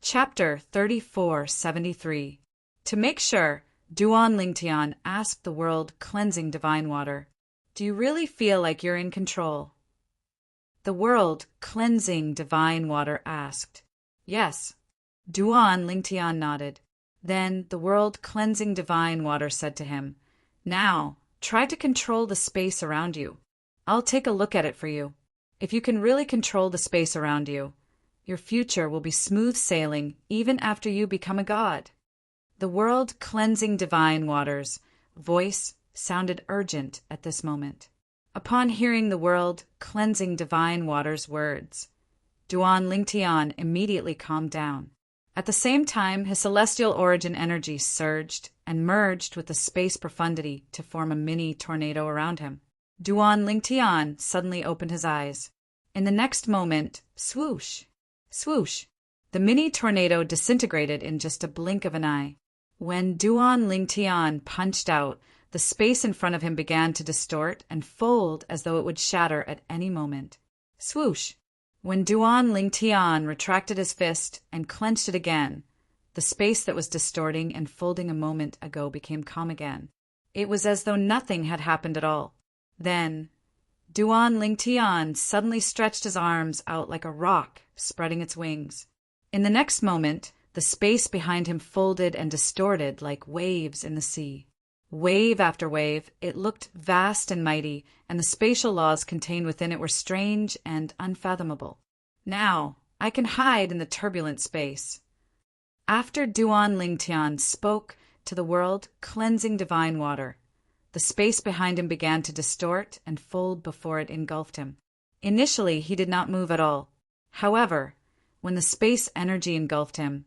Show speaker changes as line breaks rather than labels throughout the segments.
Chapter 3473. To make sure, Duan Lingtian asked the world-cleansing divine water, "Do you really feel like you're in control?" The world-cleansing divine water asked. "Yes." Duan Lingtian nodded. Then the world-cleansing divine water said to him, "Now, try to control the space around you. I'll take a look at it for you. If you can really control the space around you, your future will be smooth sailing even after you become a god." The world-cleansing divine water's voice sounded urgent at this moment. Upon hearing the world-cleansing divine water's words, Duan Lingtian immediately calmed down. At the same time, his celestial origin energy surged and merged with the space profundity to form a mini tornado around him. Duan Lingtian suddenly opened his eyes. In the next moment, swoosh! Swoosh! The mini tornado disintegrated in just a blink of an eye. When Duan Lingtian punched out, the space in front of him began to distort and fold as though it would shatter at any moment. Swoosh! When Duan Lingtian retracted his fist and clenched it again, the space that was distorting and folding a moment ago became calm again. It was as though nothing had happened at all. Then, Duan Lingtian suddenly stretched his arms out like a rock, spreading its wings. In the next moment, the space behind him folded and distorted like waves in the sea. Wave after wave, it looked vast and mighty, and the spatial laws contained within it were strange and unfathomable. "Now, I can hide in the turbulent space." After Duan Lingtian spoke to the world-cleansing divine water, the space behind him began to distort and fold before it engulfed him. Initially, he did not move at all. However, when the space energy engulfed him,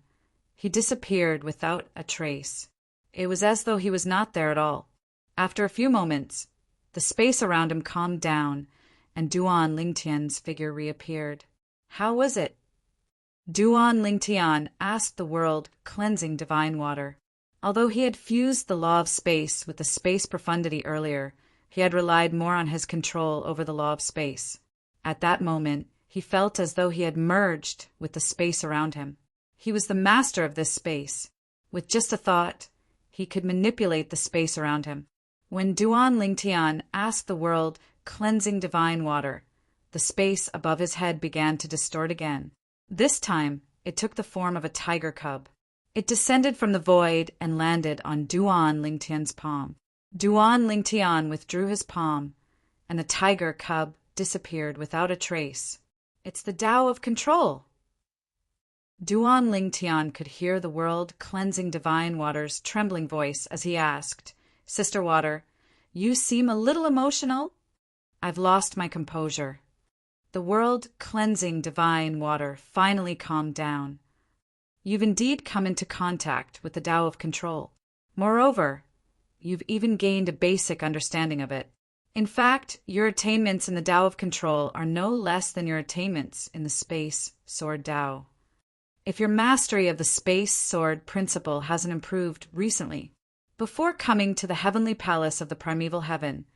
he disappeared without a trace. It was as though he was not there at all. After a few moments, the space around him calmed down, and Duan Lingtian's figure reappeared. How was it? Duan Lingtian asked the world-cleansing divine water. Although he had fused the law of space with the space profundity earlier, he had relied more on his control over the law of space. At that moment, he felt as though he had merged with the space around him. He was the master of this space. With just a thought, he could manipulate the space around him. When Duan Lingtian asked the world-cleansing divine water, the space above his head began to distort again. This time, it took the form of a tiger cub. It descended from the void and landed on Duan Lingtian's palm. Duan Lingtian withdrew his palm, and the tiger cub disappeared without a trace. "It's the Tao of control." Duan Lingtian could hear the world-cleansing divine water's trembling voice as he asked, "Sister Water, you seem a little emotional." "I've lost my composure." The world-cleansing divine water finally calmed down. "You've indeed come into contact with the Tao of control. Moreover, you've even gained a basic understanding of it. In fact, your attainments in the Tao of control are no less than your attainments in the space sword Tao. If your mastery of the space sword principle hasn't improved recently, before coming to the heavenly palace of the primeval heaven,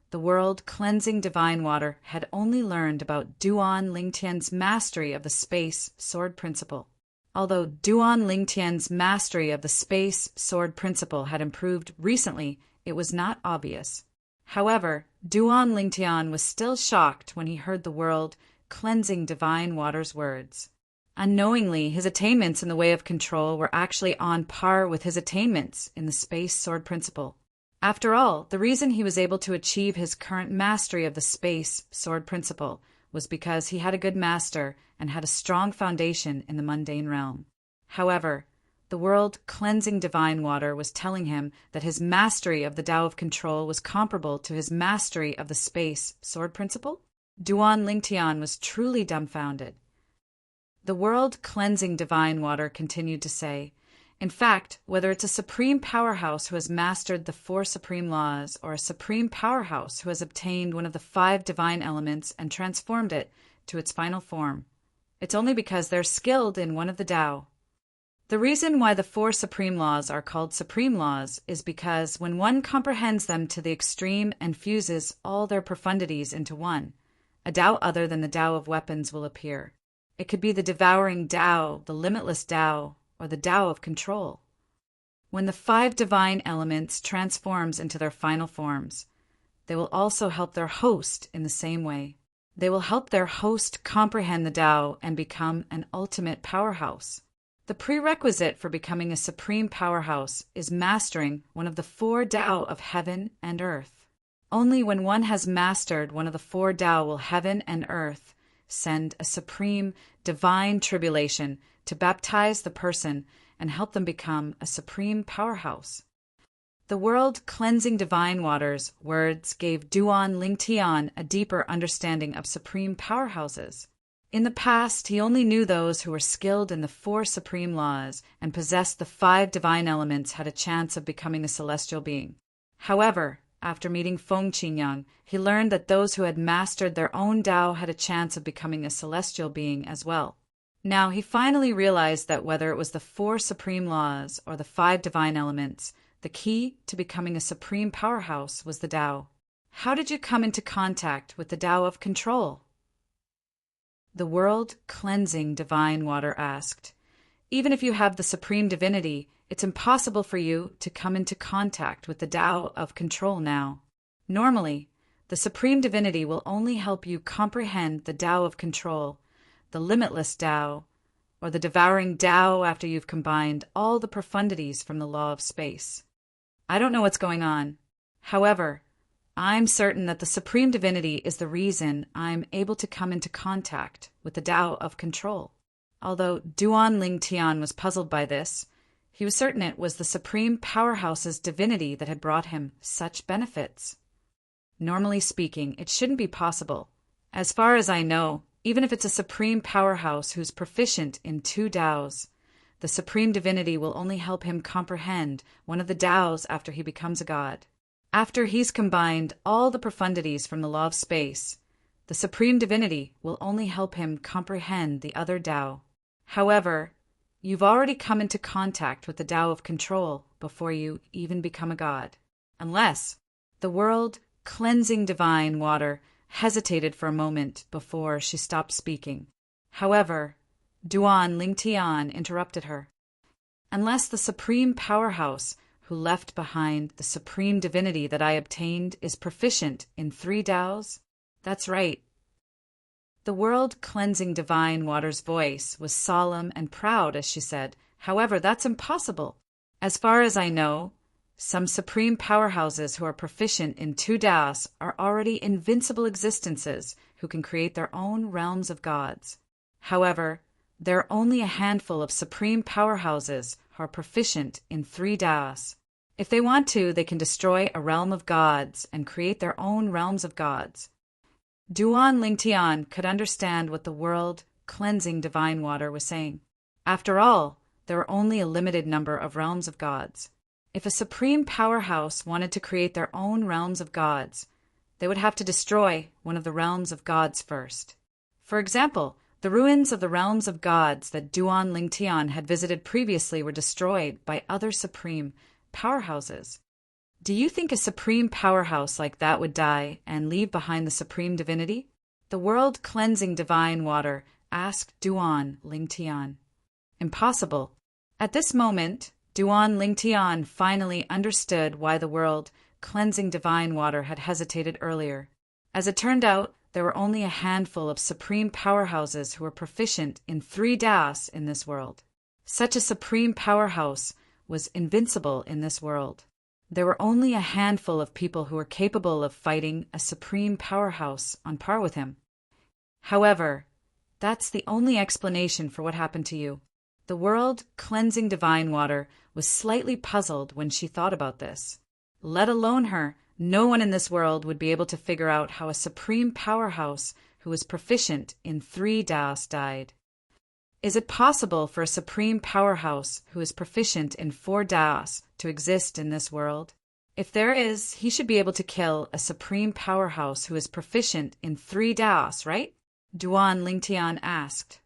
the world-cleansing divine water had only learned about Duan Lingtian's mastery of the space sword principle. Although Duan Lingtian's mastery of the space sword principle had improved recently, it was not obvious. However, Duan Lingtian was still shocked when he heard the world-cleansing divine water's words. Unknowingly, his attainments in the way of control were actually on par with his attainments in the space sword principle. After all, the reason he was able to achieve his current mastery of the space sword principle was because he had a good master and had a strong foundation in the mundane realm. However, the world-cleansing divine water was telling him that his mastery of the Tao of control was comparable to his mastery of the space sword principle. Duan Lingtian was truly dumbfounded. The world-cleansing divine water continued to say, "In fact, whether it's a supreme powerhouse who has mastered the 4 supreme laws or a supreme powerhouse who has obtained one of the 5 divine elements and transformed it to its final form, it's only because they're skilled in one of the Tao. The reason why the 4 supreme laws are called supreme laws is because when one comprehends them to the extreme and fuses all their profundities into one, a Tao other than the Tao of weapons will appear. It could be the devouring Tao, the limitless Tao, or the Tao of control. When the 5 divine elements transforms into their final forms, they will also help their host in the same way. They will help their host comprehend the Tao and become an ultimate powerhouse. The prerequisite for becoming a supreme powerhouse is mastering one of the 4 Tao of heaven and earth. Only when one has mastered one of the 4 Tao will heaven and earth send a supreme divine tribulation to baptize the person and help them become a supreme powerhouse. The world-cleansing divine waters words gave Duan Lingtian a deeper understanding of supreme powerhouses. In the past, he only knew those who were skilled in the 4 supreme laws and possessed the 5 divine elements had a chance of becoming a celestial being. However, after meeting Feng Qingyang, he learned that those who had mastered their own Tao had a chance of becoming a celestial being as well. Now he finally realized that whether it was the 4 supreme laws or the 5 divine elements, the key to becoming a supreme powerhouse was the Tao. How did you come into contact with the Tao of control? The world-cleansing divine water asked. Even if you have the supreme divinity, it's impossible for you to come into contact with the Tao of control now. Normally, the supreme divinity will only help you comprehend the Tao of control, the limitless Tao, or the devouring Tao after you've combined all the profundities from the law of space. I don't know what's going on. However, I'm certain that the supreme divinity is the reason I'm able to come into contact with the Tao of control. Although Duan Lingtian was puzzled by this, he was certain it was the supreme powerhouse's divinity that had brought him such benefits. Normally speaking, it shouldn't be possible. As far as I know, even if it's a supreme powerhouse who's proficient in 2 Taos, the supreme divinity will only help him comprehend one of the Taos after he becomes a god. After he's combined all the profundities from the law of space, the supreme divinity will only help him comprehend the other Tao. However, you've already come into contact with the Tao of control before you even become a god. Unless the world-cleansing divine water hesitated for a moment before she stopped speaking. However, Duan Lingtian interrupted her. Unless the supreme powerhouse who left behind the supreme divinity that I obtained is proficient in 3 Taos? That's right. The world-cleansing divine water's voice was solemn and proud as she said, however, that's impossible. As far as I know, some supreme powerhouses who are proficient in 2 Taos are already invincible existences who can create their own realms of gods. However, there are only a handful of supreme powerhouses who are proficient in 3 Taos. If they want to, they can destroy a realm of gods and create their own realms of gods. Duan Lingtian could understand what the world-cleansing divine water was saying. After all, there are only a limited number of realms of gods. If a supreme powerhouse wanted to create their own realms of gods, they would have to destroy one of the realms of gods first. For example, the ruins of the realms of gods that Duan Lingtian had visited previously were destroyed by other supreme powerhouses. Do you think a supreme powerhouse like that would die and leave behind the supreme divinity? The world-cleansing divine water asked Duan Lingtian. Impossible. At this moment, Duan Lingtian finally understood why the world-cleansing divine water had hesitated earlier. As it turned out, there were only a handful of supreme powerhouses who were proficient in 3 Taos in this world. Such a supreme powerhouse was invincible in this world. There were only a handful of people who were capable of fighting a supreme powerhouse on par with him. However, that's the only explanation for what happened to you. The world-cleansing divine water was slightly puzzled when she thought about this. Let alone her, no one in this world would be able to figure out how a supreme powerhouse who was proficient in 3 Taos died. Is it possible for a supreme powerhouse who is proficient in 4 Taos to exist in this world? If there is, he should be able to kill a supreme powerhouse who is proficient in 3 Taos, right? Duan Lingtian asked.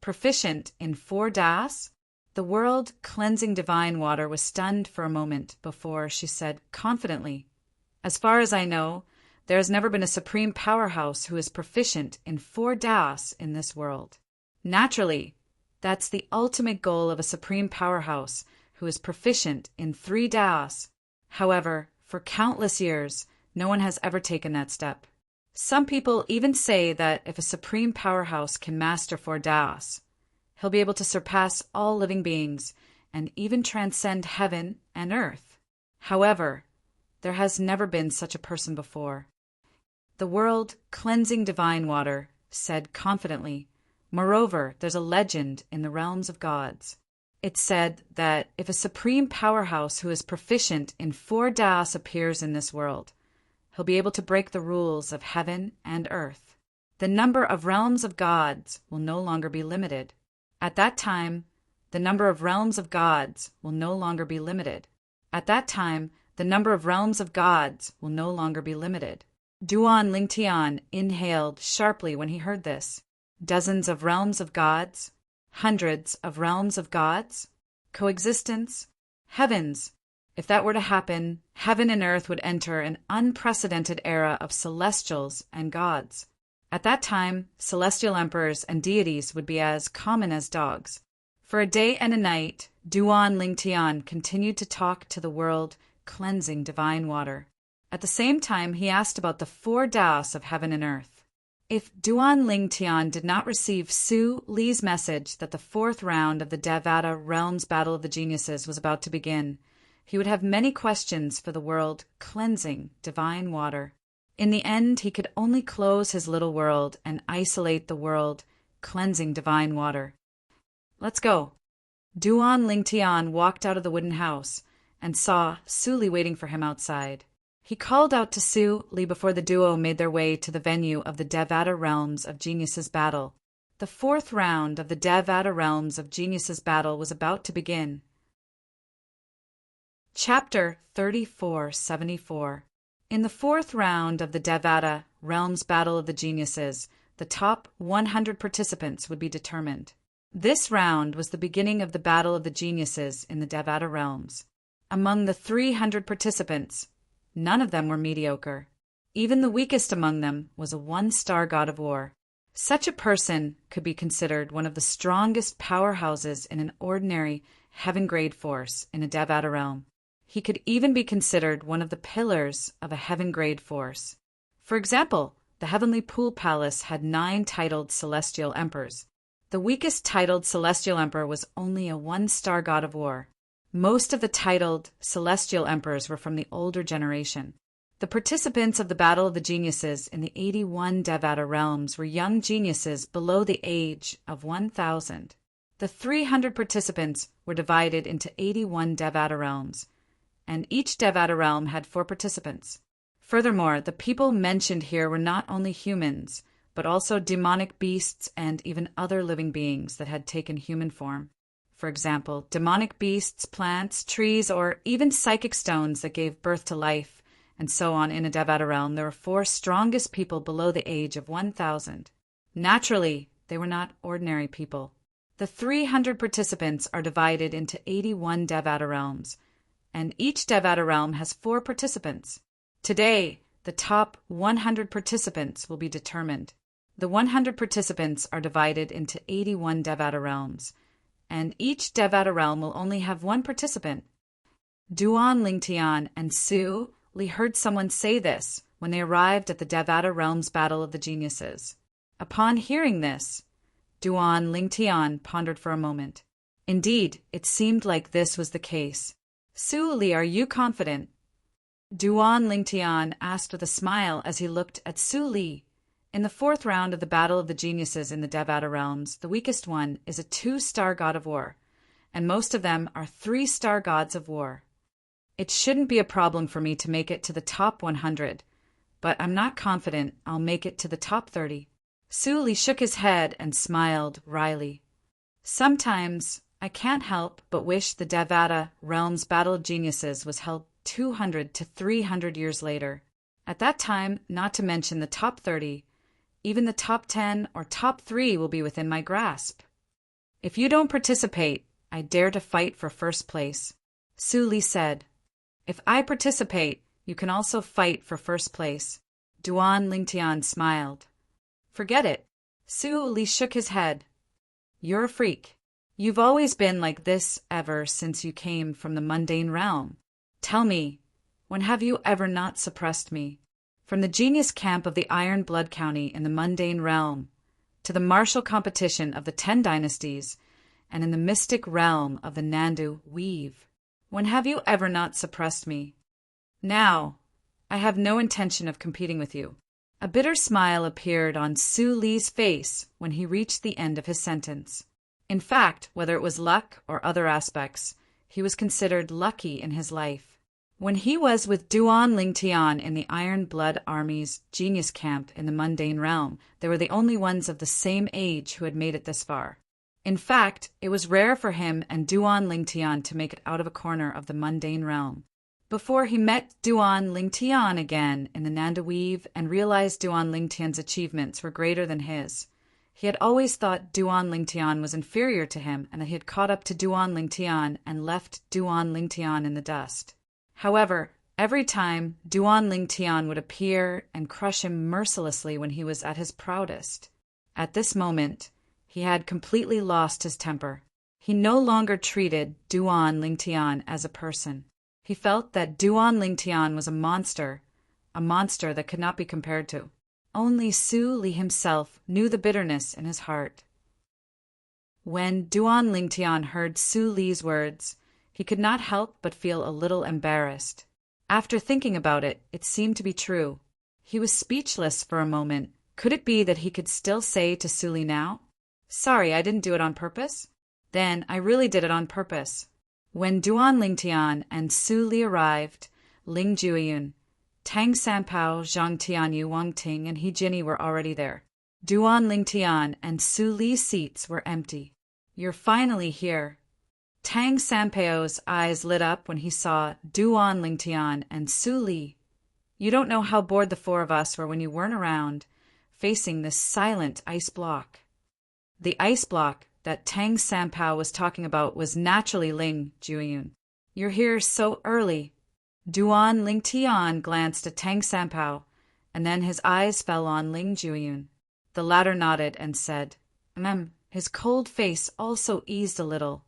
Proficient in 4 Taos? The world-cleansing divine water was stunned for a moment before she said confidently, as far as I know, there has never been a supreme powerhouse who is proficient in 4 Taos in this world. Naturally, that's the ultimate goal of a supreme powerhouse who is proficient in 3 Daos. However, for countless years, no one has ever taken that step. Some people even say that if a supreme powerhouse can master 4 Daos, he'll be able to surpass all living beings and even transcend heaven and earth. However, there has never been such a person before. The world, cleansing divine water, said confidently, "Moreover, there's a legend in the realms of gods." It said that if a supreme powerhouse who is proficient in 4 Daos appears in this world, he'll be able to break the rules of heaven and earth. The number of realms of gods will no longer be limited. At that time, the number of realms of gods will no longer be limited. At that time, the number of realms of gods will no longer be limited. Duan Lingtian inhaled sharply when he heard this. Dozens of realms of gods? Hundreds of realms of gods? Coexistence? Heavens! If that were to happen, heaven and earth would enter an unprecedented era of celestials and gods. At that time, celestial emperors and deities would be as common as dogs. For a day and a night, Duan Lingtian continued to talk to the world, cleansing divine water. At the same time, he asked about the 4 Daos of heaven and earth. If Duan Lingtian did not receive Su Li's message that the 4th round of the Devata Realms Battle of the Geniuses was about to begin, he would have many questions for the world, cleansing divine water. In the end, he could only close his little world and isolate the world, cleansing divine water. Let's go. Duan Lingtian walked out of the wooden house and saw Su Li waiting for him outside. He called out to Su Li before the duo made their way to the venue of the Devata Realms of Geniuses battle. The 4th round of the Devata Realms of Geniuses battle was about to begin. Chapter 3474. In the 4th round of the Devata Realms Battle of the Geniuses, the top 100 participants would be determined. This round was the beginning of the Battle of the Geniuses in the Devata Realms. Among the 300 participants, none of them were mediocre. Even the weakest among them was a 1-star god of war. Such a person could be considered one of the strongest powerhouses in an ordinary heaven-grade force in a Devata realm. He could even be considered one of the pillars of a heaven-grade force. For example, the Heavenly Pool Palace had 9 titled celestial emperors. The weakest titled celestial emperor was only a 1-star god of war. Most of the titled celestial emperors were from the older generation. The participants of the Battle of the Geniuses in the 81 Devata realms were young geniuses below the age of 1,000. The 300 participants were divided into 81 Devata realms, and each Devata realm had 4 participants. Furthermore, the people mentioned here were not only humans, but also demonic beasts and even other living beings that had taken human form. For example, demonic beasts, plants, trees, or even psychic stones that gave birth to life, and so on in a Devata realm. There were 4 strongest people below the age of 1,000. Naturally, they were not ordinary people. The 300 participants are divided into 81 Devata realms, and each Devata realm has 4 participants. Today, the top 100 participants will be determined. The 100 participants are divided into 81 Devata realms, and each Devata realm will only have 1 participant. Duan Lingtian and Su Li heard someone say this when they arrived at the Devata Realms Battle of the Geniuses. Upon hearing this, Duan Lingtian pondered for a moment. Indeed, it seemed like this was the case. Su Li, are you confident? Duan Lingtian asked with a smile as he looked at Su Li. In the 4th round of the Battle of the Geniuses in the Devata realms, the weakest one is a 2-star god of war, and most of them are 3-star gods of war. It shouldn't be a problem for me to make it to the top 100, but I'm not confident I'll make it to the top 30. Su Li shook his head and smiled wryly. Sometimes I can't help but wish the Devata Realms Battle of Geniuses was held 200 to 300 years later. At that time, not to mention the top 30, even the top 10 or top 3 will be within my grasp. If you don't participate, I dare to fight for first place. Su Li said, If I participate, you can also fight for first place. Duan Lingtian smiled. Forget it. Su Li shook his head. You're a freak. You've always been like this ever since you came from the mundane realm. Tell me, when have you ever not suppressed me? From the genius camp of the Iron Blood County in the mundane realm, to the martial competition of the 10 dynasties, and in the mystic realm of the Nandu weave. When have you ever not suppressed me? Now, I have no intention of competing with you. A bitter smile appeared on Su Li's face when he reached the end of his sentence. In fact, whether it was luck or other aspects, he was considered lucky in his life. When he was with Duan Lingtian in the Iron Blood Army's genius camp in the mundane realm, they were the only ones of the same age who had made it this far. In fact, it was rare for him and Duan Lingtian to make it out of a corner of the mundane realm. Before he met Duan Lingtian again in the Nanda Weave and realized Duan Lingtian's achievements were greater than his, he had always thought Duan Lingtian was inferior to him and that he had caught up to Duan Lingtian and left Duan Lingtian in the dust. However, every time Duan Lingtian would appear and crush him mercilessly when he was at his proudest. At this moment, he had completely lost his temper. He no longer treated Duan Lingtian as a person. He felt that Duan Lingtian was a monster that could not be compared to. Only Su Li himself knew the bitterness in his heart. When Duan Lingtian heard Su Li's words, he could not help but feel a little embarrassed. After thinking about it, it seemed to be true. He was speechless for a moment. Could it be that he could still say to Su Li now, "Sorry, I didn't do it on purpose"? Then I really did it on purpose. When Duan Lingtian and Su Li arrived, Ling Jueyun, Tang Sanpao, Zhang Tianyu, Wang Ting, and He Jinni were already there. Duan Lingtian and Su Li's seats were empty. "You're finally here." Tang Sanpao's eyes lit up when he saw Duan Lingtian and Su Li. "You don't know how bored the four of us were when you weren't around, facing this silent ice block." The ice block that Tang Sanpao was talking about was naturally Ling Jueyun. "You're here so early." Duan Lingtian glanced at Tang Sanpao, and then his eyes fell on Ling Jueyun. The latter nodded and said, His cold face also eased a little.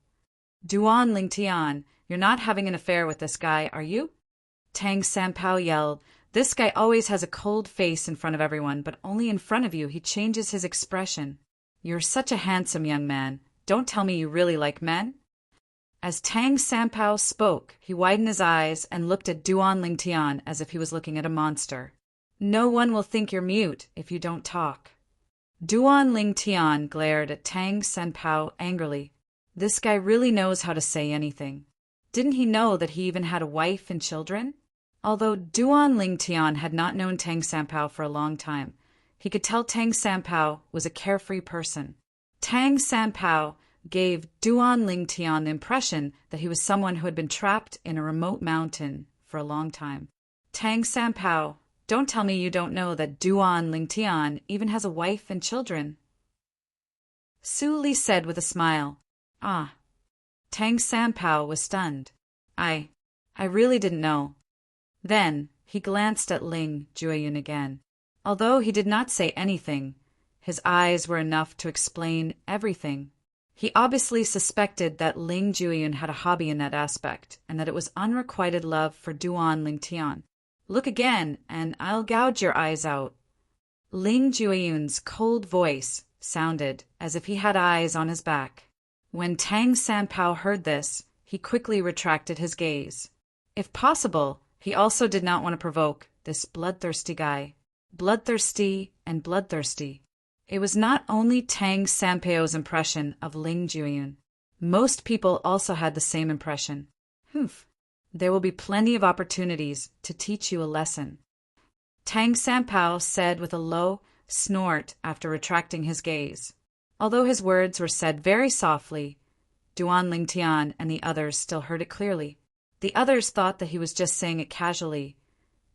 "Duan Lingtian, you're not having an affair with this guy, are you?" Tang Sanpao yelled, "This guy always has a cold face in front of everyone, but only in front of you he changes his expression. You're such a handsome young man. Don't tell me you really like men?" As Tang Sanpao spoke, he widened his eyes and looked at Duan Lingtian as if he was looking at a monster. "No one will think you're mute if you don't talk." Duan Lingtian glared at Tang Sanpao angrily. This guy really knows how to say anything. Didn't he know that he even had a wife and children? Although Duan Lingtian had not known Tang Sanpao for a long time, he could tell Tang Sanpao was a carefree person. Tang Sanpao gave Duan Lingtian the impression that he was someone who had been trapped in a remote mountain for a long time. "Tang Sanpao, don't tell me you don't know that Duan Lingtian even has a wife and children." Su Li said with a smile, "Ah." Tang Sanpao was stunned. I really didn't know." Then he glanced at Ling Jueyun again. Although he did not say anything, his eyes were enough to explain everything. He obviously suspected that Ling Jueyun had a hobby in that aspect, and that it was unrequited love for Duan Lingtian. "Look again, and I'll gouge your eyes out." Ling Jueyun's cold voice sounded as if he had eyes on his back. When Tang Sanpao heard this, he quickly retracted his gaze. If possible, he also did not want to provoke this bloodthirsty guy. Bloodthirsty and bloodthirsty. It was not only Tang Sanpao's impression of Ling Jueyun. Most people also had the same impression. Humph. There will be plenty of opportunities to teach you a lesson. Tang Sanpao said with a low snort after retracting his gaze. Although his words were said very softly, Duan Lingtian and the others still heard it clearly. The others thought that he was just saying it casually,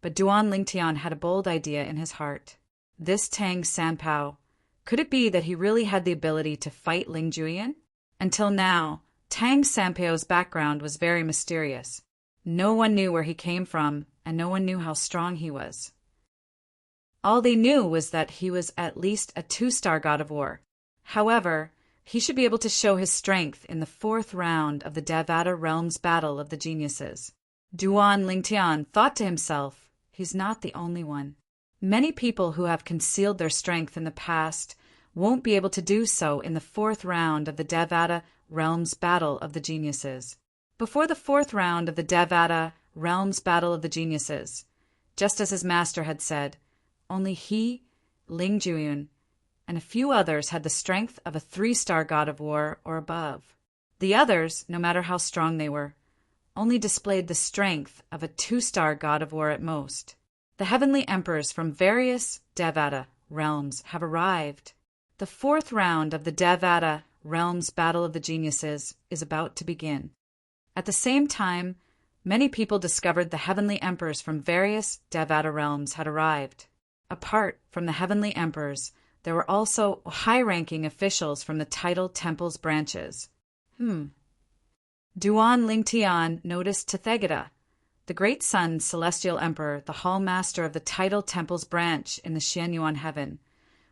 but Duan Lingtian had a bold idea in his heart. This Tang Sanpao, could it be that he really had the ability to fight Ling Jueyun? Until now, Tang Sanpao's background was very mysterious. No one knew where he came from, and no one knew how strong he was. All they knew was that he was at least a 2-star god of war. However, He should be able to show his strength in the fourth round of the Devata Realms Battle of the Geniuses. Duan Lingtian thought to himself, he's not the only one. Many people who have concealed their strength in the past won't be able to do so in the fourth round of the Devata Realms Battle of the Geniuses. Before the fourth round of the Devata Realms Battle of the Geniuses, just as his master had said, only he, Ling Juyun, and a few others had the strength of a 3-star god of war or above. The others, no matter how strong they were, only displayed the strength of a 2-star god of war at most. The heavenly emperors from various Devata realms have arrived. The fourth round of the Devata Realms Battle of the Geniuses is about to begin. At the same time, many people discovered the heavenly emperors from various Devata realms had arrived. Apart from the heavenly emperors, there were also high-ranking officials from the title temple's branches. Duan Lingtian noticed Tathagata, the great sun celestial emperor, the hall master of the title temple's branch in the Xianyuan heaven,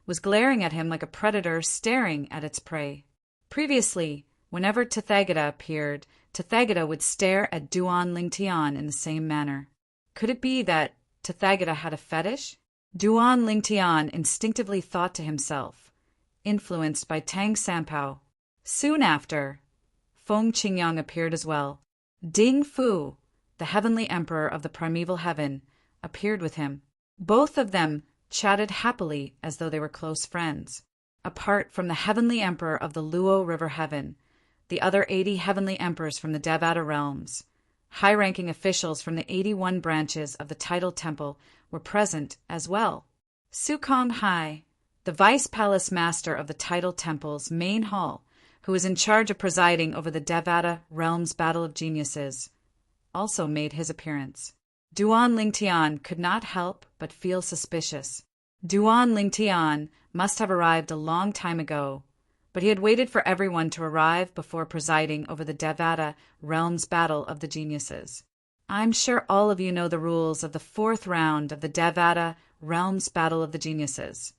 was glaring at him like a predator staring at its prey. Previously, whenever Tathagata appeared, Tathagata would stare at Duan Lingtian in the same manner. Could it be that Tathagata had a fetish? Duan Lingtian instinctively thought to himself, influenced by Tang Sanpao. Soon after, Feng Qingyang appeared as well. Ding Fu, the heavenly emperor of the primeval heaven, appeared with him. Both of them chatted happily as though they were close friends. Apart from the heavenly emperor of the Luo River heaven, the other 80 heavenly emperors from the Devata realms, high-ranking officials from the 81 branches of the title temple were present as well. Su Kong Hai, the vice palace master of the title temple's main hall, who was in charge of presiding over the Devata Realms Battle of Geniuses, also made his appearance. Duan Lingtian could not help but feel suspicious. Duan Lingtian must have arrived a long time ago, but he had waited for everyone to arrive before presiding over the Devata Realms Battle of the Geniuses. I'm sure all of you know the rules of the fourth round of the Devata Realms Battle of the Geniuses,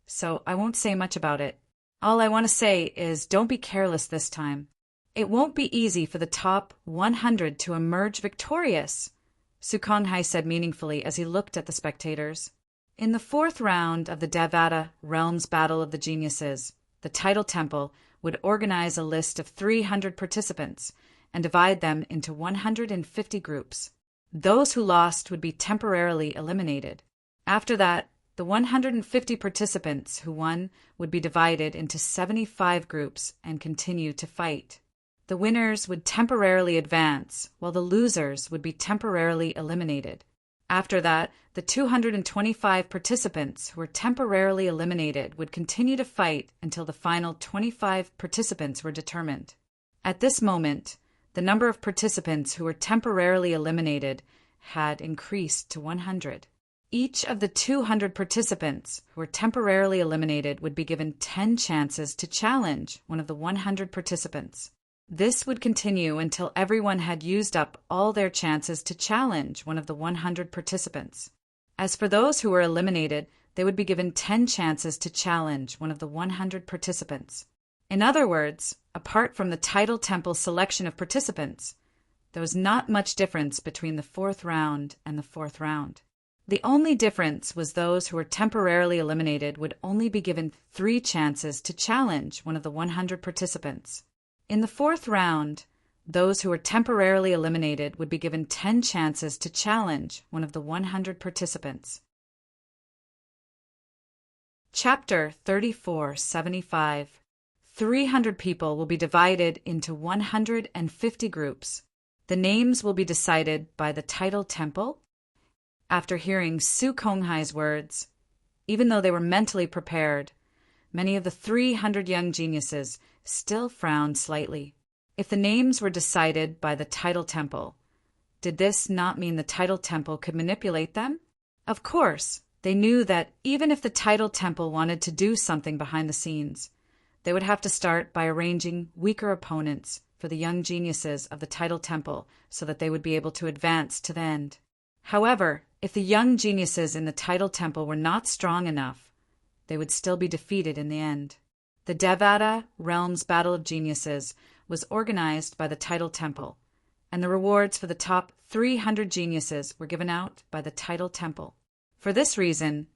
so I won't say much about it. All I want to say is don't be careless this time. It won't be easy for the top 100 to emerge victorious, Su Konghai said meaningfully as he looked at the spectators. In the fourth round of the Devata Realms Battle of the Geniuses, the title temple would organize a list of 300 participants and divide them into 150 groups. Those who lost would be temporarily eliminated. After that, the 150 participants who won would be divided into 75 groups and continue to fight. The winners would temporarily advance, while the losers would be temporarily eliminated. After that, the 225 participants who were temporarily eliminated would continue to fight until the final 25 participants were determined. At this moment, the number of participants who were temporarily eliminated had increased to 100. Each of the 200 participants who were temporarily eliminated would be given 10 chances to challenge one of the 100 participants. This would continue until everyone had used up all their chances to challenge one of the 100 participants. As for those who were eliminated, they would be given 10 chances to challenge one of the 100 participants. In other words, apart from the title temple selection of participants, there was not much difference between the fourth round and the fourth round. The only difference was those who were temporarily eliminated would only be given 3 chances to challenge one of the 100 participants. In the fourth round, those who were temporarily eliminated would be given 10 chances to challenge one of the 100 participants. Chapter 3475. 300 people will be divided into 150 groups. The names will be decided by the title temple. After hearing Su Konghai's words, even though they were mentally prepared, many of the 300 young geniuses still frowned slightly. If the names were decided by the title temple, did this not mean the title temple could manipulate them? Of course, they knew that even if the title temple wanted to do something behind the scenes, they would have to start by arranging weaker opponents for the young geniuses of the title temple so that they would be able to advance to the end. However, if the young geniuses in the title temple were not strong enough, they would still be defeated in the end. The Devata Realms Battle of Geniuses was organized by the Title Temple, and the rewards for the top 300 geniuses were given out by the Title Temple. For this reason,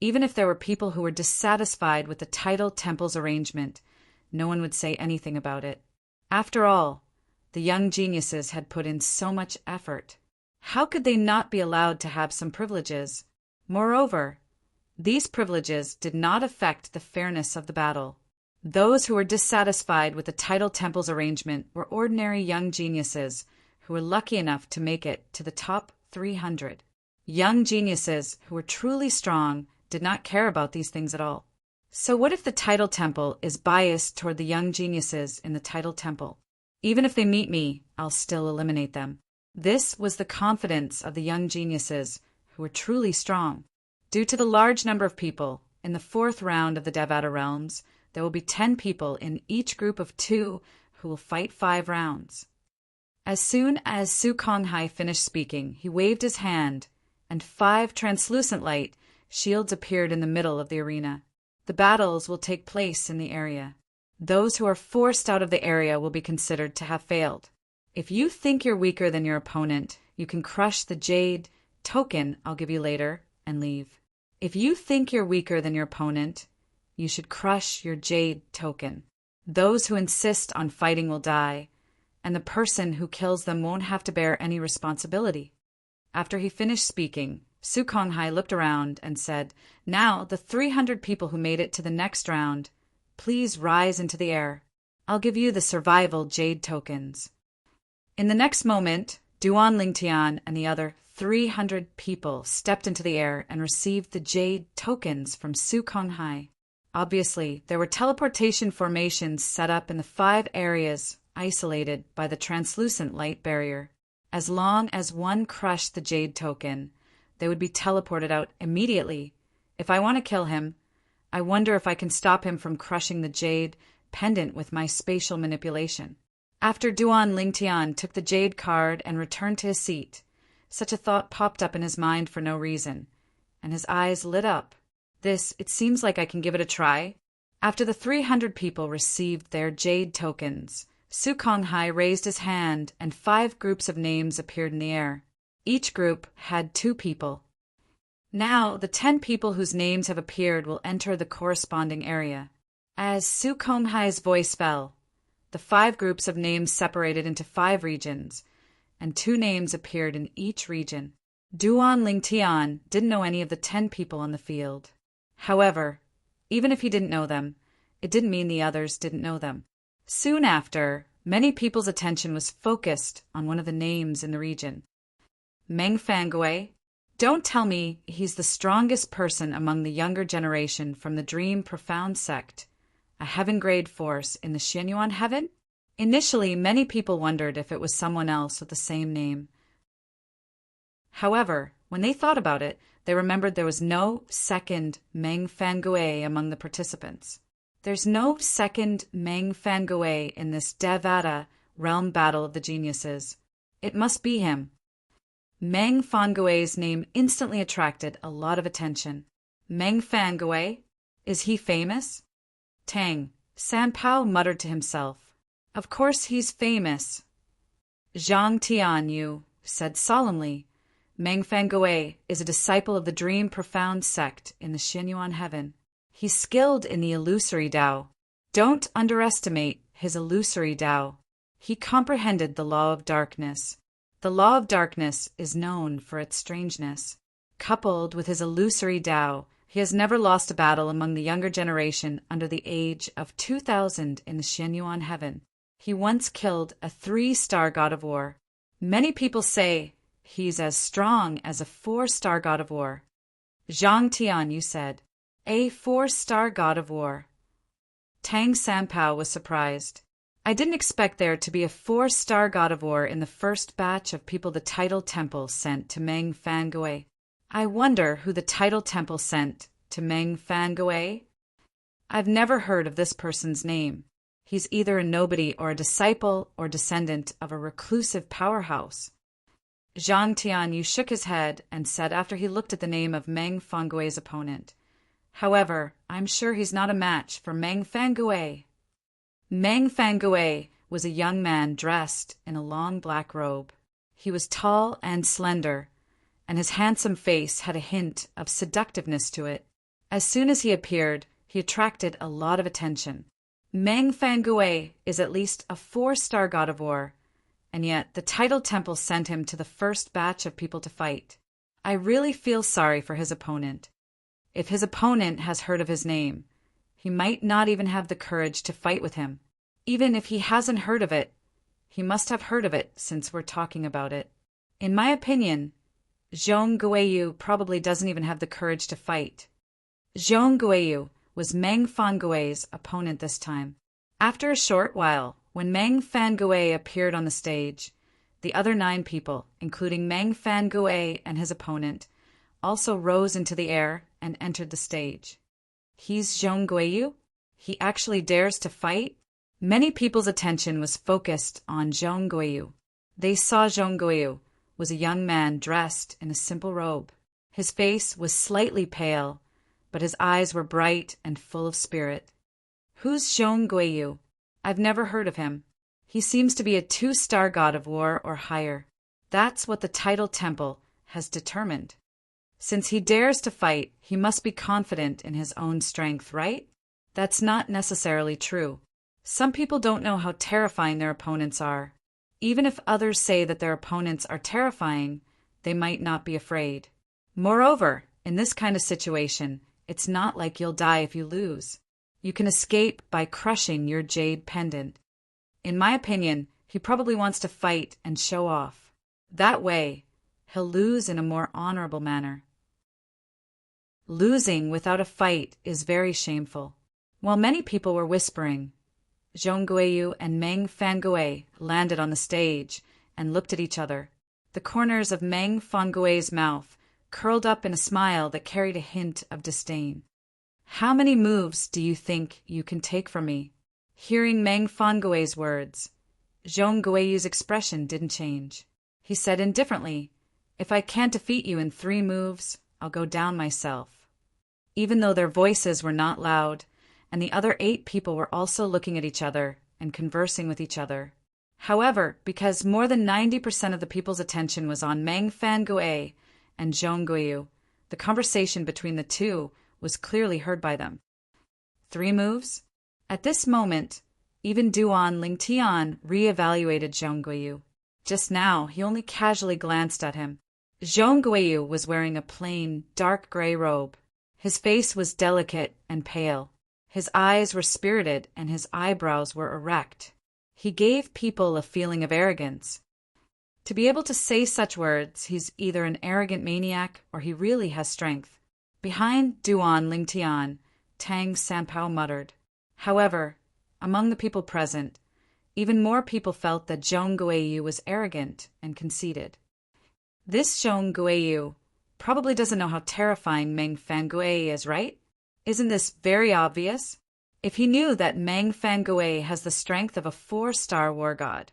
even if there were people who were dissatisfied with the Title Temple's arrangement, no one would say anything about it. After all, the young geniuses had put in so much effort. How could they not be allowed to have some privileges? Moreover, these privileges did not affect the fairness of the battle. Those who were dissatisfied with the Title Temple's arrangement were ordinary young geniuses who were lucky enough to make it to the top 300. Young geniuses who were truly strong did not care about these things at all. So what if the Title Temple is biased toward the young geniuses in the Title Temple? Even if they meet me, I'll still eliminate them. This was the confidence of the young geniuses who were truly strong. Due to the large number of people, in the 4th round of the Devata Realms, there will be 10 people in each group of 2 who will fight 5 rounds. As soon as Su Konghai finished speaking, he waved his hand, and 5 translucent light shields appeared in the middle of the arena. The battles will take place in the area. Those who are forced out of the area will be considered to have failed. If you think you're weaker than your opponent, you can crush the jade token I'll give you later and leave. If you think you're weaker than your opponent, you should crush your jade token. Those who insist on fighting will die, and the person who kills them won't have to bear any responsibility. After he finished speaking, Su Konghai looked around and said, "Now, the 300 people who made it to the next round, please rise into the air. I'll give you the survival jade tokens." In the next moment, Duan Lingtian and the other 300 people stepped into the air and received the jade tokens from Su Konghai. Obviously, there were teleportation formations set up in the 5 areas isolated by the translucent light barrier. As long as one crushed the jade token, they would be teleported out immediately. If I want to kill him, I wonder if I can stop him from crushing the jade pendant with my spatial manipulation. After Duan Lingtian took the jade card and returned to his seat, such a thought popped up in his mind for no reason, and his eyes lit up. It seems like I can give it a try. After the 300 people received their jade tokens, Su Konghai raised his hand and 5 groups of names appeared in the air. Each group had 2 people. Now, the 10 people whose names have appeared will enter the corresponding area. As Su Konghai's voice fell, the 5 groups of names separated into 5 regions, and 2 names appeared in each region. Duan Lingtian didn't know any of the 10 people on the field. However, even if he didn't know them, it didn't mean the others didn't know them. Soon after, many people's attention was focused on one of the names in the region. Meng Fangui. Don't tell me he's the strongest person among the younger generation from the Dream Profound sect, a heaven-grade force in the Xianyuan heaven? Initially, many people wondered if it was someone else with the same name. However, when they thought about it, they remembered there was no second Meng Fangui among the participants. There's no second Meng Fangui in this Devata realm battle of the geniuses. It must be him. Meng Fangui's name instantly attracted a lot of attention. Meng Fangui? Is he famous? Tang, Sanpao muttered to himself. Of course he's famous. Zhang Tianyu said solemnly, Meng Fangui is a disciple of the Dream Profound sect in the Xianyuan heaven. He's skilled in the illusory Tao. Don't underestimate his illusory Tao. He comprehended the law of darkness. The law of darkness is known for its strangeness. Coupled with his illusory Tao, he has never lost a battle among the younger generation under the age of 2,000 in the Xianyuan heaven. He once killed a 3-star god of war. Many people say he's as strong as a 4-star god of war. Zhang Tianyu said, a 4-star god of war. Tang Sanpao was surprised. I didn't expect there to be a 4-star god of war in the first batch of people the Title Temple sent to Meng Fangui. I wonder who the Title Temple sent to Meng Fangui. I've never heard of this person's name. He's either a nobody or a disciple or descendant of a reclusive powerhouse. Zhang Tianyu shook his head and said after he looked at the name of Meng Fangui's opponent, However, I'm sure he's not a match for Meng Fangui. Meng Fangui was a young man dressed in a long black robe. He was tall and slender, and his handsome face had a hint of seductiveness to it. As soon as he appeared, he attracted a lot of attention. Meng Fangui is at least a 4-star god of war, and yet the title temple sent him to the first batch of people to fight. I really feel sorry for his opponent. If his opponent has heard of his name, he might not even have the courage to fight with him. Even if he hasn't heard of it, he must have heard of it since we're talking about it. In my opinion, Zhong Guiyu probably doesn't even have the courage to fight. Zhong Guiyu was Meng Fangui's opponent this time. After a short while, when Meng Fangui appeared on the stage, the other 9 people, including Meng Fangui and his opponent, also rose into the air and entered the stage. He's Zhong Guiyu? He actually dares to fight? Many people's attention was focused on Zhong Guiyu. They saw Zhong Guiyu was a young man dressed in a simple robe. His face was slightly pale, but his eyes were bright and full of spirit. Who's Zhong Guiyu? I've never heard of him. He seems to be a 2-star god of war or higher. That's what the title temple has determined. Since he dares to fight, he must be confident in his own strength, right? That's not necessarily true. Some people don't know how terrifying their opponents are. Even if others say that their opponents are terrifying, they might not be afraid. Moreover, in this kind of situation, it's not like you'll die if you lose. You can escape by crushing your jade pendant. In my opinion, he probably wants to fight and show off. That way, he'll lose in a more honorable manner. Losing without a fight is very shameful. While many people were whispering, Zhong Guiyu and Meng Fangui landed on the stage and looked at each other. The corners of Meng Fangui's mouth curled up in a smile that carried a hint of disdain. How many moves do you think you can take from me? Hearing Meng Fangui's words, Zhong Guiyu's expression didn't change. He said indifferently, "If I can't defeat you in 3 moves, I'll go down myself." Even though their voices were not loud, and the other 8 people were also looking at each other and conversing with each other. However, because more than 90% of the people's attention was on Meng Fangui and Zhong Guiyu, the conversation between the two was clearly heard by them. 3 moves? At this moment, even Duan Lingtian re-evaluated Zhong Guiyu. Just now, he only casually glanced at him. Zhong Guiyu was wearing a plain, dark gray robe. His face was delicate and pale. His eyes were spirited and his eyebrows were erect. He gave people a feeling of arrogance. To be able to say such words, he's either an arrogant maniac or he really has strength. Behind Duan Lingtian, Tang Sanpao muttered. However, among the people present, even more people felt that Zhong Guiyu was arrogant and conceited. This Zhong Guiyu probably doesn't know how terrifying Meng Fangui is, right? Isn't this very obvious? If he knew that Meng Fangui has the strength of a 4-star war god,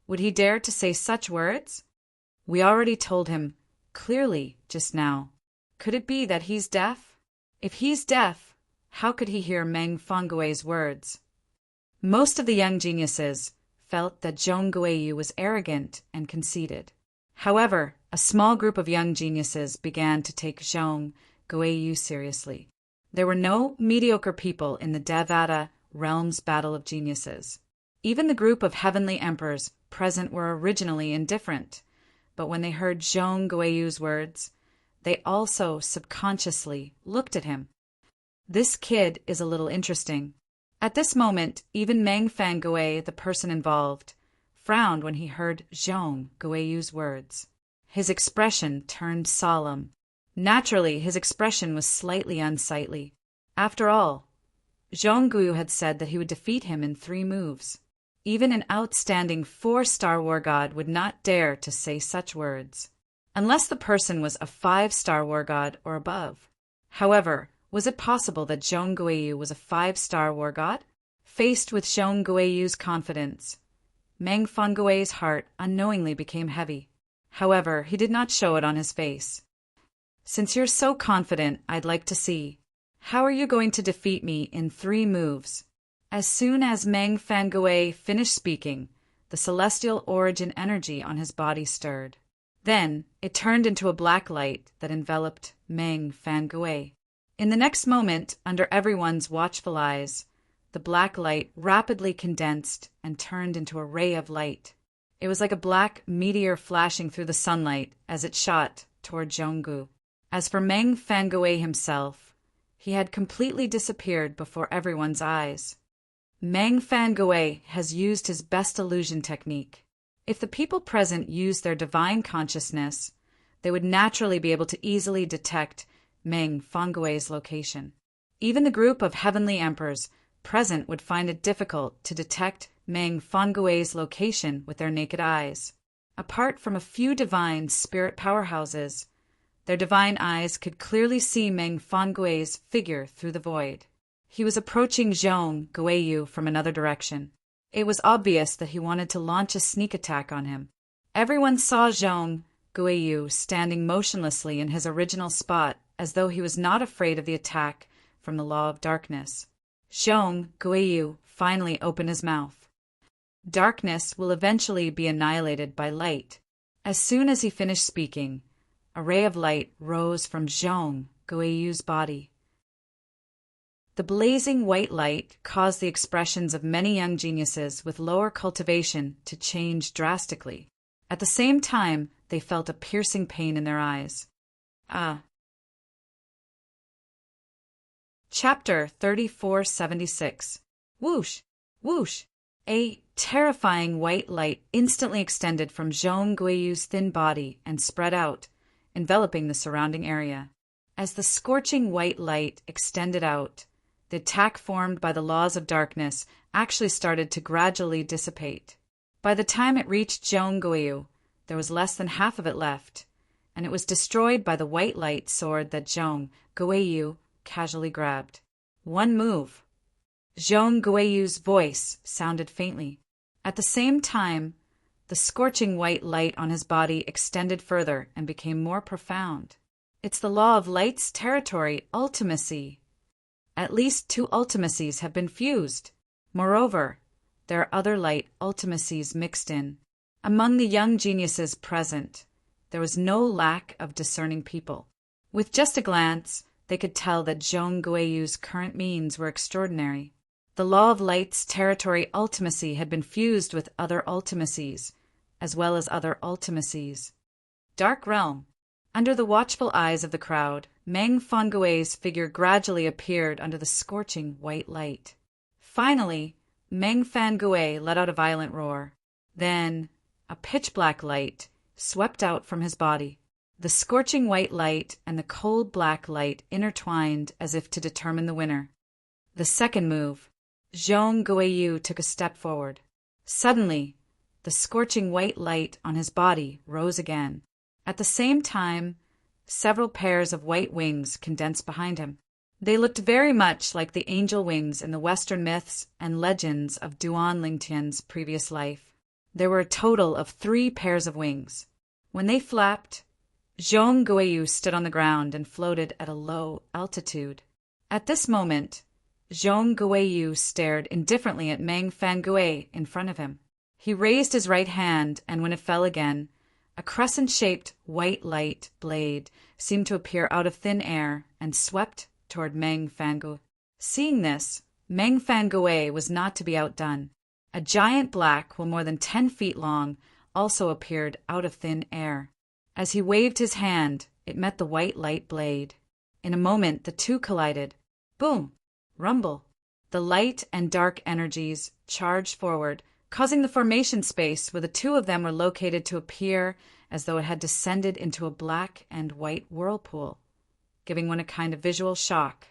would he dare to say such words? We already told him clearly just now. Could it be that he's deaf? If he's deaf, how could he hear Meng Fangui's words? Most of the young geniuses felt that Zhong Guiyu was arrogant and conceited. However, a small group of young geniuses began to take Zhong Guiyu seriously. There were no mediocre people in the Devata realm's battle of geniuses. Even the group of heavenly emperors present were originally indifferent, but when they heard Zhong Guiyu's words, they also subconsciously looked at him. This kid is a little interesting. At this moment, even Meng Fangui, the person involved, frowned when he heard Zhong Guiyu's words. His expression turned solemn. Naturally, his expression was slightly unsightly. After all, Zhong Guiyu had said that he would defeat him in 3 moves. Even an outstanding 4-star war god would not dare to say such words, unless the person was a 5-star war god or above. However, was it possible that Zhong Guiyu was a 5-star war god? Faced with Zhong Guiyu's confidence, Meng Fangui's heart unknowingly became heavy. However, he did not show it on his face. Since you're so confident, I'd like to see. How are you going to defeat me in 3 moves? As soon as Meng Fangui finished speaking, the celestial origin energy on his body stirred. Then it turned into a black light that enveloped Meng Fangui. In the next moment, under everyone's watchful eyes, the black light rapidly condensed and turned into a ray of light. It was like a black meteor flashing through the sunlight as it shot toward Zhonggu. As for Meng Fangui himself, he had completely disappeared before everyone's eyes. Meng Fangui has used his best illusion technique. If the people present used their divine consciousness, they would naturally be able to easily detect Meng Fangui's location. Even the group of heavenly emperors present would find it difficult to detect Meng Fangui's location with their naked eyes. Apart from a few divine spirit powerhouses, their divine eyes could clearly see Meng Fangui's figure through the void. He was approaching Zhong Guiyu from another direction. It was obvious that he wanted to launch a sneak attack on him. Everyone saw Zhong Guiyu standing motionlessly in his original spot as though he was not afraid of the attack from the law of darkness. Zhong Guiyu finally opened his mouth. Darkness will eventually be annihilated by light. As soon as he finished speaking, a ray of light rose from Zhong Guiyu's body. The blazing white light caused the expressions of many young geniuses with lower cultivation to change drastically. At the same time, they felt a piercing pain in their eyes. Chapter 3476. Whoosh! Whoosh! A terrifying white light instantly extended from Zhong Guiyu's thin body and spread out, enveloping the surrounding area. As the scorching white light extended out, the attack formed by the laws of darkness actually started to gradually dissipate. By the time it reached Zhong Guiyu, there was less than half of it left, and it was destroyed by the white light sword that Zhong Guiyu casually grabbed. 1 move. Zhong Guiyu's voice sounded faintly. At the same time, the scorching white light on his body extended further and became more profound. It's the law of light's territory, ultimacy. At least 2 ultimacies have been fused. Moreover, there are other light ultimacies mixed in. Among the young geniuses present, there was no lack of discerning people. With just a glance, they could tell that Zhong Guiyu's current means were extraordinary. The law of light's territory ultimacy had been fused with other ultimacies, as well as other ultimacies. Dark Realm. Under the watchful eyes of the crowd, Meng Fangui's figure gradually appeared under the scorching white light. Finally, Meng Fangui let out a violent roar. Then, a pitch-black light swept out from his body. The scorching white light and the cold black light intertwined as if to determine the winner. The second move. Zhong Guiyu took a step forward. Suddenly, the scorching white light on his body rose again. At the same time, several pairs of white wings condensed behind him. They looked very much like the angel wings in the Western myths and legends of Duan Lingtian's previous life. There were a total of 3 pairs of wings. When they flapped, Zhong Guiyu stood on the ground and floated at a low altitude. At this moment, Zhong Guiyu stared indifferently at Meng Fangui in front of him. He raised his right hand, and when it fell again, a crescent-shaped white light blade seemed to appear out of thin air and swept toward Meng Fangui. Seeing this, Meng Fangui was not to be outdone. A giant black, well more than 10 feet long, also appeared out of thin air. As he waved his hand, it met the white light blade. In a moment, the 2 collided. Boom! Rumble! The light and dark energies charged forward, causing the formation space where the 2 of them were located to appear as though it had descended into a black and white whirlpool, giving one a kind of visual shock.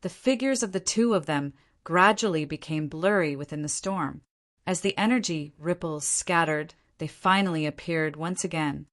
The figures of the 2 of them gradually became blurry within the storm. As the energy ripples scattered, they finally appeared once again.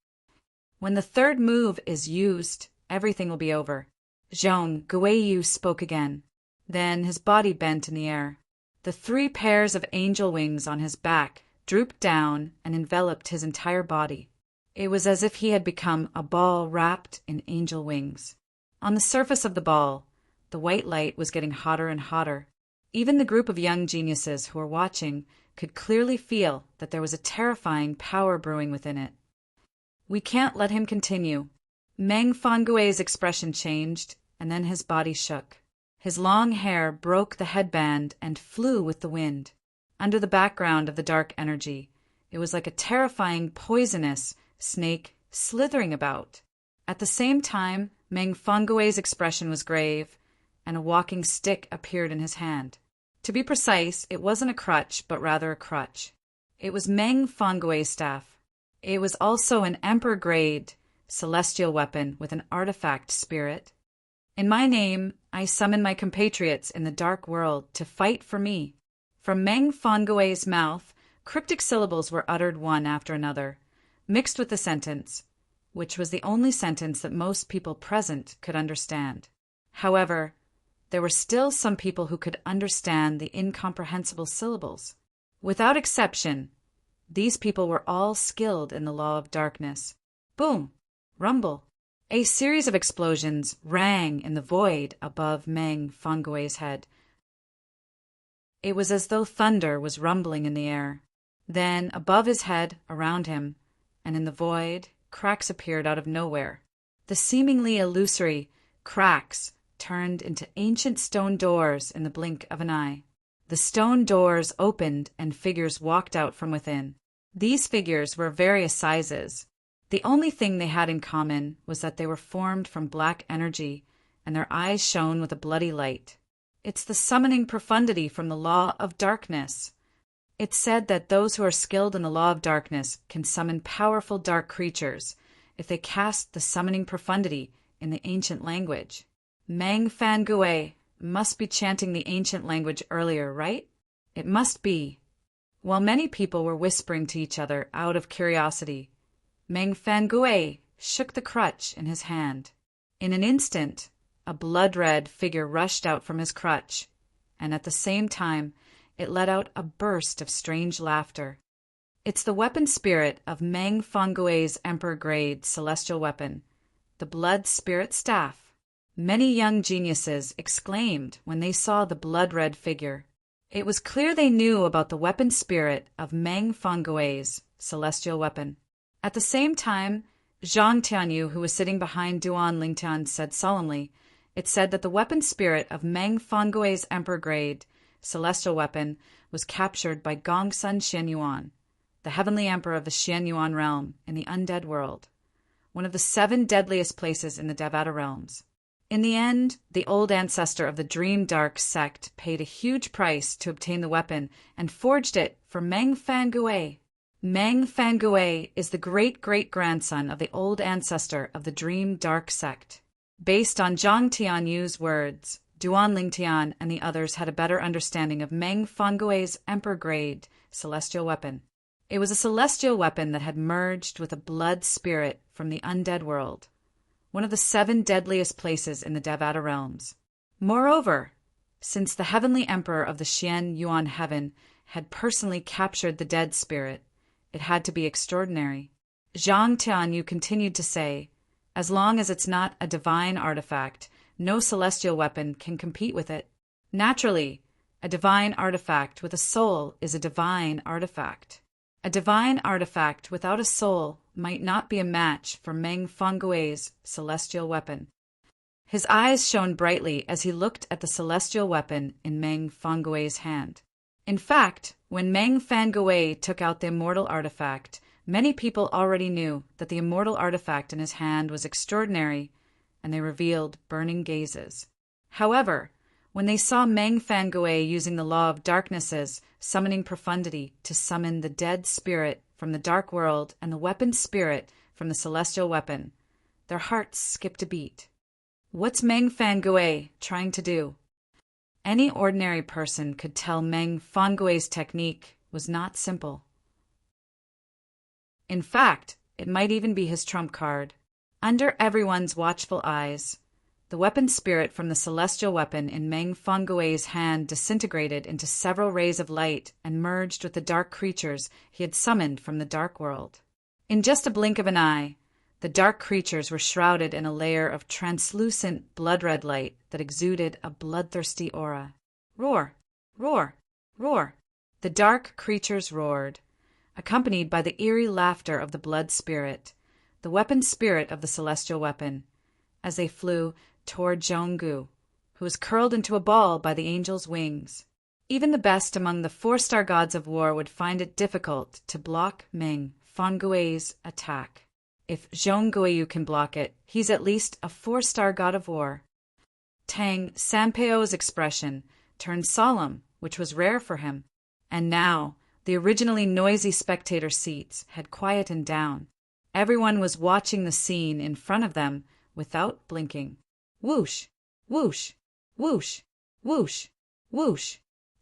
When the 3rd move is used, everything will be over. Zhong Guiyu spoke again. Then his body bent in the air. The 3 pairs of angel wings on his back drooped down and enveloped his entire body. It was as if he had become a ball wrapped in angel wings. On the surface of the ball, the white light was getting hotter and hotter. Even the group of young geniuses who were watching could clearly feel that there was a terrifying power brewing within it. "We can't let him continue." Meng Fangui's expression changed, and then his body shook. His long hair broke the headband and flew with the wind. Under the background of the dark energy, it was like a terrifying, poisonous snake slithering about. At the same time, Meng Fangui's expression was grave, and a walking stick appeared in his hand. To be precise, it wasn't a crutch, but rather a crutch. It was Meng Fangui's staff. It was also an Emperor-grade celestial weapon with an artifact spirit. "In my name, I summon my compatriots in the dark world to fight for me." From Meng Fangui's mouth, cryptic syllables were uttered one after another, mixed with the sentence, which was the only sentence that most people present could understand. However, there were still some people who could understand the incomprehensible syllables. Without exception, these people were all skilled in the law of darkness. Boom! Rumble! A series of explosions rang in the void above Meng Fangui's head. It was as though thunder was rumbling in the air. Then, above his head, around him, and in the void, cracks appeared out of nowhere. The seemingly illusory cracks turned into ancient stone doors in the blink of an eye. The stone doors opened and figures walked out from within. These figures were various sizes. The only thing they had in common was that they were formed from black energy, and their eyes shone with a bloody light. It's the summoning profundity from the law of darkness. It's said that those who are skilled in the law of darkness can summon powerful dark creatures if they cast the summoning profundity in the ancient language. Meng Fangui must be chanting the ancient language earlier, right? It must be. While many people were whispering to each other out of curiosity, Meng Fangui shook the crutch in his hand. In an instant, a blood-red figure rushed out from his crutch, and at the same time, it let out a burst of strange laughter. It's the weapon spirit of Meng Fangui's Emperor-grade celestial weapon, the blood spirit staff. Many young geniuses exclaimed when they saw the blood-red figure. It was clear they knew about the weapon spirit of Meng Fangui's celestial weapon. At the same time, Zhang Tianyu, who was sitting behind Duan Lingtian, said solemnly, "It said that the weapon spirit of Meng Fangui's Emperor-grade celestial weapon was captured by Gongsun Xianyuan, the heavenly emperor of the Xianyuan realm in the undead world, one of the 7 deadliest places in the Devata realms. In the end, the old ancestor of the Dream Dark sect paid a huge price to obtain the weapon and forged it for Meng Fangui. Meng Fangui is the great-great-grandson of the old ancestor of the Dream Dark sect." Based on Zhang Tianyu's words, Duan Lingtian and the others had a better understanding of Meng Fangui's Emperor-grade celestial weapon. It was a celestial weapon that had merged with a blood spirit from the undead world, one of the 7 deadliest places in the Devata realms. Moreover, since the heavenly emperor of the Xian Yuan heaven had personally captured the dead spirit, it had to be extraordinary. Zhang Tianyu continued to say, "As long as it's not a divine artifact, no celestial weapon can compete with it. Naturally, a divine artifact with a soul is a divine artifact. A divine artifact without a soul might not be a match for Meng Fangui's celestial weapon." His eyes shone brightly as he looked at the celestial weapon in Meng Fangui's hand. In fact, when Meng Fangui took out the immortal artifact, many people already knew that the immortal artifact in his hand was extraordinary, and they revealed burning gazes. However, when they saw Meng Fangui using the law of darkness's summoning profundity to summon the dead spirit from the dark world and the weapon spirit from the celestial weapon, their hearts skipped a beat. What's Meng Fangui trying to do? Any ordinary person could tell Meng Fangui's technique was not simple. In fact, it might even be his trump card. Under everyone's watchful eyes, the weapon spirit from the celestial weapon in Meng Fangui's hand disintegrated into several rays of light and merged with the dark creatures he had summoned from the dark world. In just a blink of an eye, The dark creatures were shrouded in a layer of translucent blood-red light that exuded a bloodthirsty aura. Roar! Roar! Roar! The dark creatures roared, accompanied by the eerie laughter of the blood spirit, the weapon spirit of the celestial weapon, as they flew toward Zhonggu, who was curled into a ball by the angel's wings. Even the best among the 4-star gods of war would find it difficult to block Meng Fangui's attack. If Zhong Guiyu can block it, he's at least a 4-star god of war. Tang Sanpeo's expression turned solemn, which was rare for him, and now the originally noisy spectator seats had quietened down. Everyone was watching the scene in front of them without blinking. Whoosh! Whoosh! Whoosh! Whoosh! Whoosh!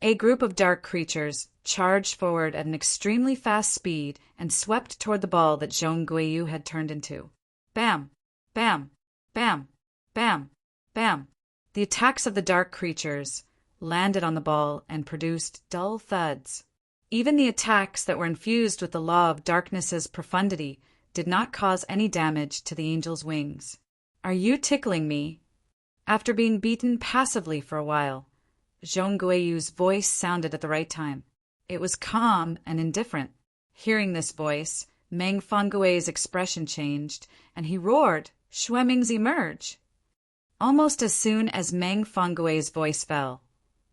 A group of dark creatures charged forward at an extremely fast speed and swept toward the ball that Zhong Guiyu had turned into. Bam! Bam! Bam! Bam! Bam! The attacks of the dark creatures landed on the ball and produced dull thuds. Even the attacks that were infused with the law of darkness's profundity did not cause any damage to the angel's wings. Are you tickling me? After being beaten passively for a while, Zhong Guiyu's voice sounded at the right time. It was calm and indifferent. Hearing this voice, Meng Fangui's expression changed, and he roared, "Shueming's emerge!" Almost as soon as Meng Fangui's voice fell,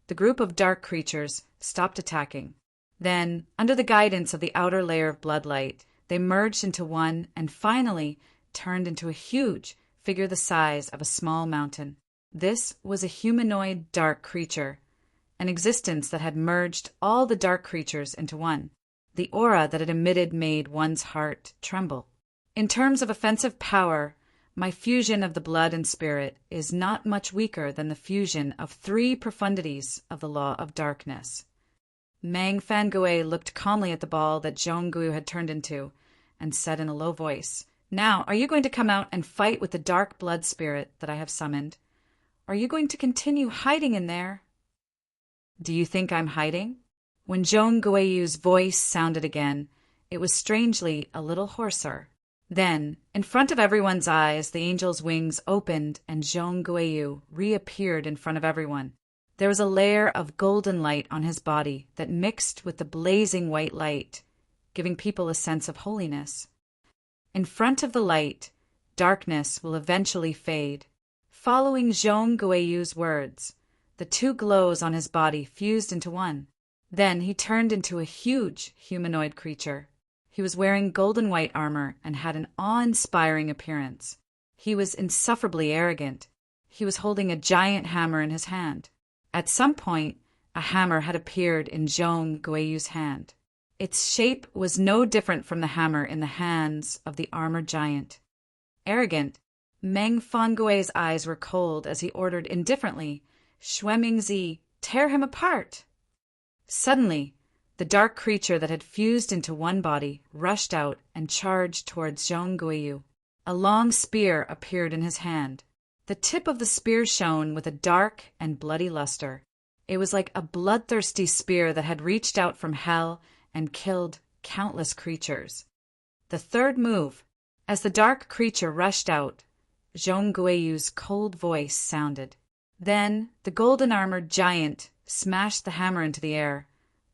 the group of dark creatures stopped attacking. Then, under the guidance of the outer layer of bloodlight, they merged into one and finally turned into a huge figure the size of a small mountain. This was a humanoid dark creature, an existence that had merged all the dark creatures into one. The aura that it emitted made one's heart tremble. In terms of offensive power, my fusion of the blood and spirit is not much weaker than the fusion of 3 profundities of the law of darkness. Meng Fangui looked calmly at the ball that Zhong Guiyu had turned into and said in a low voice, "Now, are you going to come out and fight with the dark blood spirit that I have summoned? Are you going to continue hiding in there?" "Do you think I'm hiding?" When Zhong Guiyu's voice sounded again, it was strangely a little hoarser. Then, in front of everyone's eyes, the angel's wings opened and Zhong Guiyu reappeared in front of everyone. There was a layer of golden light on his body that mixed with the blazing white light, giving people a sense of holiness. In front of the light, darkness will eventually fade. Following Zhong Guiyu's words, the 2 glows on his body fused into one. Then he turned into a huge humanoid creature. He was wearing golden white armor and had an awe-inspiring appearance. He was insufferably arrogant. He was holding a giant hammer in his hand. At some point, a hammer had appeared in Zhong Guiyu's hand. Its shape was no different from the hammer in the hands of the armored giant. Arrogant, Meng Fangui's eyes were cold as he ordered indifferently, "Shuemingzi, tear him apart!" Suddenly, the dark creature that had fused into one body rushed out and charged towards Zhong Guiyu. A long spear appeared in his hand. The tip of the spear shone with a dark and bloody luster. It was like a bloodthirsty spear that had reached out from hell and killed countless creatures. The third move, as the dark creature rushed out, Zhong Guiyu's cold voice sounded. Then the golden-armored giant smashed the hammer into the air,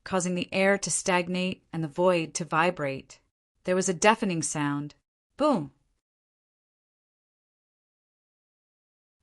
causing the air to stagnate and the void to vibrate. There was a deafening sound. Boom!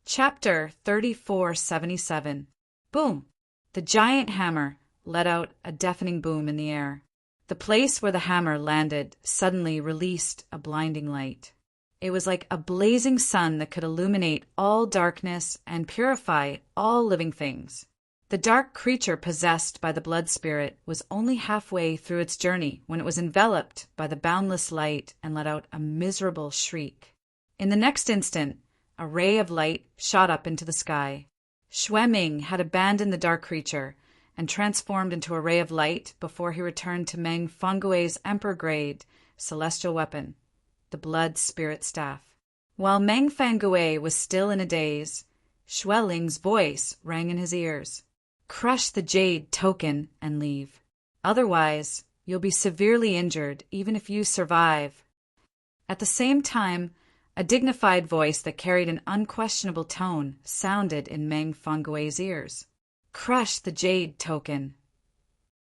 Chapter 3477. Boom! The giant hammer let out a deafening boom in the air. The place where the hammer landed suddenly released a blinding light. It was like a blazing sun that could illuminate all darkness and purify all living things. The dark creature possessed by the blood spirit was only halfway through its journey when it was enveloped by the boundless light and let out a miserable shriek. In the next instant, a ray of light shot up into the sky. Shueming had abandoned the dark creature and transformed into a ray of light before he returned to Meng Fangui's emperor-grade celestial weapon, the blood spirit staff. While Meng Fangui was still in a daze, Shueling's voice rang in his ears. "Crush the jade token and leave. Otherwise, you'll be severely injured even if you survive." At the same time, A dignified voice that carried an unquestionable tone sounded in Meng Fangui's ears. Crush the jade token.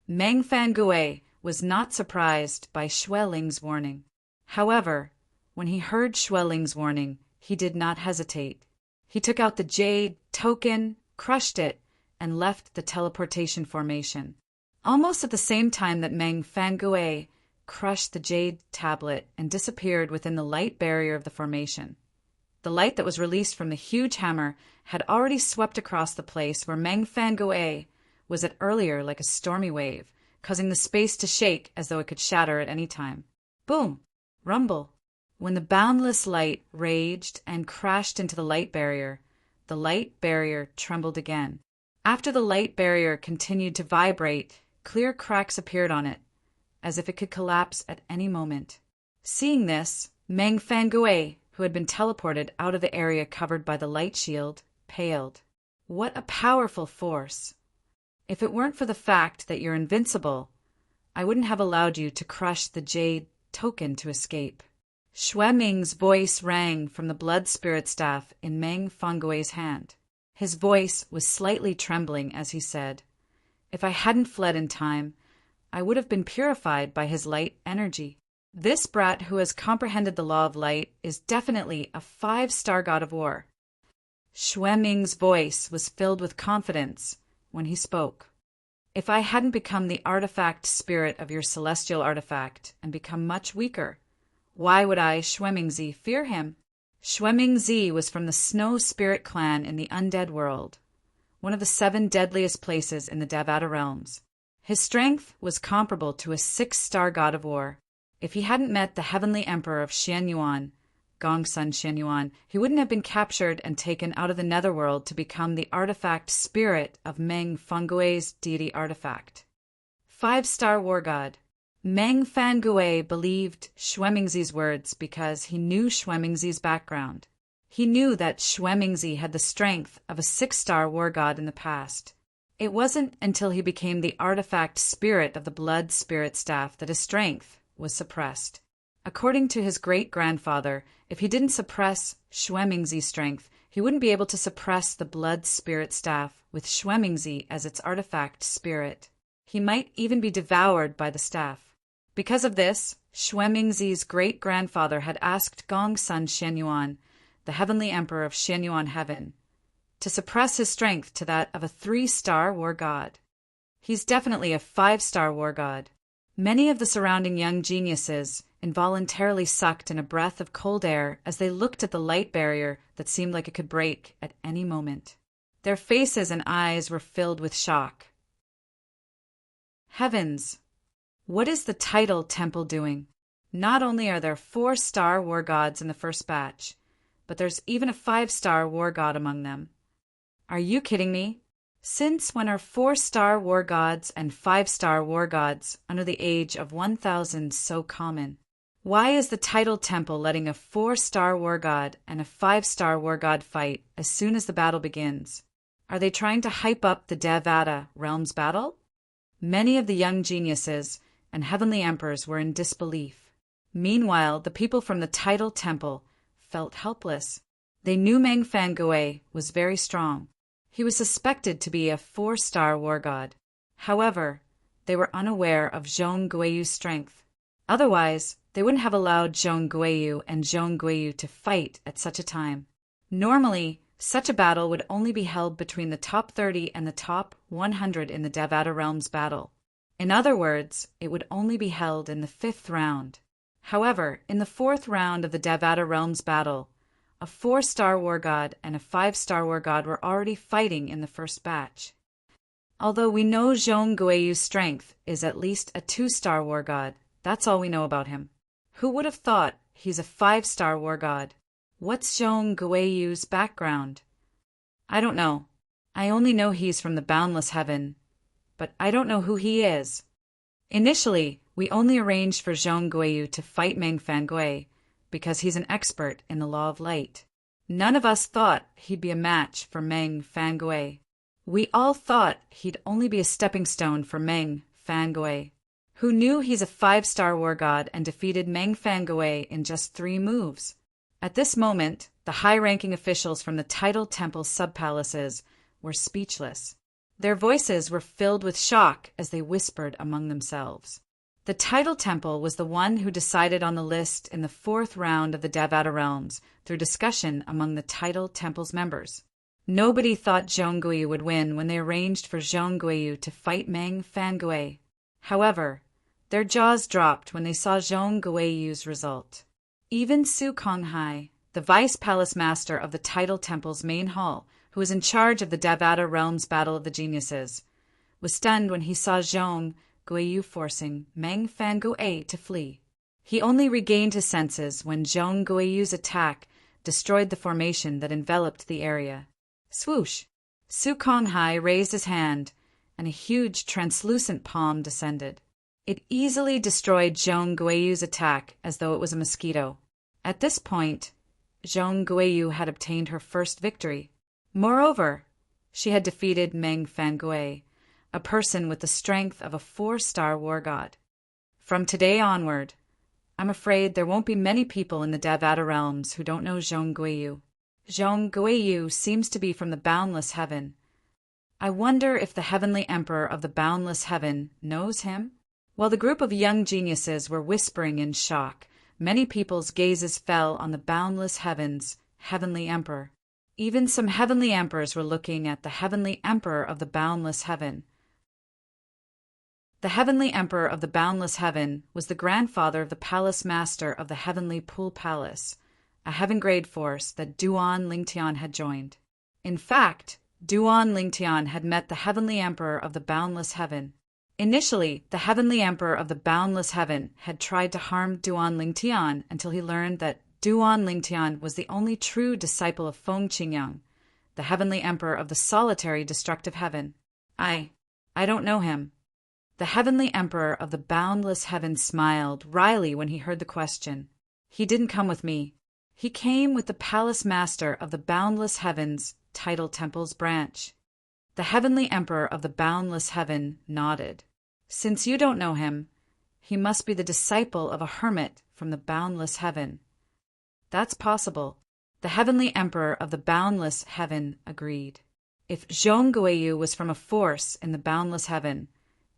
Meng Fangui was not surprised by Xue Ling's warning. However, when he heard Xue Ling's warning, he did not hesitate. He took out the jade token, crushed it, and left the teleportation formation. Almost at the same time that Meng Fangui crushed the jade tablet and disappeared within the light barrier of the formation. The light that was released from the huge hammer had already swept across the place where Meng Fangui was at earlier like a stormy wave, causing the space to shake as though it could shatter at any time. Boom! Rumble! When the boundless light raged and crashed into the light barrier trembled again. After the light barrier continued to vibrate, clear cracks appeared on it, as if it could collapse at any moment. Seeing this, Meng Fangui, who had been teleported out of the area covered by the light shield, paled. What a powerful force! If it weren't for the fact that you're invincible, I wouldn't have allowed you to crush the jade token to escape. Xue Ming's voice rang from the blood spirit staff in Meng Fangui's hand. His voice was slightly trembling as he said, "If I hadn't fled in time, I would have been purified by his light energy. This brat who has comprehended the law of light is definitely a 5-star god of war." Xue Ming's voice was filled with confidence when he spoke. "If I hadn't become the artifact spirit of your celestial artifact and become much weaker, why would I, Xue Mingzi, fear him?" Xue Mingzi was from the Snow Spirit clan in the undead world, one of the 7 deadliest places in the Devata realms. His strength was comparable to a 6-star god of war. If he hadn't met the heavenly emperor of Xianyuan, Gongsun Xianyuan, he wouldn't have been captured and taken out of the netherworld to become the artifact spirit of Meng Fangui's deity artifact. 5-star war god. Meng Fangui believed Xue Mingzi's words because he knew Xue Mingzi's background. He knew that Xue Mingzi had the strength of a 6-star war god in the past. It wasn't until he became the artifact spirit of the blood spirit staff that his strength was suppressed. According to his great-grandfather, if he didn't suppress Xue Mingzi's strength, he wouldn't be able to suppress the blood spirit staff with Xue Mingzi as its artifact spirit. He might even be devoured by the staff. Because of this, Xue Mingzi's great-grandfather had asked Gongsun Xianyuan, the heavenly emperor of Xianyuan heaven, to suppress his strength to that of a 3-star war god. He's definitely a 5-star war god. Many of the surrounding young geniuses involuntarily sucked in a breath of cold air as they looked at the light barrier that seemed like it could break at any moment. Their faces and eyes were filled with shock. Heavens! What is the Tidal Temple doing? Not only are there 4-star war gods in the first batch, but there's even a 5-star war god among them. Are you kidding me? Since when are 4-star war gods and 5-star war gods under the age of 1,000 so common? Why is the Tidal Temple letting a 4-star war god and a 5-star war god fight as soon as the battle begins? Are they trying to hype up the Devata realm's battle? Many of the young geniuses and heavenly emperors were in disbelief. Meanwhile, the people from the Tidal Temple felt helpless. They knew Meng Fangui was very strong. He was suspected to be a 4-star war god. However, they were unaware of Zhong Guiyu's strength. Otherwise, they wouldn't have allowed Zhong Guiyu and Zhong Guiyu to fight at such a time. Normally, such a battle would only be held between the top 30 and the top 100 in the Devata realm's battle. In other words, it would only be held in the 5th round. However, in the 4th round of the Devata realm's battle, a 4-star war god and a 5-star war god were already fighting in the first batch. Although we know Zhong Guiyu's strength is at least a 2-star war god, that's all we know about him. Who would have thought he's a 5-star war god? What's Zhong Guiyu's background? I don't know. I only know he's from the boundless heaven, but I don't know who he is. Initially, we only arranged for Zhong Guiyu to fight Meng Fangui because he's an expert in the law of light. None of us thought he'd be a match for Meng Fangui. We all thought he'd only be a stepping stone for Meng Fangui, who knew he's a 5-star war god and defeated Meng Fangui in just 3 moves. At this moment, the high-ranking officials from the tidal temple sub-palaces were speechless. Their voices were filled with shock as they whispered among themselves. The tidal temple was the one who decided on the list in the 4th round of the Devata realms through discussion among the tidal temple's members. Nobody thought Zhong Guiyu would win when they arranged for Zhong Guiyu to fight Meng Fangui. However, their jaws dropped when they saw Zhong Guiyu's result. Even Su Konghai, the vice palace master of the tidal temple's main hall, who was in charge of the Devata realm's Battle of the Geniuses, was stunned when he saw Zhong Guiyu forcing Meng Fangui to flee. He only regained his senses when Zhong Guiyu's attack destroyed the formation that enveloped the area. Swoosh! Su Konghai raised his hand, and a huge translucent palm descended. It easily destroyed Zhong Guiyu's attack as though it was a mosquito. At this point, Zhong Guiyu had obtained her first victory. Moreover, she had defeated Meng Fangui, a person with the strength of a 4-star war god. From today onward, I'm afraid there won't be many people in the Devata realms who don't know Zhong Guiyu. Zhong Guiyu seems to be from the boundless heaven. I wonder if the heavenly emperor of the boundless heaven knows him? While the group of young geniuses were whispering in shock, many people's gazes fell on the boundless heaven's heavenly emperor. Even some heavenly emperors were looking at the heavenly emperor of the boundless heaven. The heavenly emperor of the boundless heaven was the grandfather of the palace master of the heavenly pool palace, a heaven-grade force that Duan Lingtian had joined. In fact, Duan Lingtian had met the heavenly emperor of the boundless heaven. Initially, the heavenly emperor of the boundless heaven had tried to harm Duan Lingtian until he learned that Duan Lingtian was the only true disciple of Feng Qingyang, the heavenly emperor of the solitary destructive heaven. I don't know him. The heavenly emperor of the boundless heaven smiled wryly when he heard the question. He didn't come with me. He came with the palace master of the boundless heaven's tidal temple's branch. The heavenly emperor of the boundless heaven nodded. Since you don't know him, he must be the disciple of a hermit from the boundless heaven. That's possible. The heavenly emperor of the boundless heaven agreed. If Zhong Guiyu was from a force in the boundless heaven,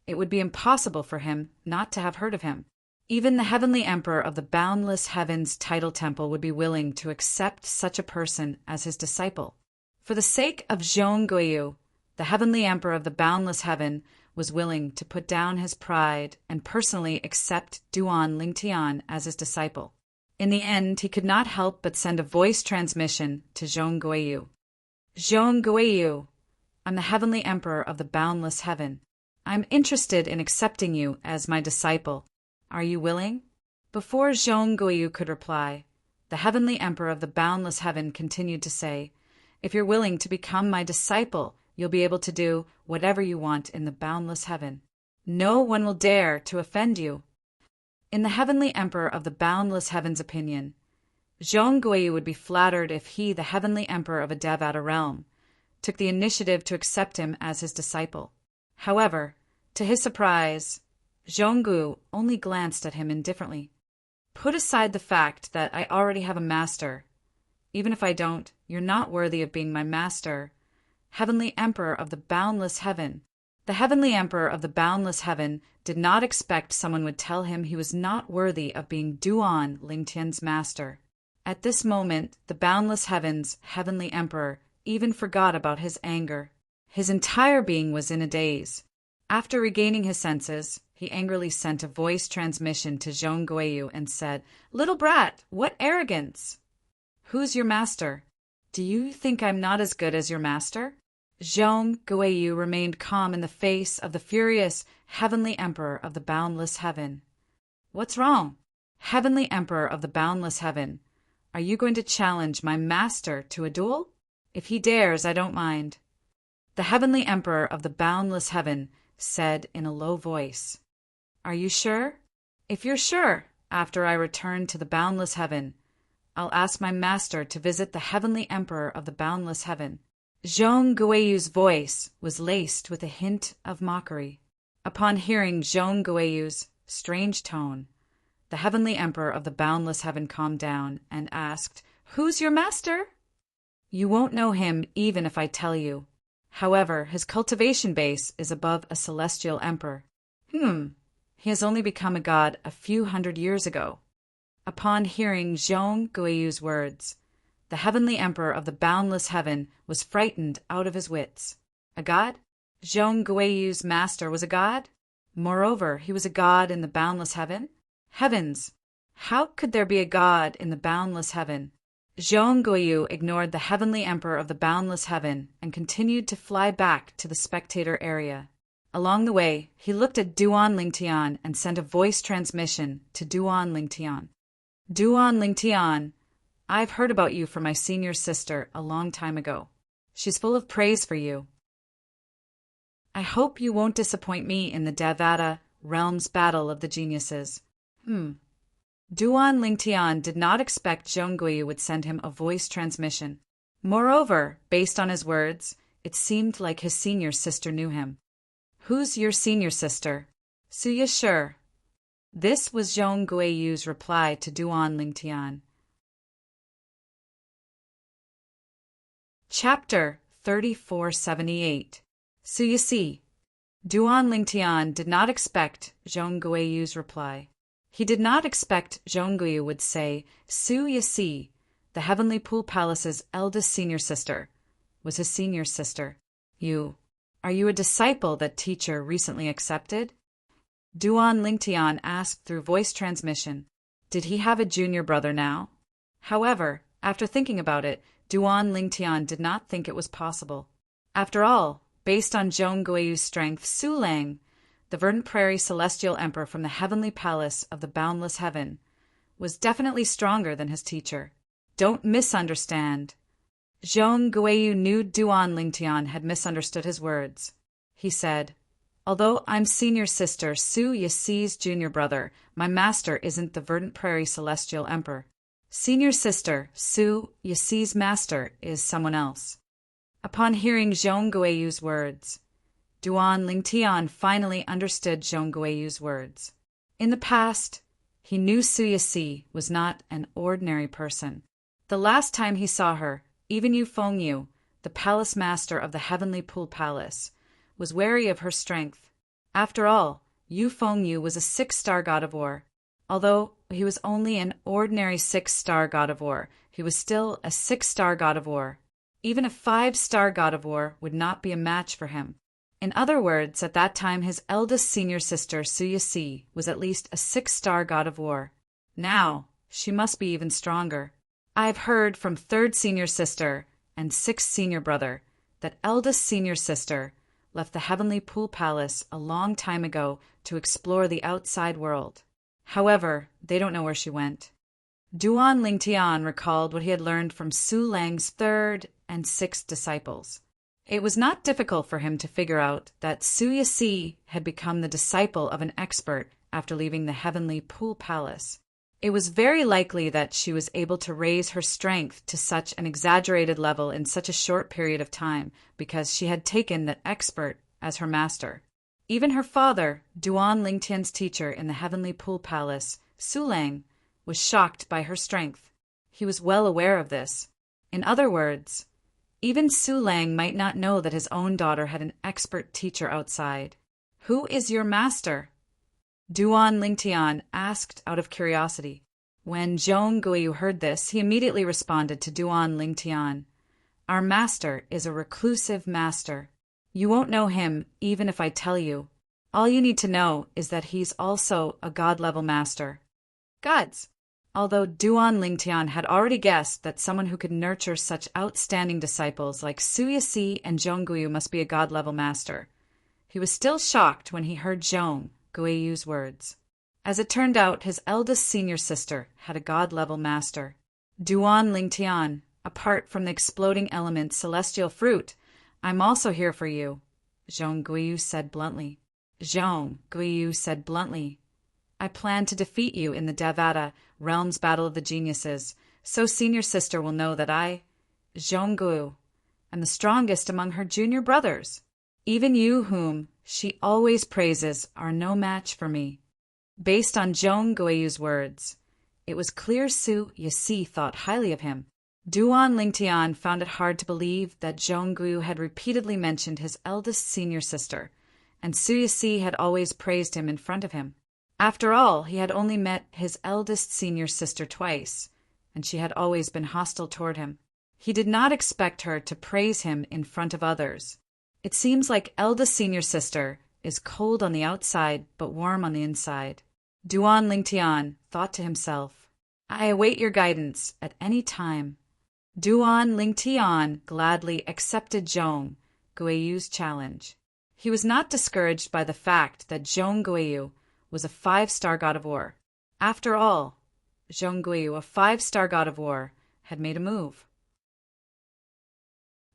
it would be impossible for him not to have heard of him. Even the heavenly emperor of the boundless heaven's tidal temple would be willing to accept such a person as his disciple. For the sake of Zhong Guiyu, the heavenly emperor of the boundless heaven was willing to put down his pride and personally accept Duan Lingtian as his disciple. In the end, he could not help but send a voice transmission to Zhong Guiyu. Zhong Guiyu, I'm the heavenly emperor of the boundless heaven. I'm interested in accepting you as my disciple. Are you willing? Before Zhong Guiyu could reply, the heavenly emperor of the boundless heaven continued to say, If you're willing to become my disciple, you'll be able to do whatever you want in the boundless heaven. No one will dare to offend you. In the heavenly emperor of the boundless heaven's opinion, Zhong Guiyu would be flattered if he, the heavenly emperor of a Devata realm, took the initiative to accept him as his disciple. However, to his surprise, Zhong Guiyu only glanced at him indifferently. Put aside the fact that I already have a master. Even if I don't, you're not worthy of being my master. Heavenly emperor of the boundless heaven. The heavenly emperor of the boundless heaven did not expect someone would tell him he was not worthy of being Duan Lingtian's master. At this moment, the boundless heaven's heavenly emperor even forgot about his anger. His entire being was in a daze. After regaining his senses, he angrily sent a voice transmission to Zhong Guiyu and said, Little brat, what arrogance! Who's your master? Do you think I'm not as good as your master? Zhong Guiyu remained calm in the face of the furious heavenly emperor of the boundless heaven. What's wrong? Heavenly emperor of the boundless heaven, are you going to challenge my master to a duel? If he dares, I don't mind. The heavenly emperor of the boundless heaven said in a low voice, Are you sure? If you're sure, after I return to the boundless heaven, I'll ask my master to visit the heavenly emperor of the boundless heaven. Zhong Guiyu's voice was laced with a hint of mockery. Upon hearing Zhong Guiyu's strange tone, the heavenly emperor of the boundless heaven calmed down and asked, Who's your master? You won't know him even if I tell you. However, his cultivation base is above a celestial emperor. He has only become a god a few hundred years ago. Upon hearing Zhong Guiyu's words, the heavenly emperor of the boundless heaven was frightened out of his wits. A god? Zhong Guiyu's master was a god? Moreover, he was a god in the boundless heaven? Heavens! How could there be a god in the boundless heaven? Zhong Guiyu ignored the heavenly emperor of the boundless heaven and continued to fly back to the spectator area. Along the way, he looked at Duan Lingtian and sent a voice transmission to Duan Lingtian. Duan Lingtian, I've heard about you from my senior sister a long time ago. She's full of praise for you. I hope you won't disappoint me in the Devata realm's battle of the geniuses. Duan Lingtian did not expect Zhong Guiyu would send him a voice transmission. Moreover, based on his words, it seemed like his senior sister knew him. Who's your senior sister? Suya Shi. This was Zhong Guiyu's reply to Duan Lingtian. Chapter 3478. Suya Si. Duan Lingtian did not expect Zhong Guiyu's reply. He did not expect Zhong Guiyu would say Suya Si, the Heavenly Pool Palace's eldest senior sister, was his senior sister. Are you a disciple that teacher recently accepted? Duan Lingtian asked through voice transmission. Did he have a junior brother now? However, after thinking about it, Duan Lingtian did not think it was possible. After all, based on Zhong Guiyu's strength, Su Lang, the Verdant Prairie Celestial Emperor from the Heavenly Palace of the Boundless Heaven, was definitely stronger than his teacher. Don't misunderstand. Zhong Guiyu knew Duan Lingtian had misunderstood his words. He said, Although I'm senior sister Su Yasi's junior brother, my master isn't the Verdant Prairie Celestial Emperor. Senior sister Su Yasi's master is someone else. Upon hearing Zhong Guiyu's words, Duan Lingtian finally understood Zhong Guiyu's words. In the past, he knew Su Yasi was not an ordinary person. The last time he saw her, even Yu Fengyu, the palace master of the Heavenly Pool Palace, was wary of her strength. After all, Yu Fengyu was a 6-star god of war. Although he was only an ordinary 6-star god of war, he was still a 6-star god of war. Even a 5-star god of war would not be a match for him. In other words, at that time his eldest senior sister Su Yasi was at least a 6-star god of war. Now, she must be even stronger. I've heard from 3rd senior sister and 6th senior brother that eldest senior sister left the Heavenly Pool Palace a long time ago to explore the outside world. However, they don't know where she went. Duan Lingtian recalled what he had learned from Su Lang's 3rd and 6th disciples. It was not difficult for him to figure out that Su Yasi had become the disciple of an expert after leaving the Heavenly Pool Palace. It was very likely that she was able to raise her strength to such an exaggerated level in such a short period of time because she had taken that expert as her master. Even her father, Duan Lingtian's teacher in the Heavenly Pool Palace, Su Lang, was shocked by her strength. He was well aware of this. In other words, even Su Lang might not know that his own daughter had an expert teacher outside. Who is your master? Duan Lingtian asked out of curiosity. When Zhong Guiyu heard this, he immediately responded to Duan Lingtian. Our master is a reclusive master. You won't know him even if I tell you. All you need to know is that he's also a god-level master. Gods! Although Duan Lingtian had already guessed that someone who could nurture such outstanding disciples like Su Yasi and Zhong Guiyu must be a god-level master, he was still shocked when he heard Zhong Guiyu's words. As it turned out, his eldest senior sister had a god-level master. Duan Lingtian, apart from the exploding element celestial fruit, I'm also here for you, Zhong Guiyu said bluntly. Zhong Guiyu said bluntly, I plan to defeat you in the Devata realm's battle of the geniuses, so senior sister will know that I, Zhong Guiyu, am the strongest among her junior brothers. Even you whom she always praises are no match for me. Based on Zhong Guiyu's words, it was clear Su Yasi thought highly of him. Duan Lingtian found it hard to believe that Zhong Guiyu had repeatedly mentioned his eldest senior sister, and Suyasi had always praised him in front of him. After all, he had only met his eldest senior sister twice, and she had always been hostile toward him. He did not expect her to praise him in front of others. It seems like eldest senior sister is cold on the outside but warm on the inside. Duan Lingtian thought to himself, I await your guidance at any time. Duan Lingtian gladly accepted Zhong Guiyu's challenge. He was not discouraged by the fact that Zhong Guiyu was a 5-star god of war. After all, Zhong Guiyu, a 5-star god of war, had made a move.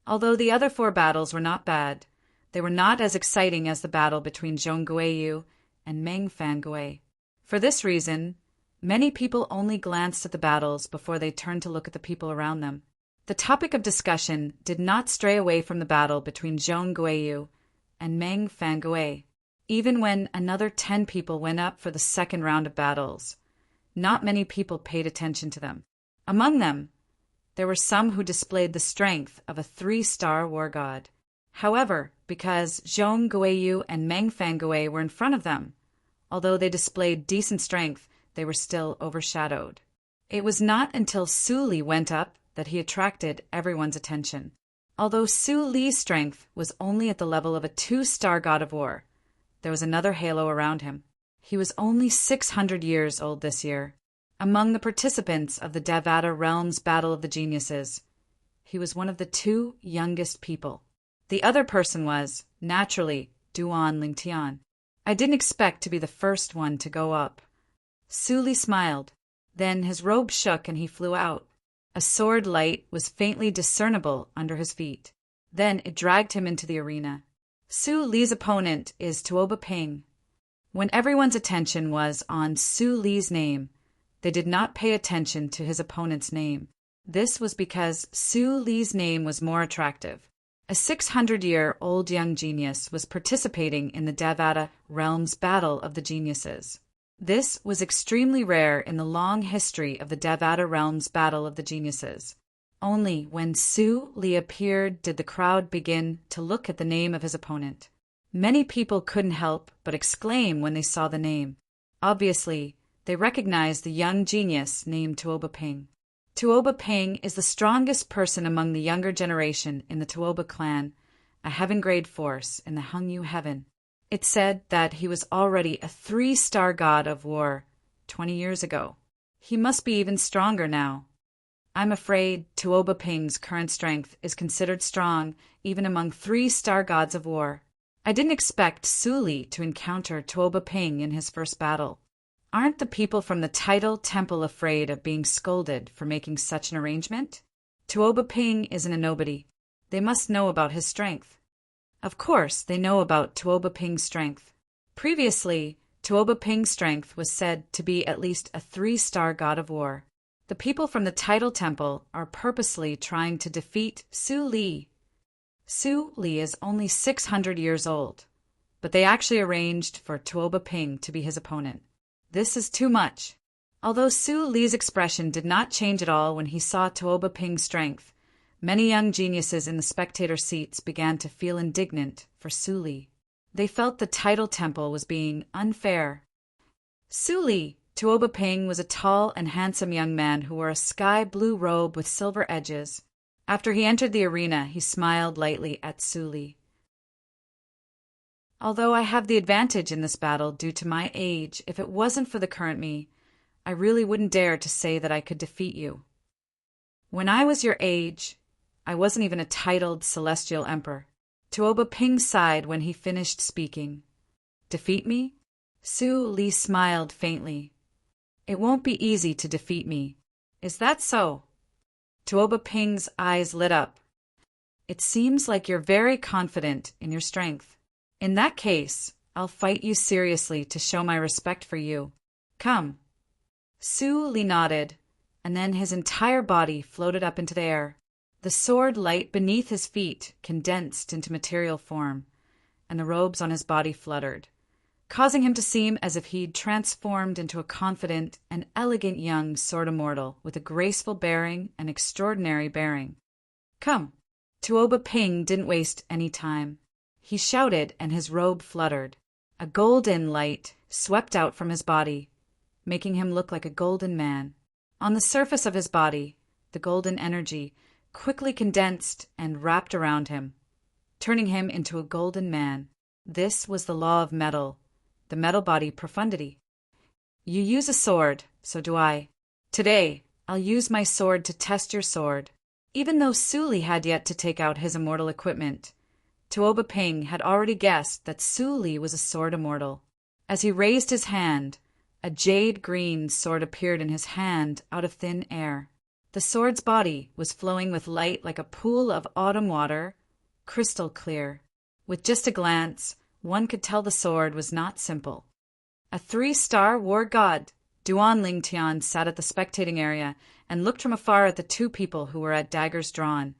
Although the other 4 battles were not bad, they were not as exciting as the battle between Zhong Guiyu and Meng Fangui. For this reason, many people only glanced at the battles before they turned to look at the people around them. The topic of discussion did not stray away from the battle between Zhong Guiyu and Meng Fangui. Even when another 10 people went up for the second round of battles, not many people paid attention to them. Among them, there were some who displayed the strength of a 3-star war god. However, because Zhong Guiyu and Meng Fangui were in front of them, although they displayed decent strength, they were still overshadowed. It was not until Su Li went up that he attracted everyone's attention. Although Su Li's strength was only at the level of a 2-star god of war, there was another halo around him. He was only 600 years old this year. Among the participants of the Devata Realms Battle of the Geniuses, he was one of the 2 youngest people. The other person was, naturally, Duan Lingtian. I didn't expect to be the first one to go up. Su Li smiled. Then his robe shook and he flew out. A sword light was faintly discernible under his feet. Then it dragged him into the arena. Su Li's opponent is Tuoba Ping. When everyone's attention was on Su Li's name, they did not pay attention to his opponent's name. This was because Su Li's name was more attractive. A 600-year-old young genius was participating in the Devata Realms Battle of the Geniuses. This was extremely rare in the long history of the Devata Realms Battle of the Geniuses. Only when Su Li appeared did the crowd begin to look at the name of his opponent. Many people couldn't help but exclaim when they saw the name. Obviously, they recognized the young genius named Tuoba Ping. Tuoba Ping is the strongest person among the younger generation in the Tuoba clan, a heaven-grade force in the Hengyu heaven. It said that he was already a 3-star god of war 20 years ago. He must be even stronger now. I'm afraid Tuoba Ping's current strength is considered strong even among 3-star gods of war. I didn't expect Su Li to encounter Tuoba Ping in his first battle. Aren't the people from the Tidal Temple afraid of being scolded for making such an arrangement? Tuoba Ping isn't a nobody. They must know about his strength. Of course, they know about Tuoba Ping's strength. Previously, Tuoba Ping's strength was said to be at least a 3-star god of war. The people from the Tidal Temple are purposely trying to defeat Su Li. Su Li is only 600 years old, but they actually arranged for Tuoba Ping to be his opponent. This is too much. Although Su Li's expression did not change at all when he saw Tuoba Ping's strength, many young geniuses in the spectator seats began to feel indignant for Su Li. They felt the Tidal Temple was being unfair. Su Li, Tuoba Ping, was a tall and handsome young man who wore a sky-blue robe with silver edges. After he entered the arena, he smiled lightly at Su Li. Although I have the advantage in this battle due to my age, if it wasn't for the current me, I really wouldn't dare to say that I could defeat you. When I was your age, I wasn't even a titled celestial emperor. Tuoba Ping sighed when he finished speaking. Defeat me? Su Li smiled faintly. It won't be easy to defeat me. Is that so? Tuoba Ping's eyes lit up. It seems like you're very confident in your strength. In that case, I'll fight you seriously to show my respect for you. Come. Su Li nodded, and then his entire body floated up into the air. The sword light beneath his feet condensed into material form, and the robes on his body fluttered. causing him to seem as if he'd transformed into a confident and elegant young sword immortal with a graceful bearing and extraordinary bearing. "Come." Tuoba Ping didn't waste any time. He shouted and his robe fluttered. A golden light swept out from his body, making him look like a golden man. On the surface of his body, the golden energy quickly condensed and wrapped around him, turning him into a golden man. This was the law of metal, the metal body profundity. You use a sword, so do I. Today, I'll use my sword to test your sword. Even though Su Li had yet to take out his immortal equipment, Tuoba Ping had already guessed that Su Li was a sword immortal. As he raised his hand, a jade-green sword appeared in his hand out of thin air. The sword's body was flowing with light like a pool of autumn water, crystal clear. With just a glance, one could tell the sword was not simple. A 3-star war god, Duan Lingtian sat at the spectating area and looked from afar at the two people who were at daggers drawn,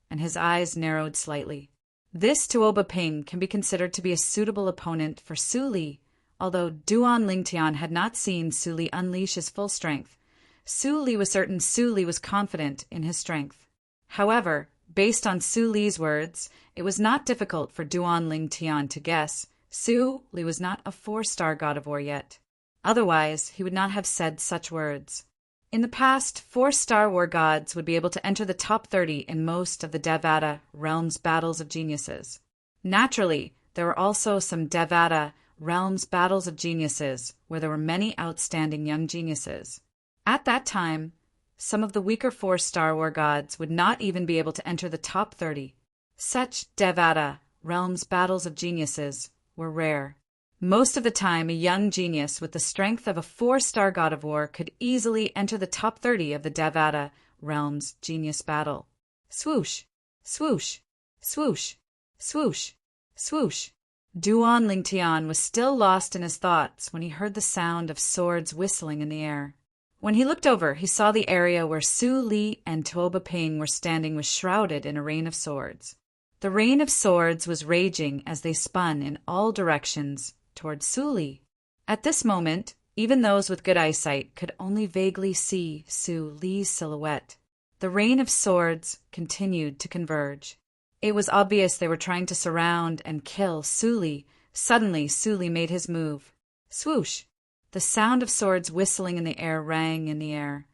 and his eyes narrowed slightly. This Tuoba Ping can be considered to be a suitable opponent for Su Li, although Duan Lingtian had not seen Su Li unleash his full strength. Su Li was certain Su Li was confident in his strength. However, based on Su Li's words, it was not difficult for Duan Lingtian to guess Su Li was not a 4-star god of war yet. Otherwise, he would not have said such words. In the past, 4-star war gods would be able to enter the top 30 in most of the Devata realms battles of geniuses. Naturally, there were also some Devata realms battles of geniuses where there were many outstanding young geniuses. At that time, some of the weaker 4-star war gods would not even be able to enter the top 30. Such Devata realms battles of geniuses were rare. Most of the time, a young genius with the strength of a 4-star god of war could easily enter the top 30 of the Devata realms genius battle. Swoosh, swoosh, swoosh, swoosh, swoosh. Duan Lingtian was still lost in his thoughts when he heard the sound of swords whistling in the air. When he looked over, he saw the area where Su Li and Tuoba Ping were standing was shrouded in a rain of swords. The rain of swords was raging as they spun in all directions toward Su Li. At this moment, even those with good eyesight could only vaguely see Su Li's silhouette. The rain of swords continued to converge. It was obvious they were trying to surround and kill Su Li. Suddenly, Su Li made his move. Swoosh! The sound of swords whistling in the air rang in the air,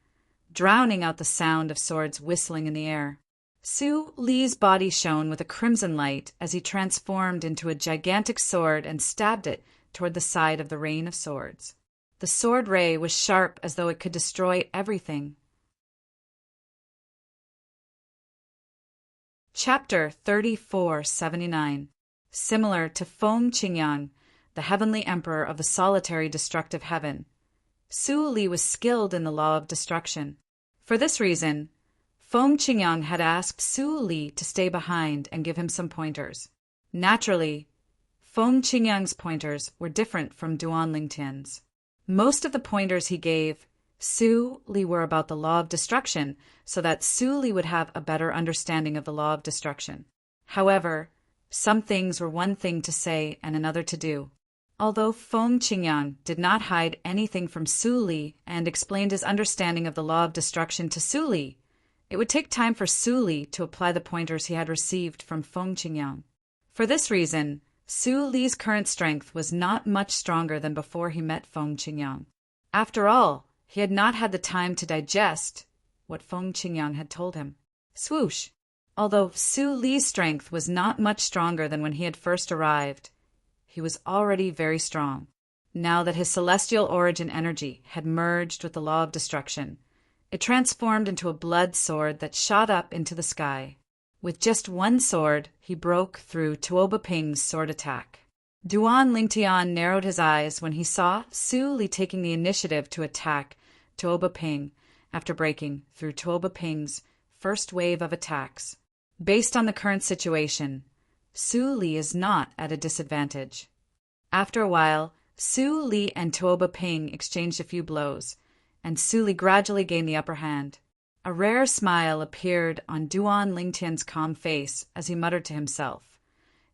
drowning out the sound of swords whistling in the air. Su Li's body shone with a crimson light as he transformed into a gigantic sword and stabbed it toward the side of the rain of swords. The sword ray was sharp as though it could destroy everything. Chapter 3479. Similar to Feng Qingyang, the heavenly emperor of the solitary destructive heaven, Su Li was skilled in the law of destruction. For this reason, Feng Qingyang had asked Su Li to stay behind and give him some pointers. Naturally, Feng Qingyang's pointers were different from Duan Lingtian's. Most of the pointers he gave Su Li were about the law of destruction, so that Su Li would have a better understanding of the law of destruction. However, some things were one thing to say and another to do. Although Feng Qingyang did not hide anything from Su Li and explained his understanding of the law of destruction to Su Li, it would take time for Su Li to apply the pointers he had received from Feng Qingyang. For this reason, Su Li's current strength was not much stronger than before he met Feng Qingyang. After all, he had not had the time to digest what Feng Qingyang had told him. Swoosh! Although Su Li's strength was not much stronger than when he had first arrived, he was already very strong. Now that his celestial origin energy had merged with the law of destruction, it transformed into a blood sword that shot up into the sky. With just one sword, he broke through Tuoba Ping's sword attack. Duan Lingtian narrowed his eyes when he saw Su Li taking the initiative to attack Tuoba Ping after breaking through Tuoba Ping's first wave of attacks. Based on the current situation, Su Li is not at a disadvantage. After a while, Su Li and Tuoba Ping exchanged a few blows, and Su Li gradually gained the upper hand. A rare smile appeared on Duan Lingtian's calm face as he muttered to himself,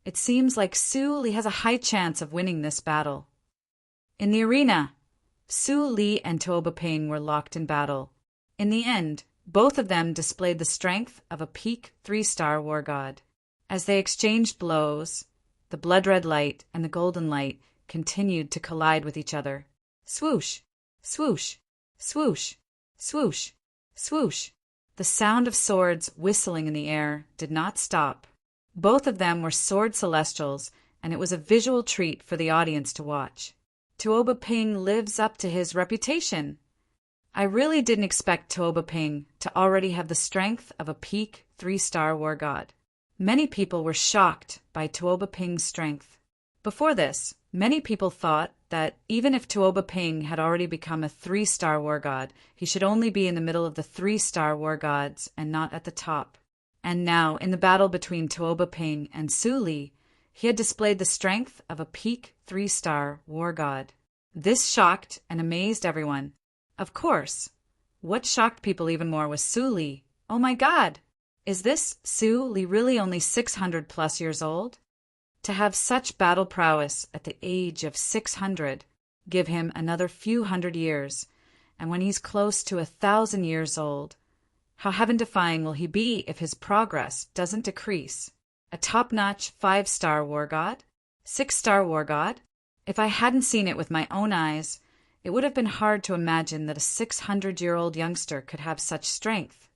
"It seems like Su Li has a high chance of winning this battle." In the arena, Su Li and Tuoba Ping were locked in battle. In the end, both of them displayed the strength of a peak 3-star war god. As they exchanged blows, the blood-red light and the golden light continued to collide with each other. Swoosh, swoosh, swoosh, swoosh, swoosh. The sound of swords whistling in the air did not stop. Both of them were sword celestials, and it was a visual treat for the audience to watch. Tuoba Ping lives up to his reputation. I really didn't expect Tuoba Ping to already have the strength of a peak 3-star war god. Many people were shocked by Tuoba Ping's strength. Before this, many people thought that even if Tuoba Ping had already become a 3-star war god, he should only be in the middle of the 3-star war gods and not at the top. And now, in the battle between Tuoba Ping and Su Li, he had displayed the strength of a peak 3-star war god. This shocked and amazed everyone. Of course, what shocked people even more was Su Li. Oh my God! Is this Su Li really only 600 plus years old? To have such battle prowess at the age of 600, give him another few hundred years, and when he's close to 1,000 years old, how heaven-defying will he be if his progress doesn't decrease? A top-notch 5-star war god? 6-star war god? If I hadn't seen it with my own eyes, it would have been hard to imagine that a 600-year-old youngster could have such strength.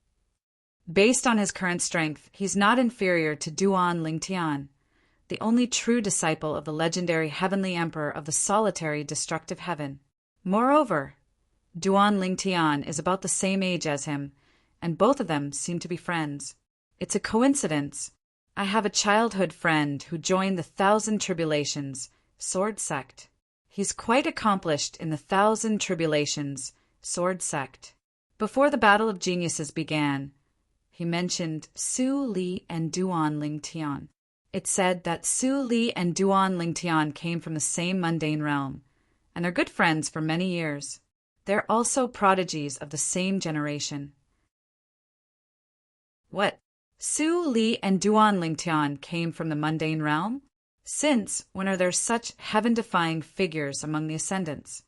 Based on his current strength, he's not inferior to Duan Lingtian, the only true disciple of the legendary heavenly emperor of the solitary destructive heaven. Moreover, Duan Lingtian is about the same age as him, and both of them seem to be friends. It's a coincidence. I have a childhood friend who joined the Thousand Tribulations sword sect. He's quite accomplished in the Thousand Tribulations sword sect. Before the Battle of Geniuses began, he mentioned Su Li and Duan Lingtian. It said that Su Li and Duan Lingtian came from the same mundane realm, and they're good friends for many years. They're also prodigies of the same generation. What? Su Li and Duan Lingtian came from the mundane realm? Since when are there such heaven-defying figures among the ascendants?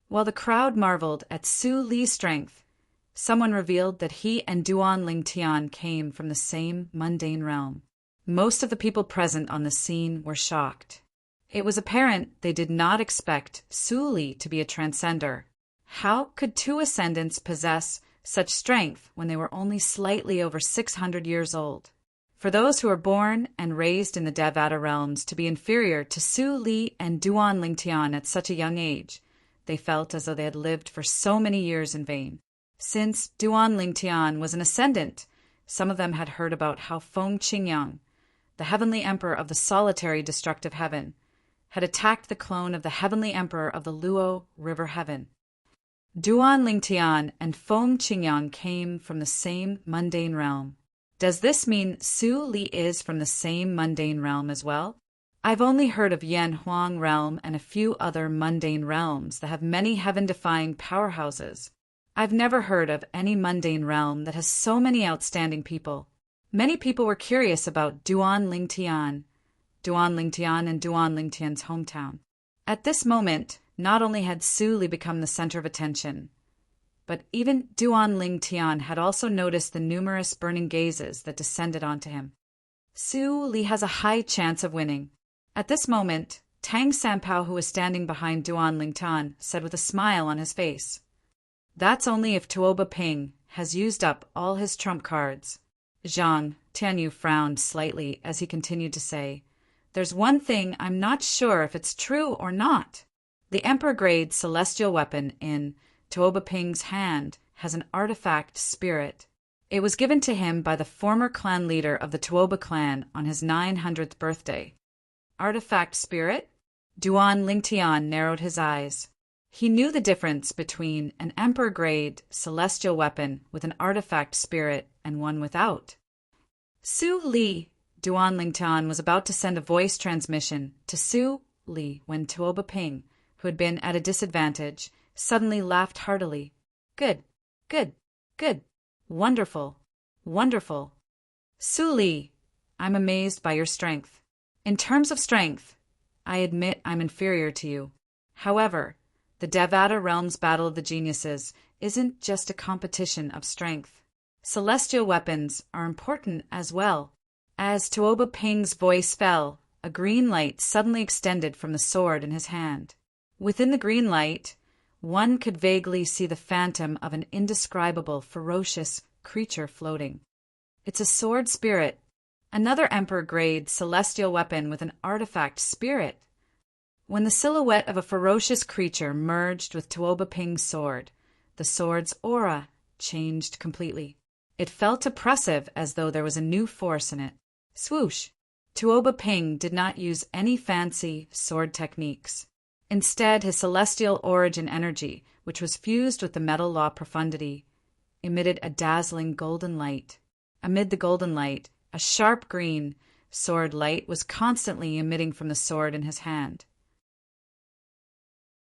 While the crowd marveled at Su Li's strength, someone revealed that he and Duan Lingtian came from the same mundane realm. Most of the people present on the scene were shocked. It was apparent they did not expect Su Li to be a transcender. How could two ascendants possess such strength when they were only slightly over 600 years old? For those who are born and raised in the Devata realms to be inferior to Su Li and Duan Lingtian at such a young age, they felt as though they had lived for so many years in vain. Since Duan Lingtian was an ascendant, some of them had heard about how Feng Qingyang, the heavenly emperor of the solitary destructive heaven, had attacked the clone of the heavenly emperor of the Luo River Heaven. Duan Lingtian and Feng Qingyang came from the same mundane realm. Does this mean Su Li is from the same mundane realm as well? I've only heard of Yan Huang realm and a few other mundane realms that have many heaven-defying powerhouses. I've never heard of any mundane realm that has so many outstanding people. Many people were curious about Duan Lingtian and Duan Lingtian's hometown. At this moment, not only had Su Li become the center of attention, but even Duan Lingtian had also noticed the numerous burning gazes that descended onto him. Su Li has a high chance of winning. At this moment, Tang Sanpao, who was standing behind Duan Lingtian, said with a smile on his face, "That's only if Tuoba Ping has used up all his trump cards." Zhang Tianyu frowned slightly as he continued to say, "There's one thing I'm not sure if it's true or not. The Emperor-grade celestial weapon in Tuoba Ping's hand has an artifact spirit. It was given to him by the former clan leader of the Tuoba clan on his 900th birthday. Artifact spirit? Duan Lingtian narrowed his eyes. He knew the difference between an Emperor-grade celestial weapon with an artifact spirit and one without. Su Li, Duan Lingtian was about to send a voice transmission to Su Li when Tuoba Ping, who had been at a disadvantage, suddenly laughed heartily. Good, good, good. Wonderful, wonderful. Su Li, I'm amazed by your strength. In terms of strength, I admit I'm inferior to you. However, the Devata Realms Battle of the Geniuses isn't just a competition of strength. Celestial weapons are important as well. As Tuoba Ping's voice fell, a green light suddenly extended from the sword in his hand. Within the green light, one could vaguely see the phantom of an indescribable, ferocious creature floating. It's a sword spirit, another Emperor-grade celestial weapon with an artifact spirit. When the silhouette of a ferocious creature merged with Tuoba Ping's sword, the sword's aura changed completely. It felt oppressive, as though there was a new force in it. Swoosh! Tuoba Ping did not use any fancy sword techniques. Instead, his celestial origin energy, which was fused with the metal law profundity, emitted a dazzling golden light. Amid the golden light, a sharp green sword light was constantly emitting from the sword in his hand.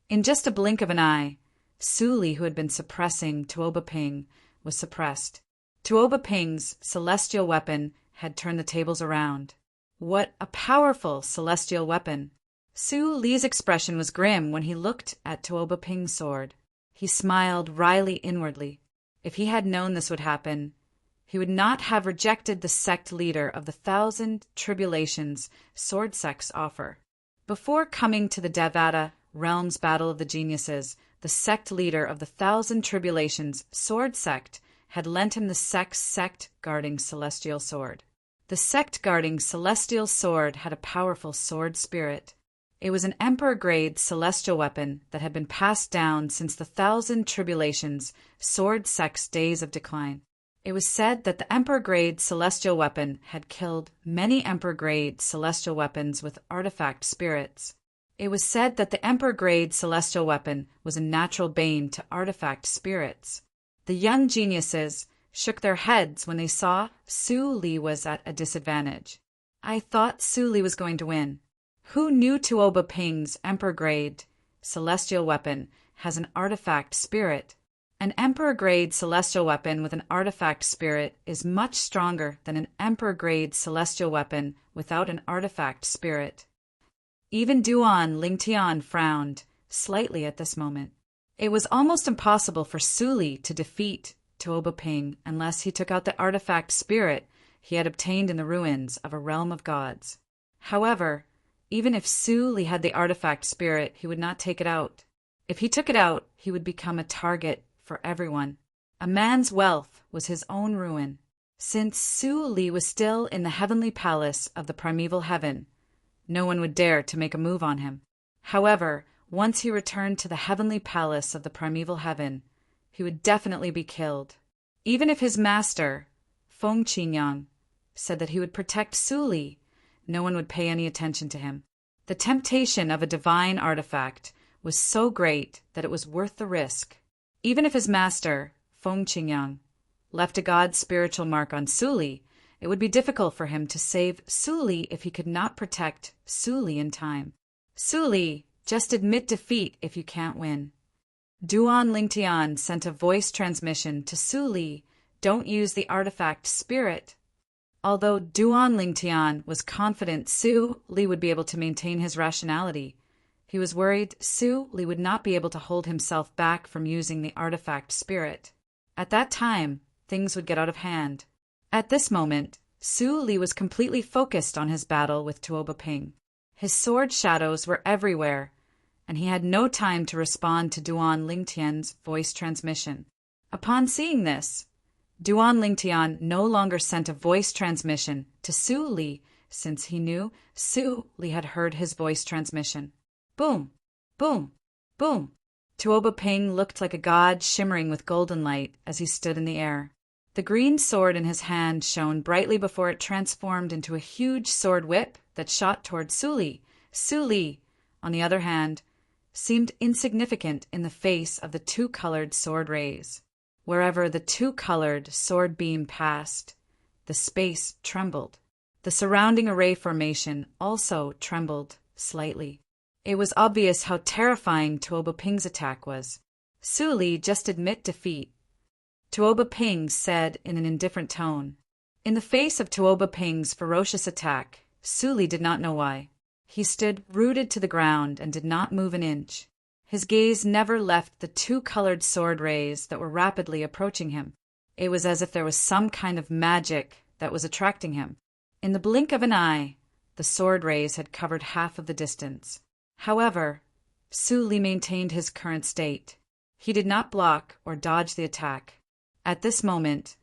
In just a blink of an eye, Suli, who had been suppressing Tuoba Ping, was suppressed. Tuoba Ping's celestial weapon had turned the tables around. What a powerful celestial weapon! Su Li's expression was grim when he looked at Tuoba Ping's sword. He smiled wryly inwardly. If he had known this would happen, he would not have rejected the sect leader of the 1,000 tribulations sword sects offer. Before coming to the Devata Realms Battle of the Geniuses, the sect leader of the 1,000 tribulations sword sect had lent him the sect-guarding celestial sword. The sect-guarding celestial sword had a powerful sword spirit. It was an Emperor-grade celestial weapon that had been passed down since the 1,000 tribulations sword sect's days of decline. It was said that the Emperor-grade celestial weapon had killed many Emperor-grade celestial weapons with artifact spirits. It was said that the Emperor-grade celestial weapon was a natural bane to artifact spirits. The young geniuses shook their heads when they saw Su Li was at a disadvantage. I thought Su Li was going to win. Who knew Tuoba Ping's Emperor-grade celestial weapon has an artifact spirit? An Emperor-grade celestial weapon with an artifact spirit is much stronger than an Emperor-grade celestial weapon without an artifact spirit. Even Duan Lingtian frowned slightly at this moment. It was almost impossible for Su Li to defeat Tuoba Ping unless he took out the artifact spirit he had obtained in the ruins of a realm of gods. However, even if Su Li had the artifact spirit, he would not take it out. If he took it out, he would become a target for everyone. A man's wealth was his own ruin. Since Su Li was still in the heavenly palace of the primeval heaven, no one would dare to make a move on him. However, once he returned to the heavenly palace of the primeval heaven, he would definitely be killed. Even if his master, Feng Qinyang, said that he would protect Su Li, no one would pay any attention to him. The temptation of a divine artifact was so great that it was worth the risk. Even if his master, Feng Qinyang, left a god's spiritual mark on Su Li, it would be difficult for him to save Su Li if he could not protect Su Li in time. Su Li, just admit defeat if you can't win. Duan Lingtian sent a voice transmission to Su Li, don't use the artifact spirit. Although Duan Lingtian was confident Su Li would be able to maintain his rationality, he was worried Su Li would not be able to hold himself back from using the artifact spirit. At that time, things would get out of hand. At this moment, Su Li was completely focused on his battle with Tuoba Ping. His sword shadows were everywhere, and he had no time to respond to Duan Lingtian's voice transmission. Upon seeing this, Duan Lingtian no longer sent a voice transmission to Su Li, since he knew Su Li had heard his voice transmission. Boom! Boom! Boom! Tuoba Ping looked like a god shimmering with golden light as he stood in the air. The green sword in his hand shone brightly before it transformed into a huge sword whip that shot toward Su Li. Su Li, on the other hand, seemed insignificant in the face of the two-colored sword rays. Wherever the two-colored sword beam passed, the space trembled. The surrounding array formation also trembled slightly. It was obvious how terrifying Tuoba Ping's attack was. Su Li, just admit defeat. Tuoba Ping said in an indifferent tone. In the face of Tuoba Ping's ferocious attack, Su Li did not know why. He stood rooted to the ground and did not move an inch. His gaze never left the two-colored sword rays that were rapidly approaching him. It was as if there was some kind of magic that was attracting him. In the blink of an eye, the sword rays had covered half of the distance. However, Su Li maintained his current state. He did not block or dodge the attack. At this moment,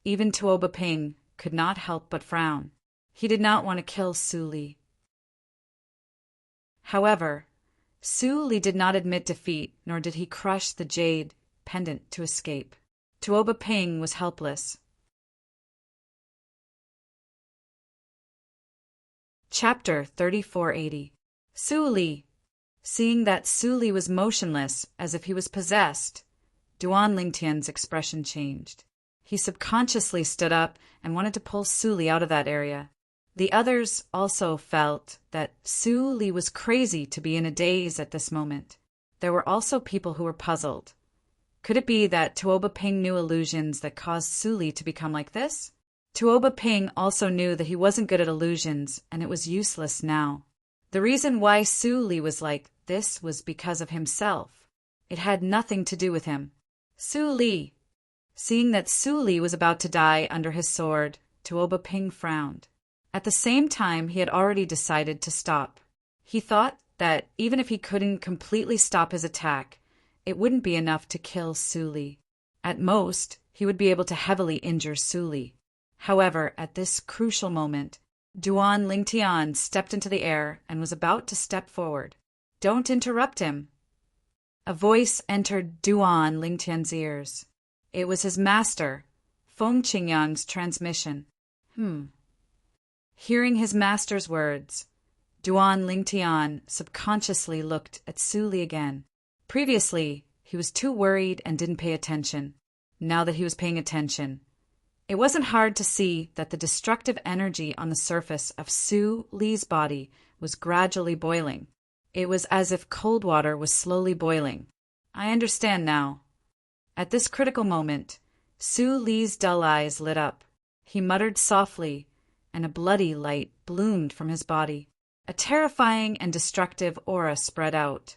even Tuoba Ping could not help but frown. He did not want to kill Su Li. However, Su Li did not admit defeat, nor did he crush the jade pendant to escape. Tuoba Ping was helpless. Chapter 3480. Su Li. Seeing that Su Li was motionless, as if he was possessed, Duan Lingtian's expression changed. He subconsciously stood up and wanted to pull Su Li out of that area. The others also felt that Su Li was crazy to be in a daze at this moment. There were also people who were puzzled. Could it be that Tuoba Ping knew illusions that caused Su Li to become like this? Tuoba Ping also knew that he wasn't good at illusions, and it was useless now. The reason why Su Li was like this was because of himself. It had nothing to do with him. Su Li. Seeing that Su Li was about to die under his sword, Tuoba Ping frowned. At the same time, he had already decided to stop. He thought that even if he couldn't completely stop his attack, it wouldn't be enough to kill Su Li. At most, he would be able to heavily injure Su Li. However, at this crucial moment, Duan Lingtian stepped into the air and was about to step forward. "Don't interrupt him." A voice entered Duan Lingtian's ears. It was his master, Feng Qingyang's transmission. Hearing his master's words, Duan Lingtian subconsciously looked at Su Li again. Previously, he was too worried and didn't pay attention. Now that he was paying attention, it wasn't hard to see that the destructive energy on the surface of Su Li's body was gradually boiling. It was as if cold water was slowly boiling. I understand now. At this critical moment, Su Li's dull eyes lit up. He muttered softly, and a bloody light bloomed from his body. A terrifying and destructive aura spread out,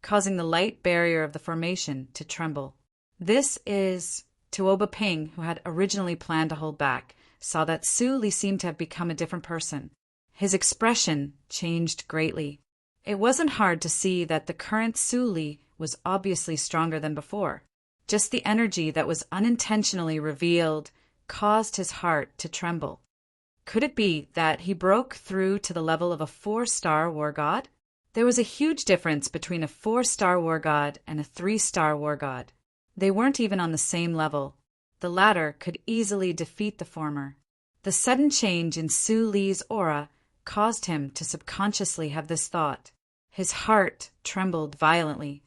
causing the light barrier of the formation to tremble. This is... Tuoba Ping, who had originally planned to hold back, saw that Su Li seemed to have become a different person. His expression changed greatly. It wasn't hard to see that the current Su Li was obviously stronger than before. Just the energy that was unintentionally revealed caused his heart to tremble. Could it be that he broke through to the level of a 4-star war god? There was a huge difference between a 4-star war god and a 3-star war god. They weren't even on the same level. The latter could easily defeat the former. The sudden change in Su Li's aura caused him to subconsciously have this thought. His heart trembled violently.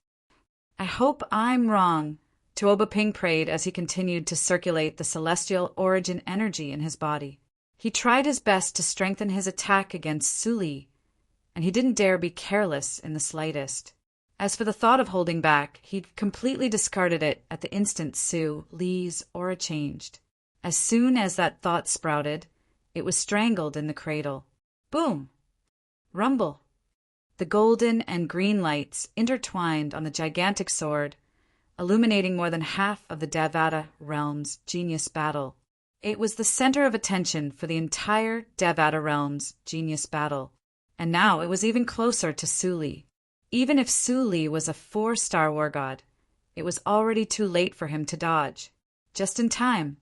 "I hope I'm wrong," Tuoba Ping prayed as he continued to circulate the celestial origin energy in his body. He tried his best to strengthen his attack against Su Li, and he didn't dare be careless in the slightest. As for the thought of holding back, he completely discarded it at the instant Su Li's aura changed. As soon as that thought sprouted, it was strangled in the cradle. Boom! Rumble! The golden and green lights intertwined on the gigantic sword, illuminating more than half of the Devata realm's genius battle. It was the center of attention for the entire Devata realm's genius battle, and now it was even closer to Su Li. Even if Su Li was a 4-star war god, it was already too late for him to dodge. Just in time.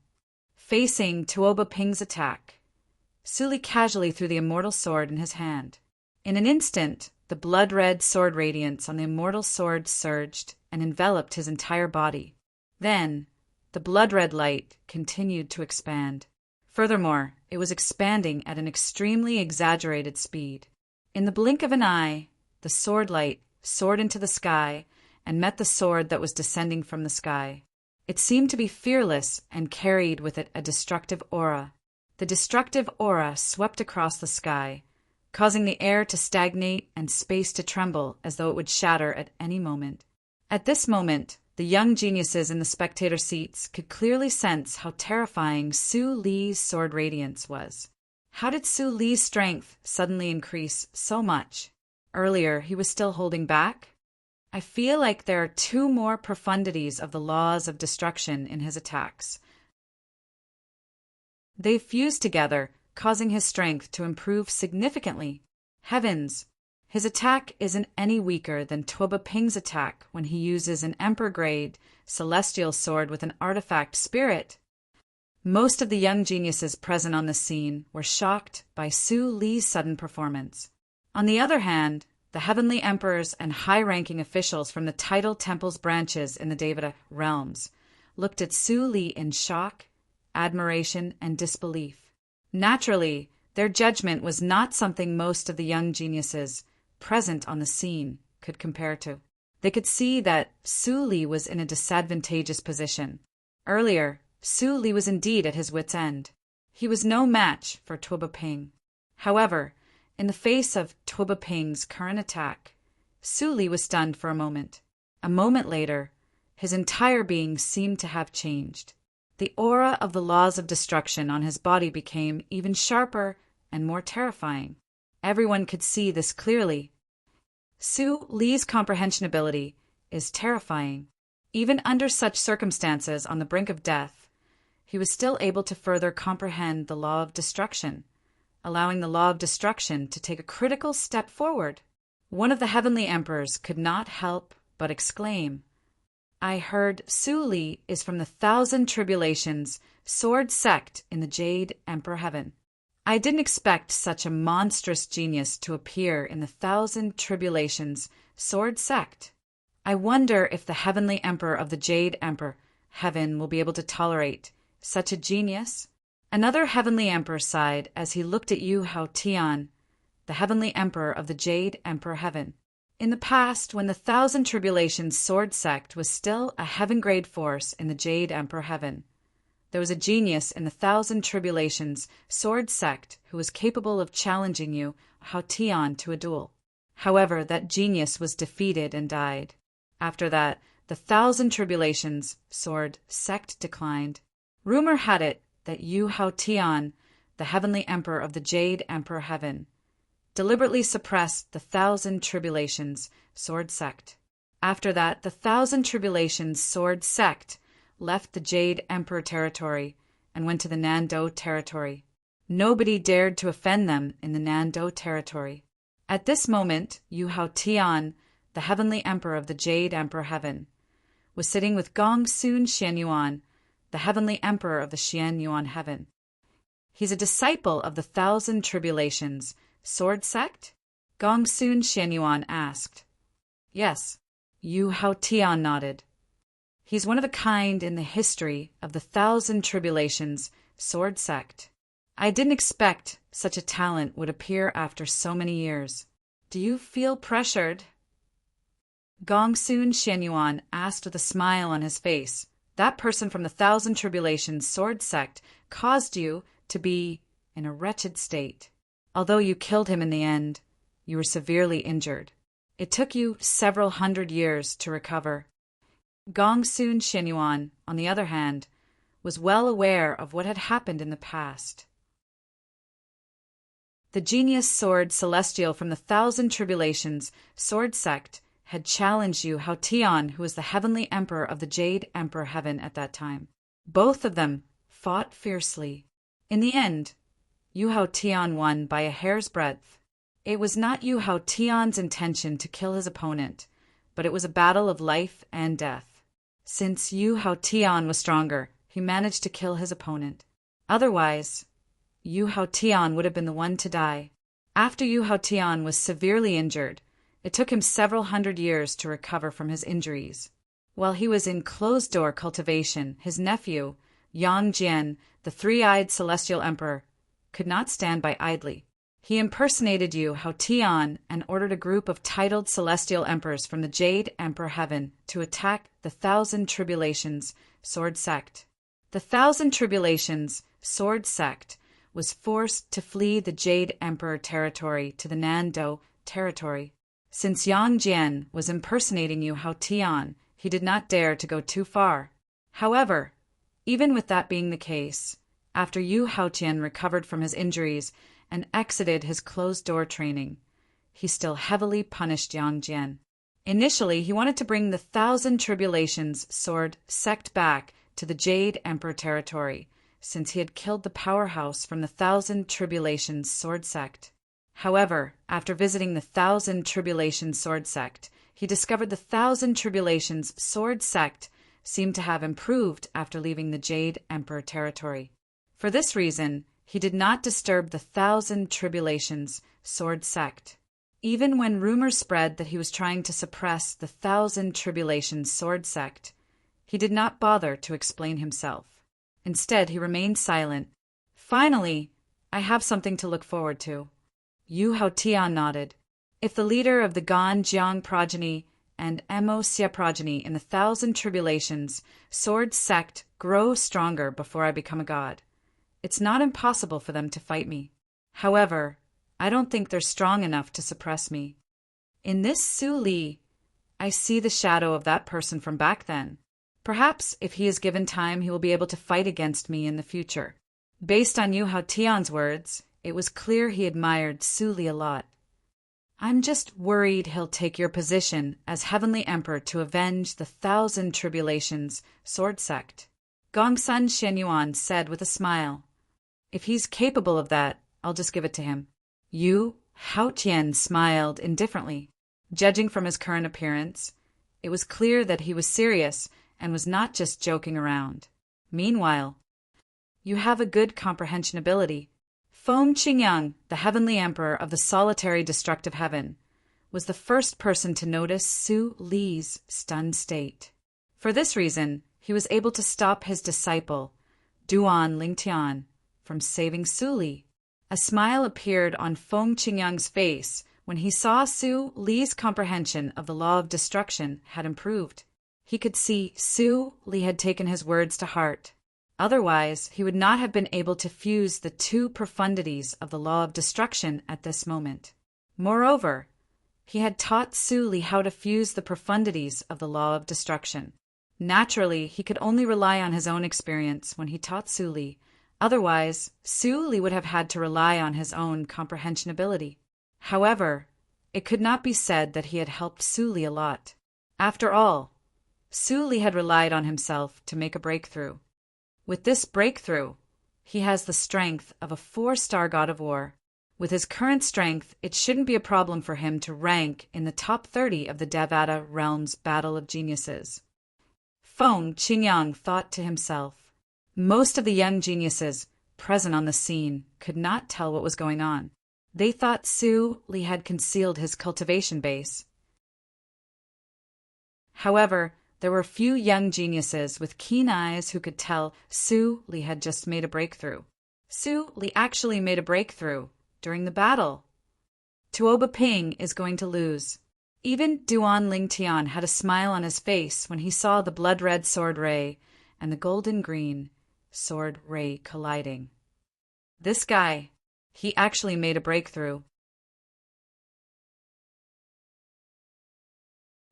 Facing Tuoba Ping's attack, Su Li casually threw the immortal sword in his hand. In an instant, the blood-red sword radiance on the immortal sword surged and enveloped his entire body. Then, the blood-red light continued to expand. Furthermore, it was expanding at an extremely exaggerated speed. In the blink of an eye, the sword light soared into the sky and met the sword that was descending from the sky. It seemed to be fearless and carried with it a destructive aura. The destructive aura swept across the sky, causing the air to stagnate and space to tremble as though it would shatter at any moment. At this moment, the young geniuses in the spectator seats could clearly sense how terrifying Su Li's sword radiance was. How did Su Li's strength suddenly increase so much? Earlier, he was still holding back. I feel like there are two more profundities of the laws of destruction in his attacks. They fuse together, causing his strength to improve significantly. Heavens! His attack isn't any weaker than Tuoba Ping's attack when he uses an Emperor-grade celestial sword with an artifact spirit. Most of the young geniuses present on the scene were shocked by Su Li's sudden performance. On the other hand, the heavenly emperors and high-ranking officials from the tidal temple's branches in the Devata realms looked at Su Li in shock, admiration, and disbelief. Naturally, their judgment was not something most of the young geniuses present on the scene could compare to. They could see that Su Li was in a disadvantageous position. Earlier, Su Li was indeed at his wit's end. He was no match for Tuoba Ping. However, in the face of Tuoba Ping's current attack, Su Li was stunned for a moment. A moment later, his entire being seemed to have changed. The aura of the laws of destruction on his body became even sharper and more terrifying. Everyone could see this clearly. Su Li's comprehension ability is terrifying. Even under such circumstances on the brink of death, he was still able to further comprehend the law of destruction, allowing the law of destruction to take a critical step forward. One of the heavenly emperors could not help but exclaim, "I heard Su Li is from the Thousand Tribulations sword sect in the Jade Emperor Heaven. I didn't expect such a monstrous genius to appear in the Thousand Tribulations sword sect. I wonder if the heavenly emperor of the Jade Emperor Heaven will be able to tolerate such a genius." Another heavenly emperor sighed as he looked at Yu Hao Tian, the heavenly emperor of the Jade Emperor Heaven. In the past, when the Thousand Tribulations sword sect was still a heaven-grade force in the Jade Emperor Heaven, there was a genius in the Thousand Tribulations sword sect who was capable of challenging Yu Hao Tian to a duel. However, that genius was defeated and died. After that, the Thousand Tribulations sword sect declined. Rumor had it that Yu Hao Tian, the heavenly emperor of the Jade Emperor Heaven, deliberately suppressed the Thousand Tribulations sword sect. After that, the Thousand Tribulations sword sect left the Jade Emperor territory and went to the Nando territory. Nobody dared to offend them in the Nando territory. At this moment, Yu Hao Tian, the heavenly emperor of the Jade Emperor Heaven, was sitting with Gongsun Xianyuan, the heavenly emperor of the Xianyuan Heaven. He's a disciple of the Thousand Tribulations sword sect? Gongsun Xianyuan asked. Yes, Yu Hao Tian nodded. He's one of a kind in the history of the Thousand Tribulations sword sect. I didn't expect such a talent would appear after so many years. Do you feel pressured? Gongsun Xianyuan asked with a smile on his face. That person from the Thousand Tribulations sword sect caused you to be in a wretched state. Although you killed him in the end, you were severely injured. It took you several hundred years to recover. Gongsun Xianyuan, on the other hand, was well aware of what had happened in the past. The genius sword celestial from the Thousand Tribulations sword sect had challenged Yu Hao Tian, who was the heavenly emperor of the Jade Emperor Heaven at that time. Both of them fought fiercely. In the end, Yu Hao Tian won by a hair's breadth. It was not Yu Hao Tian's intention to kill his opponent, but it was a battle of life and death. Since Yu Hao Tian was stronger, he managed to kill his opponent. Otherwise, Yu Hao Tian would have been the one to die. After Yu Hao Tian was severely injured, it took him several hundred years to recover from his injuries. While he was in closed-door cultivation, his nephew, Yang Jian, the three-eyed celestial emperor, could not stand by idly. He impersonated Yu Hao Tian and ordered a group of titled celestial emperors from the Jade Emperor Heaven to attack the Thousand Tribulations sword sect. The Thousand Tribulations sword sect was forced to flee the Jade Emperor territory to the Nando territory. Since Yang Jian was impersonating Yu Hao Tian, he did not dare to go too far. However, even with that being the case, after Yu Hao Tian recovered from his injuries and exited his closed-door training, he still heavily punished Yang Jian. Initially, he wanted to bring the Thousand Tribulations sword sect back to the Jade Emperor territory, since he had killed the powerhouse from the Thousand Tribulations sword sect. However, after visiting the Thousand Tribulations sword sect, he discovered the Thousand Tribulations sword sect seemed to have improved after leaving the Jade Emperor territory. For this reason, he did not disturb the Thousand Tribulations sword sect. Even when rumors spread that he was trying to suppress the Thousand Tribulations sword sect, he did not bother to explain himself. Instead, he remained silent. Finally, I have something to look forward to. Yu Haotian nodded. If the leader of the Gan Jiang progeny and Mo Xia progeny in the Thousand Tribulations sword sect grow stronger before I become a god, it's not impossible for them to fight me. However, I don't think they're strong enough to suppress me. In this Su Li, I see the shadow of that person from back then. Perhaps if he is given time, he will be able to fight against me in the future. Based on Yu Haotian's words, it was clear he admired Su Li a lot. I'm just worried he'll take your position as Heavenly Emperor to avenge the Thousand Tribulations sword sect. Gongsun Shenyuan said with a smile. If he's capable of that, I'll just give it to him. Yu Haotian smiled indifferently. Judging from his current appearance, it was clear that he was serious and was not just joking around. Meanwhile, you have a good comprehension ability. Feng Qingyang, the Heavenly Emperor of the solitary destructive heaven, was the first person to notice Su Li's stunned state. For this reason, he was able to stop his disciple, Duan Lingtian, from saving Su Li. A smile appeared on Feng Qingyang's face when he saw Su Li's comprehension of the law of destruction had improved. He could see Su Li had taken his words to heart. Otherwise, he would not have been able to fuse the two profundities of the law of destruction at this moment. Moreover, he had taught Su Li how to fuse the profundities of the law of destruction. Naturally, he could only rely on his own experience when he taught Su Li. Otherwise, Su Li would have had to rely on his own comprehension ability. However, it could not be said that he had helped Su Li a lot. After all, Su Li had relied on himself to make a breakthrough. With this breakthrough, he has the strength of a 4-star god of war. With his current strength, it shouldn't be a problem for him to rank in the top 30 of the Devata realm's battle of geniuses. Feng Qingyang thought to himself. Most of the young geniuses present on the scene could not tell what was going on. They thought Su Li had concealed his cultivation base. However, there were few young geniuses with keen eyes who could tell Su Li had just made a breakthrough. Su Li actually made a breakthrough during the battle. Tuoba Ping is going to lose. Even Duan Lingtian had a smile on his face when he saw the blood-red sword ray and the golden-green sword ray colliding. This guy, he actually made a breakthrough.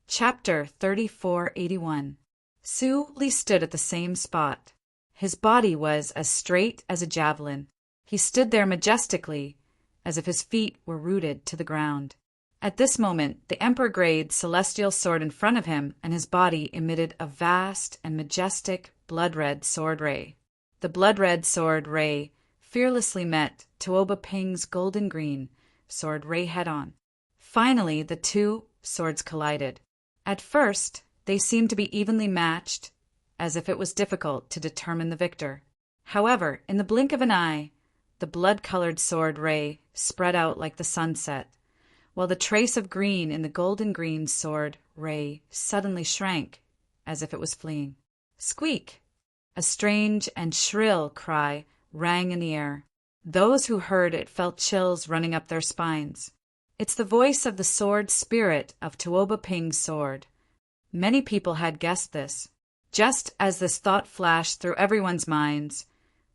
Chapter 3481. Su Li stood at the same spot. His body was as straight as a javelin. He stood there majestically, as if his feet were rooted to the ground. At this moment, the emperor-grade celestial sword in front of him and his body emitted a vast and majestic blood-red sword ray. The blood-red sword ray fearlessly met Tuoba Ping's golden-green sword ray head-on. Finally, the two swords collided. At first, they seemed to be evenly matched, as if it was difficult to determine the victor. However, in the blink of an eye, the blood-colored sword ray spread out like the sunset, while the trace of green in the golden-green sword ray suddenly shrank, as if it was fleeing. Squeak! A strange and shrill cry rang in the air. Those who heard it felt chills running up their spines. It's the voice of the sword spirit of Tuoba Ping's sword. Many people had guessed this. Just as this thought flashed through everyone's minds,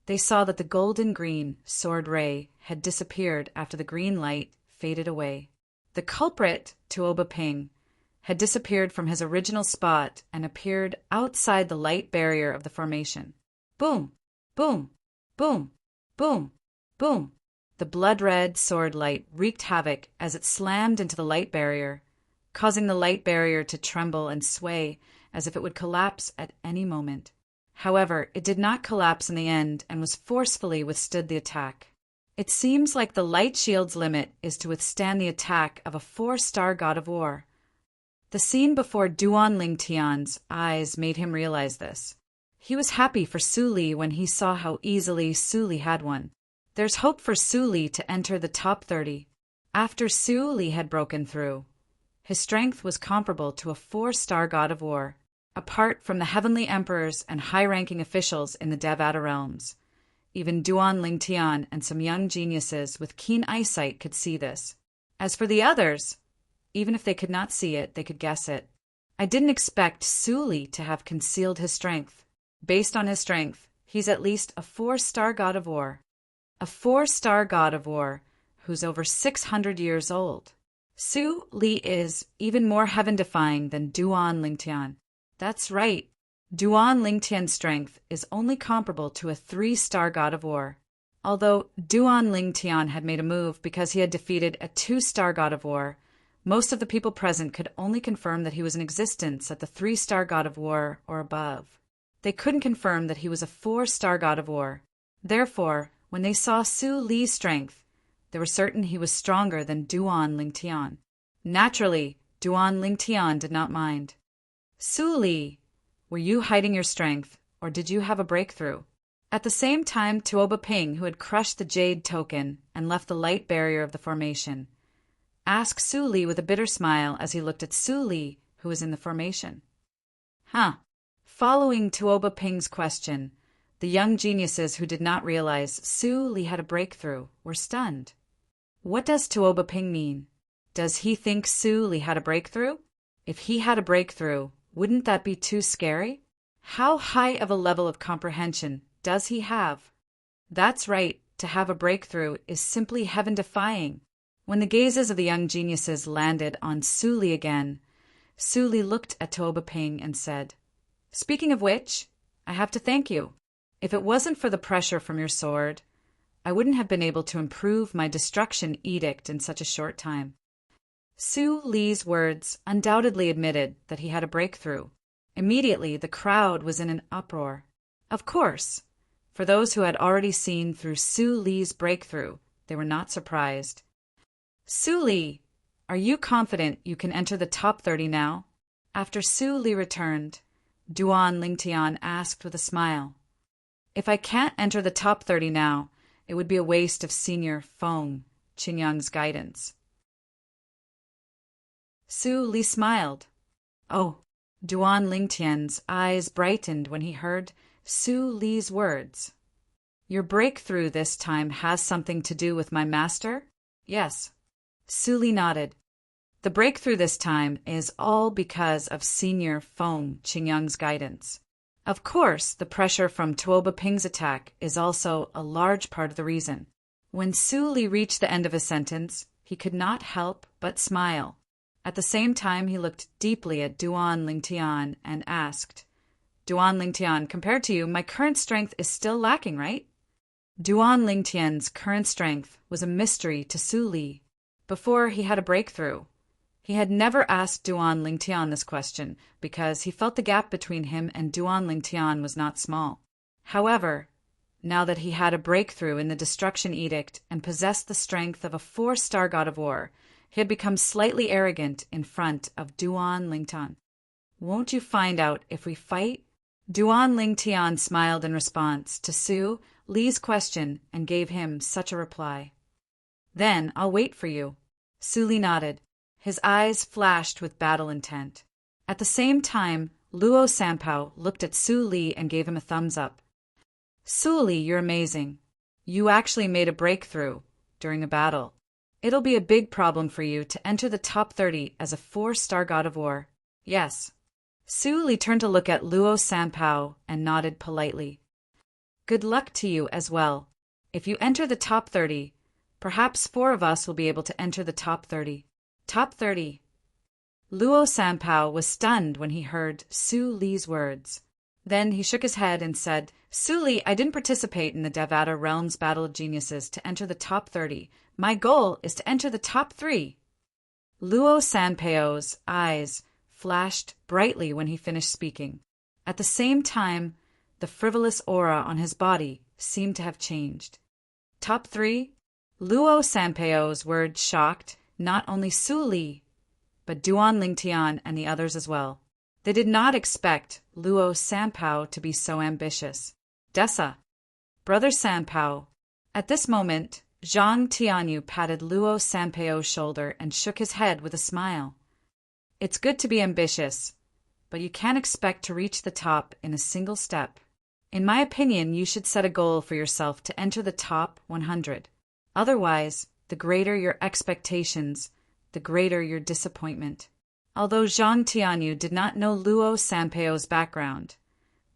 they saw that the golden-green sword ray had disappeared after the green light faded away. The culprit, Tuoba Ping, had disappeared from his original spot and appeared outside the light barrier of the formation. Boom! Boom! Boom! Boom! Boom! The blood-red sword light wreaked havoc as it slammed into the light barrier. causing the light barrier to tremble and sway as if it would collapse at any moment. However, it did not collapse in the end and was forcefully withstood the attack. It seems like the light shield's limit is to withstand the attack of a 4-star god of war. The scene before Duan Lingtian's eyes made him realize this. He was happy for Su Li when he saw how easily Su Li had won. There's hope for Su Li to enter the top 30. After Su Li had broken through, his strength was comparable to a 4-star god of war. Apart from the heavenly emperors and high-ranking officials in the Devata realms, even Duan Lingtian and some young geniuses with keen eyesight could see this. As for the others, even if they could not see it, they could guess it. I didn't expect Su Li to have concealed his strength. Based on his strength, he's at least a 4-star god of war. A 4-star god of war who's over 600 years old. Su Li is even more heaven-defying than Duan Lingtian. That's right. Duan Lingtian's strength is only comparable to a 3-star god of war. Although Duan Lingtian had made a move because he had defeated a 2-star god of war, most of the people present could only confirm that he was in existence at the 3-star god of war or above. They couldn't confirm that he was a 4-star god of war. Therefore, when they saw Su Li's strength, they were certain he was stronger than Duan Lingtian. Naturally, Duan Lingtian did not mind. Su Li, were you hiding your strength, or did you have a breakthrough? At the same time, Tuoba Ping, who had crushed the jade token and left the light barrier of the formation, asked Su Li with a bitter smile as he looked at Su Li, who was in the formation. Following Tuoba Ping's question, the young geniuses who did not realize Su Li had a breakthrough were stunned. What does Tuoba Ping mean? Does he think Su Li had a breakthrough? If he had a breakthrough, wouldn't that be too scary? How high of a level of comprehension does he have? That's right, to have a breakthrough is simply heaven-defying. When the gazes of the young geniuses landed on Su Li again, Su Li looked at Tuoba Ping and said, "Speaking of which, I have to thank you. If it wasn't for the pressure from your sword, I wouldn't have been able to improve my destruction edict in such a short time." Su Li's words undoubtedly admitted that he had a breakthrough. Immediately, the crowd was in an uproar. Of course, for those who had already seen through Su Li's breakthrough, they were not surprised. "Su Li, are you confident you can enter the top 30 now?" After Su Li returned, Duan Lingtian asked with a smile. "If I can't enter the top 30 now, it would be a waste of Senior Feng Qingyang's guidance." Su Li smiled. Oh, Duan Lingtian's eyes brightened when he heard Su Li's words. "Your breakthrough this time has something to do with my master?" "Yes." Su Li nodded. "The breakthrough this time is all because of Senior Feng Qingyang's guidance. Of course, the pressure from Tuoba Ping's attack is also a large part of the reason." When Su Li reached the end of his sentence, he could not help but smile. At the same time, he looked deeply at Duan Lingtian and asked, "Duan Lingtian, compared to you, my current strength is still lacking, right?" Duan Lingtian's current strength was a mystery to Su Li. Before he had a breakthrough, he had never asked Duan Lingtian this question because he felt the gap between him and Duan Lingtian was not small. However, now that he had a breakthrough in the Destruction Edict and possessed the strength of a 4-star god of war, he had become slightly arrogant in front of Duan Lingtian. "Won't you find out if we fight?" Duan Lingtian smiled in response to Su Li's question and gave him such a reply. "Then I'll wait for you." Su Li nodded. His eyes flashed with battle intent. At the same time, Luo Sanpao looked at Su Li and gave him a thumbs up. "Su Li, you're amazing. You actually made a breakthrough during a battle. It'll be a big problem for you to enter the top 30 as a 4-star god of war." "Yes." Su Li turned to look at Luo Sanpao and nodded politely. "Good luck to you as well. If you enter the top 30, perhaps 4 of us will be able to enter the top 30. Top 30. Luo Sanpao was stunned when he heard Su Li's words. Then he shook his head and said, "Su Li, I didn't participate in the Devata Realms Battle of Geniuses to enter the top 30. My goal is to enter the top 3. Luo Sanpao's eyes flashed brightly when he finished speaking. At the same time, the frivolous aura on his body seemed to have changed. Top 3? Luo Sanpao's words shocked not only Su Li, but Duan Lingtian and the others as well. They did not expect Luo Sanpao to be so ambitious. Dessa, Brother Sanpao. At this moment, Zhang Tianyu patted Luo Sanpao's shoulder and shook his head with a smile. It's good to be ambitious, but you can't expect to reach the top in a single step. In my opinion, you should set a goal for yourself to enter the top 100. Otherwise, the greater your expectations, the greater your disappointment. Although Zhang Tianyu did not know Luo Sanpao's background,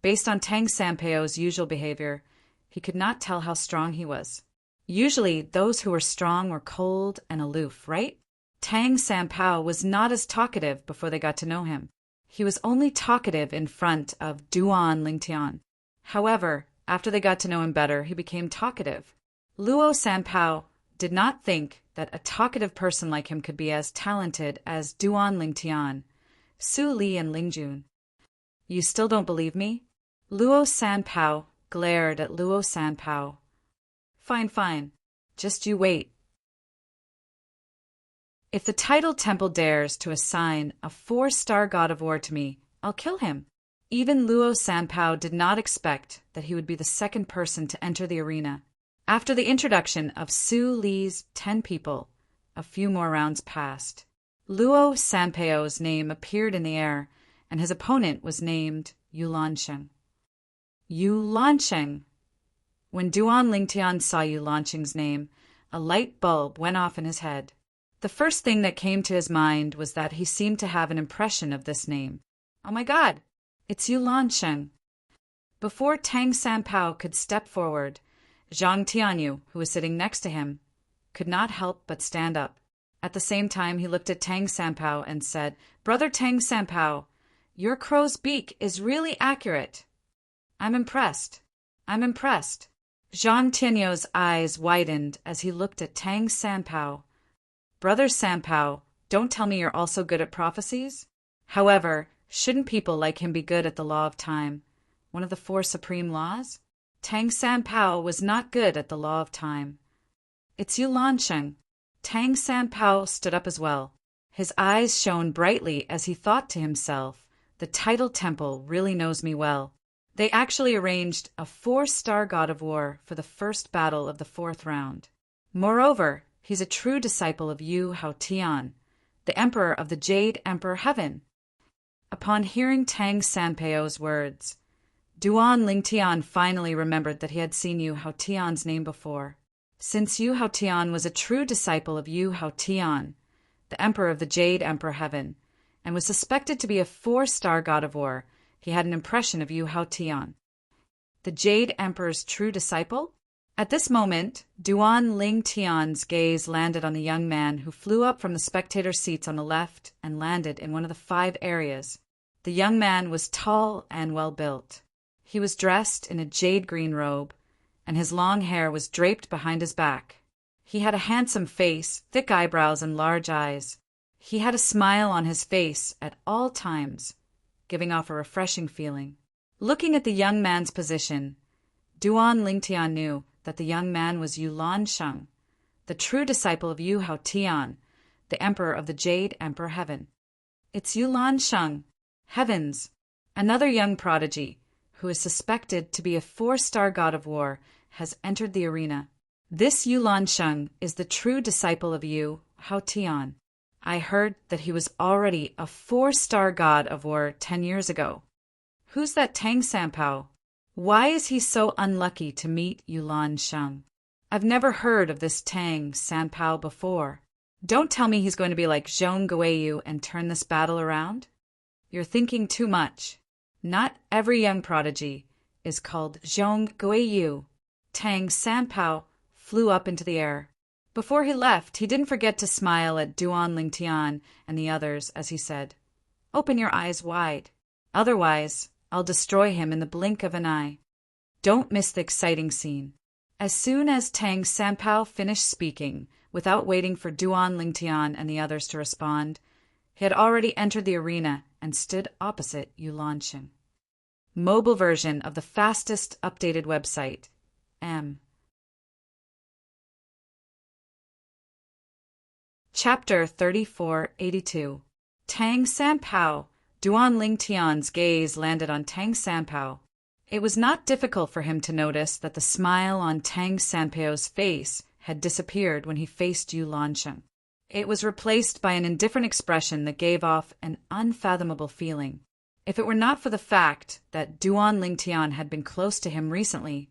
based on Tang Sanpao's usual behavior, he could not tell how strong he was. Usually, those who were strong were cold and aloof, right? Tang Sanpao was not as talkative before they got to know him. He was only talkative in front of Duan Lingtian. However, after they got to know him better, he became talkative. Luo Sanpao did not think that a talkative person like him could be as talented as Duan Lingtian, Su Li, and Lingjun. You still don't believe me? Luo Sanpao glared at Luo Sanpao. Fine. Just you wait. If the tidal temple dares to assign a 4-star god of war to me, I'll kill him. Even Luo Sanpao did not expect that he would be the second person to enter the arena. After the introduction of Su Li's 10 people, a few more rounds passed. Luo Sanpao's name appeared in the air, and his opponent was named Yulansheng. Yulansheng. When Duan Lingtian saw Yulansheng's name, a light bulb went off in his head. The first thing that came to his mind was that he seemed to have an impression of this name. Oh my God, it's Yulansheng. Before Tang Sanpao could step forward, Zhang Tianyu, who was sitting next to him, could not help but stand up. At the same time, he looked at Tang Sanpao and said, Brother Tang Sanpao, your crow's beak is really accurate. I'm impressed. Zhang Tianyu's eyes widened as he looked at Tang Sanpao. Brother Sanpao, don't tell me you're also good at prophecies? However, shouldn't people like him be good at the law of time, one of the 4 supreme laws? Tang Sanpao was not good at the law of time. It's Yulansheng. Tang Sanpao stood up as well. His eyes shone brightly as he thought to himself, the tidal temple really knows me well. They actually arranged a 4-star god of war for the first battle of the 4th round. Moreover, he's a true disciple of Yu Haotian, the emperor of the Jade Emperor Heaven. Upon hearing Tang Sanpao's words, Duan Lingtian finally remembered that he had seen Yu Haotian's name before. Since Yu Haotian was a true disciple of Yu Haotian, the emperor of the Jade Emperor Heaven, and was suspected to be a 4-star god of war, he had an impression of Yu Haotian. The Jade Emperor's true disciple? At this moment, Duan Lingtian's gaze landed on the young man who flew up from the spectator seats on the left and landed in one of the 5 areas. The young man was tall and well-built. He was dressed in a jade-green robe, and his long hair was draped behind his back. He had a handsome face, thick eyebrows, and large eyes. He had a smile on his face at all times, giving off a refreshing feeling. Looking at the young man's position, Duan Lingtian knew that the young man was Yulansheng, the true disciple of Yu Haotian, the emperor of the Jade Emperor Heaven. It's Yulansheng, heavens, another young prodigy, who is suspected to be a 4-star god of war, has entered the arena. This Yulansheng is the true disciple of Yu Haotian. I heard that he was already a 4-star god of war 10 years ago. Who's that Tang Sanpao? Why is he so unlucky to meet Yulansheng? I've never heard of this Tang Sanpao before. Don't tell me he's going to be like Zhong Guiyu and turn this battle around. You're thinking too much. Not every young prodigy is called Zhong Guiyu. Tang Sanpao flew up into the air. Before he left, he didn't forget to smile at Duan Lingtian and the others as he said, Open your eyes wide. Otherwise, I'll destroy him in the blink of an eye. Don't miss the exciting scene. As soon as Tang Sanpao finished speaking, without waiting for Duan Lingtian and the others to respond, he had already entered the arena and stood opposite Yu Lansheng. Mobile version of the fastest updated website, M. Chapter 3482. Tang Sanpao. Duan Lingtian's gaze landed on Tang Sanpao. It was not difficult for him to notice that the smile on Tang Sanpao's face had disappeared when he faced Yu Lansheng. It was replaced by an indifferent expression that gave off an unfathomable feeling. If it were not for the fact that Duan Lingtian had been close to him recently,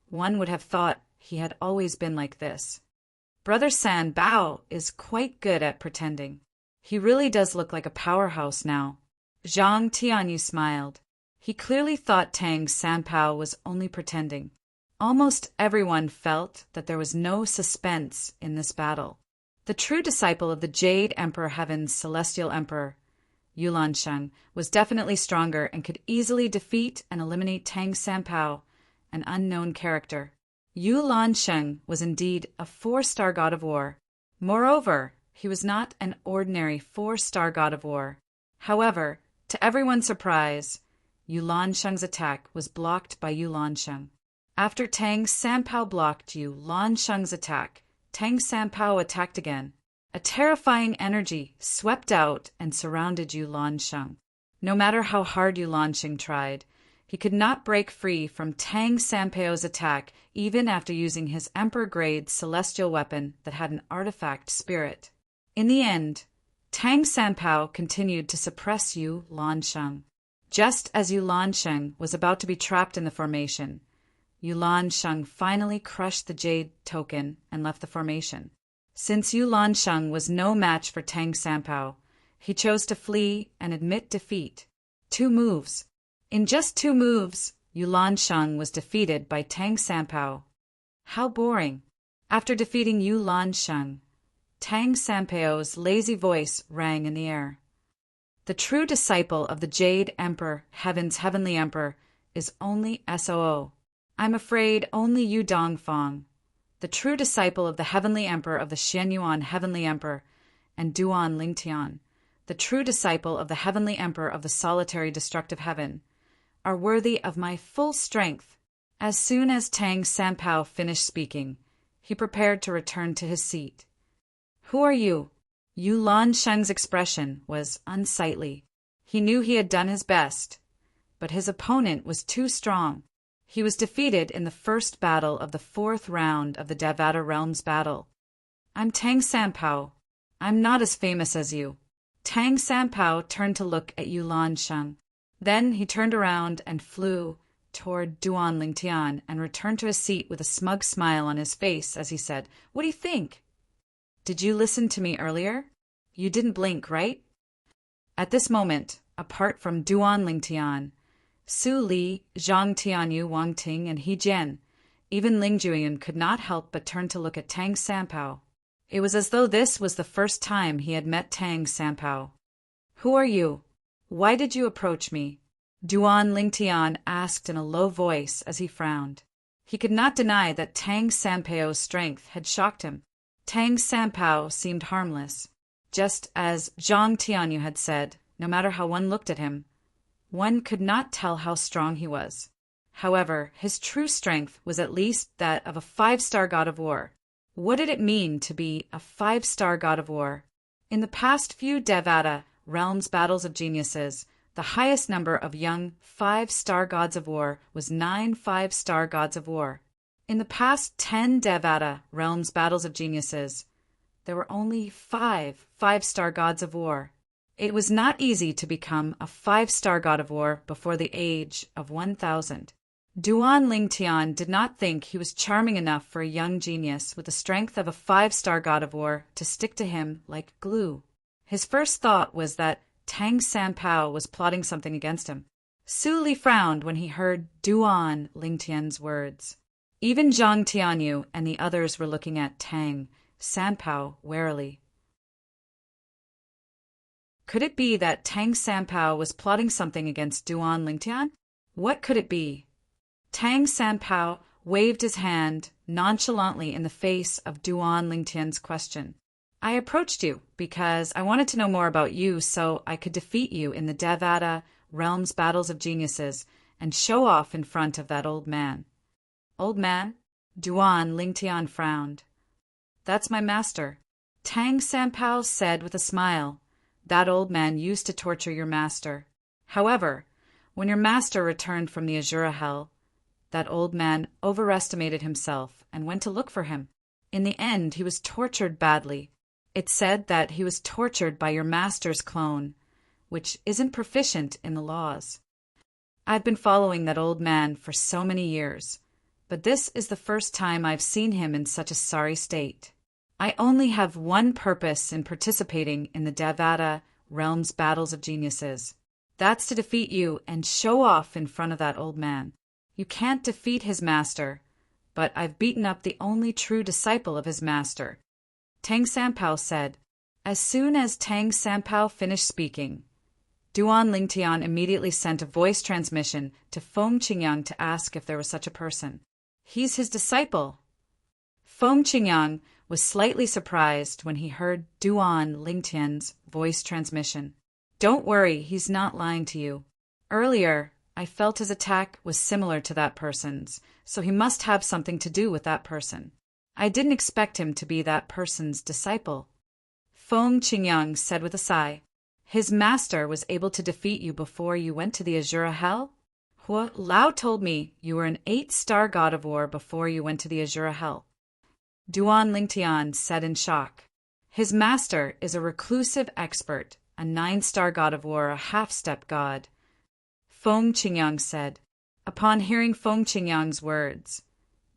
one would have thought he had always been like this. Brother San Bao is quite good at pretending. He really does look like a powerhouse now. Zhang Tianyu smiled. He clearly thought Tang Sanpao was only pretending. Almost everyone felt that there was no suspense in this battle. The true disciple of the Jade Emperor Heaven's Celestial Emperor, Yu Lansheng, was definitely stronger and could easily defeat and eliminate Tang Sanpao, an unknown character. Yu Lansheng was indeed a 4-star god of war. Moreover, he was not an ordinary 4-star god of war. However, to everyone's surprise, Yu Lansheng's attack was blocked by Yu Lansheng. After Tang Sanpao blocked Yu Lansheng's attack, Tang Sanpao attacked again. A terrifying energy swept out and surrounded Yu Lansheng. No matter how hard Yu Lansheng tried, he could not break free from Tang Sanpao's attack even after using his Emperor-grade celestial weapon that had an artifact spirit. In the end, Tang Sanpao continued to suppress Yu Lansheng. Just as Yu Lansheng was about to be trapped in the formation, Yu Lansheng finally crushed the Jade token and left the formation. Since Yu Lansheng was no match for Tang Sanpao, he chose to flee and admit defeat. 2 moves. In just 2 moves, Yu Lansheng was defeated by Tang Sanpao. How boring. After defeating Yu Lansheng, Tang Sanpao's lazy voice rang in the air. The true disciple of the Jade Emperor, Heaven's Heavenly Emperor, is only SOO. I'm afraid only Yu Dongfang, the true disciple of the Heavenly Emperor of the Xianyuan Heavenly Emperor, and Duan Lingtian, the true disciple of the Heavenly Emperor of the Solitary Destructive Heaven, are worthy of my full strength. As soon as Tang Sanpao finished speaking, he prepared to return to his seat. Who are you? Yu Lansheng's expression was unsightly. He knew he had done his best, but his opponent was too strong. He was defeated in the first battle of the 4th round of the Devata Realms battle. I'm Tang Sanpao. I'm not as famous as you. Tang Sanpao turned to look at Yu Lansheng. Then he turned around and flew toward Duan Lingtian and returned to his seat with a smug smile on his face as he said, "What do you think? Did you listen to me earlier? You didn't blink, right?" At this moment, apart from Duan Lingtian, Su Li, Zhang Tianyu, Wang Ting, and He Jian, even Ling Jueyun could not help but turn to look at Tang Sanpao. It was as though this was the first time he had met Tang Sanpao. Who are you? Why did you approach me? Duan Lingtian asked in a low voice as he frowned. He could not deny that Tang Sanpao's strength had shocked him. Tang Sanpao seemed harmless. Just as Zhang Tianyu had said, no matter how one looked at him, one could not tell how strong he was. However, his true strength was at least that of a 5-star god of war. What did it mean to be a 5-star god of war? In the past few Devata Realms battles of geniuses, the highest number of young 5-star gods of war was 9 5-star gods of war. In the past 10 Devata Realms battles of geniuses, there were only 5 5-star gods of war. It was not easy to become a 5-star god of war before the age of 1,000. Duan Lingtian did not think he was charming enough for a young genius with the strength of a 5-star god of war to stick to him like glue. His first thought was that Tang Sanpao was plotting something against him. Su Li frowned when he heard Duan Lingtian's words. Even Zhang Tianyu and the others were looking at Tang Sanpao warily. Could it be that Tang Sanpao was plotting something against Duan Lingtian? What could it be? Tang Sanpao waved his hand nonchalantly in the face of Duan Lingtian's question. I approached you because I wanted to know more about you so I could defeat you in the Devata realm's battles of geniuses and show off in front of that old man. Old man? Duan Lingtian frowned. That's my master, Tang Sanpao said with a smile. That old man used to torture your master. However, when your master returned from the Azura Hell, that old man overestimated himself and went to look for him. In the end, he was tortured badly. It's said that he was tortured by your master's clone, which isn't proficient in the laws. I've been following that old man for so many years, but this is the first time I've seen him in such a sorry state. I only have one purpose in participating in the Devata realm's battles of geniuses. That's to defeat you and show off in front of that old man. You can't defeat his master, but I've beaten up the only true disciple of his master, Tang Sanpao said. As soon as Tang Sanpao finished speaking, Duan Lingtian immediately sent a voice transmission to Feng Qingyang to ask if there was such a person. He's his disciple. Feng Qingyang was slightly surprised when he heard Duan Lingtian's voice transmission. Don't worry, he's not lying to you. Earlier, I felt his attack was similar to that person's, so he must have something to do with that person. I didn't expect him to be that person's disciple. Feng Qingyang said with a sigh. His master was able to defeat you before you went to the Azura Hell? Hua Lao told me you were an 8-star god of war before you went to the Azura Hell. Duan Lingtian said in shock. His master is a reclusive expert, a 9-star god of war, a half-step god. Feng Qingyang said. Upon hearing Feng Qingyang's words,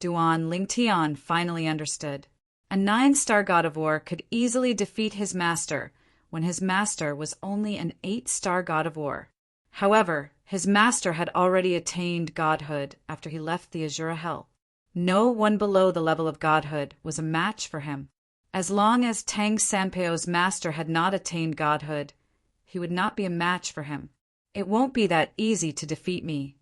Duan Lingtian finally understood. A 9-star god of war could easily defeat his master when his master was only an 8-star god of war. However, his master had already attained godhood after he left the Azura Hell. No one below the level of godhood was a match for him. As long as Tang Sanpao's master had not attained godhood, he would not be a match for him. It won't be that easy to defeat me.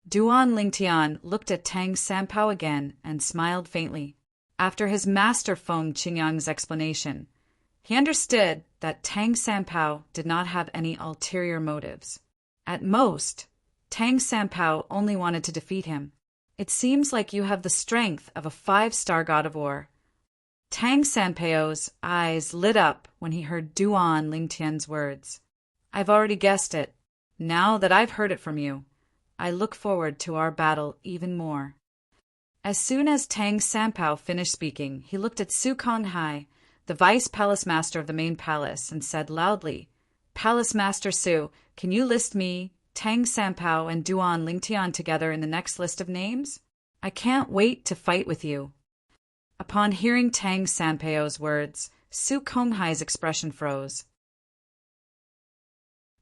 Duan Lingtian looked at Tang Sanpao again and smiled faintly. After his master Feng Qingyang's explanation, he understood that Tang Sanpao did not have any ulterior motives. At most, Tang Sanpao only wanted to defeat him. It seems like you have the strength of a 5-star god of war. Tang Sanpao's eyes lit up when he heard Duan Lingtian's words. I've already guessed it. Now that I've heard it from you, I look forward to our battle even more. As soon as Tang Sanpao finished speaking, he looked at Su Konghai, the vice palace master of the main palace, and said loudly, Palace Master Su, can you list me, Tang Sanpao, and Duan Lingtian together in the next list of names? I can't wait to fight with you. Upon hearing Tang Sanpao's words, Su Konghai's expression froze.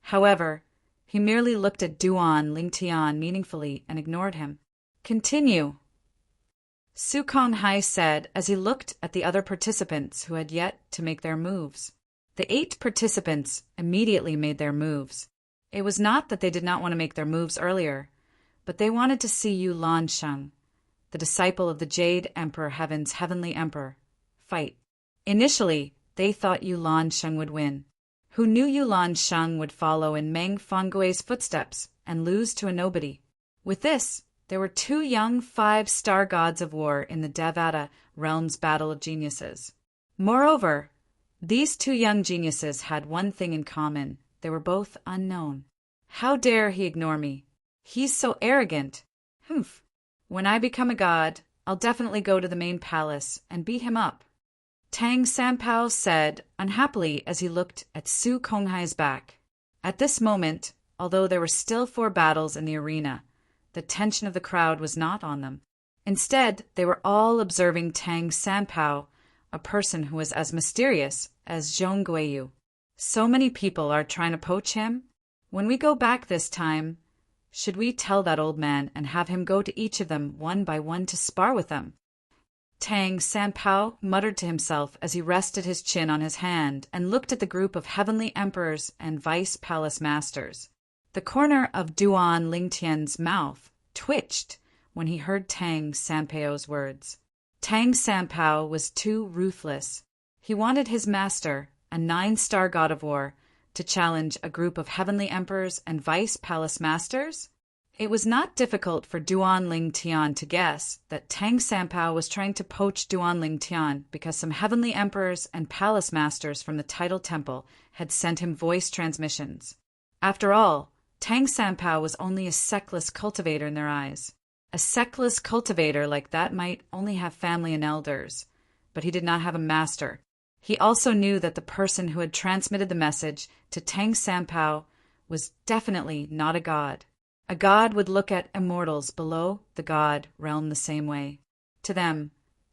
However, he merely looked at Duan Lingtian meaningfully and ignored him. Continue, Su Konghai said as he looked at the other participants who had yet to make their moves. The 8 participants immediately made their moves. It was not that they did not want to make their moves earlier, but they wanted to see Yu Lansheng, the disciple of the Jade Emperor Heaven's Heavenly Emperor, fight. Initially, they thought Yu Lansheng would win. Who knew Yu Lansheng would follow in Meng Fangui's footsteps and lose to a nobody? With this, there were 2 young 5-star gods of war in the Devata realm's battle of geniuses. Moreover, these 2 young geniuses had one thing in common. They were both unknown. How dare he ignore me? He's so arrogant. Humph. When I become a god, I'll definitely go to the main palace and beat him up. Tang Sanpao said unhappily as he looked at Su Konghai's back. At this moment, although there were still 4 battles in the arena, the tension of the crowd was not on them. Instead, they were all observing Tang Sanpao, a person who was as mysterious as Zhong Guiyu. So many people are trying to poach him. When we go back this time, should we tell that old man and have him go to each of them one by one to spar with them? Tang Sanpao muttered to himself as he rested his chin on his hand and looked at the group of heavenly emperors and vice palace masters. The corner of Duan Lingtian's mouth twitched when he heard Tang Sanpao's words. Tang Sanpao was too ruthless. He wanted his master, a 9-star god of war, to challenge a group of heavenly emperors and vice palace masters? It was not difficult for Duan Ling Tian to guess that Tang Sanpao was trying to poach Duan Ling Tian because some heavenly emperors and palace masters from the Tidal Temple had sent him voice transmissions. After all, Tang Sanpao was only a sectless cultivator in their eyes. A sectless cultivator like that might only have family and elders, but he did not have a master. He also knew that the person who had transmitted the message to Tang Sanpao was definitely not a god. A god would look at immortals below the god realm the same way. To them,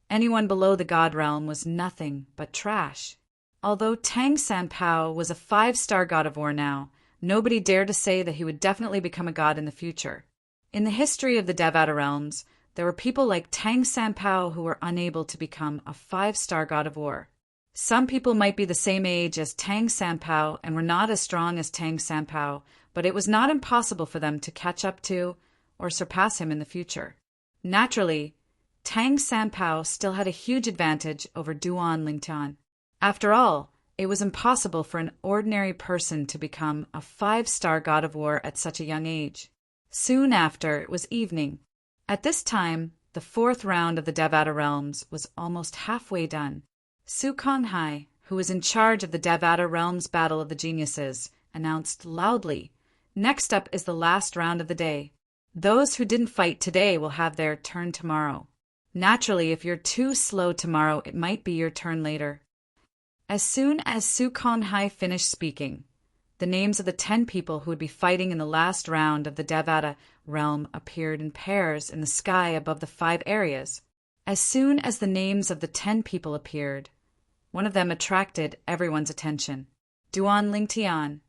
anyone below the god realm was nothing but trash. Although Tang Sanpao was a 5-star god of war now, nobody dared to say that he would definitely become a god in the future. In the history of the Devata realms, there were people like Tang Sanpao who were unable to become a 5-star god of war. Some people might be the same age as Tang Sanpao and were not as strong as Tang Sanpao, but it was not impossible for them to catch up to or surpass him in the future. Naturally, Tang Sanpao still had a huge advantage over Duan Lingtian. After all, it was impossible for an ordinary person to become a 5-star god of war at such a young age. Soon after, it was evening. At this time, the 4th round of the Devata realms was almost halfway done. Su Konghai, who was in charge of the Devata realms battle of the geniuses, announced loudly, "Next up is the last round of the day. Those who didn't fight today will have their turn tomorrow. Naturally, if you're too slow tomorrow, it might be your turn later." As soon as Su Konghai finished speaking, the names of the 10 people who would be fighting in the last round of the Devata realm appeared in pairs in the sky above the 5 areas. As soon as the names of the 10 people appeared, one of them attracted everyone's attention. Duan Lingtian.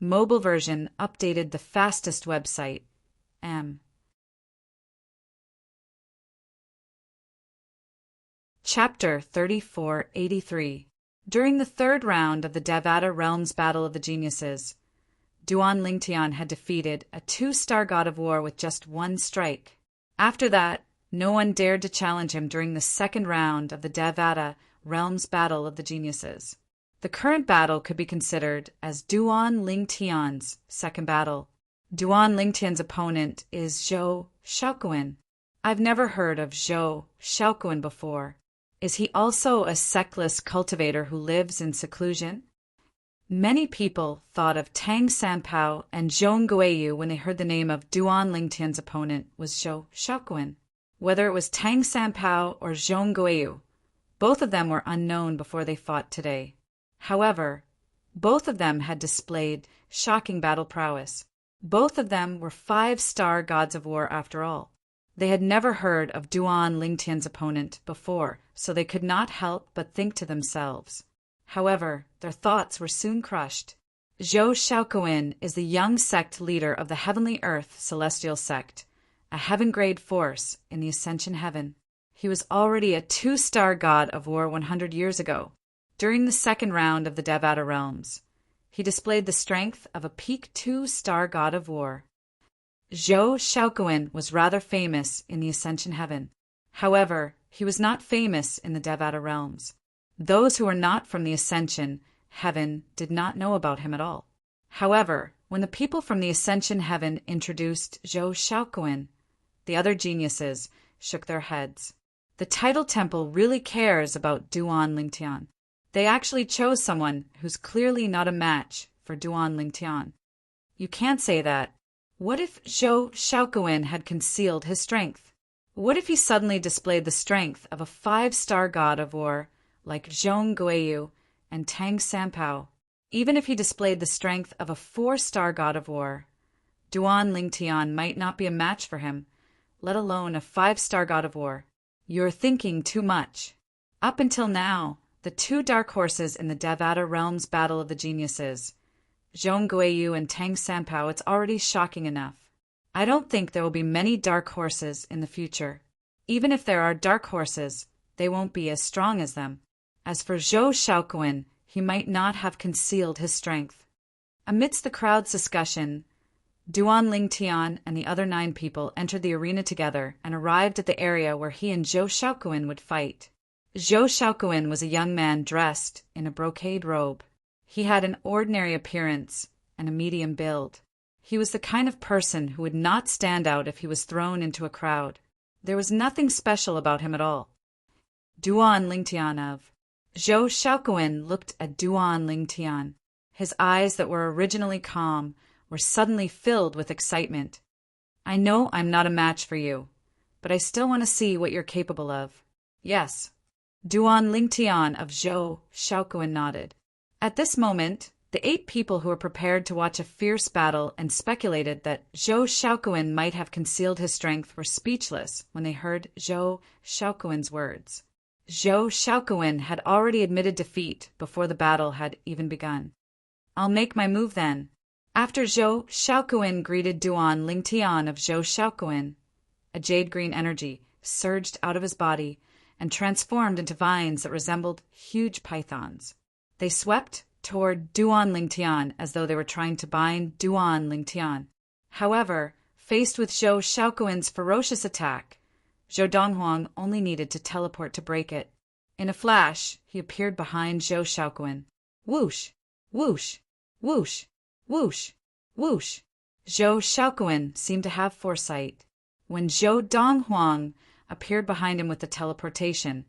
Mobile version updated the fastest website. M. Chapter 3483. During the 3rd round of the Devata Realms Battle of the Geniuses, Duan Lingtian had defeated a 2-star god of war with just 1 strike. After that, no one dared to challenge him during the 2nd round of the Devata Realms Battle of the Geniuses. The current battle could be considered as Duan Lingtian's 2nd battle. Duan Lingtian's opponent is Zhou Shaoquan. I've never heard of Zhou Shaoquan before. Is he also a sectless cultivator who lives in seclusion? Many people thought of Tang Sanpao and Zhong Guiyu when they heard the name of Duan Lingtian's opponent was Zhou Shaoquan. Whether it was Tang Sanpao or Zhong Guiyu, both of them were unknown before they fought today. However, both of them had displayed shocking battle prowess. Both of them were 5-star gods of war after all. They had never heard of Duan Lingtian's opponent before, so they could not help but think to themselves. However, their thoughts were soon crushed. Zhou Shaoquan is the young sect leader of the Heavenly Earth Celestial Sect, a heaven-grade force in the Ascension Heaven. He was already a 2-star god of war 100 years ago. During the 2nd round of the Devata realms, he displayed the strength of a peak 2-star god of war. Zhou Shaoquan was rather famous in the Ascension Heaven. However, he was not famous in the Devata realms. Those who were not from the Ascension Heaven did not know about him at all. However, when the people from the Ascension Heaven introduced Zhou Shaoquan, the other geniuses shook their heads. The Tidal Temple really cares about Duan Lingtian. They actually chose someone who's clearly not a match for Duan Lingtian. You can't say that. What if Zhou Shaoquan had concealed his strength? What if he suddenly displayed the strength of a 5-star god of war like Zhong Guiyu and Tang Sanpao? Even if he displayed the strength of a 4-star god of war, Duan Lingtian might not be a match for him, let alone a 5-star god of war. You're thinking too much. Up until now, the 2 dark horses in the Devata Realms Battle of the Geniuses, Zhong Guiyu and Tang Sanpao, it's already shocking enough. I don't think there will be many dark horses in the future. Even if there are dark horses, they won't be as strong as them. As for Zhou Shaoquan, he might not have concealed his strength. Amidst the crowd's discussion, Duan Lingtian and the other 9 people entered the arena together and arrived at the area where he and Zhou Xiaoquan would fight. Zhou Xiaoquan was a young man dressed in a brocade robe. He had an ordinary appearance and a medium build. He was the kind of person who would not stand out if he was thrown into a crowd. There was nothing special about him at all. Duan Lingtian of Zhou Xiaoquan looked at Duan Lingtian. His eyes that were originally calm were suddenly filled with excitement. I know I'm not a match for you, but I still want to see what you're capable of. Yes. Duan Lingtian of Zhou Xiaoquan nodded. At this moment, the 8 people who were prepared to watch a fierce battle and speculated that Zhou Xiaoquan might have concealed his strength were speechless when they heard Zhou Xiaoquan's words. Zhou Xiaoquan had already admitted defeat before the battle had even begun. I'll make my move then. After Zhou Xiaoquan greeted Duan Lingtian of Zhou Xiaoquan, a jade-green energy surged out of his body and transformed into vines that resembled huge pythons. They swept toward Duan Lingtian as though they were trying to bind Duan Lingtian. However, faced with Zhou Xiaoquan's ferocious attack, Zhou Donghuang only needed to teleport to break it. In a flash, he appeared behind Zhou Xiaoquan. Whoosh! Whoosh! Whoosh! Whoosh! Whoosh! Zhou Xiaoquan seemed to have foresight. When Zhou Donghuang appeared behind him with the teleportation,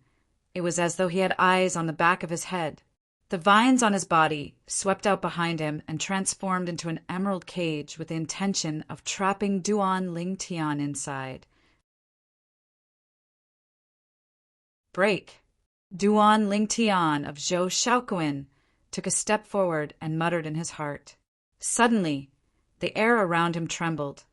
it was as though he had eyes on the back of his head. The vines on his body swept out behind him and transformed into an emerald cage with the intention of trapping Duan Lingtian inside. Break! Duan Lingtian of Zhou Xiaoquan took a step forward and muttered in his heart. Suddenly, the air around him trembled,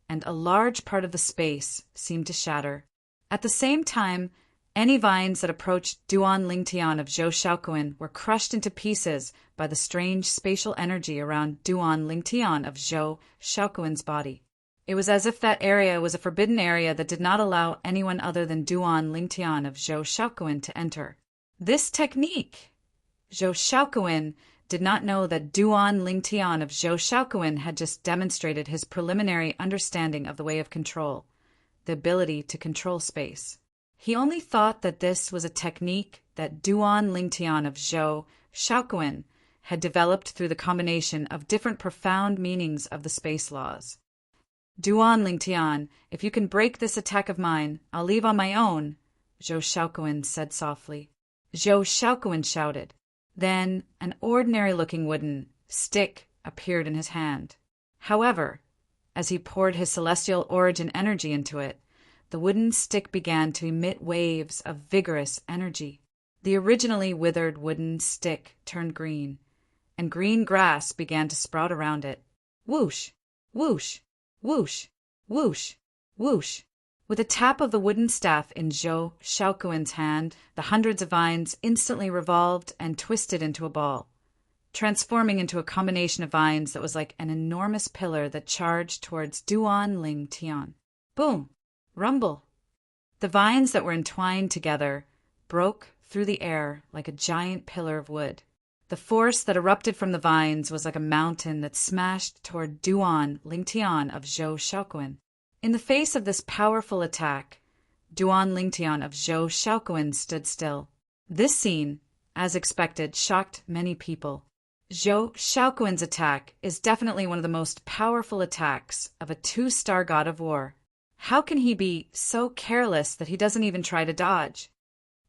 and a large part of the space seemed to shatter. At the same time, any vines that approached Duan Lingtian of Zhou Xiaoquan were crushed into pieces by the strange spatial energy around Duan Lingtian of Zhou Xiaoquan's body. It was as if that area was a forbidden area that did not allow anyone other than Duan Lingtian of Zhou Xiaoquan to enter. This technique! Zhou Xiaoquan did not know that Duan Lingtian of Zhou Xiaoquan had just demonstrated his preliminary understanding of the way of control, the ability to control space. He only thought that this was a technique that Duan Lingtian of Zhou Xiaoquan had developed through the combination of different profound meanings of the space laws. Duan Lingtian, if you can break this attack of mine, I'll leave on my own, Zhou Xiaoquan said softly. Zhou Xiaoquan shouted. Then an ordinary-looking wooden stick appeared in his hand. However, as he poured his celestial origin energy into it, the wooden stick began to emit waves of vigorous energy. The originally withered wooden stick turned green, and green grass began to sprout around it. Whoosh! Whoosh! Whoosh! Whoosh! Whoosh! With a tap of the wooden staff in Zhou Xiaoquan's hand, the hundreds of vines instantly revolved and twisted into a ball, transforming into a combination of vines that was like an enormous pillar that charged towards Duan Lingtian. Boom! Rumble! The vines that were entwined together broke through the air like a giant pillar of wood. The force that erupted from the vines was like a mountain that smashed toward Duan Lingtian of Zhou Xiaoquan. In the face of this powerful attack, Duan Lingtian of Zhou Xiaoquan stood still. This scene, as expected, shocked many people. Zhou Xiaoquan's attack is definitely one of the most powerful attacks of a 2-star god of war. How can he be so careless that he doesn't even try to dodge?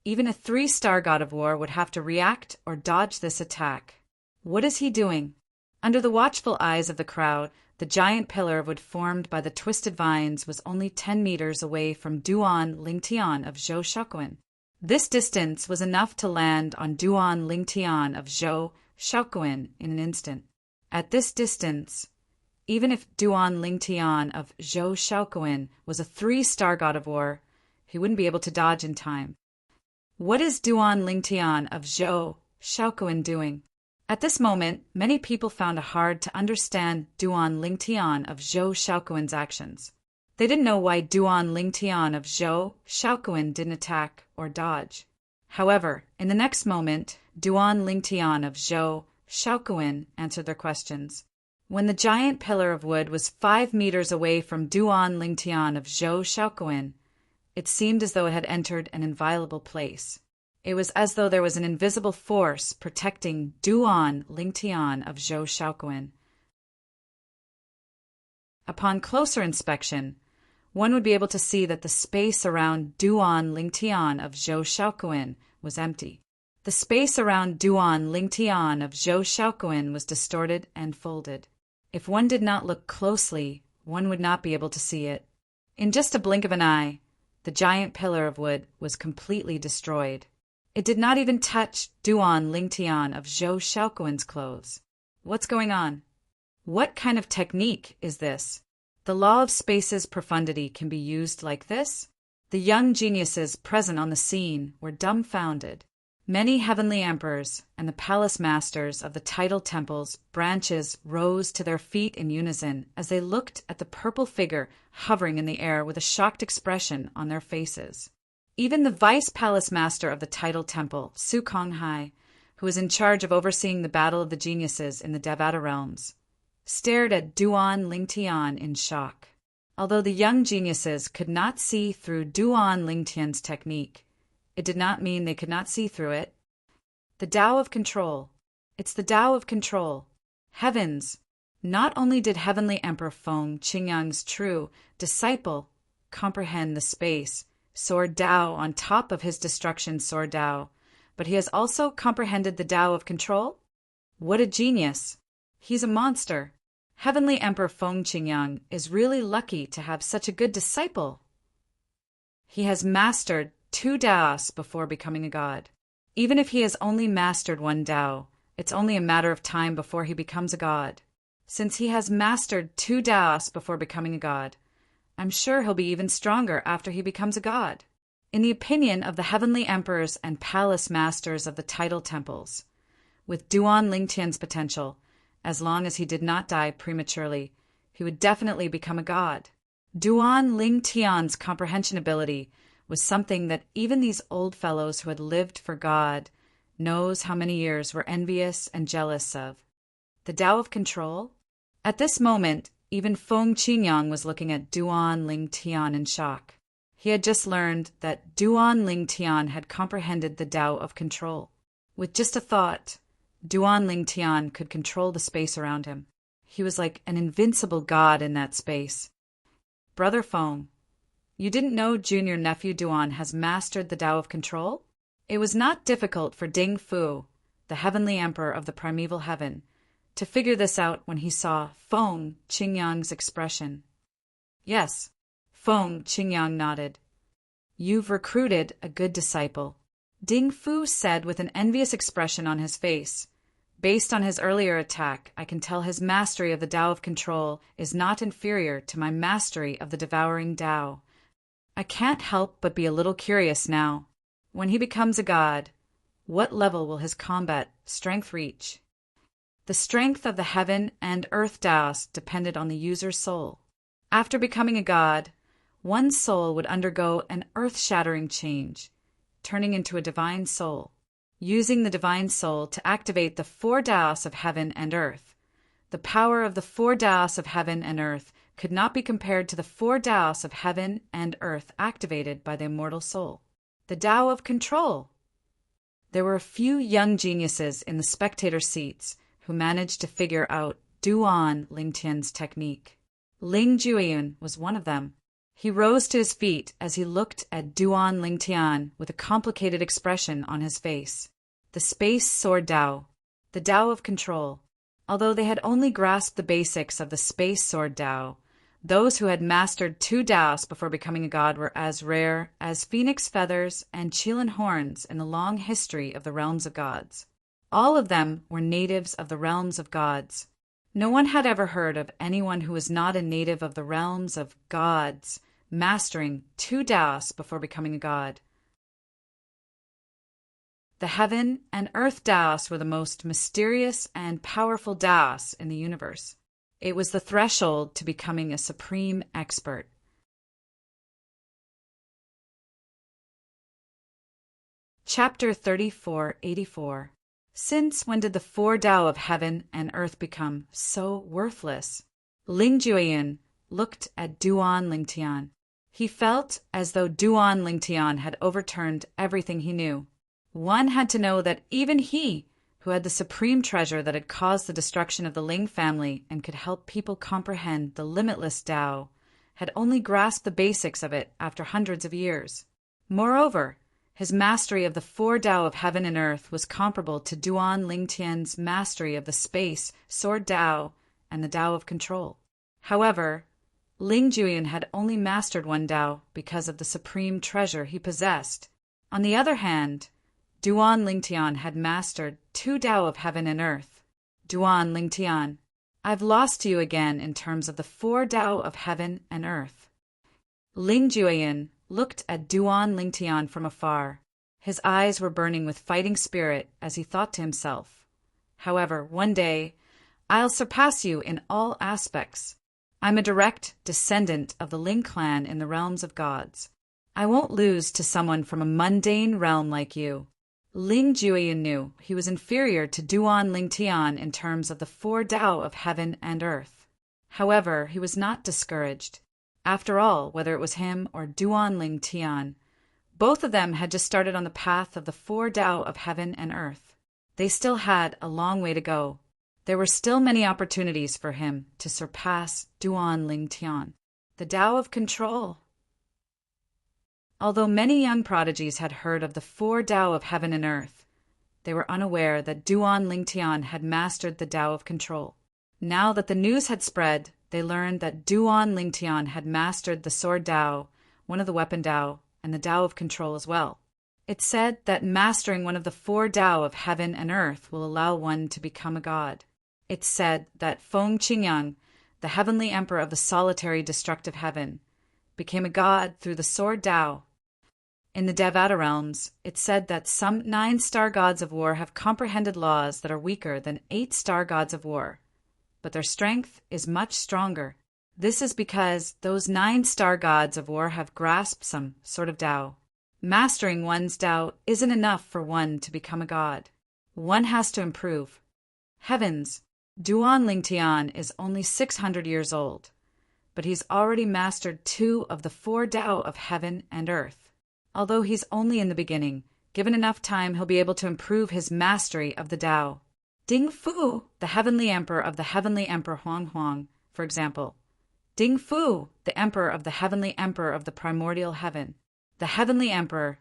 Even a 3-star god of war would have to react or dodge this attack. What is he doing? Under the watchful eyes of the crowd, the giant pillar of wood formed by the twisted vines was only 10 meters away from Duan Lingtian of Zhou Xiaoquan. This distance was enough to land on Duan Lingtian of Zhou Xiaoquan in an instant. At this distance, even if Duan Lingtian of Zhou Xiaoquan was a 3-star god of war, he wouldn't be able to dodge in time. What is Duan Lingtian of Zhou Xiaoquan doing? At this moment, many people found it hard to understand Duan Lingtian of Zhou Xiaoquan's actions. They didn't know why Duan Lingtian of Zhou Xiaoquan didn't attack or dodge. However, in the next moment, Duan Lingtian of Zhou Xiaoquan answered their questions. When the giant pillar of wood was 5 meters away from Duan Lingtian of Zhou Shaoquan, it seemed as though it had entered an inviolable place. It was as though there was an invisible force protecting Duan Lingtian of Zhou Shaoquan. Upon closer inspection, one would be able to see that the space around Duan Lingtian of Zhou Shaoquan was empty. The space around Duan Lingtian of Zhou Shaoquan was distorted and folded. If one did not look closely, one would not be able to see it. In just a blink of an eye, the giant pillar of wood was completely destroyed. It did not even touch Duan Lingtian of Zhou Shaoquan's clothes. What's going on? What kind of technique is this? The law of space's profundity can be used like this? The young geniuses present on the scene were dumbfounded. Many heavenly emperors and the palace masters of the tidal temple's branches rose to their feet in unison as they looked at the purple figure hovering in the air with a shocked expression on their faces. Even the vice palace master of the tidal temple, Su Konghai, who was in charge of overseeing the battle of the geniuses in the Devata realms, stared at Duan Lingtian in shock. Although the young geniuses could not see through Duan Lingtian's technique, it did not mean they could not see through it. The Tao of Control. It's the Tao of Control. Heavens! Not only did Heavenly Emperor Feng Qingyang's true disciple comprehend the space, Sword Tao on top of his destruction Sword Tao, but he has also comprehended the Tao of Control? What a genius! He's a monster. Heavenly Emperor Feng Qingyang is really lucky to have such a good disciple. He has mastered 2 Taos before becoming a god. Even if he has only mastered 1 Tao, it's only a matter of time before he becomes a god. Since he has mastered 2 Taos before becoming a god, I'm sure he'll be even stronger after he becomes a god. In the opinion of the heavenly emperors and palace masters of the tidal temples, with Duan Lingtian's potential, as long as he did not die prematurely, he would definitely become a god. Duan Lingtian's comprehension ability was something that even these old fellows who had lived for God knows how many years were envious and jealous of. The Tao of Control? At this moment, even Feng Qingyang was looking at Duan Lingtian in shock. He had just learned that Duan Lingtian had comprehended the Tao of Control. With just a thought, Duan Lingtian could control the space around him. He was like an invincible god in that space. Brother Feng, you didn't know junior nephew Duan has mastered the Tao of Control? It was not difficult for Ding Fu, the heavenly emperor of the primeval heaven, to figure this out when he saw Feng Qingyang's expression. Yes, Feng Qingyang nodded. You've recruited a good disciple. Ding Fu said with an envious expression on his face. Based on his earlier attack, I can tell his mastery of the Tao of Control is not inferior to my mastery of the devouring Tao. I can't help but be a little curious now. When he becomes a god, what level will his combat strength reach? The strength of the heaven and earth Taos depended on the user's soul. After becoming a god, one's soul would undergo an earth-shattering change, turning into a divine soul, using the divine soul to activate the 4 Taos of heaven and earth. The power of the 4 Taos of heaven and earth could not be compared to the 4 Taos of heaven and earth activated by the immortal soul. The Tao of Control! There were a few young geniuses in the spectator seats who managed to figure out Duan Lingtian's technique. Ling Jueyun was one of them. He rose to his feet as he looked at Duan Lingtian with a complicated expression on his face. The space sword Tao, the Tao of Control. Although they had only grasped the basics of the space sword Tao, those who had mastered 2 Taos before becoming a god were as rare as phoenix feathers and qilin horns in the long history of the realms of gods. All of them were natives of the realms of gods. No one had ever heard of anyone who was not a native of the realms of gods mastering 2 Taos before becoming a god. The heaven and earth Taos were the most mysterious and powerful Taos in the universe. It was the threshold to becoming a supreme expert. Chapter 3484. Since when did the four Tao of heaven and earth become so worthless? Ling Jueyin looked at Duan Lingtian. He felt as though Duan Lingtian had overturned everything he knew. One had to know that even he, who had the supreme treasure that had caused the destruction of the Ling family and could help people comprehend the limitless Tao, had only grasped the basics of it after hundreds of years. Moreover, his mastery of the four Tao of heaven and earth was comparable to Duan Lingtian's mastery of the space, sword Tao, and the Tao of control. However, Ling Jueyin had only mastered one Tao because of the supreme treasure he possessed. On the other hand, Duan Lingtian had mastered two Tao of heaven and earth. Duan Lingtian, I've lost you again in terms of the four Tao of heaven and earth. Ling Jueyin looked at Duan Lingtian from afar. His eyes were burning with fighting spirit as he thought to himself, however, one day, I'll surpass you in all aspects. I'm a direct descendant of the Ling clan in the realms of gods. I won't lose to someone from a mundane realm like you. Ling Jueyin knew he was inferior to Duan Lingtian in terms of the four Tao of heaven and earth. However, he was not discouraged. After all, whether it was him or Duan Lingtian, both of them had just started on the path of the four Tao of heaven and earth. They still had a long way to go. There were still many opportunities for him to surpass Duan Lingtian. The Tao of control. Although many young prodigies had heard of the four Tao of heaven and earth, they were unaware that Duan Lingtian had mastered the Tao of control. Now that the news had spread, they learned that Duan Lingtian had mastered the sword Tao, one of the weapon Tao, and the Tao of control as well. It said that mastering one of the four Tao of heaven and earth will allow one to become a god. It said that Feng Qingyang, the heavenly emperor of the solitary destructive heaven, became a god through the sword Tao. In the Devata realms, it said that some 9-star gods of war have comprehended laws that are weaker than 8-star gods of war, but their strength is much stronger. This is because those 9-star gods of war have grasped some sort of Tao. Mastering one's Tao isn't enough for one to become a god. One has to improve. Heavens, Duan Lingtian is only 600 years old, but he's already mastered two of the four Tao of heaven and earth. Although he's only in the beginning, given enough time he'll be able to improve his mastery of the Tao. Ding Fu, the heavenly emperor of the heavenly emperor Huang Huang, for example. Ding Fu, the emperor of the primordial heaven. The heavenly emperor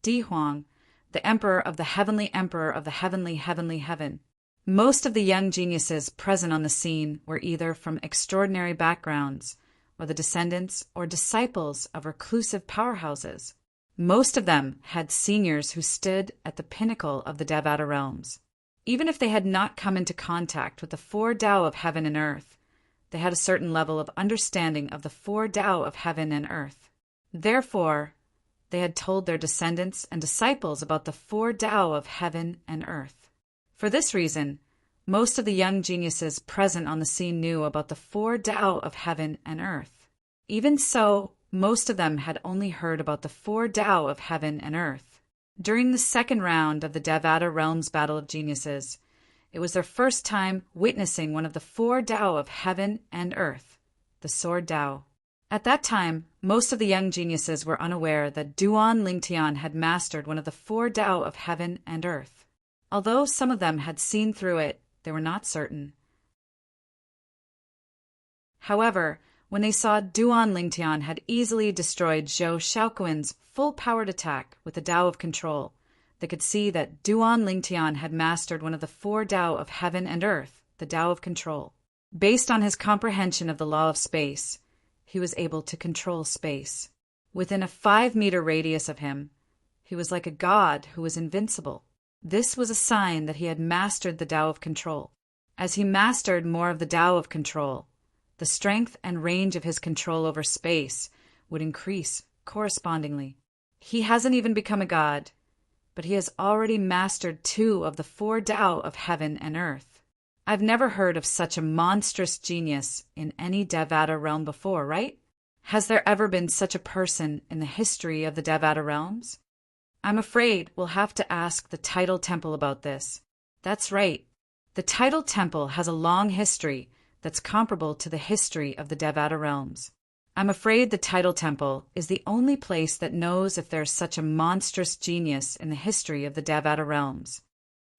Di Huang, the emperor of the heavenly heavenly heaven. Most of the young geniuses present on the scene were either from extraordinary backgrounds, or the descendants or disciples of reclusive powerhouses. Most of them had seniors who stood at the pinnacle of the Devata realms. Even if they had not come into contact with the four Tao of heaven and earth, they had a certain level of understanding of the four Tao of heaven and earth. Therefore, they had told their descendants and disciples about the four Tao of heaven and earth. For this reason, most of the young geniuses present on the scene knew about the four Tao of heaven and earth. Even so, most of them had only heard about the four Tao of heaven and earth. During the second round of the Devata Realms Battle of Geniuses, it was their first time witnessing one of the four Tao of heaven and earth, the sword Tao. At that time, most of the young geniuses were unaware that Duan Lingtian had mastered one of the four Tao of heaven and earth. Although some of them had seen through it, they were not certain. However, when they saw Duan Lingtian had easily destroyed Zhou Shaoquan's full-powered attack with the Tao of control, they could see that Duan Lingtian had mastered one of the four Tao of heaven and earth, the Tao of control. Based on his comprehension of the law of space, he was able to control space. Within a 5-meter radius of him, he was like a god who was invincible. This was a sign that he had mastered the Tao of control. As he mastered more of the Tao of control, the strength and range of his control over space would increase correspondingly. He hasn't even become a god, but he has already mastered two of the four Tao of heaven and earth. I've never heard of such a monstrous genius in any Devata realm before, right? Has there ever been such a person in the history of the Devata realms? I'm afraid we'll have to ask the Tidal Temple about this. That's right. The Tidal Temple has a long history that's comparable to the history of the Devata realms. I'm afraid the Tidal Temple is the only place that knows if there's such a monstrous genius in the history of the Devata realms.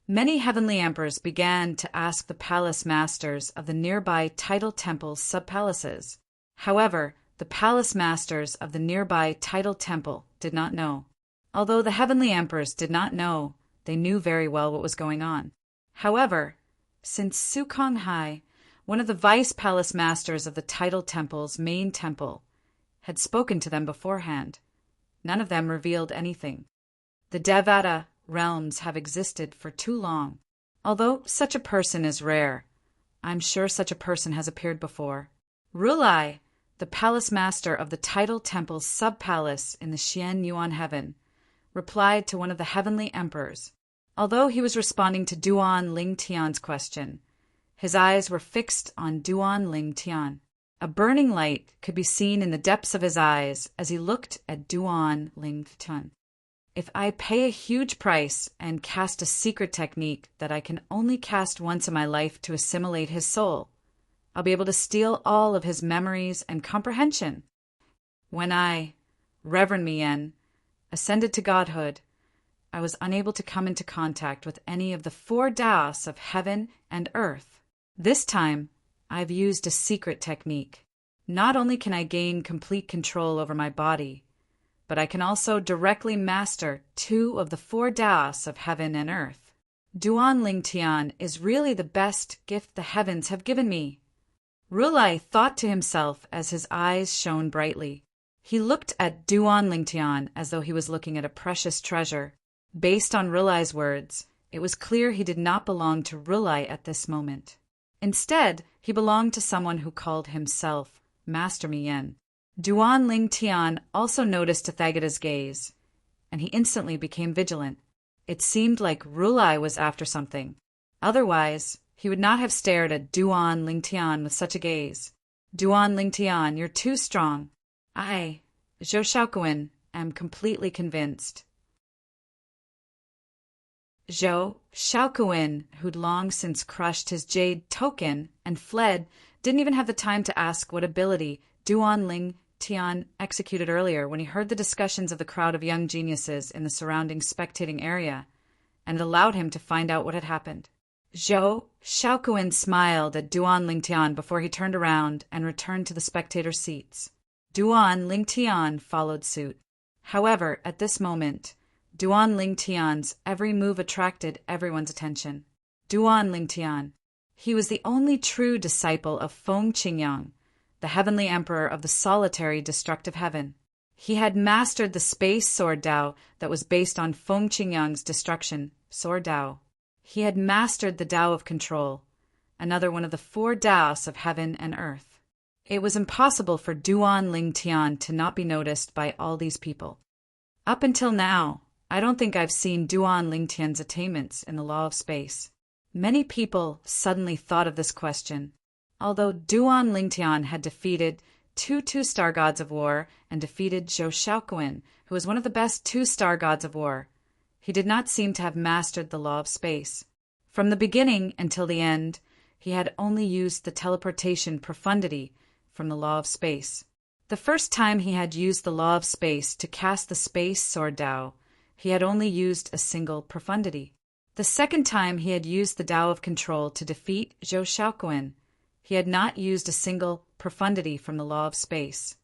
Many heavenly emperors began to ask the palace masters of the nearby Tidal Temple's sub-palaces. However, the palace masters of the nearby Tidal Temple did not know. Although the heavenly emperors did not know, they knew very well what was going on. However, since Sukong Hai, one of the vice palace masters of the Tidal Temple's main temple, had spoken to them beforehand, none of them revealed anything. The Devata realms have existed for too long. Although such a person is rare, I'm sure such a person has appeared before. Rulai, the palace master of the Tidal Temple's sub-palace in the Xian Yuan heaven, replied to one of the heavenly emperors. Although he was responding to Duan Ling Tian's question, his eyes were fixed on Duan Ling Tian. A burning light could be seen in the depths of his eyes as he looked at Duan Ling Tian. If I pay a huge price and cast a secret technique that I can only cast once in my life to assimilate his soul, I'll be able to steal all of his memories and comprehension. When I, Reverend Mien, ascended to godhood, I was unable to come into contact with any of the 4 Daos of heaven and earth. This time, I've used a secret technique. Not only can I gain complete control over my body, but I can also directly master 2 of the 4 Daos of heaven and earth. Duan Ling Tian is really the best gift the heavens have given me. Rulai thought to himself as his eyes shone brightly. He looked at Duan Ling Tian as though he was looking at a precious treasure. Based on Rulai's words, it was clear he did not belong to Rulai at this moment. Instead, he belonged to someone who called himself Master Mien. Duan Ling Tian also noticed Tathagata's gaze, and he instantly became vigilant. It seemed like Rulai was after something. Otherwise, he would not have stared at Duan Ling Tian with such a gaze. Duan Ling Tian, you're too strong. I, Zhou Shaoquan, am completely convinced. Zhou Shaoquan, who'd long since crushed his jade token and fled, didn't even have the time to ask what ability Duan Ling Tian executed earlier when he heard the discussions of the crowd of young geniuses in the surrounding spectating area, and it allowed him to find out what had happened. Zhou Shaoquan smiled at Duan Ling Tian before he turned around and returned to the spectator seats. Duan Ling Tian followed suit. However, at this moment, Duan Ling Tian's every move attracted everyone's attention. Duan Ling Tian. He was the only true disciple of Feng Qingyang, the heavenly emperor of the solitary destructive heaven. He had mastered the space sword Dao that was based on Feng Qingyang's destruction, sword Dao. He had mastered the Dao of control, another one of the 4 Daos of heaven and earth. It was impossible for Duan Ling Tian to not be noticed by all these people. Up until now, I don't think I've seen Duan Ling Tian's attainments in the law of space. Many people suddenly thought of this question. Although Duan Ling Tian had defeated 2 2-star gods of war and defeated Zhou Shaoquan, who was one of the best 2-star gods of war, he did not seem to have mastered the law of space. From the beginning until the end, he had only used the teleportation profundity from the law of space. The first time he had used the law of space to cast the space sword Dao, he had only used a single profundity. The second time he had used the Dao of control to defeat Zhou Shaoquan, he had not used a single profundity from the law of space.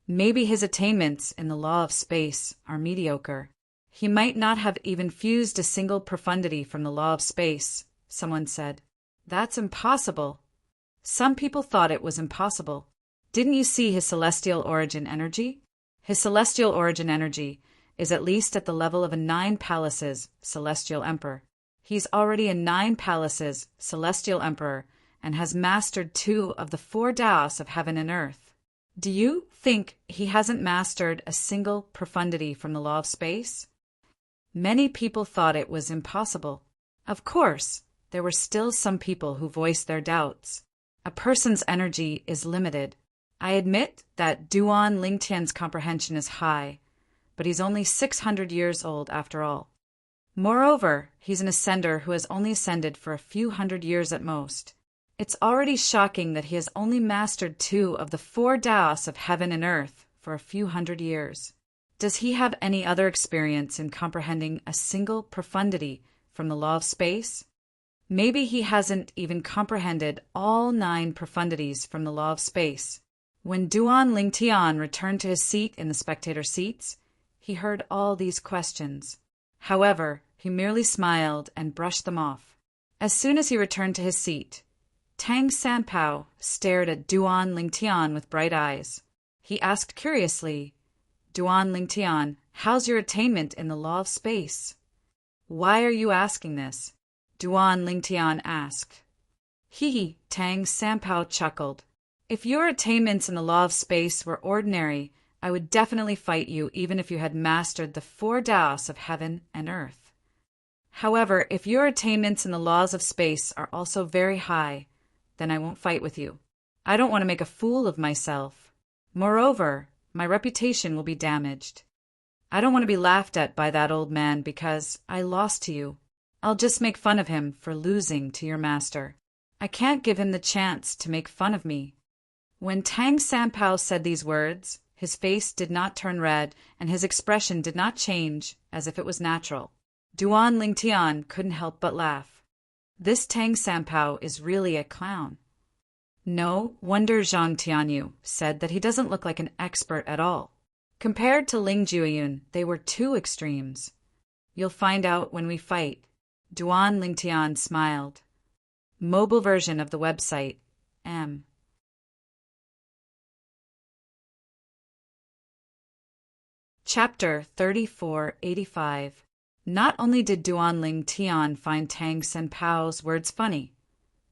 Maybe his attainments in the law of space are mediocre. He might not have even fused a single profundity from the law of space, someone said. That's impossible. Some people thought it was impossible. Didn't you see his celestial origin energy? His celestial origin energy is at least at the level of a 9 palaces celestial emperor. He's already a 9 palaces celestial emperor and has mastered 2 of the 4 Daos of heaven and earth. Do you think he hasn't mastered a single profundity from the law of space? Many people thought it was impossible. Of course, there were still some people who voiced their doubts. A person's energy is limited. I admit that Duan Ling Tian's comprehension is high, but he's only 600 years old after all. Moreover, he's an ascender who has only ascended for a few hundred years at most. It's already shocking that he has only mastered 2 of the 4 Taos of heaven and earth for a few hundred years. Does he have any other experience in comprehending a single profundity from the law of space? Maybe he hasn't even comprehended all 9 profundities from the law of space. When Duan Lingtian returned to his seat in the spectator seats, he heard all these questions. However, he merely smiled and brushed them off. As soon as he returned to his seat, Tang Sanpao stared at Duan Lingtian with bright eyes. He asked curiously, "Duan Lingtian, how's your attainment in the law of space?" "Why are you asking this?" Duan Lingtian asked. He, Tang Sanpao chuckled. "If your attainments in the law of space were ordinary, I would definitely fight you even if you had mastered the 4 Taos of heaven and earth. However, if your attainments in the laws of space are also very high, then I won't fight with you. I don't want to make a fool of myself. Moreover, my reputation will be damaged. I don't want to be laughed at by that old man because I lost to you. I'll just make fun of him for losing to your master. I can't give him the chance to make fun of me." When Tang Sanpao said these words, his face did not turn red and his expression did not change as if it was natural. Duan Lingtian couldn't help but laugh. This Tang Sanpao is really a clown. No wonder Zhang Tianyu said that he doesn't look like an expert at all. Compared to Ling Jueyun, they were 2 extremes. You'll find out when we fight. Duan Lingtian smiled. Mobile version of the website, M. Chapter 3485. Not only did Duan Lingtian find Tang Sanpao's words funny,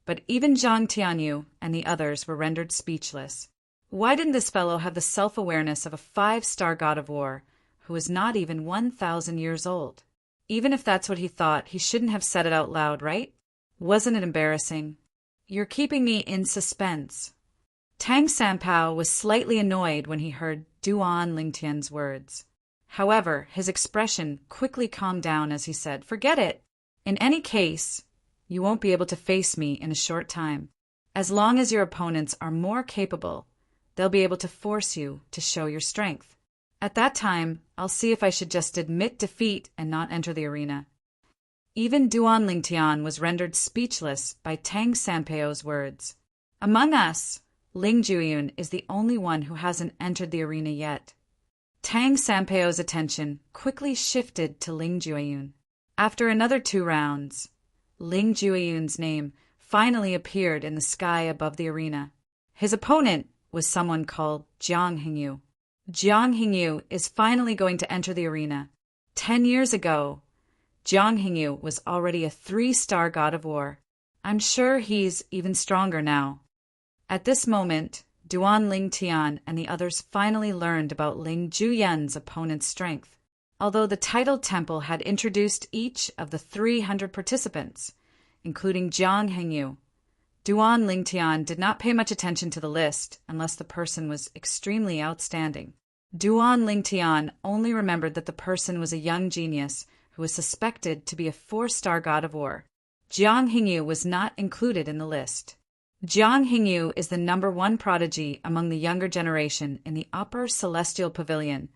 but even Zhang Tianyu and the others were rendered speechless. Why didn't this fellow have the self-awareness of a 5-star god of war who is not even 1,000 years old? Even if that's what he thought, he shouldn't have said it out loud, right? Wasn't it embarrassing? You're keeping me in suspense. Tang Sanpao was slightly annoyed when he heard Duan Lingtian's words. However, his expression quickly calmed down as he said, "Forget it. In any case, you won't be able to face me in a short time. As long as your opponents are more capable, they'll be able to force you to show your strength. At that time, I'll see if I should just admit defeat and not enter the arena." Even Duan Lingtian was rendered speechless by Tang Sanpao's words. Among us, Ling Jueyun is the only one who hasn't entered the arena yet. Tang Sanpao's attention quickly shifted to Ling Jueyun. After another 2 rounds, Ling Jueyun's name finally appeared in the sky above the arena. His opponent was someone called Jiang Hingyu. Jiang Hingyu is finally going to enter the arena. 10 years ago, Jiang Hingyu was already a 3-star god of war. I'm sure he's even stronger now. At this moment, Duan Lingtian and the others finally learned about Ling Jueyun's opponent's strength. Although the titled temple had introduced each of the 300 participants, including Jiang Hingyu, Duan Lingtian did not pay much attention to the list unless the person was extremely outstanding. Duan Lingtian only remembered that the person was a young genius who was suspected to be a 4-star god of war. Jiang Hingyu was not included in the list. Jiang Hingyu is the #1 prodigy among the younger generation in the Upper Celestial Pavilion,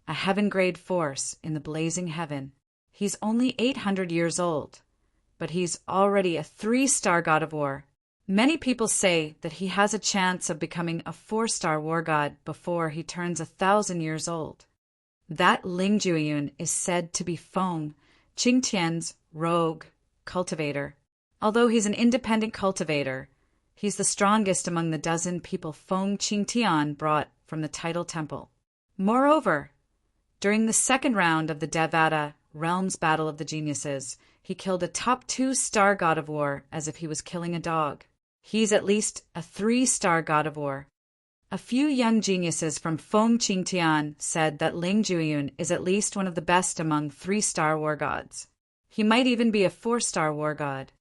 a heaven-grade force in the blazing heaven. He's only 800 years old, but he's already a 3-star god of war. Many people say that he has a chance of becoming a 4-star war god before he turns 1,000 years old. That Ling Jueyun is said to be Feng, Qingtian's rogue cultivator. Although he's an independent cultivator, he's the strongest among the dozen people Feng Qingtian brought from the Tidal Temple. Moreover, during the 2nd round of the Devata Realms Battle of the Geniuses, he killed a top 2-star god of war as if he was killing a dog. He's at least a 3-star god of war. A few young geniuses from Feng Qingtian said that Ling Jueyun is at least one of the best among 3-star war gods. He might even be a 4-star war god.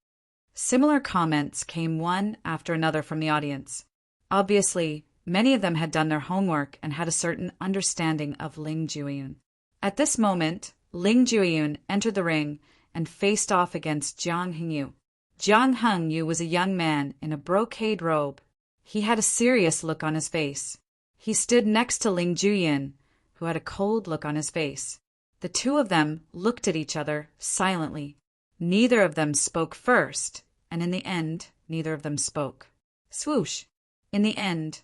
Similar comments came one after another from the audience. Obviously, many of them had done their homework and had a certain understanding of Ling Jueyun. At this moment, Ling Jueyun entered the ring and faced off against Jiang Hengyu. Jiang Hengyu was a young man in a brocade robe. He had a serious look on his face. He stood next to Ling Jueyun, who had a cold look on his face. The two of them looked at each other silently. Neither of them spoke first, and in the end, neither of them spoke. Swoosh! In the end,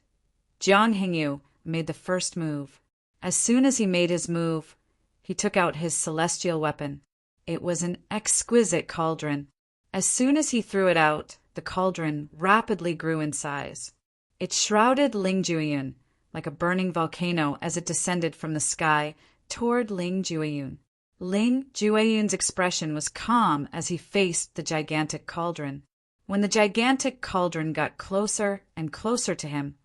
Jiang Hengyu made the first move. As soon as he made his move, he took out his celestial weapon. It was an exquisite cauldron. As soon as he threw it out, the cauldron rapidly grew in size. It shrouded Ling Jueyun like a burning volcano as it descended from the sky toward Ling Jueyun. Ling Jueyun's expression was calm as he faced the gigantic cauldron. When the gigantic cauldron got closer and closer to him,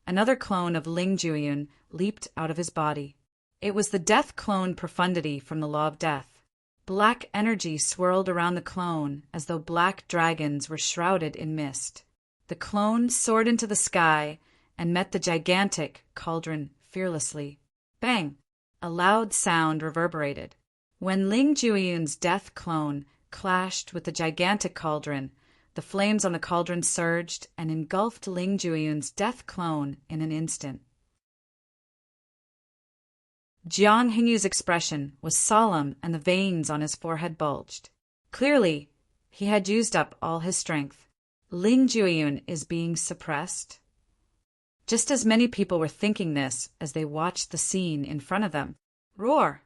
another clone of Ling Jueyun leaped out of his body. It was the death clone Profundity from the Law of Death. Black energy swirled around the clone as though black dragons were shrouded in mist. The clone soared into the sky and met the gigantic cauldron fearlessly. Bang! A loud sound reverberated. When Ling Jueyun's death clone clashed with the gigantic cauldron, the flames on the cauldron surged and engulfed Ling Jueyun's death clone in an instant. Jiang Hengyu's expression was solemn and the veins on his forehead bulged. Clearly, he had used up all his strength. Ling Jueyun is being suppressed. Just as many people were thinking this as they watched the scene in front of them. Roar!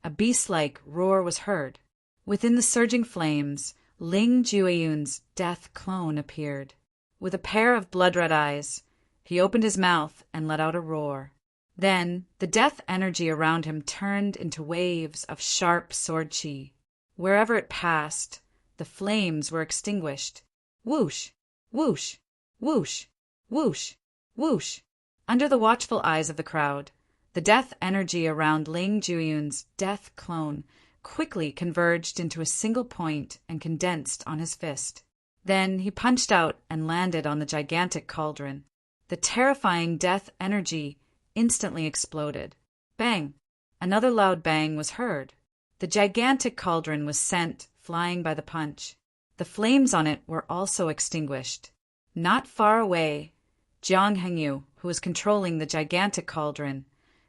A beast-like roar was heard. Within the surging flames, Ling Jueyun's death clone appeared. With a pair of blood-red eyes, he opened his mouth and let out a roar. Then, the death energy around him turned into waves of sharp sword chi. Wherever it passed, the flames were extinguished. Whoosh! Whoosh! Whoosh! Whoosh! Whoosh! Under the watchful eyes of the crowd, the death energy around Ling Jueyun's death clone quickly converged into a single point and condensed on his fist. Then he punched out and landed on the gigantic cauldron. The terrifying death energy instantly exploded. Bang! Another loud bang was heard. The gigantic cauldron was sent flying by the punch. The flames on it were also extinguished. Not far away, Jiang Hengyu, who was controlling the gigantic cauldron,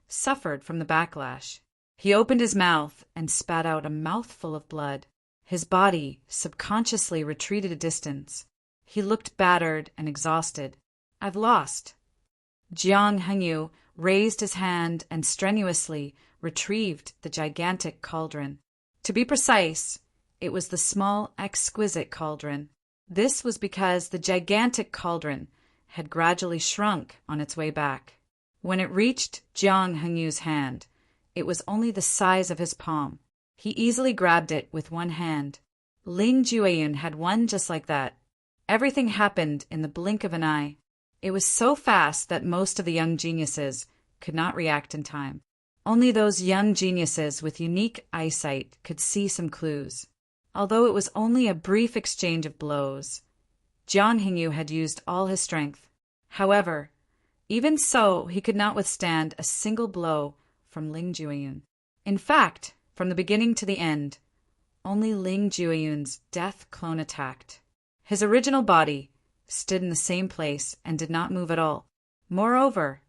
suffered from the backlash. He opened his mouth and spat out a mouthful of blood. His body subconsciously retreated a distance. He looked battered and exhausted. I've lost. Jiang Hengyu raised his hand and strenuously retrieved the gigantic cauldron. To be precise, it was the small, exquisite cauldron. This was because the gigantic cauldron had gradually shrunk on its way back. When it reached Jiang Hengyu's hand, it was only the size of his palm. He easily grabbed it with one hand. Ling Jueyun had one just like that. Everything happened in the blink of an eye. It was so fast that most of the young geniuses could not react in time. Only those young geniuses with unique eyesight could see some clues. Although it was only a brief exchange of blows, Jiang Hengyu had used all his strength. However, even so, he could not withstand a single blow from Ling Jueyun. In fact, from the beginning to the end, only Ling Jueyun's death clone attacked. His original body stood in the same place and did not move at all. Moreover,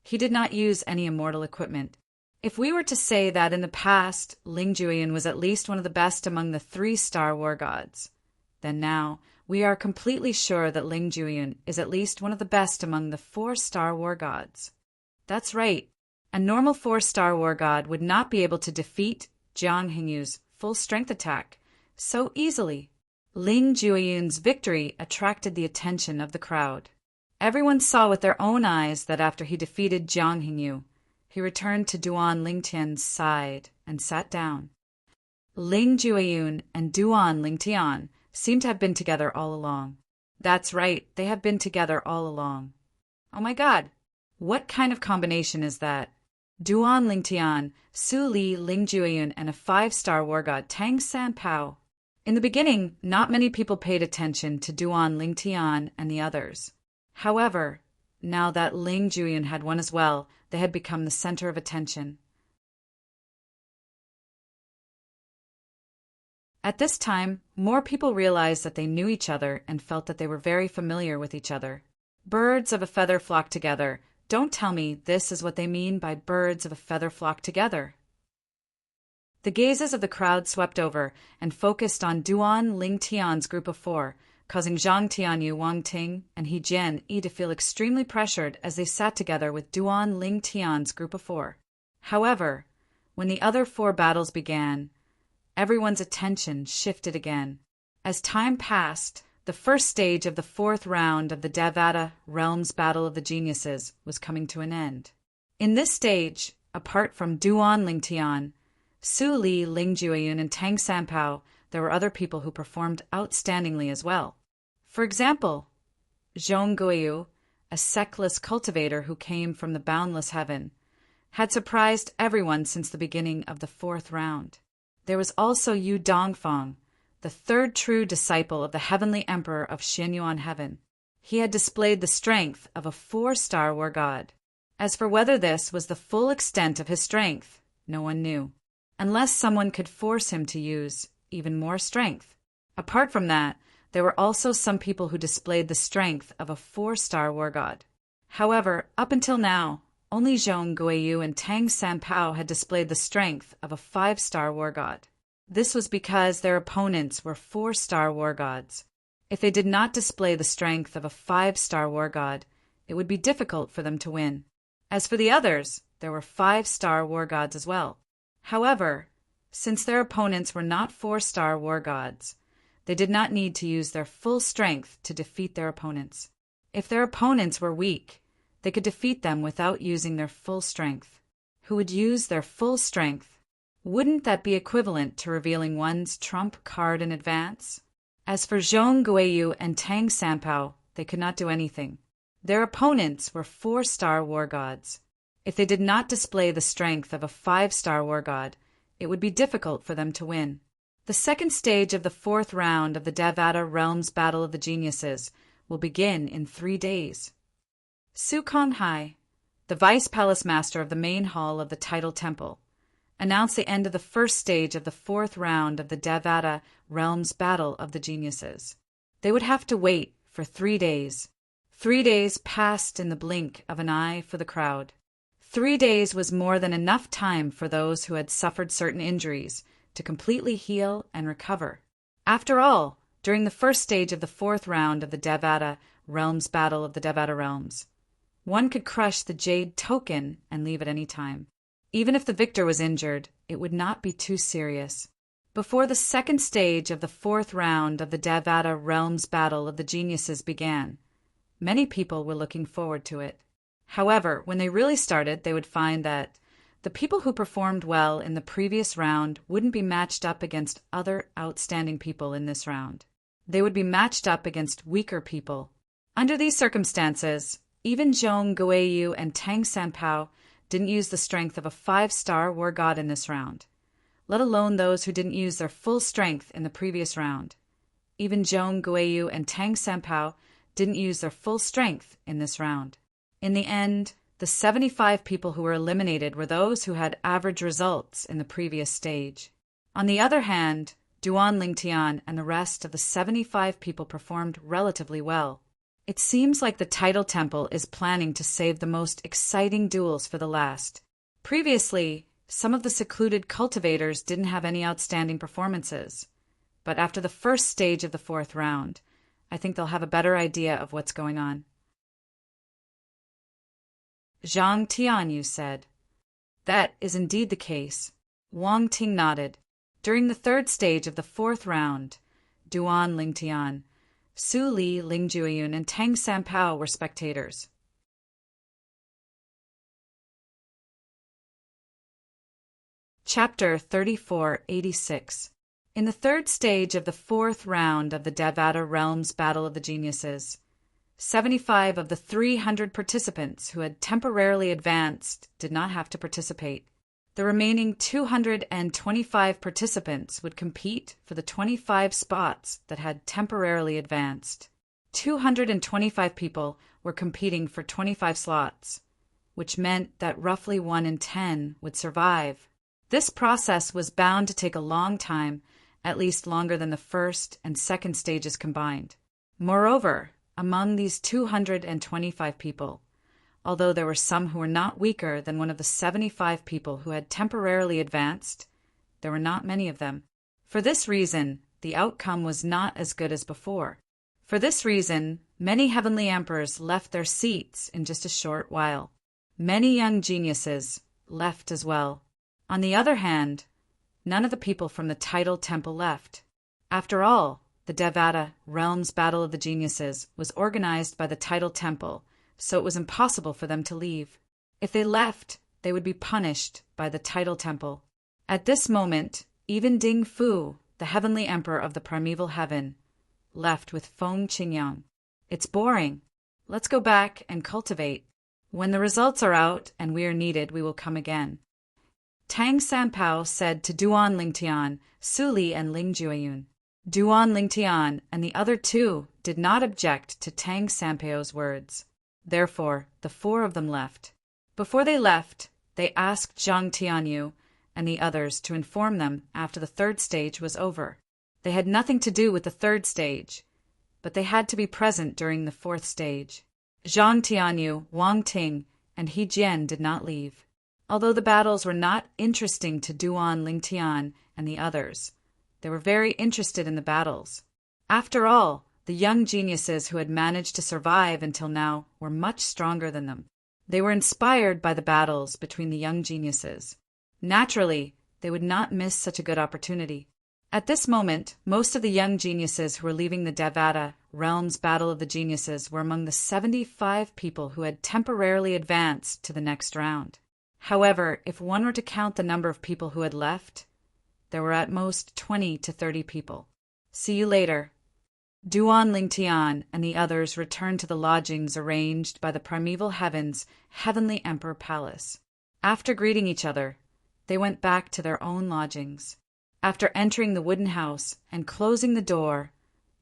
he did not use any immortal equipment. If we were to say that in the past Ling Jueyun was at least one of the best among the 3-star war gods, then now we are completely sure that Ling Jueyun is at least one of the best among the 4-star war gods. That's right. A normal 4-star war god would not be able to defeat Jiang Hengyu's full strength attack so easily. Ling Jueyun's victory attracted the attention of the crowd. Everyone saw with their own eyes that after he defeated Jiang Hengyu, he returned to Duan Lingtian's side and sat down. Ling Jueyun and Duan Lingtian seem to have been together all along. That's right, they have been together all along. Oh my God, what kind of combination is that? Duan Lingtian, Su Li, Ling Jueyun, and a 5-star war god Tang San Pao. In the beginning, not many people paid attention to Duan Lingtian and the others. However, now that Ling Jueyun had won as well, they had become the center of attention. At this time, more people realized that they knew each other and felt that they were very familiar with each other. Birds of a feather flock together. Don't tell me this is what they mean by birds of a feather flock together. The gazes of the crowd swept over and focused on Duan Ling Tian's group of four, causing Zhang Tianyu, Wang Ting, and He Jian Yi to feel extremely pressured as they sat together with Duan Ling Tian's group of four. However, when the other four battles began, everyone's attention shifted again. As time passed, the first stage of the fourth round of the Devata Realms Battle of the Geniuses was coming to an end. In this stage, apart from Duan Ling Tian, Su Li, Ling Jueyun, and Tang Sanpao, there were other people who performed outstandingly as well. For example, Zhong Guiyu, a sectless cultivator who came from the boundless heaven, had surprised everyone since the beginning of the fourth round. There was also Yu Dongfang, the third true disciple of the heavenly emperor of Xianyuan heaven. He had displayed the strength of a 4-star war god. As for whether this was the full extent of his strength, no one knew, unless someone could force him to use even more strength. Apart from that, there were also some people who displayed the strength of a 4-star war god. However, up until now, only Zhong Guiyu and Tang Sanpao had displayed the strength of a 5-star war god. This was because their opponents were 4-star war gods. If they did not display the strength of a 5-star war god, it would be difficult for them to win. As for the others, there were 5-star war gods as well. However, since their opponents were not 4-star war gods, they did not need to use their full strength to defeat their opponents. If their opponents were weak, they could defeat them without using their full strength. Who would use their full strength? Wouldn't that be equivalent to revealing one's trump card in advance? As for Zhong Guiyu and Tang Sanpao, they could not do anything. Their opponents were 4-star war gods. If they did not display the strength of a 5-star war god, it would be difficult for them to win. The second stage of the fourth round of the Devata Realms Battle of the Geniuses will begin in 3 days. Su Konghai, the vice palace master of the main hall of the Tidal Temple, announced the end of the first stage of the fourth round of the Devata Realms Battle of the Geniuses. They would have to wait for 3 days. 3 days passed in the blink of an eye for the crowd. 3 days was more than enough time for those who had suffered certain injuries to completely heal and recover. After all, during the first stage of the fourth round of the Devata Realms Battle of the Devata Realms, one could crush the Jade Token and leave at any time. Even if the victor was injured, it would not be too serious. Before the second stage of the fourth round of the Devata Realms Battle of the Geniuses began, many people were looking forward to it. However, when they really started, they would find that the people who performed well in the previous round wouldn't be matched up against other outstanding people in this round. They would be matched up against weaker people. Under these circumstances, even Zhong Guiyu and Tang Sanpao didn't use the strength of a 5-star war god in this round, let alone those who didn't use their full strength in the previous round. Even Zhong Guiyu and Tang Sanpao didn't use their full strength in this round. In the end, the 75 people who were eliminated were those who had average results in the previous stage. On the other hand, Duan Ling Tian and the rest of the 75 people performed relatively well. It seems like the Tidal Temple is planning to save the most exciting duels for the last. Previously, some of the secluded cultivators didn't have any outstanding performances. But after the first stage of the fourth round, I think they'll have a better idea of what's going on. Zhang Tianyu said, "That is indeed the case." Wang Ting nodded. During the third stage of the fourth round, Duan Ling Tian, Su Li, Ling Jueyun, and Tang Sanpao were spectators. Chapter 3486. In the third stage of the fourth round of the Devata Realms Battle of the Geniuses, 75 of the 300 participants who had temporarily advanced did not have to participate. The remaining 225 participants would compete for the 25 spots that had temporarily advanced. 225 people were competing for 25 slots, which meant that roughly 1 in 10 would survive. This process was bound to take a long time, at least longer than the first and second stages combined. Moreover, among these 225 people, although there were some who were not weaker than one of the 75 people who had temporarily advanced, there were not many of them. For this reason, the outcome was not as good as before. For this reason, many heavenly emperors left their seats in just a short while. Many young geniuses left as well. On the other hand, none of the people from the tidal temple left. After all, the Devata Realms Battle of the Geniuses was organized by the tidal temple, so it was impossible for them to leave. If they left, they would be punished by the tidal temple. At this moment, even Ding Fu, the heavenly emperor of the primeval heaven, left with Feng Qingyang. It's boring. Let's go back and cultivate. When the results are out and we are needed, we will come again. Tang Sanpao said to Duan Lingtian, Su Li, and Ling Jueyun. Duan Lingtian and the other two did not object to Tang Sanpao's words. Therefore, the four of them left. Before they left, they asked Zhang Tianyu and the others to inform them after the third stage was over. They had nothing to do with the third stage, but they had to be present during the fourth stage. Zhang Tianyu, Wang Ting, and He Jian did not leave. Although the battles were not interesting to Duan Lingtian and the others, they were very interested in the battles. After all, the young geniuses who had managed to survive until now were much stronger than them. They were inspired by the battles between the young geniuses. Naturally, they would not miss such a good opportunity. At this moment, most of the young geniuses who were leaving the Devata Realms Battle of the Geniuses were among the 75 people who had temporarily advanced to the next round. However, if one were to count the number of people who had left, there were at most 20 to 30 people. See you later. Duan Lingtian and the others returned to the lodgings arranged by the primeval heaven's heavenly emperor palace. After greeting each other, they went back to their own lodgings. After entering the wooden house and closing the door,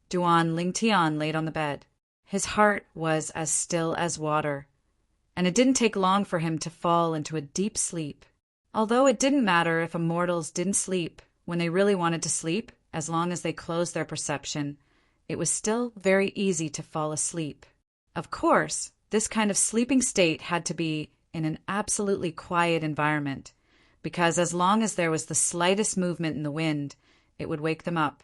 Duan Lingtian laid on the bed. His heart was as still as water, and it didn't take long for him to fall into a deep sleep. Although it didn't matter if immortals didn't sleep when they really wanted to sleep, as long as they closed their perception, it was still very easy to fall asleep. Of course, this kind of sleeping state had to be in an absolutely quiet environment, because as long as there was the slightest movement in the wind, it would wake them up.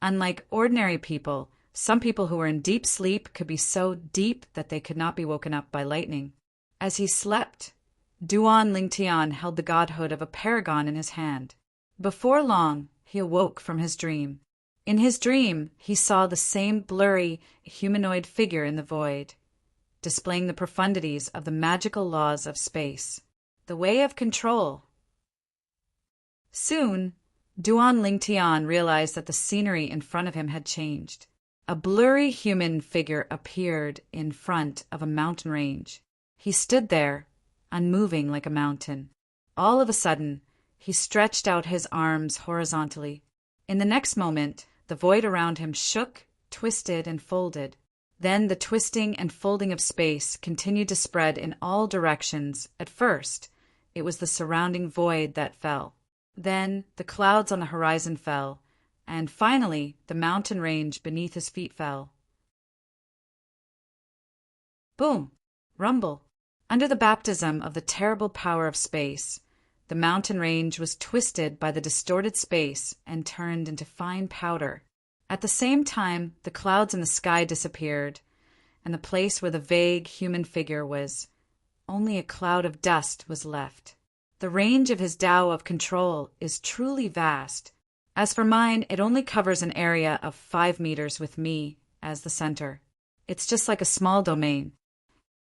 Unlike ordinary people, some people who were in deep sleep could be so deep that they could not be woken up by lightning. As he slept, Duan Lingtian held the godhood of a paragon in his hand. Before long, he awoke from his dream. In his dream, he saw the same blurry, humanoid figure in the void, displaying the profundities of the magical laws of space, the way of control. Soon, Duan Lingtian realized that the scenery in front of him had changed. A blurry human figure appeared in front of a mountain range. He stood there, unmoving like a mountain. All of a sudden, he stretched out his arms horizontally. In the next moment, the void around him shook, twisted, and folded. Then the twisting and folding of space continued to spread in all directions. At first, it was the surrounding void that fell. Then the clouds on the horizon fell, and finally the mountain range beneath his feet fell. Boom! Rumble! Under the baptism of the terrible power of space, the mountain range was twisted by the distorted space and turned into fine powder. At the same time, the clouds in the sky disappeared, and the place where the vague human figure was, only a cloud of dust was left. The range of his Tao of control is truly vast. As for mine, it only covers an area of 5 meters with me as the center. It's just like a small domain.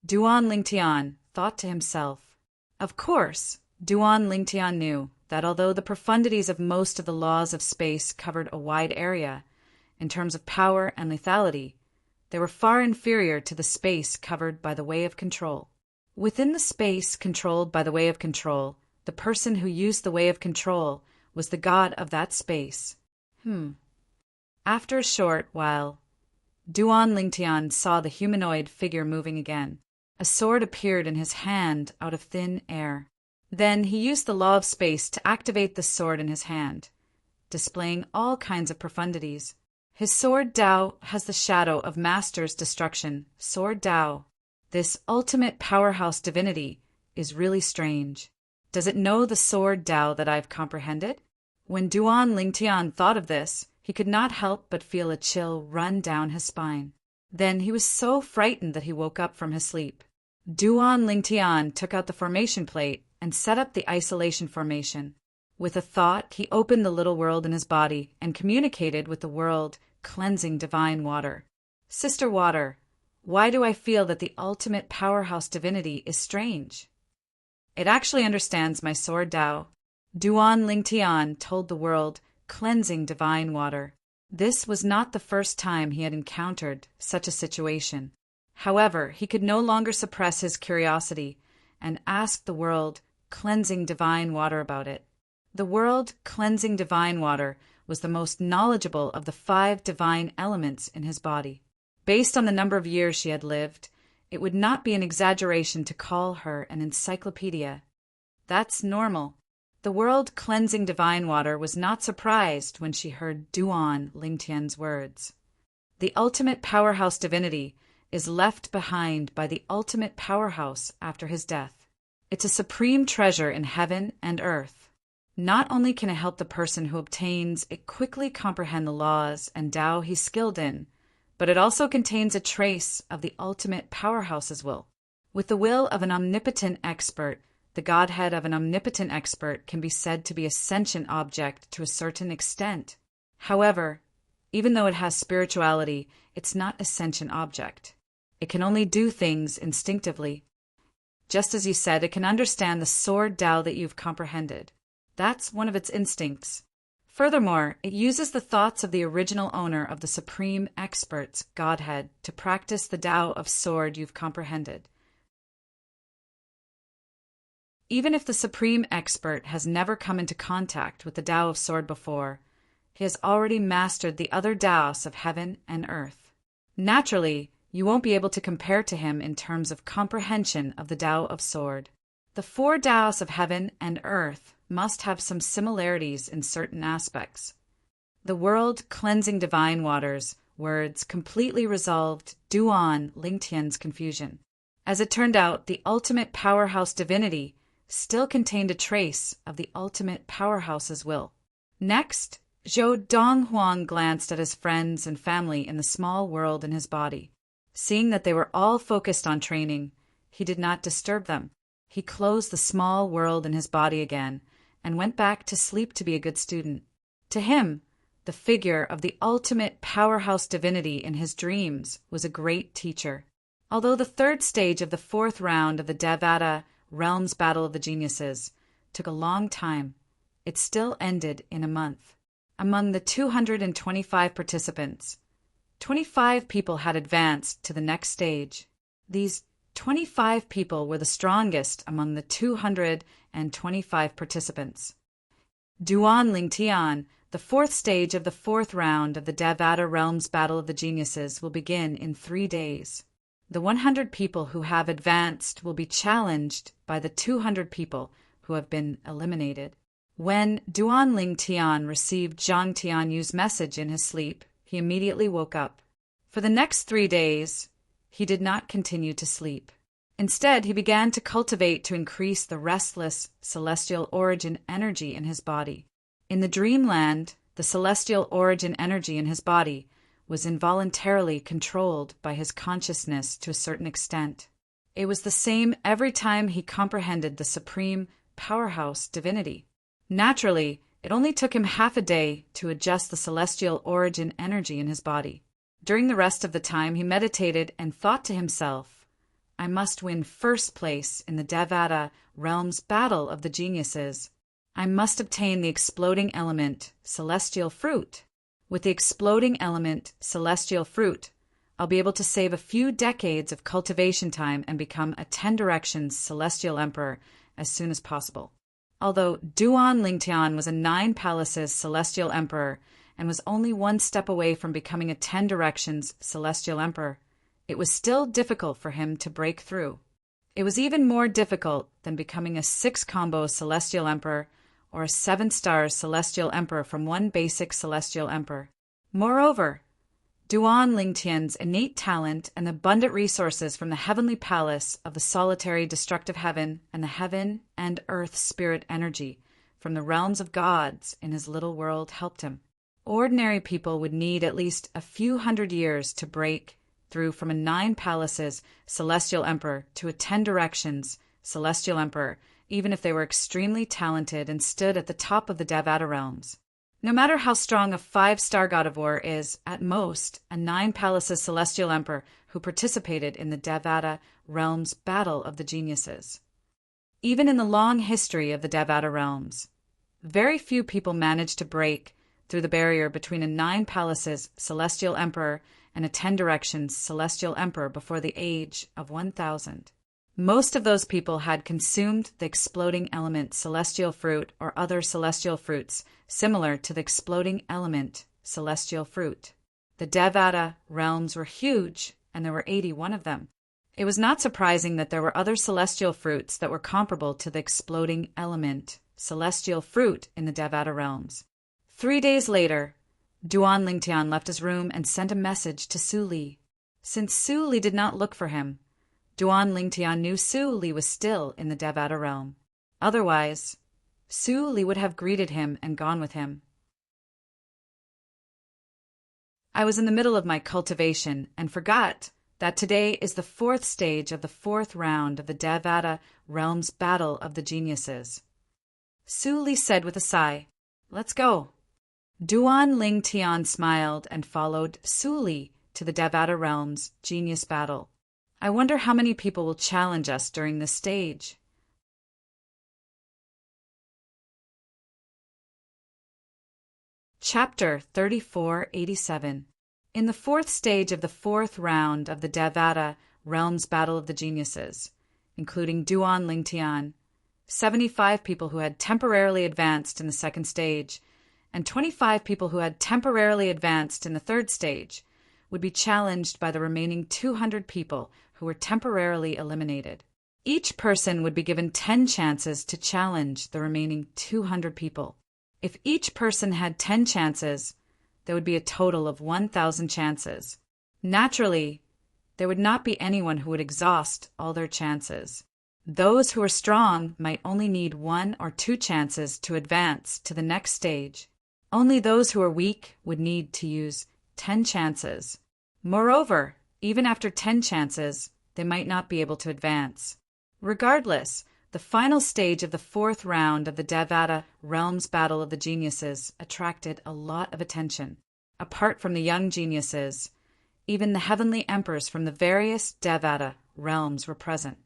Duan Lingtian thought to himself. Of course, Duan Lingtian knew that although the profundities of most of the laws of space covered a wide area, in terms of power and lethality, they were far inferior to the space covered by the way of control. Within the space controlled by the way of control, the person who used the way of control was the god of that space. After a short while, Duan Lingtian saw the humanoid figure moving again. A sword appeared in his hand out of thin air. Then he used the law of space to activate the sword in his hand. displaying all kinds of profundities. His sword Tao has the shadow of Master's destruction. Sword Tao, this ultimate powerhouse divinity, is really strange. Does it know the sword Tao that I've comprehended? When Duan Lingtian thought of this, he could not help but feel a chill run down his spine. Then he was so frightened that he woke up from his sleep. Duan Lingtian took out the formation plate and set up the isolation formation. With a thought, he opened the little world in his body and communicated with the world, cleansing divine water. Sister Water, why do I feel that the ultimate powerhouse divinity is strange? It actually understands my sword Tao. Duan Lingtian told the world, cleansing divine water. This was not the first time he had encountered such a situation. However, he could no longer suppress his curiosity and asked the world, cleansing divine water, about it. The world, cleansing divine water, was the most knowledgeable of the 5 divine elements in his body. Based on the number of years she had lived, it would not be an exaggeration to call her an encyclopedia. That's normal. The world, cleansing divine water, was not surprised when she heard Duan Lingtian's words. The ultimate powerhouse divinity is left behind by the ultimate powerhouse after his death. It's a supreme treasure in heaven and earth. Not only can it help the person who obtains it quickly comprehend the laws and Tao he's skilled in, but it also contains a trace of the ultimate powerhouse's will. With the will of an omnipotent expert, the Godhead of an omnipotent expert can be said to be a sentient object to a certain extent. However, even though it has spirituality, it's not a sentient object. It can only do things instinctively. Just as you said, it can understand the sword Tao that you've comprehended. That's one of its instincts. Furthermore, it uses the thoughts of the original owner of the supreme expert's Godhead to practice the Tao of sword you've comprehended. Even if the supreme expert has never come into contact with the Tao of sword before, he has already mastered the other Taos of heaven and earth. Naturally, you won't be able to compare to him in terms of comprehension of the Tao of sword. The 4 Taos of heaven and earth must have some similarities in certain aspects. The world, cleansing divine waters, words completely resolved Duan Lingtian's confusion. As it turned out, the ultimate powerhouse divinity still contained a trace of the ultimate powerhouse's will. Next, Zhou Donghuang glanced at his friends and family in the small world in his body. Seeing that they were all focused on training, he did not disturb them. He closed the small world in his body again and went back to sleep to be a good student. To him, the figure of the ultimate powerhouse divinity in his dreams was a great teacher. Although the 3rd stage of the 4th round of the Devata Realms Battle of the Geniuses took a long time, it still ended in a month. Among the 225 participants, 25 people had advanced to the next stage. These 25 people were the strongest among the 225 participants. Duan Lingtian, the 4th stage of the 4th round of the Devata Realms Battle of the Geniuses, will begin in 3 days. The 100 people who have advanced will be challenged by the 200 people who have been eliminated. When Duan Lingtian received Zhang Tianyu's message in his sleep, he immediately woke up. For the next 3 days, he did not continue to sleep. Instead, he began to cultivate to increase the restless celestial origin energy in his body. In the dreamland, the celestial origin energy in his body was involuntarily controlled by his consciousness to a certain extent. It was the same every time he comprehended the supreme powerhouse divinity. Naturally, it only took him half a day to adjust the celestial origin energy in his body. During the rest of the time, he meditated and thought to himself, I must win first place in the Devata Realms Battle of the Geniuses. I must obtain the exploding element, celestial fruit. With the exploding element, celestial fruit, I'll be able to save a few decades of cultivation time and become a 10 Directions celestial emperor as soon as possible. Although Duan Lingtian was a 9 Palaces celestial emperor and was only 1 step away from becoming a 10 Directions celestial emperor, it was still difficult for him to break through. It was even more difficult than becoming a 6 combo celestial emperor or a 7-star celestial emperor from one basic celestial emperor. Moreover, Duan Lingtian's innate talent and abundant resources from the heavenly palace of the solitary destructive heaven and the heaven and earth spirit energy from the realms of gods in his little world helped him. Ordinary people would need at least a few hundred years to break through from a 9 palaces celestial emperor to a 10 directions celestial emperor, even if they were extremely talented and stood at the top of the Devata realms. No matter how strong a 5-star god of war is, at most, a 9 palaces celestial emperor who participated in the Devata realms battle of the geniuses. Even in the long history of the Devata realms, very few people managed to break through the barrier between a 9 palaces celestial emperor and a 10 directions celestial emperor before the age of 1000. Most of those people had consumed the exploding element celestial fruit or other celestial fruits similar to the exploding element celestial fruit. The Devata realms were huge, and there were 81 of them. It was not surprising that there were other celestial fruits that were comparable to the exploding element celestial fruit in the Devata realms. 3 days later, Duan Lingtian left his room and sent a message to Su Li. Since Su Li did not look for him, Duan Lingtian knew Su Li was still in the Devata realm. Otherwise, Su Li would have greeted him and gone with him. I was in the middle of my cultivation and forgot that today is the 4th stage of the 4th round of the Devata realm's battle of the geniuses. Su Li said with a sigh, "Let's go." Duan Lingtian smiled and followed Su Li to the Devata realm's genius battle. I wonder how many people will challenge us during this stage. Chapter 3487. In the 4th stage of the 4th round of the Devata realm's battle of the geniuses, including Duan Lingtian, 75 people who had temporarily advanced in the 2nd stage, and 25 people who had temporarily advanced in the 3rd stage, would be challenged by the remaining 200 people who were temporarily eliminated. Each person would be given 10 chances to challenge the remaining 200 people. If each person had 10 chances, there would be a total of 1,000 chances. Naturally, there would not be anyone who would exhaust all their chances. Those who are strong might only need 1 or 2 chances to advance to the next stage. Only those who are weak would need to use 10 chances. Moreover, even after 10 chances, they might not be able to advance. Regardless, the final stage of the 4th round of the Devata realm's battle of the geniuses attracted a lot of attention. Apart from the young geniuses, even the heavenly emperors from the various Devata realms were present.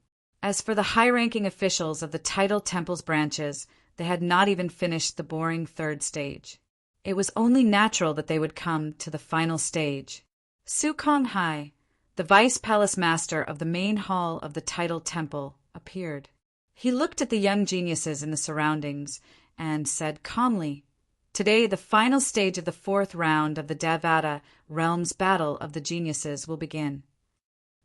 As for the high-ranking officials of the tidal temple's branches, they had not even finished the boring 3rd stage. It was only natural that they would come to the final stage. Su Konghai, the vice palace master of the main hall of the tidal temple, appeared. He looked at the young geniuses in the surroundings and said calmly, "Today the final stage of the 4th round of the Devata realm's battle of the geniuses will begin.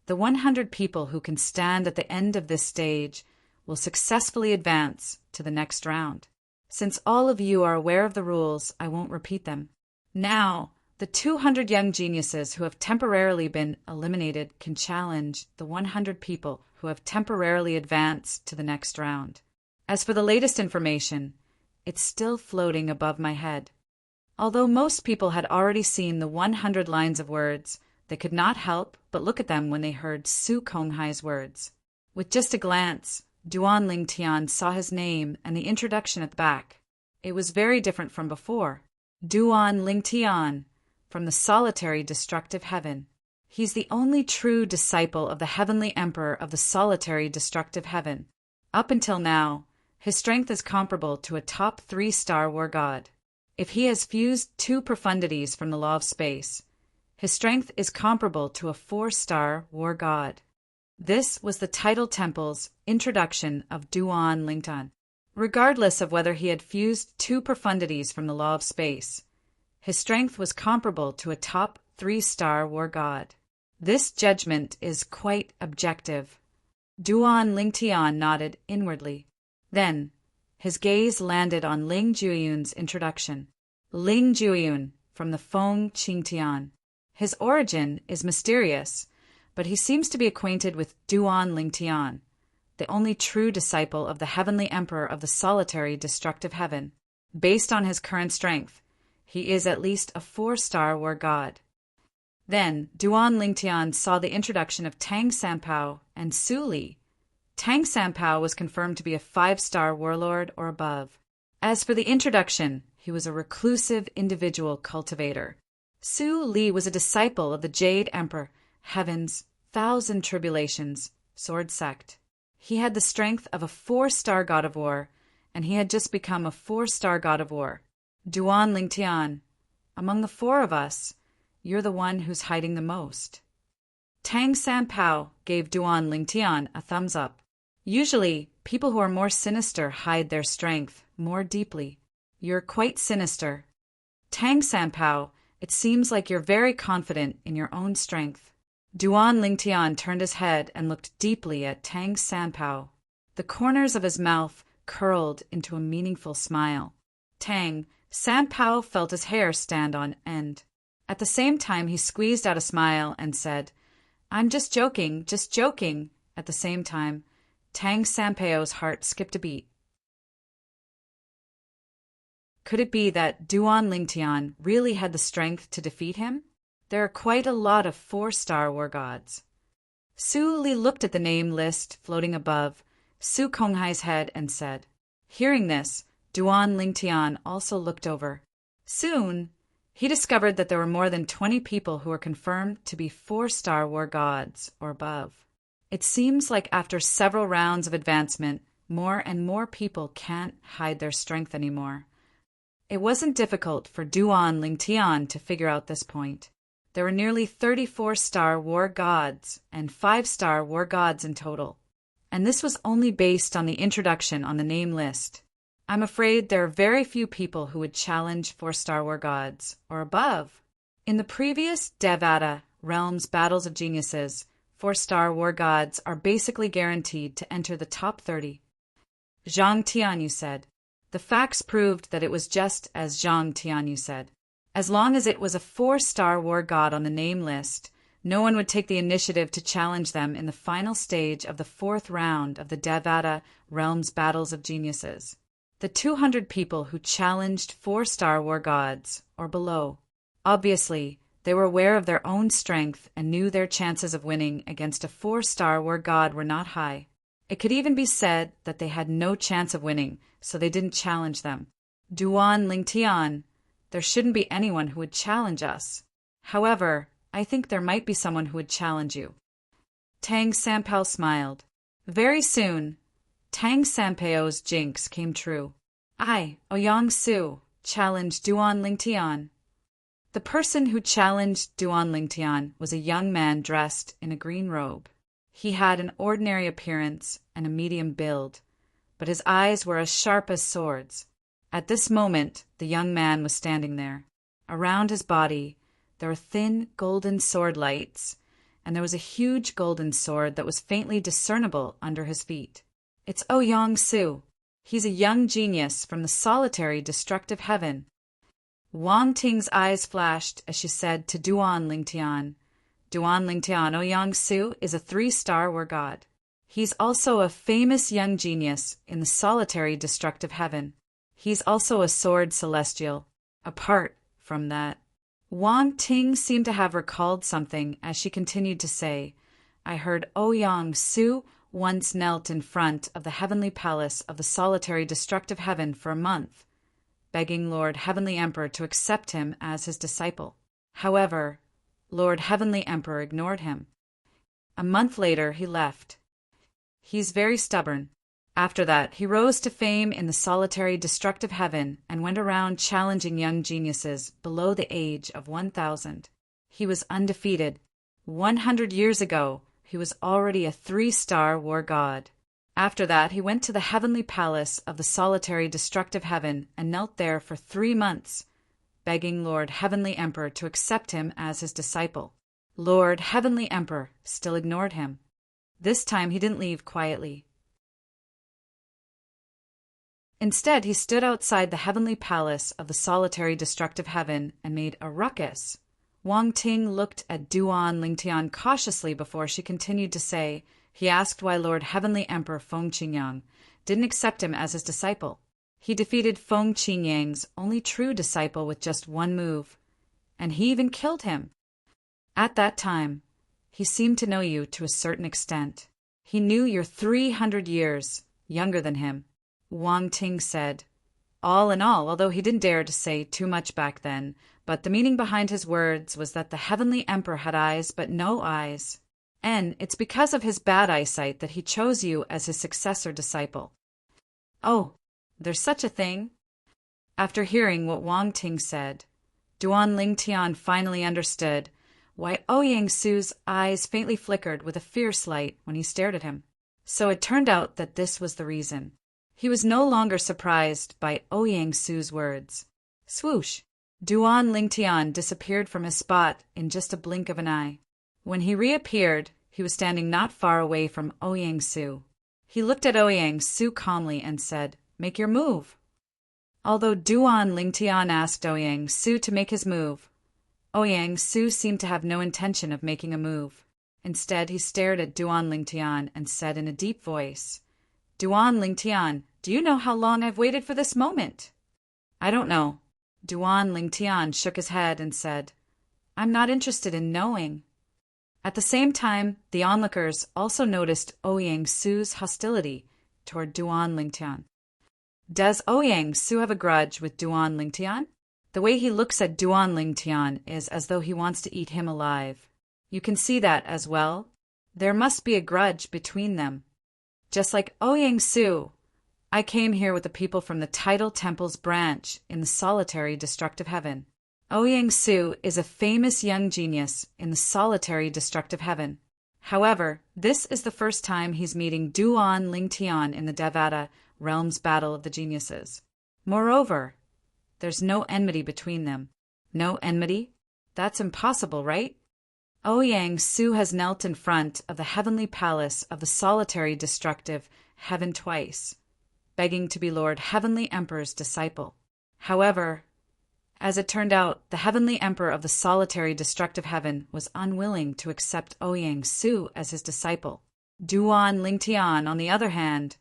The 100 people who can stand at the end of this stage will successfully advance to the next round. Since all of you are aware of the rules, I won't repeat them. Now, the 200 young geniuses who have temporarily been eliminated can challenge the 100 people who have temporarily advanced to the next round. As for the latest information, it's still floating above my head. Although most people had already seen the 100 lines of words, they could not help but look at them when they heard Su Konghai's words. With just a glance, Duan Lingtian saw his name and the introduction at the back. It was very different from before. Duan Lingtian, from the solitary destructive heaven. He's the only true disciple of the heavenly emperor of the solitary destructive heaven. Up until now, his strength is comparable to a top 3-star war god. If he has fused 2 profundities from the law of space, his strength is comparable to a 4-star war god. This was the tidal temple's introduction of Duan Lingtian. Regardless of whether he had fused 2 profundities from the law of space, his strength was comparable to a top 3-star war god. This judgment is quite objective. Duan Lingtian nodded inwardly. Then, His gaze landed on Ling Jueyun's introduction. Ling Jueyun, from the Feng Qingtian. His origin is mysterious, but he seems to be acquainted with Duan Lingtian, the only true disciple of the heavenly emperor of the solitary destructive heaven. Based on his current strength, he is at least a 4-star war god. Then Duan Lingtian saw the introduction of Tang Sanpao and Su Li. Tang Sanpao was confirmed to be a 5-star warlord or above. As for the introduction, he was a reclusive individual cultivator. Su Li was a disciple of the Jade Emperor, Heaven's 1,000 Tribulations, sword sect. He had the strength of a 4-star god of war, and he had just become a 4-star god of war. Duan Lingtian, among the 4 of us, you're the one who's hiding the most. Tang Sanpao gave Duan Lingtian a thumbs up. Usually, people who are more sinister hide their strength more deeply. You're quite sinister. Tang Sanpao, it seems like you're very confident in your own strength. Duan Lingtian turned his head and looked deeply at Tang Sanpao. The corners of his mouth curled into a meaningful smile. Tang Sanpao felt his hair stand on end. At the same time, he squeezed out a smile and said, "I'm just joking, just joking." At the same time, Tang Sanpao's heart skipped a beat. Could it be that Duan Lingtian really had the strength to defeat him? There are quite a lot of 4-star war gods. Su Li looked at the name list floating above Su Konghai's head and said. Hearing this, Duan Lingtian also looked over. Soon, he discovered that there were more than 20 people who were confirmed to be 4-star war gods or above. It seems like after several rounds of advancement, more and more people can't hide their strength anymore. It wasn't difficult for Duan Lingtian to figure out this point. There were nearly 34-star war gods and 5-star war gods in total. And this was only based on the introduction on the name list. I'm afraid there are very few people who would challenge 4-star war gods or above. In the previous Devata Realms Battles of Geniuses, 4-star war gods are basically guaranteed to enter the top 30. Zhang Tianyu said. The facts proved that it was just as Zhang Tianyu said. As long as it was a 4-star war god on the name list, no one would take the initiative to challenge them in the final stage of the 4th round of the Devata Realms Battles of Geniuses. The 200 people who challenged 4-star war gods or below. Obviously, they were aware of their own strength and knew their chances of winning against a 4-star war god were not high. It could even be said that they had no chance of winning, so they didn't challenge them. Duan Lingtian, there shouldn't be anyone who would challenge us. However, I think there might be someone who would challenge you. Tang Sanpao smiled. Very soon, Tang Sanpao's jinx came true. I, Ouyang Su, challenged Duan Lingtian. The person who challenged Duan Lingtian was a young man dressed in a green robe. He had an ordinary appearance and a medium build, but his eyes were as sharp as swords. At this moment, the young man was standing there. Around his body, there were thin golden sword lights, and there was a huge golden sword that was faintly discernible under his feet. It's Ouyang Su. He's a young genius from the solitary destructive heaven. Wang Ting's eyes flashed as she said to Duan Lingtian, Duan Lingtian, Ouyang Su is a 3-star war god. He's also a famous young genius in the solitary destructive heaven. He's also a sword celestial. Apart from that, Wang Ting seemed to have recalled something as she continued to say, I heard Ouyang Su once knelt in front of the heavenly palace of the solitary destructive heaven for a month, begging Lord Heavenly Emperor to accept him as his disciple. However, Lord Heavenly Emperor ignored him. A month later, he left. He's very stubborn. After that, he rose to fame in the solitary destructive heaven and went around challenging young geniuses below the age of 1,000. He was undefeated. 100 years ago, he was already a 3-star war god. After that, he went to the heavenly palace of the solitary destructive heaven and knelt there for 3 months, begging Lord Heavenly Emperor to accept him as his disciple. Lord Heavenly Emperor still ignored him. This time he didn't leave quietly. Instead, he stood outside the heavenly palace of the solitary destructive heaven and made a ruckus. Wang Ting looked at Duan Lingtian cautiously before she continued to say, he asked why Lord Heavenly Emperor Feng Qingyang didn't accept him as his disciple. He defeated Feng Qingyang's only true disciple with just one move, and he even killed him. At that time, he seemed to know you to a certain extent. He knew you're 300 years younger than him, Wang Ting said. All in all, although he didn't dare to say too much back then, but the meaning behind his words was that the Heavenly Emperor had eyes but no eyes, and it's because of his bad eyesight that he chose you as his successor disciple. Oh, there's such a thing? After hearing what Wang Ting said, Duan Lingtian finally understood why Ouyang Su's eyes faintly flickered with a fierce light when he stared at him. So it turned out that this was the reason. He was no longer surprised by Ouyang Su's words. Swoosh! Duan Lingtian disappeared from his spot in just a blink of an eye. When he reappeared, he was standing not far away from Ouyang Su. He looked at Ouyang Su calmly and said, "Make your move." Although Duan Lingtian asked Ouyang Su to make his move, Ouyang Su seemed to have no intention of making a move. Instead, he stared at Duan Lingtian and said in a deep voice, "Duan Lingtian, do you know how long I've waited for this moment?" "I don't know." Duan Lingtian shook his head and said, "I'm not interested in knowing." At the same time, the onlookers also noticed Ouyang Su's hostility toward Duan Lingtian. Does Ouyang Su have a grudge with Duan Lingtian? The way he looks at Duan Lingtian is as though he wants to eat him alive. You can see that as well. There must be a grudge between them. Just like Ouyang Su, I came here with the people from the Tidal Temple's branch in the solitary destructive heaven. Ouyang Su is a famous young genius in the solitary destructive heaven. However, this is the first time he's meeting Duan Lingtian in the Devata Realm's Battle of the Geniuses. Moreover, there's no enmity between them. No enmity? That's impossible, right? Ouyang Su has knelt in front of the heavenly palace of the solitary destructive heaven twice, begging to be Lord Heavenly Emperor's disciple. However, as it turned out, the Heavenly Emperor of the solitary destructive heaven was unwilling to accept Ouyang Su as his disciple. Duan Lingtian, on the other hand,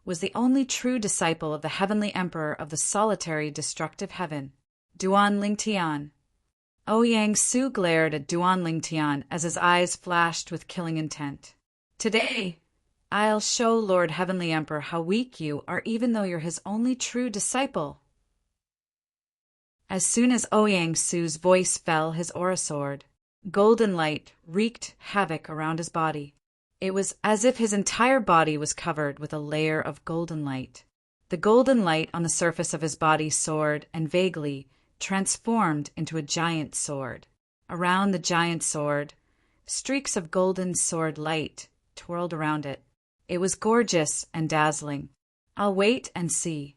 was the only true disciple of the Heavenly Emperor of the solitary destructive heaven. Duan Lingtian. Ouyang Su glared at Duan Lingtian as his eyes flashed with killing intent. Today, I'll show Lord Heavenly Emperor how weak you are even though you're his only true disciple. As soon as Ouyang Su's voice fell, his aura soared. Golden light wreaked havoc around his body. It was as if his entire body was covered with a layer of golden light. The golden light on the surface of his body soared and vaguely transformed into a giant sword. Around the giant sword, streaks of golden sword light twirled around it. It was gorgeous and dazzling. "I'll wait and see,"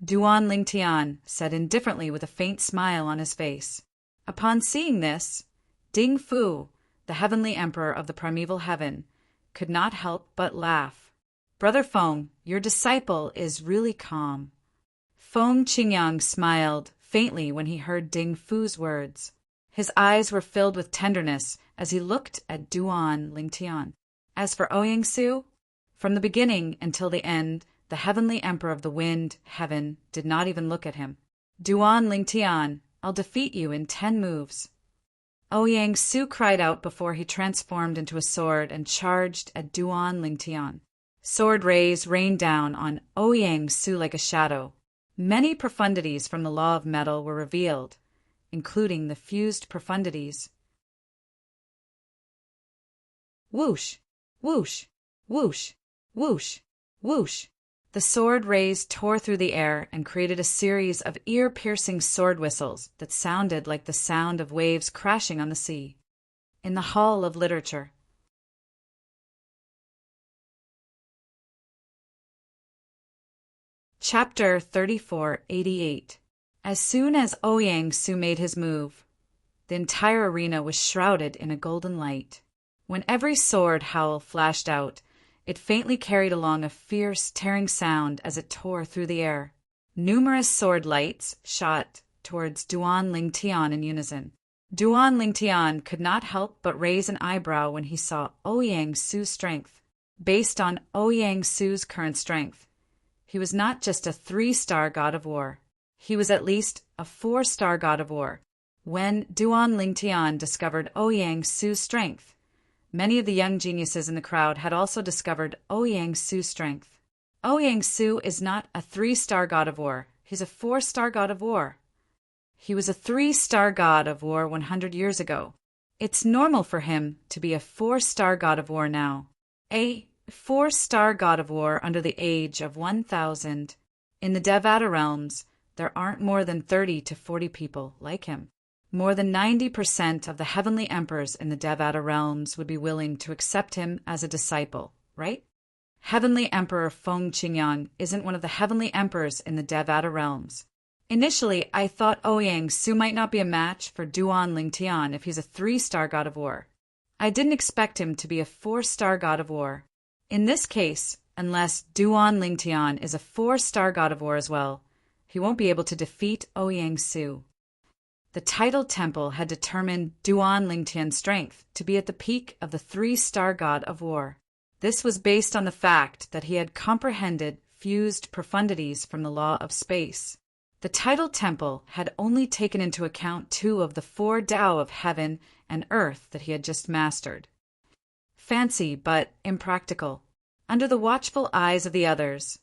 Duan Lingtian said indifferently with a faint smile on his face. Upon seeing this, Ding Fu, the Heavenly Emperor of the primeval heaven, could not help but laugh. "Brother Feng, your disciple is really calm." Feng Qingyang smiled faintly when he heard Ding Fu's words. His eyes were filled with tenderness as he looked at Duan Lingtian. As for Ouyang Su, from the beginning until the end, the Heavenly Emperor of the Wind Heaven did not even look at him. "Duan Lingtian, I'll defeat you in 10 moves." Ouyang Su cried out before he transformed into a sword and charged at Duan Lingtian. Sword rays rained down on Ouyang Su like a shadow. Many profundities from the law of metal were revealed, including the fused profundities. Whoosh, whoosh, whoosh, whoosh, whoosh. The sword rays tore through the air and created a series of ear-piercing sword whistles that sounded like the sound of waves crashing on the sea. In the Hall of Literature. Chapter 3488. As soon as Ouyang Su made his move, the entire arena was shrouded in a golden light. When every sword howl flashed out, It faintly carried along a fierce, tearing sound as it tore through the air. Numerous sword lights shot towards Duan Ling Tian in unison. Duan Ling Tian could not help but raise an eyebrow when he saw Ouyang Su's strength. Based on Ouyang Su's current strength, he was not just a 3-star god of war. He was at least a 4-star god of war. When Duan Ling Tian discovered Ouyang Su's strength, many of the young geniuses in the crowd had also discovered Ouyang Su's strength. Ouyang Su is not a 3-star god of war. He's a 4-star god of war. He was a 3-star god of war 100 years ago. It's normal for him to be a 4-star god of war now. A 4-star god of war under the age of 1,000. In the Devata realms, there aren't more than 30 to 40 people like him. More than 90% of the heavenly emperors in the Devata realms would be willing to accept him as a disciple, right? Heavenly Emperor Feng Qingyang isn't one of the heavenly emperors in the Devata realms. Initially, I thought Ouyang Su might not be a match for Duan Ling Tian if he's a 3-star god of war. I didn't expect him to be a 4-star god of war. In this case, unless Duan Ling Tian is a 4-star god of war as well, he won't be able to defeat Ouyang Su. The tidal temple had determined Duan Ling Tian's strength to be at the peak of the 3-star god of war. This was based on the fact that he had comprehended fused profundities from the law of space. The tidal temple had only taken into account 2 of the 4 Tao of heaven and earth that he had just mastered. Fancy, but impractical. Under the watchful eyes of the others,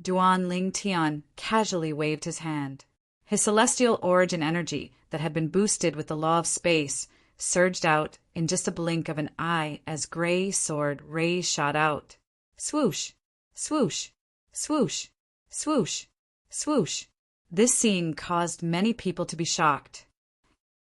Duan Ling Tian casually waved his hand. His celestial origin energy that had been boosted with the law of space surged out in just a blink of an eye as gray sword rays shot out. Swoosh, swoosh, swoosh, swoosh, swoosh. This scene caused many people to be shocked.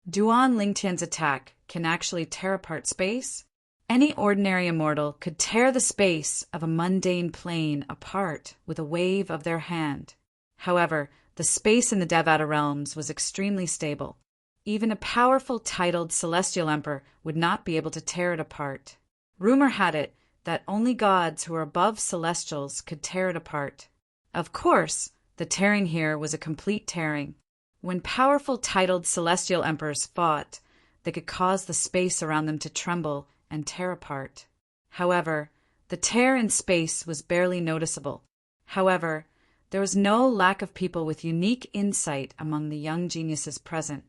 Duan Ling Tian's attack can actually tear apart space? Any ordinary immortal could tear the space of a mundane plane apart with a wave of their hand. However, the space in the Devata realms was extremely stable. Even a powerful titled celestial emperor would not be able to tear it apart. Rumor had it that only gods who were above celestials could tear it apart. Of course, the tearing here was a complete tearing. When powerful titled celestial emperors fought, they could cause the space around them to tremble and tear apart. However, the tear in space was barely noticeable. However, there was no lack of people with unique insight among the young geniuses present.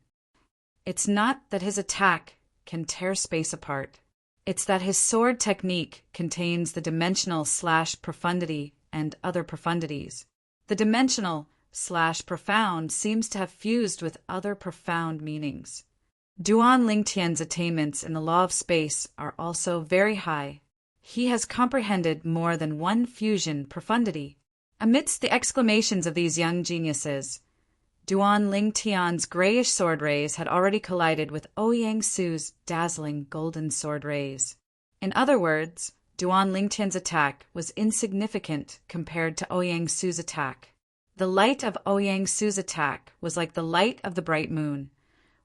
It's not that his attack can tear space apart. It's that his sword technique contains the dimensional/profundity and other profundities. The dimensional/profound seems to have fused with other profound meanings. Duan Ling Tian's attainments in the law of space are also very high. He has comprehended more than one fusion profundity. Amidst the exclamations of these young geniuses, Duan Ling Tian's grayish sword rays had already collided with Ouyang Su's dazzling golden sword rays. In other words, Duan Ling Tian's attack was insignificant compared to Ouyang Su's attack. The light of Ouyang Su's attack was like the light of the bright moon,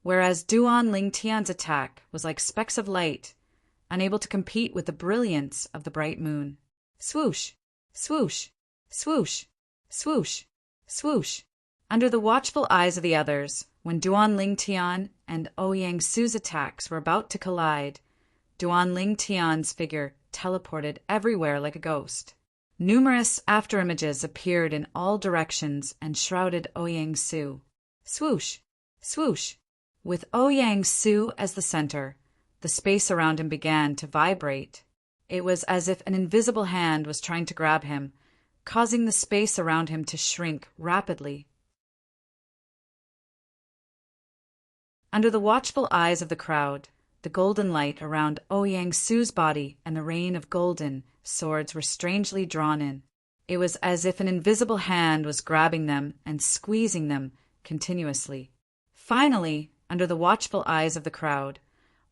whereas Duan Ling Tian's attack was like specks of light, unable to compete with the brilliance of the bright moon. Swoosh, swoosh, swoosh, swoosh, swoosh. Under the watchful eyes of the others, when Duan Ling Tian and Ouyang Su's attacks were about to collide, Duan Ling Tian's figure teleported everywhere like a ghost. Numerous afterimages appeared in all directions and shrouded Ouyang Su. Swoosh, swoosh. With Ouyang Su as the center, the space around him began to vibrate. It was as if an invisible hand was trying to grab him, causing the space around him to shrink rapidly. Under the watchful eyes of the crowd, the golden light around Ouyang Su's body and the rain of golden swords were strangely drawn in. It was as if an invisible hand was grabbing them and squeezing them continuously. Finally, under the watchful eyes of the crowd,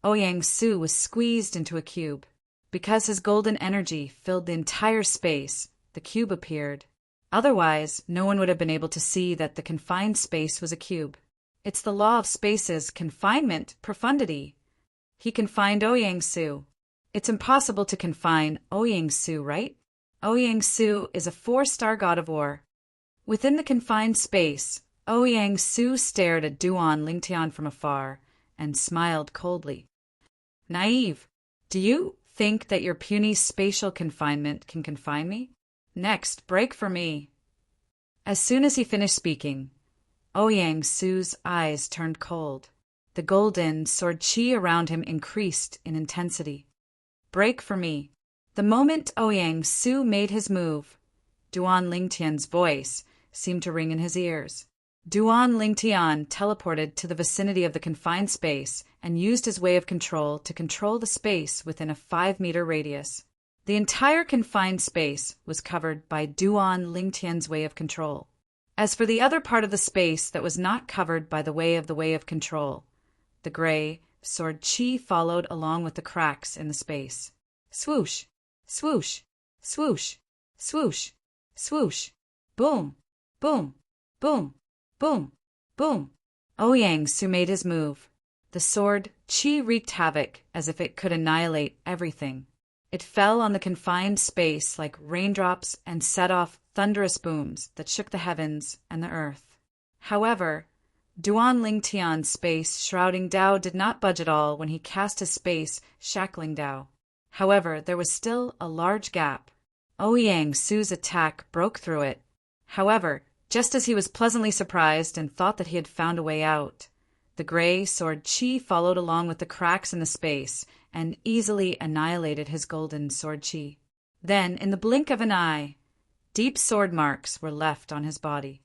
Ouyang Su was squeezed into a cube. Because his golden energy filled the entire space, the cube appeared. Otherwise, no one would have been able to see that the confined space was a cube. It's the law of space's confinement profundity. He confined Ouyang Su. It's impossible to confine Ouyang Su, right? Ouyang Su is a 4-star god of war. Within the confined space, Ouyang Su stared at Duan Lingtian from afar and smiled coldly. Naive, do you think that your puny spatial confinement can confine me? Next, break for me. As soon as he finished speaking, Ouyang Su's eyes turned cold. The golden sword chi around him increased in intensity. Break for me. The moment Ouyang Su made his move, Duan Lingtian's voice seemed to ring in his ears. Duan Lingtian teleported to the vicinity of the confined space and used his way of control to control the space within a 5-meter radius. The entire confined space was covered by Duan Lingtian's way of control. As for the other part of the space that was not covered by the way of control, the gray sword chi followed along with the cracks in the space. Swoosh, swoosh, swoosh, swoosh, swoosh, boom, boom, boom, boom, boom. Ouyang Su made his move. The sword chi wreaked havoc as if it could annihilate everything. It fell on the confined space like raindrops and set off thunderous booms that shook the heavens and the earth. However, Duan Lingtian's space shrouding Dao did not budge at all when he cast his space shackling Dao. However, there was still a large gap. Ouyang Su's attack broke through it. However, just as he was pleasantly surprised and thought that he had found a way out, the gray sword chi followed along with the cracks in the space and easily annihilated his golden sword chi. Then, in the blink of an eye, deep sword marks were left on his body.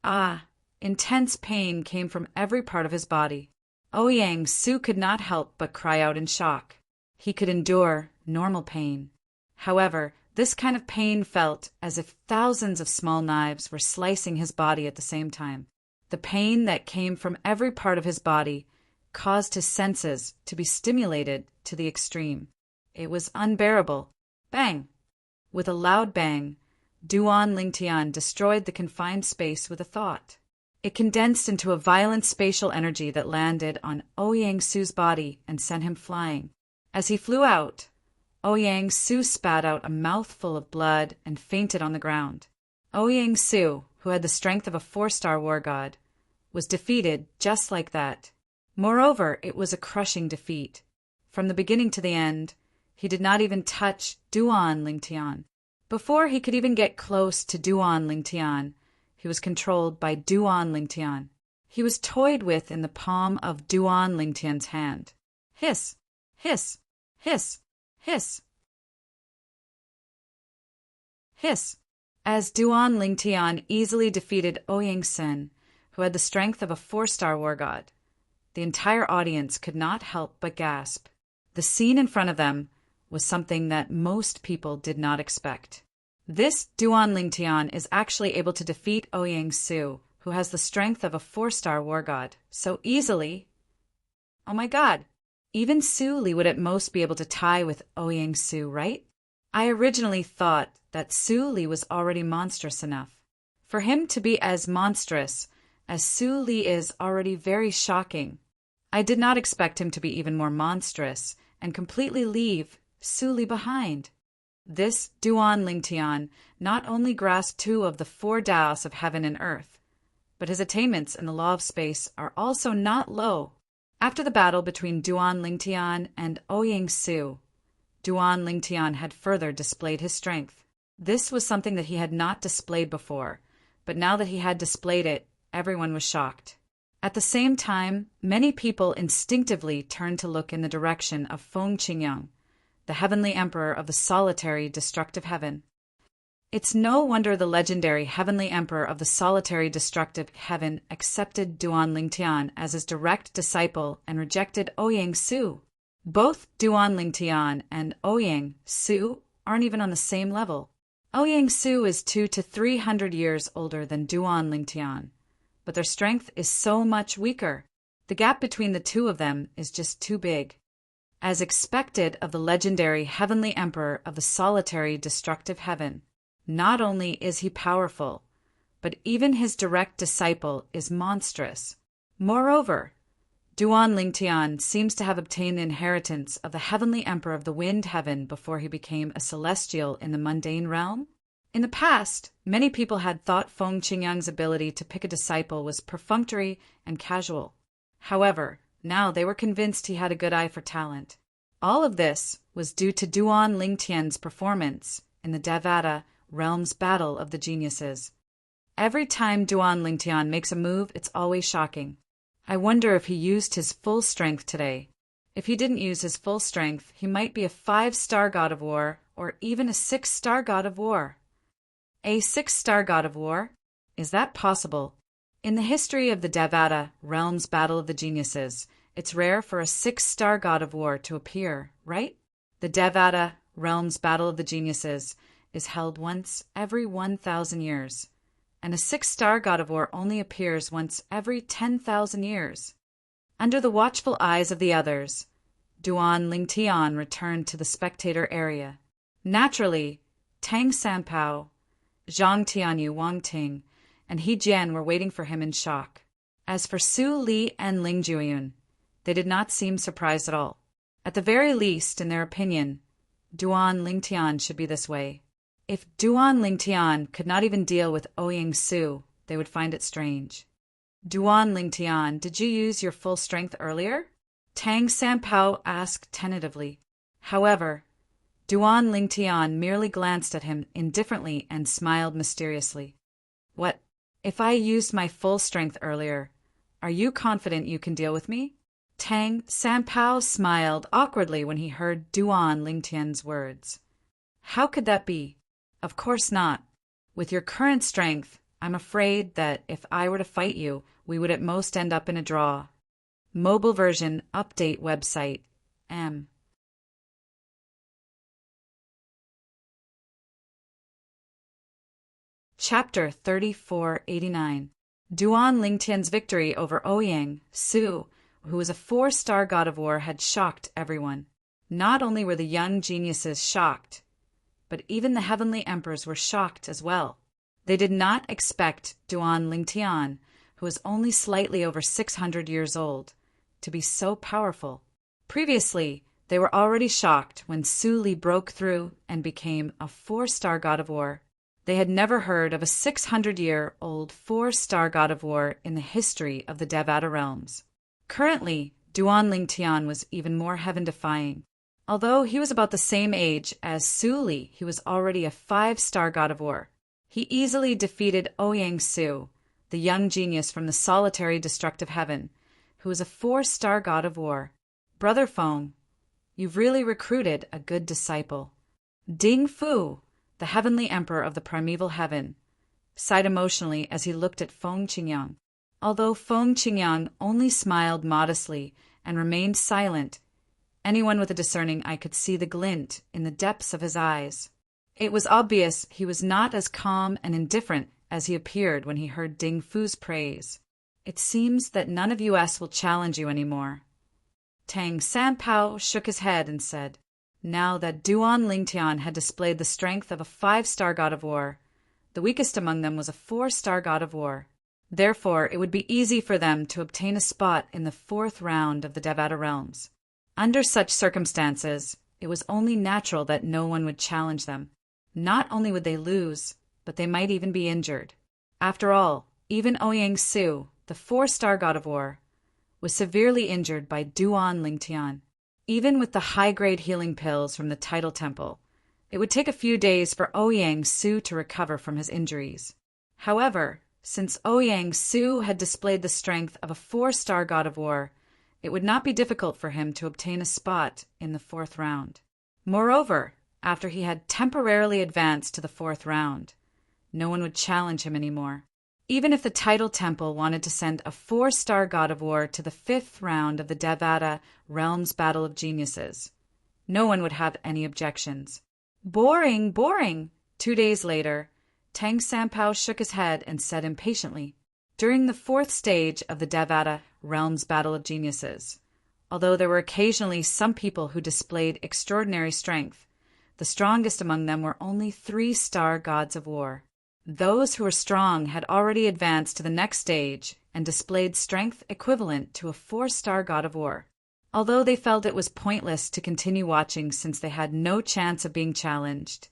Ah! Intense pain came from every part of his body. Ouyang Su could not help but cry out in shock. He could endure normal pain. However, this kind of pain felt as if thousands of small knives were slicing his body at the same time. The pain that came from every part of his body caused his senses to be stimulated to the extreme. It was unbearable. Bang! With a loud bang, Duan Lingtian destroyed the confined space with a thought. It condensed into a violent spatial energy that landed on Ouyang Su's body and sent him flying. As he flew out, Ouyang Su spat out a mouthful of blood and fainted on the ground. Ouyang Su, who had the strength of a 4-star war god, was defeated just like that. Moreover, it was a crushing defeat. From the beginning to the end, he did not even touch Duan Lingtian. Before he could even get close to Duan Lingtian, he was controlled by Duan Lingtian. He was toyed with in the palm of Duan Lingtian's hand. Hiss, hiss, hiss, hiss, hiss. As Duan Lingtian easily defeated Ouyang Su, who had the strength of a 4-star war god, the entire audience could not help but gasp. The scene in front of them was something that most people did not expect. This Duan Lingtian is actually able to defeat Ouyang Su, who has the strength of a 4-star war god, so easily. Oh my god! Even Su Li would at most be able to tie with Ouyang Su, right? I originally thought that Su Li was already monstrous enough. For him to be as monstrous as Su Li is already very shocking. I did not expect him to be even more monstrous and completely leave Su Li behind. This Duan Lingtian not only grasped 2 of the 4 Daos of heaven and earth, but his attainments in the law of space are also not low. After the battle between Duan Lingtian and Ouyang Su, Duan Lingtian had further displayed his strength. This was something that he had not displayed before, but now that he had displayed it, everyone was shocked. At the same time, many people instinctively turned to look in the direction of Feng Qingyang, the heavenly emperor of the solitary destructive heaven. It's no wonder the legendary heavenly emperor of the solitary destructive heaven accepted Duan Lingtian as his direct disciple and rejected Ouyang Su. Both Duan Lingtian and Ouyang Su aren't even on the same level. Ouyang Su is 200 to 300 years older than Duan Lingtian, but their strength is so much weaker. The gap between the 2 of them is just too big. As expected of the legendary heavenly emperor of the solitary destructive heaven, not only is he powerful, but even his direct disciple is monstrous. Moreover, Duan Lingtian seems to have obtained the inheritance of the heavenly emperor of the wind heaven before he became a celestial in the mundane realm. In the past, many people had thought Feng Qingyang's ability to pick a disciple was perfunctory and casual. However, now they were convinced he had a good eye for talent. All of this was due to Duan Lingtian's performance in the Devata realm's battle of the geniuses. Every time Duan Lingtian makes a move, it's always shocking. I wonder if he used his full strength today. If he didn't use his full strength, he might be a 5-star god of war or even a 6-star god of war. A 6-star god of war? Is that possible? In the history of the Devata realm's battle of the geniuses, it's rare for a 6-star god of war to appear, right? The Devata realm's battle of the geniuses is held once every 1,000 years, and a 6-star god of war only appears once every 10,000 years. Under the watchful eyes of the others, Duan Lingtian returned to the spectator area. Naturally, Tang Sanpao, Zhang Tianyu Wangting, and He Jian were waiting for him in shock. As for Su Li and Ling Jueyun, they did not seem surprised at all. At the very least, in their opinion, Duan Lingtian should be this way. If Duan Lingtian could not even deal with Ouyang Su, they would find it strange. Duan Lingtian, did you use your full strength earlier? Tang Sanpao asked tentatively. However, Duan Lingtian merely glanced at him indifferently and smiled mysteriously. What? If I used my full strength earlier, are you confident you can deal with me? Tang Sanpao smiled awkwardly when he heard Duan Lingtian's words. How could that be? Of course not. With your current strength, I'm afraid that if I were to fight you, we would at most end up in a draw. Mobile version update website. M. Chapter 3489. Duan Lingtian's victory over Ouyang Su, who was a 4-star god of war, had shocked everyone. Not only were the young geniuses shocked, but even the heavenly emperors were shocked as well. They did not expect Duan Lingtian, who was only slightly over 600 years old, to be so powerful. Previously, they were already shocked when Su Li broke through and became a 4-star god of war. They had never heard of a 600-year-old 4-star god of war in the history of the Devata realms. Currently, Duan Lingtian was even more heaven-defying. Although he was about the same age as Su Li, he was already a 5-star god of war. He easily defeated Ouyang Su, the young genius from the solitary destructive heaven, who was a 4-star god of war. Brother Feng, you've really recruited a good disciple. Ding Fu, the heavenly emperor of the primeval heaven, sighed emotionally as he looked at Feng Qingyang. Although Feng Qingyang only smiled modestly and remained silent, anyone with a discerning eye could see the glint in the depths of his eyes. It was obvious he was not as calm and indifferent as he appeared when he heard Ding Fu's praise. It seems that none of us will challenge you anymore. Tang Sanpao shook his head and said, now that Duan Lingtian had displayed the strength of a 5-star god of war, the weakest among them was a 4-star god of war. Therefore, it would be easy for them to obtain a spot in the 4th round of the Devata realms. Under such circumstances, it was only natural that no one would challenge them. Not only would they lose, but they might even be injured. After all, even Ouyang Su, the 4-star god of war, was severely injured by Duan Lingtian. Even with the high-grade healing pills from the Tidal Temple, it would take a few days for Ouyang Su to recover from his injuries. However, since Ouyang Su had displayed the strength of a 4-star god of war, it would not be difficult for him to obtain a spot in the 4th round. Moreover, after he had temporarily advanced to the 4th round, no one would challenge him anymore. Even if the Tidal Temple wanted to send a 4-star god of war to the 5th round of the Devata realm's battle of geniuses, no one would have any objections. Boring, boring! 2 days later, Tang Sanpao shook his head and said impatiently, during the 4th stage of the Devata realm's battle of geniuses, although there were occasionally some people who displayed extraordinary strength, the strongest among them were only 3-star gods of war. Those who were strong had already advanced to the next stage and displayed strength equivalent to a 4-star god of war. Although they felt it was pointless to continue watching since they had no chance of being challenged,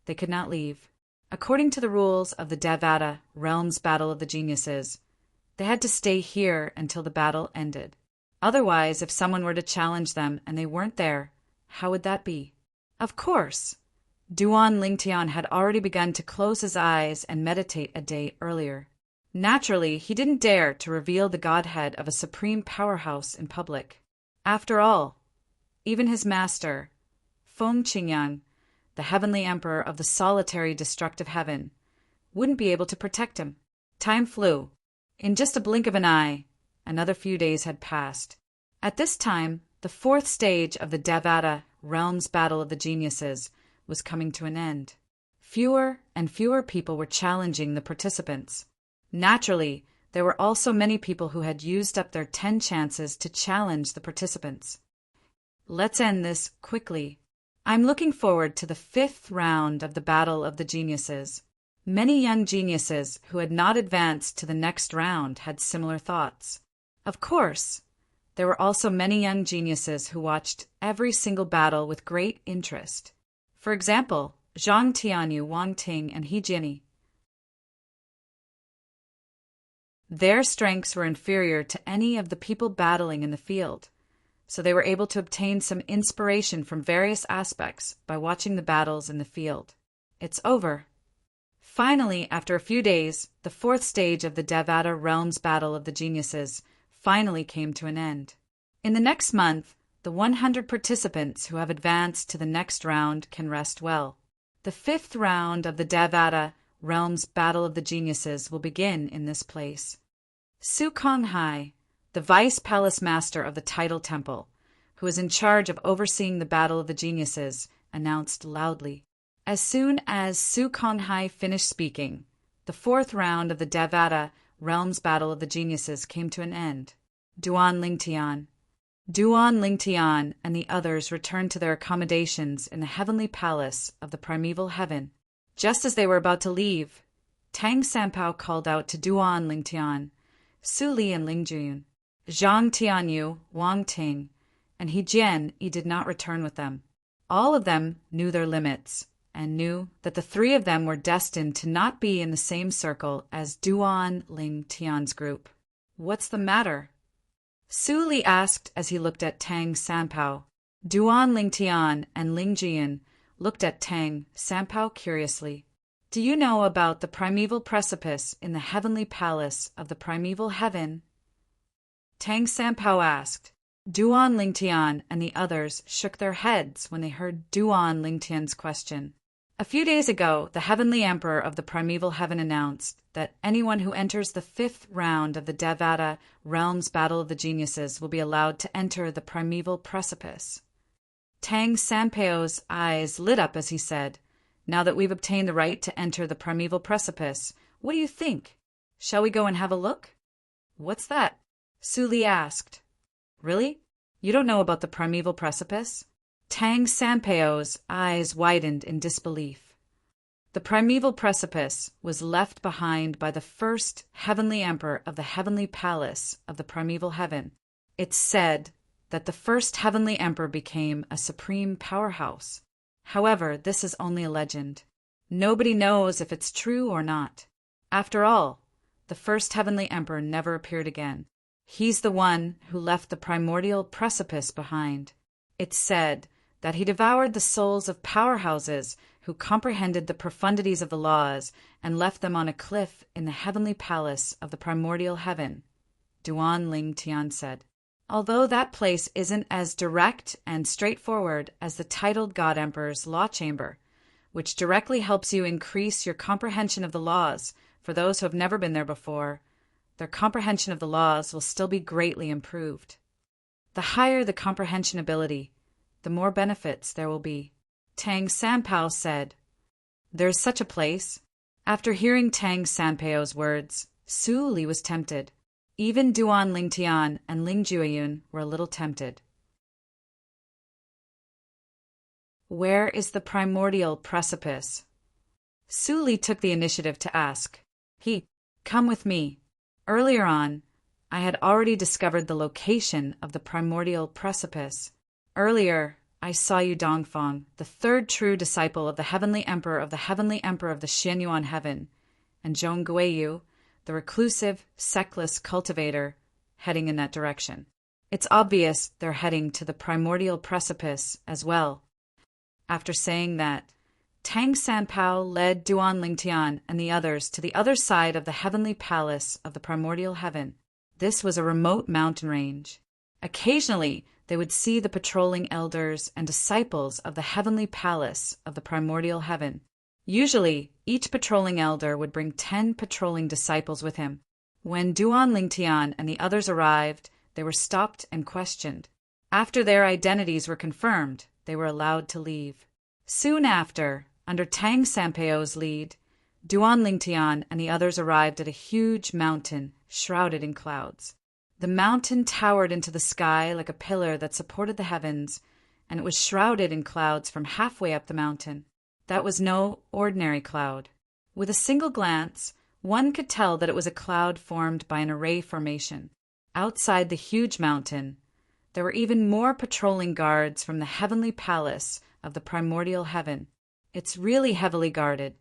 they could not leave. According to the rules of the Devata Realms Battle of the Geniuses, they had to stay here until the battle ended. Otherwise, if someone were to challenge them and they weren't there, how would that be? Of course, Duan Lingtian had already begun to close his eyes and meditate a day earlier. Naturally, he didn't dare to reveal the godhead of a supreme powerhouse in public. After all, even his master, Feng Qingyang, the heavenly emperor of the solitary destructive heaven, wouldn't be able to protect him. Time flew. In just a blink of an eye, another few days had passed. At this time, the 4th stage of the Devata Realms Battle of the Geniuses was coming to an end. Fewer and fewer people were challenging the participants. Naturally, there were also many people who had used up their 10 chances to challenge the participants. Let's end this quickly. I'm looking forward to the 5th round of the Battle of the Geniuses. Many young geniuses who had not advanced to the next round had similar thoughts. Of course, there were also many young geniuses who watched every single battle with great interest. For example, Zhang Tianyu, Wang Ting, and He Jiani. Their strengths were inferior to any of the people battling in the field, so they were able to obtain some inspiration from various aspects by watching the battles in the field. It's over. Finally, after a few days, the 4th stage of the Devata Realms Battle of the Geniuses finally came to an end. In the next month, the 100 participants who have advanced to the next round can rest well. The 5th round of the Devata Realms Battle of the Geniuses will begin in this place. Su Konghai, the Vice Palace Master of the Tidal Temple, who is in charge of overseeing the Battle of the Geniuses, announced loudly. As soon as Su Konghai finished speaking, the 4th round of the Devata Realms Battle of the Geniuses came to an end. Duan Lingtian and the others returned to their accommodations in the heavenly palace of the primeval heaven. Just as they were about to leave, Tang Sanpao called out to Duan Lingtian, Su Li and Ling Juyun. Zhang Tianyu, Wang Ting, and He Jian did not return with them. All of them knew their limits and knew that the 3 of them were destined to not be in the same circle as Duan Lingtian's group. What's the matter? Su Li asked as he looked at Tang Sanpao. Duan Lingtian and Ling Jiyun looked at Tang Sanpao curiously. Do you know about the primeval precipice in the heavenly palace of the primeval heaven? Tang Sanpao asked. Duan Lingtian and the others shook their heads when they heard Duan Lingtian's question. A few days ago, the heavenly emperor of the primeval heaven announced that anyone who enters the 5th round of the Devata Realms Battle of the Geniuses will be allowed to enter the primeval precipice. Tang Sanpao's eyes lit up as he said, Now that we've obtained the right to enter the primeval precipice, what do you think? Shall we go and have a look? What's that? Su Li asked. Really? You don't know about the primeval precipice? Tang Sanpao's eyes widened in disbelief. The primeval precipice was left behind by the first heavenly emperor of the heavenly palace of the primeval heaven. It's said that the first heavenly emperor became a supreme powerhouse. However, this is only a legend. Nobody knows if it's true or not. After all, the first heavenly emperor never appeared again. He's the one who left the primordial precipice behind. It's said that he devoured the souls of powerhouses who comprehended the profundities of the laws and left them on a cliff in the heavenly palace of the primordial heaven, Duan Lingtian said. Although that place isn't as direct and straightforward as the titled God Emperor's law chamber, which directly helps you increase your comprehension of the laws for those who have never been there before, their comprehension of the laws will still be greatly improved. The higher the comprehension ability, the more benefits there will be. Tang Sanpao said, There's such a place. After hearing Tang Sanpao's words, Su Li was tempted. Even Duan Lingtian and Ling Juyun were a little tempted. Where is the primordial precipice? Su Li took the initiative to ask. Come with me. Earlier on, I had already discovered the location of the primordial precipice. Earlier, I saw you Dongfang, the third true disciple of the Heavenly Emperor of the Xianyuan Heaven, and Zhong Guiyu, the reclusive, sectless cultivator, heading in that direction. It's obvious they're heading to the primordial precipice as well. After saying that, Tang Sanpao led Duan Lingtian and the others to the other side of the heavenly palace of the primordial heaven. This was a remote mountain range. Occasionally, they would see the patrolling elders and disciples of the heavenly palace of the primordial heaven. Usually, each patrolling elder would bring 10 patrolling disciples with him. When Duan Lingtian and the others arrived, they were stopped and questioned. After their identities were confirmed, they were allowed to leave. Soon after, under Tang Sanpao's lead, Duan Lingtian and the others arrived at a huge mountain shrouded in clouds. The mountain towered into the sky like a pillar that supported the heavens, and it was shrouded in clouds from halfway up the mountain. That was no ordinary cloud. With a single glance, one could tell that it was a cloud formed by an array formation. Outside the huge mountain, there were even more patrolling guards from the heavenly palace of the primordial heaven. It's really heavily guarded.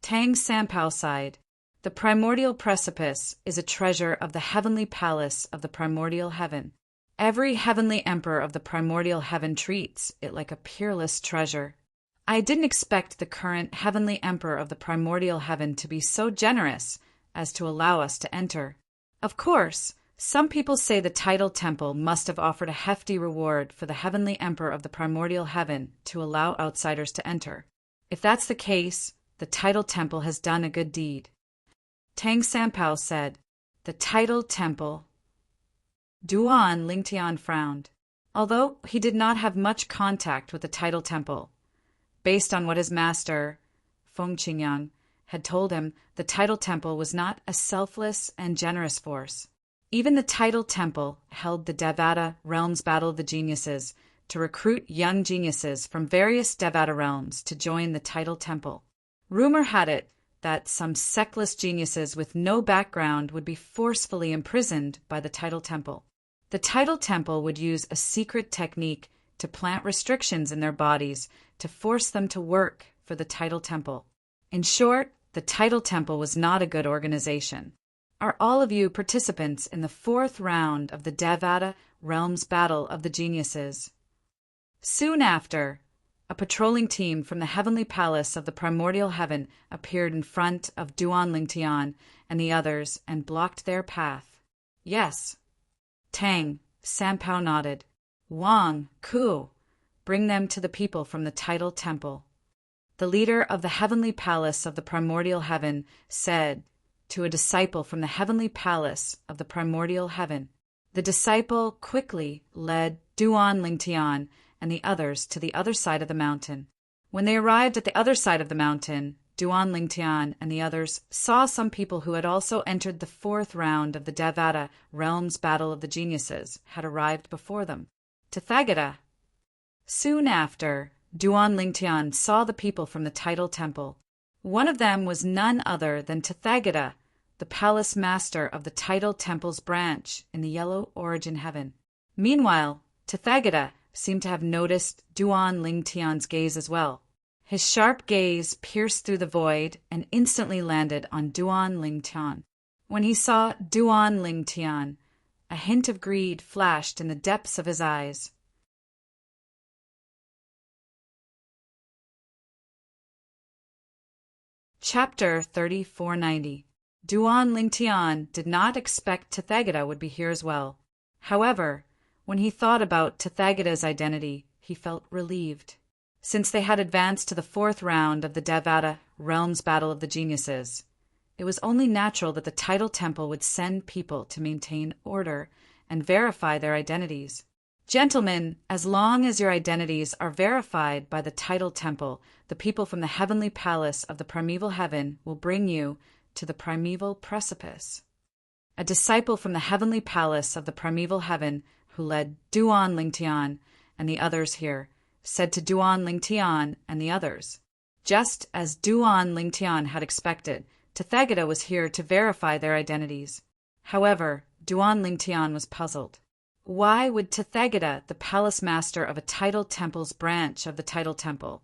Tang Sanpao sighed. The primordial precipice is a treasure of the heavenly palace of the primordial heaven. Every heavenly emperor of the primordial heaven treats it like a peerless treasure. I didn't expect the current heavenly emperor of the primordial heaven to be so generous as to allow us to enter. Of course, some people say the Tidal Temple must have offered a hefty reward for the heavenly emperor of the primordial heaven to allow outsiders to enter. If that's the case, the Tidal Temple has done a good deed. Tang Sanpao said, "The Tidal Temple." Duan Lingtian frowned. Although he did not have much contact with the Tidal Temple, based on what his master, Feng Qingyang, had told him, the Tidal Temple was not a selfless and generous force. Even the Tidal Temple held the Devata Realms Battle of the Geniuses to recruit young geniuses from various Devata realms to join the Tidal Temple. Rumor had it that some sectless geniuses with no background would be forcefully imprisoned by the Tidal Temple. The Tidal Temple would use a secret technique to plant restrictions in their bodies to force them to work for the Tidal Temple. In short, the Tidal Temple was not a good organization. Are all of you participants in the 4th round of the Devata Realms Battle of the Geniuses? Soon after, a patrolling team from the heavenly palace of the primordial heaven appeared in front of Duan Lingtian and the others and blocked their path. Yes. Tang Sanpao nodded. Wang, Ku, bring them to the people from the Tidal Temple. The leader of the heavenly palace of the primordial heaven said to a disciple from the heavenly palace of the primordial heaven. The disciple quickly led Duan Lingtian and the others to the other side of the mountain. When they arrived at the other side of the mountain, Duan Lingtian and the others saw some people who had also entered the 4th round of the Devata Realms Battle of the Geniuses had arrived before them. Tathagata. Soon after, Duan Lingtian saw the people from the Tidal Temple. One of them was none other than Tathagata, the palace master of the Tidal Temple's branch in the Yellow Origin Heaven. Meanwhile, Tathagata seemed to have noticed Duan Lingtian's gaze as well. His sharp gaze pierced through the void and instantly landed on Duan Lingtian. When he saw Duan Lingtian, a hint of greed flashed in the depths of his eyes. Chapter 3490. Duan Lingtian did not expect Tathagata would be here as well. However, when he thought about Tathagata's identity, he felt relieved. Since they had advanced to the 4th round of the Devata Realms Battle of the Geniuses, it was only natural that the Tidal Temple would send people to maintain order and verify their identities. Gentlemen, as long as your identities are verified by the Tidal Temple, the people from the heavenly palace of the primeval heaven will bring you to the primeval precipice. A disciple from the heavenly palace of the primeval heaven who led Duan Lingtian and the others here said to Duan Lingtian and the others, Just as Duan Lingtian had expected, Tathagata was here to verify their identities. However, Duan Lingtian was puzzled. Why would Tathagata, the palace master of a tidal temple's branch of the tidal temple,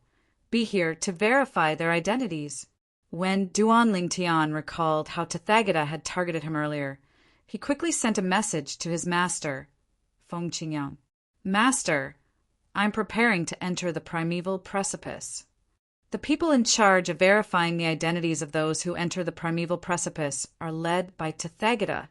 be here to verify their identities? When Duan Lingtian recalled how Tathagata had targeted him earlier, he quickly sent a message to his master, Feng Qingyang. Master, I'm preparing to enter the primeval precipice. The people in charge of verifying the identities of those who enter the primeval precipice are led by Tathagata,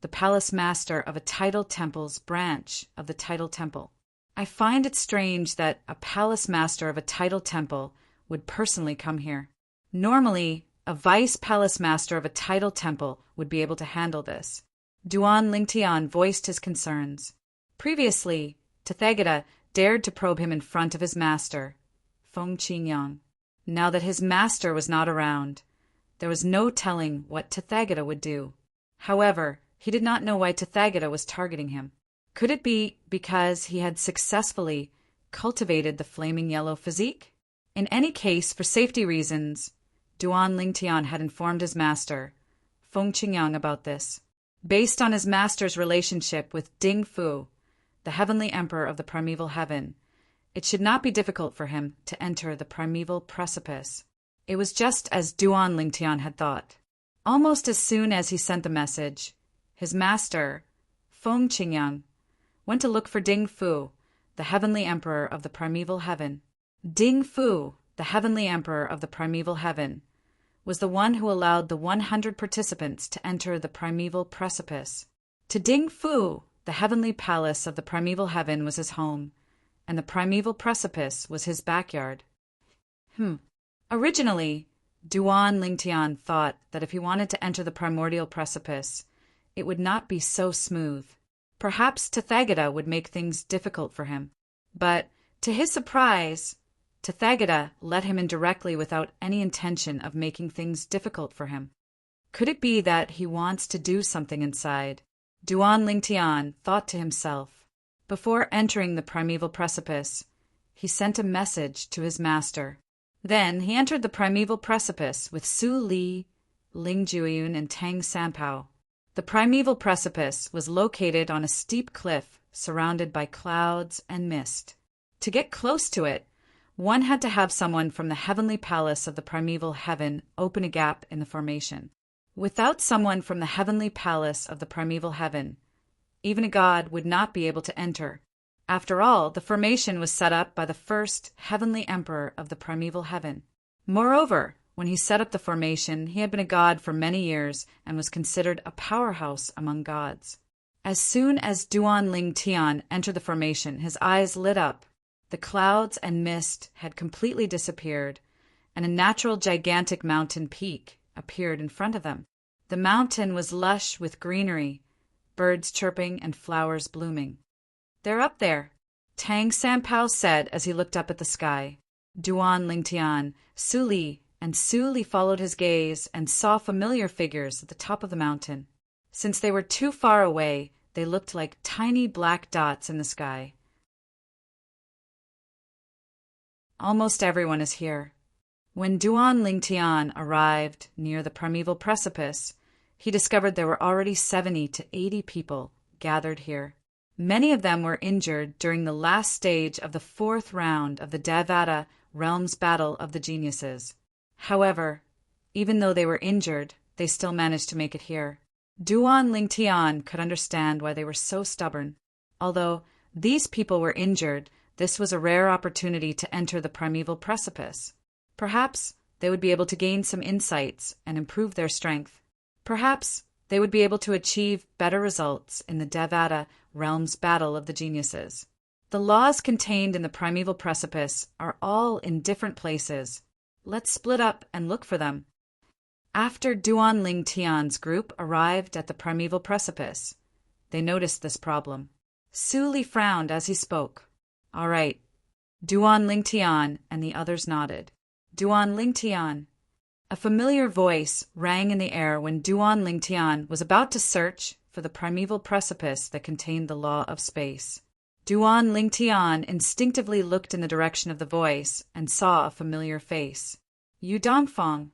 the palace master of a tidal temple's branch of the tidal temple. I find it strange that a palace master of a tidal temple would personally come here. Normally, a vice palace master of a tidal temple would be able to handle this. Duan Lingtian voiced his concerns. Previously, Tathagata dared to probe him in front of his master, Feng Qingyang. Now that his master was not around, there was no telling what Tathagata would do. However, he did not know why Tathagata was targeting him. Could it be because he had successfully cultivated the flaming yellow physique? In any case, for safety reasons, Duan Lingtian had informed his master, Feng Qingyang, about this. Based on his master's relationship with Ding Fu, the heavenly emperor of the primeval heaven, it should not be difficult for him to enter the primeval precipice. It was just as Duan Lingtian had thought. Almost as soon as he sent the message, his master, Feng Qingyang, went to look for Ding Fu, the heavenly emperor of the primeval heaven. Ding Fu, the heavenly emperor of the primeval heaven, was the one who allowed the 100 participants to enter the primeval precipice. To Ding Fu, the heavenly palace of the primeval heaven was his home, and the primeval precipice was his backyard. Originally, Duan Lingtian thought that if he wanted to enter the primordial precipice, it would not be so smooth. Perhaps Tathagata would make things difficult for him. But, to his surprise, Tathagata let him in directly without any intention of making things difficult for him. Could it be that he wants to do something inside? Duan Lingtian thought to himself. Before entering the primeval precipice, he sent a message to his master. Then he entered the primeval precipice with Su Li, Ling Juiyun, and Tang Sanpao. The primeval precipice was located on a steep cliff surrounded by clouds and mist. To get close to it, one had to have someone from the heavenly palace of the primeval heaven open a gap in the formation. Without someone from the heavenly palace of the primeval heaven, even a god would not be able to enter. After all, the formation was set up by the first heavenly emperor of the primeval heaven. Moreover, when he set up the formation, he had been a god for many years and was considered a powerhouse among gods. As soon as Duan Lingtian entered the formation, his eyes lit up. The clouds and mist had completely disappeared, and a natural gigantic mountain peak appeared in front of them. The mountain was lush with greenery, birds chirping and flowers blooming. "They're up there," Tang Sanpao said as he looked up at the sky. Duan Lingtian, Su Li, and Su Li followed his gaze and saw familiar figures at the top of the mountain. Since they were too far away, they looked like tiny black dots in the sky. Almost everyone is here. When Duan Lingtian arrived near the primeval precipice, he discovered there were already 70 to 80 people gathered here. Many of them were injured during the last stage of the 4th round of the Devata Realms Battle of the Geniuses. However, even though they were injured, they still managed to make it here. Duan Lingtian could understand why they were so stubborn. Although these people were injured, this was a rare opportunity to enter the primeval precipice. Perhaps they would be able to gain some insights and improve their strength. Perhaps they would be able to achieve better results in the Devata Realms Battle of the Geniuses. The laws contained in the primeval precipice are all in different places. Let's split up and look for them. After Duan Lingtian's group arrived at the primeval precipice, they noticed this problem. Su Li frowned as he spoke. "All right." Duan Lingtian and the others nodded. Duan Lingtian. A familiar voice rang in the air when Duan Lingtian was about to search for the primeval precipice that contained the law of space. Duan Lingtian instinctively looked in the direction of the voice and saw a familiar face. Yu Dongfang.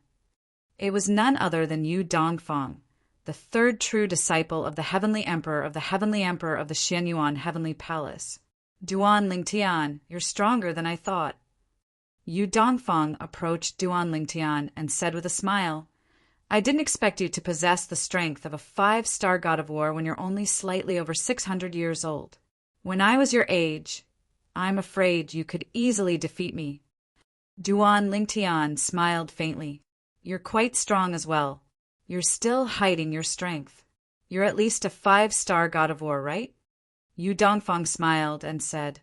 It was none other than Yu Dongfang, the third true disciple of the Heavenly Emperor of the Xianyuan Heavenly Palace. Duan Lingtian, you're stronger than I thought. Yu Dongfang approached Duan Lingtian and said with a smile, I didn't expect you to possess the strength of a 5-star god of war when you're only slightly over 600 years old. When I was your age, I'm afraid you could easily defeat me. Duan Lingtian smiled faintly. You're quite strong as well. You're still hiding your strength. You're at least a 5-star god of war, right? Yu Dongfang smiled and said,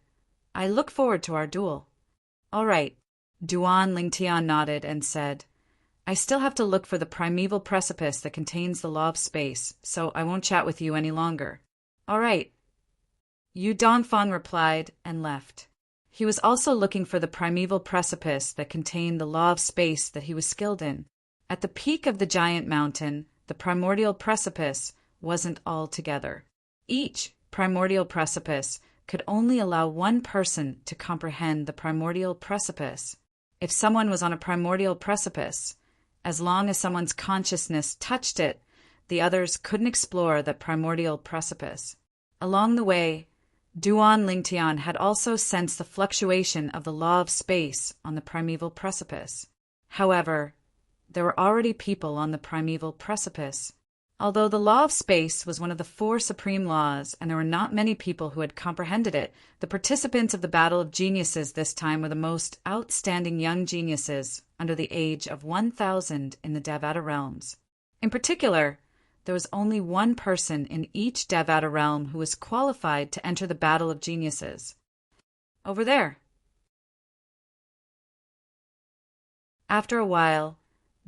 I look forward to our duel. All right. Duan Lingtian nodded and said, I still have to look for the primeval precipice that contains the law of space, so I won't chat with you any longer. All right. Yu Dongfang replied and left. He was also looking for the primeval precipice that contained the law of space that he was skilled in. At the peak of the giant mountain, the primordial precipice wasn't all together. Each primordial precipice could only allow one person to comprehend the primordial precipice. If someone was on a primordial precipice, as long as someone's consciousness touched it, the others couldn't explore that primordial precipice. Along the way, Duan Lingtian had also sensed the fluctuation of the law of space on the primeval precipice. However, there were already people on the primeval precipice. Although the law of space was one of the 4 supreme laws and there were not many people who had comprehended it, the participants of the Battle of Geniuses this time were the most outstanding young geniuses under the age of 1,000 in the Devata realms. In particular, there was only one person in each Devata realm who was qualified to enter the Battle of Geniuses. Over there. After a while,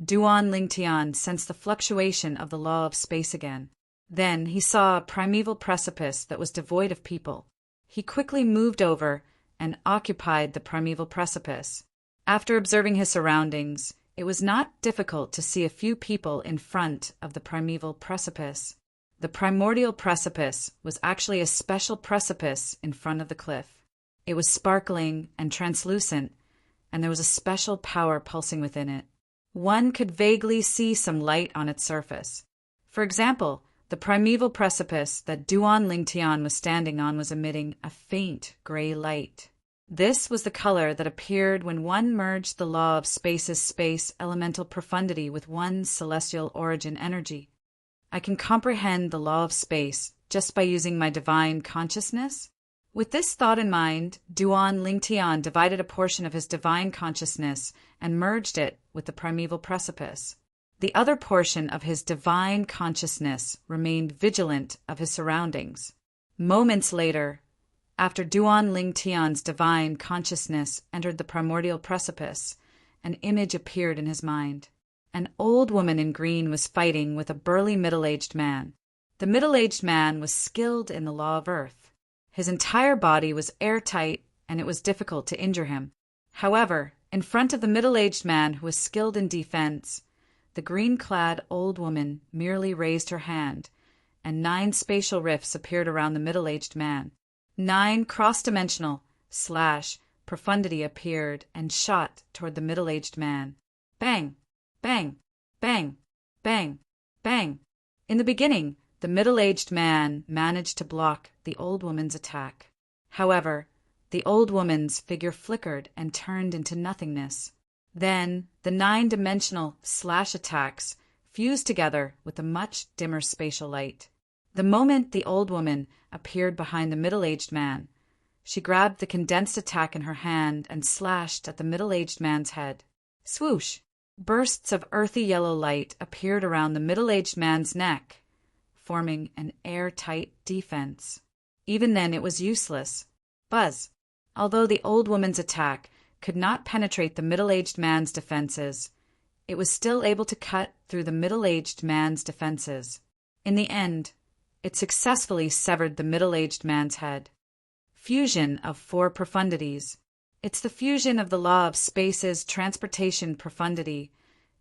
Duan Lingtian sensed the fluctuation of the law of space again. Then he saw a primeval precipice that was devoid of people. He quickly moved over and occupied the primeval precipice. After observing his surroundings, it was not difficult to see a few people in front of the primeval precipice. The primordial precipice was actually a special precipice in front of the cliff. It was sparkling and translucent, and there was a special power pulsing within it. One could vaguely see some light on its surface. For example, the primeval precipice that Duan Lingtian was standing on was emitting a faint gray light. This was the color that appeared when one merged the law of space's space elemental profundity with one's celestial origin energy. I can comprehend the law of space just by using my divine consciousness. With this thought in mind, Duan Lingtian divided a portion of his divine consciousness and merged it with the primeval precipice. The other portion of his divine consciousness remained vigilant of his surroundings. Moments later, after Duan Lingtian's divine consciousness entered the primordial precipice, an image appeared in his mind. An old woman in green was fighting with a burly middle-aged man. The middle-aged man was skilled in the law of earth. His entire body was airtight, and it was difficult to injure him. However, in front of the middle-aged man who was skilled in defense, the green-clad old woman merely raised her hand, and 9 spatial rifts appeared around the middle-aged man. 9 cross-dimensional / profundity appeared and shot toward the middle-aged man. Bang! Bang! Bang! Bang! Bang! In the beginning, the middle-aged man managed to block the old woman's attack. However, the old woman's figure flickered and turned into nothingness. Then, the 9-dimensional / attacks fused together with a much dimmer spatial light. The moment the old woman appeared behind the middle-aged man, she grabbed the condensed attack in her hand and slashed at the middle-aged man's head. Swoosh! Bursts of earthy yellow light appeared around the middle-aged man's neck, forming an airtight defense. Even then it was useless. Buzz! Although the old woman's attack could not penetrate the middle-aged man's defenses, it was still able to cut through the middle-aged man's defenses. In the end, it successfully severed the middle-aged man's head. Fusion of 4 profundities. It's the fusion of the law of space's transportation profundity,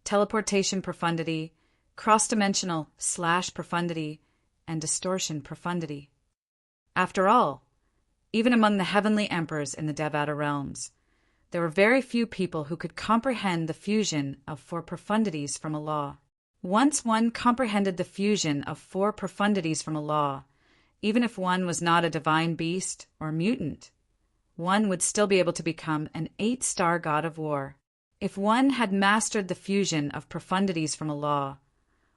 teleportation profundity, cross-dimensional / profundity, and distortion profundity. After all, even among the heavenly emperors in the Devata realms, there were very few people who could comprehend the fusion of four profundities from a law. Once one comprehended the fusion of four profundities from a law, even if one was not a divine beast or mutant, one would still be able to become an 8-star god of war. If one had mastered the fusion of profundities from a law,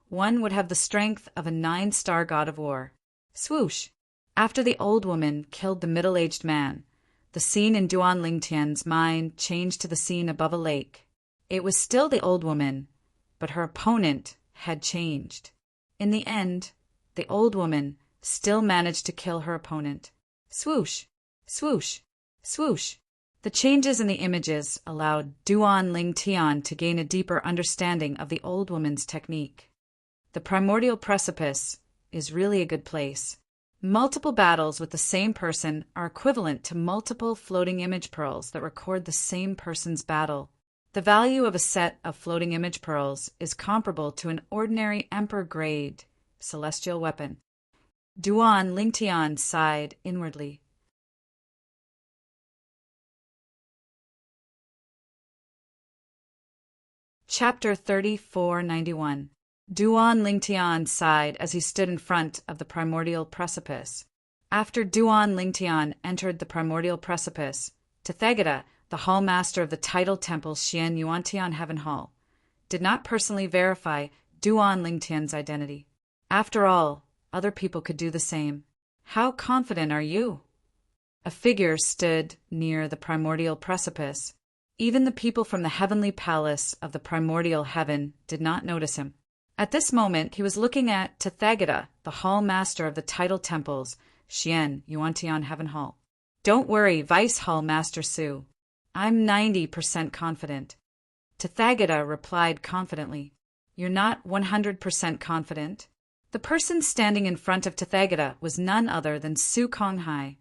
one would have the strength of a 9-star god of war. Swoosh! After the old woman killed the middle-aged man, the scene in Duan Lingtian's mind changed to the scene above a lake. It was still the old woman, but her opponent had changed. In the end, the old woman still managed to kill her opponent. Swoosh! Swoosh! Swoosh! The changes in the images allowed Duan Lingtian to gain a deeper understanding of the old woman's technique. The primordial precipice is really a good place. Multiple battles with the same person are equivalent to multiple floating image pearls that record the same person's battle. The value of a set of floating image pearls is comparable to an ordinary emperor-grade celestial weapon. Duan Lingtian sighed inwardly. Chapter 3491. Duan Lingtian sighed as he stood in front of the primordial precipice. After Duan Lingtian entered the primordial precipice, Tathagata, the hall master of the title temple Xian Yuantian Heaven Hall, did not personally verify Duan Lingtian's identity. After all, other people could do the same. How confident are you? A figure stood near the primordial precipice. Even the people from the heavenly palace of the primordial heaven did not notice him. At this moment, he was looking at Tathagata, the hall master of the title temples Xian Yuantian Heaven Hall. Don't worry, Vice Hall Master Su. I'm 90% confident. Tathagata replied confidently. You're not 100% confident? The person standing in front of Tathagata was none other than Su Konghai,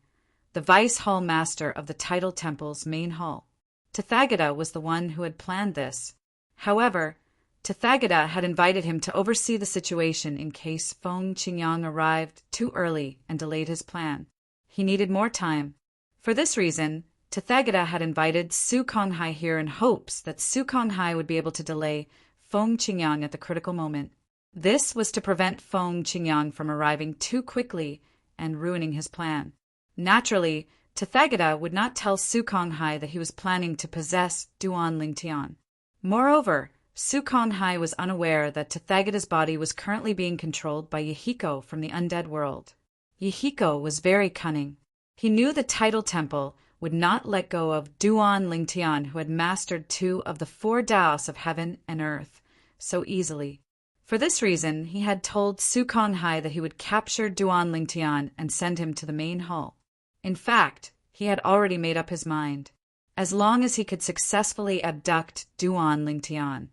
the Vice Hall Master of the title temple's main hall. Tathagata was the one who had planned this. However, Tathagata had invited him to oversee the situation in case Feng Qingyang arrived too early and delayed his plan. He needed more time. For this reason, Tathagata had invited Su Konghai here in hopes that Su Konghai would be able to delay Feng Qingyang at the critical moment. This was to prevent Feng Qingyang from arriving too quickly and ruining his plan. Naturally, Tathagata would not tell Su Konghai that he was planning to possess Duan Lingtian. Moreover, Su Konghai was unaware that Tathagata's body was currently being controlled by Yahiko from the undead world. Yahiko was very cunning. He knew the title temple would not let go of Duan Lingtian, who had mastered 2 of the 4 Daos of heaven and earth so easily. For this reason, he had told Su Konghai that he would capture Duan Lingtian and send him to the main hall. In fact, he had already made up his mind. As long as he could successfully abduct Duan Lingtian,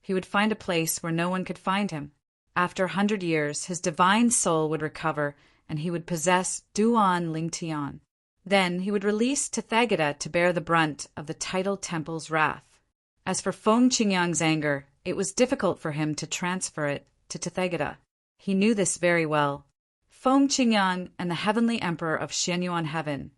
he would find a place where no one could find him. After 100 years, his divine soul would recover, and he would possess Duan Lingtian. Then he would release Tathagata to bear the brunt of the title temple's wrath. As for Feng Qingyang's anger, it was difficult for him to transfer it to Tathagata. He knew this very well. Feng Qingyang and the heavenly emperor of Xianyuan heaven,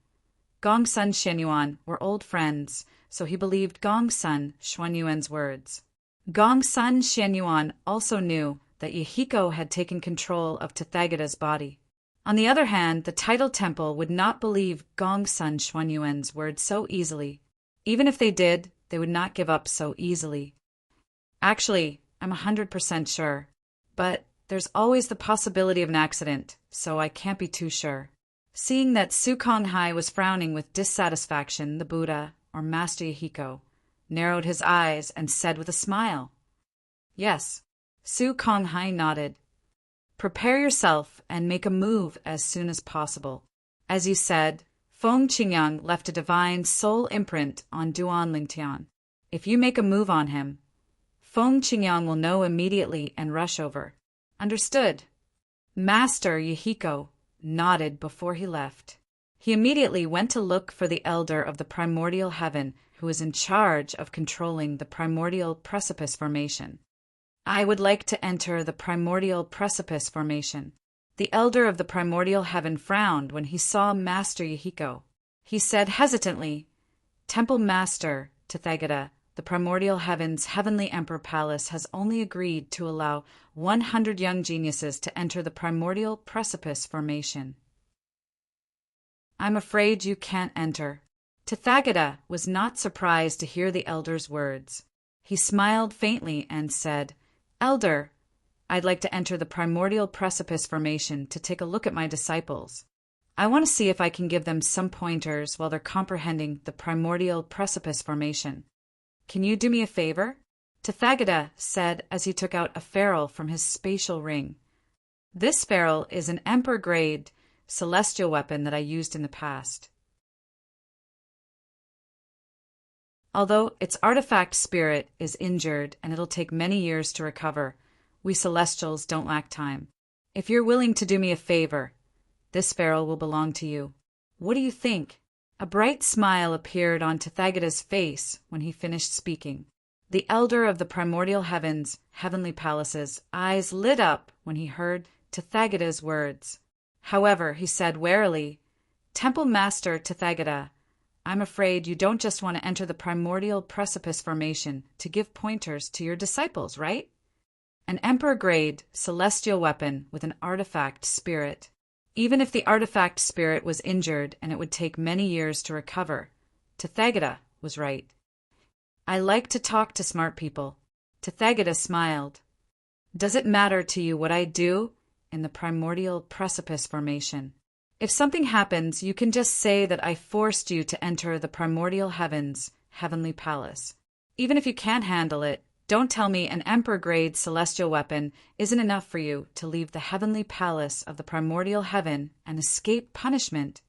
Gongsun Xianyuan, were old friends, so he believed Gongsun Xuanyuan's words. Gongsun Xianyuan also knew that Yahiko had taken control of Tathagata's body. On the other hand, the title temple would not believe Gongsun Xuanyuan's words so easily. Even if they did, they would not give up so easily. Actually, I'm 100% sure. But there's always the possibility of an accident, so I can't be too sure. Seeing that Su Konghai was frowning with dissatisfaction, the Buddha, or Master Yahiko, narrowed his eyes and said with a smile, "Yes." Su Konghai nodded. "Prepare yourself and make a move as soon as possible. As you said, Feng Qingyang left a divine soul imprint on Duan Lingtian. If you make a move on him, Feng Qingyang will know immediately and rush over." "Understood." Master Yahiko nodded before he left. He immediately went to look for the elder of the primordial heaven who was in charge of controlling the primordial precipice formation. "I would like to enter the primordial precipice formation." The elder of the primordial heaven frowned when he saw Master Yahiko. He said hesitantly, Temple Master Tathagata, the primordial heaven's heavenly emperor palace has only agreed to allow 100 young geniuses to enter the primordial precipice formation. I'm afraid you can't enter. Tathagata was not surprised to hear the elder's words. He smiled faintly and said, Elder, I'd like to enter the primordial precipice formation to take a look at my disciples. I want to see if I can give them some pointers while they're comprehending the primordial precipice formation. Can you do me a favor? Tathagata said as he took out a ferrule from his spatial ring. This ferrule is an emperor-grade celestial weapon that I used in the past. Although its artifact spirit is injured and it'll take many years to recover, we Celestials don't lack time. If you're willing to do me a favor, this ferrule will belong to you. What do you think? A bright smile appeared on Tathagata's face when he finished speaking. The elder of the primordial heavens, heavenly palaces, eyes lit up when he heard Tathagata's words. However, he said warily, Temple Master Tathagata, I'm afraid you don't just want to enter the primordial precipice formation to give pointers to your disciples, right? An emperor-grade celestial weapon with an artifact spirit. Even if the artifact spirit was injured and it would take many years to recover, Tathagata was right. I like to talk to smart people. Tathagata smiled. Does it matter to you what I do in the primordial precipice formation? If something happens, you can just say that I forced you to enter the primordial heavens, heavenly palace. Even if you can't handle it, don't tell me an emperor-grade celestial weapon isn't enough for you to leave the heavenly palace of the primordial heaven and escape punishment.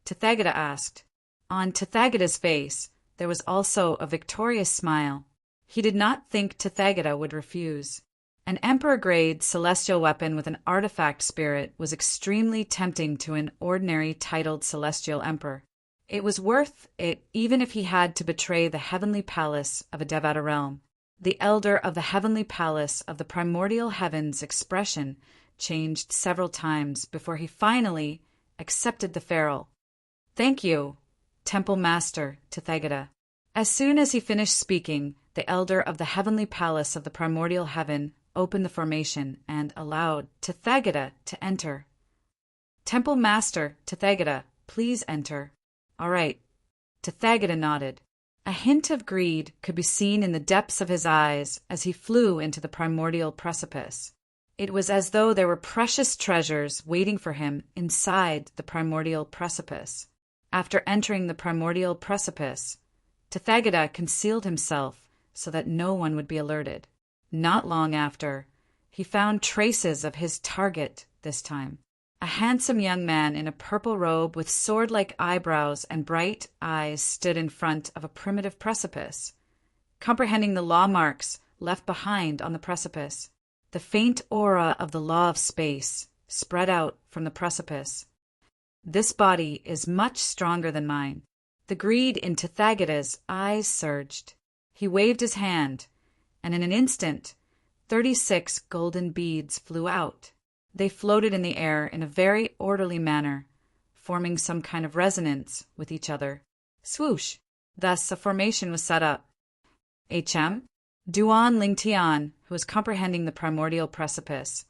Tathagata asked. On Tathagata's face, there was also a victorious smile. He did not think Tathagata would refuse. An emperor-grade celestial weapon with an artifact spirit was extremely tempting to an ordinary titled celestial emperor. It was worth it even if he had to betray the heavenly palace of a Devata realm. The elder of the heavenly palace of the primordial heavens' expression changed several times before he finally accepted the ferrule. Thank you, Temple Master Tathagata. As soon as he finished speaking, the elder of the heavenly palace of the primordial heaven opened the formation and allowed Tathagata to enter. Temple Master Tathagata, please enter. All right. Tathagata nodded. A hint of greed could be seen in the depths of his eyes as he flew into the primordial precipice. It was as though there were precious treasures waiting for him inside the primordial precipice. After entering the primordial precipice, Tathagata concealed himself so that no one would be alerted. Not long after, he found traces of his target this time. A handsome young man in a purple robe with sword-like eyebrows and bright eyes stood in front of a primitive precipice, comprehending the law marks left behind on the precipice. The faint aura of the law of space spread out from the precipice. This body is much stronger than mine. The greed in Tathagata's eyes surged. He waved his hand, and in an instant, 36 golden beads flew out. They floated in the air in a very orderly manner, forming some kind of resonance with each other. Swoosh! Thus a formation was set up. HM, Duan Lingtian, who was comprehending the primordial precipice,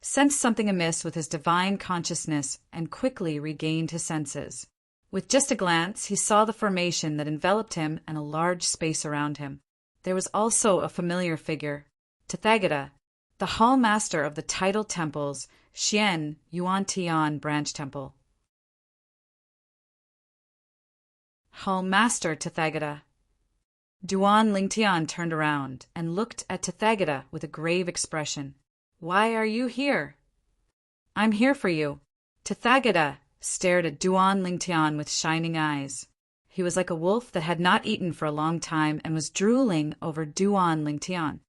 sensed something amiss with his divine consciousness and quickly regained his senses. With just a glance, he saw the formation that enveloped him and a large space around him. There was also a familiar figure, Tathagata, the hall master of the tidal temple's Xian Yuan-Tian branch temple. Hall master Tathagata. Duan Lingtian turned around and looked at Tathagata with a grave expression. Why are you here? I'm here for you. Tathagata stared at Duan Lingtian with shining eyes. He was like a wolf that had not eaten for a long time and was drooling over Duan Lingtian.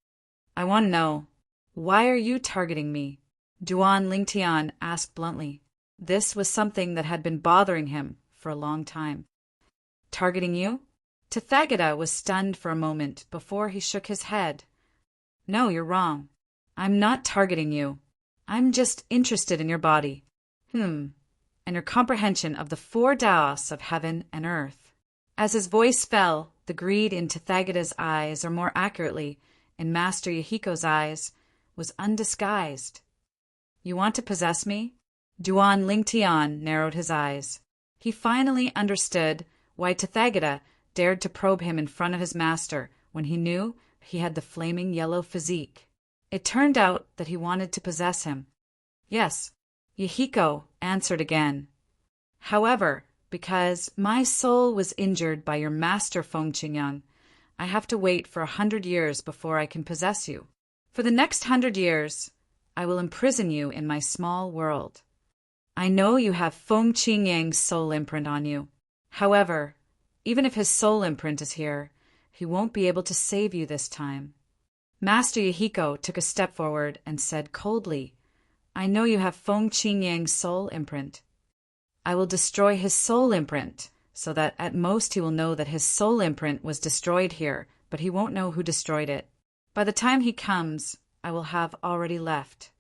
I want to know, why are you targeting me? Duan Lingtian asked bluntly. This was something that had been bothering him for a long time. Targeting you? Tathagata was stunned for a moment before he shook his head. No, you're wrong. I'm not targeting you. I'm just interested in your body. And your comprehension of the 4 Taos of heaven and earth. As his voice fell, the greed in Tathagata's eyes, or more accurately, in Master Yahiko's eyes, was undisguised. You want to possess me? Duan Lingtian narrowed his eyes. He finally understood why Tathagata dared to probe him in front of his master when he knew he had the flaming yellow physique. It turned out that he wanted to possess him. Yes, Yahiko answered again. However, because my soul was injured by your master Feng Qingyang, I have to wait for 100 years before I can possess you. For the next 100 years, I will imprison you in my small world. I know you have Feng Qingyang's soul imprint on you. However, even if his soul imprint is here, he won't be able to save you this time. Master Yahiko took a step forward and said coldly, I know you have Feng Qingyang's soul imprint. I will destroy his soul imprint, so that at most he will know that his soul imprint was destroyed here, but he won't know who destroyed it. By the time he comes, I will have already left.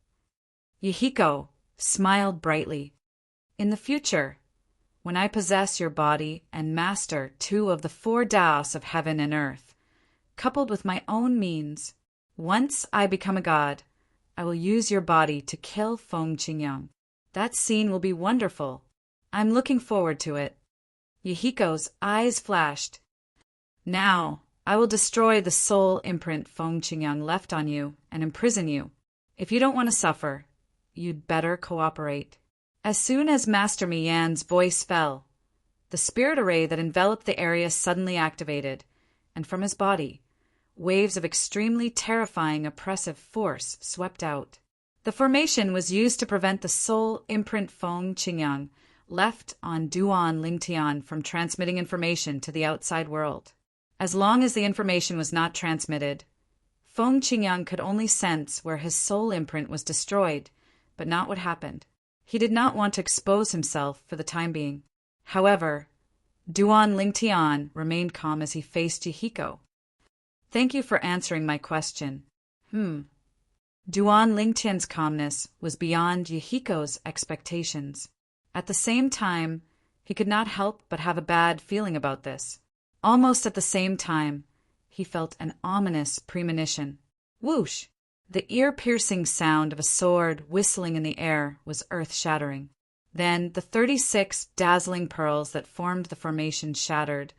Yahiko smiled brightly. In the future, when I possess your body and master 2 of the 4 Daos of heaven and earth, coupled with my own means, once I become a god, I will use your body to kill Feng Qingyang. That scene will be wonderful. I'm looking forward to it. Yahiko's eyes flashed. Now, I will destroy the soul imprint Feng Qingyang left on you and imprison you. If you don't want to suffer, you'd better cooperate. As soon as Master Miyan's voice fell, the spirit array that enveloped the area suddenly activated, and from his body, waves of extremely terrifying oppressive force swept out. The formation was used to prevent the soul imprint Feng Qingyang left on Duan Lingtian from transmitting information to the outside world. As long as the information was not transmitted, Feng Qingyang could only sense where his soul imprint was destroyed, but not what happened. He did not want to expose himself for the time being. However, Duan Lingtian remained calm as he faced Yahiko. Thank you for answering my question. Duan Lingtian's calmness was beyond Yahiko's expectations. At the same time, he could not help but have a bad feeling about this. Almost at the same time, he felt an ominous premonition. Whoosh! The ear-piercing sound of a sword whistling in the air was earth-shattering. Then the 36 dazzling pearls that formed the formation shattered,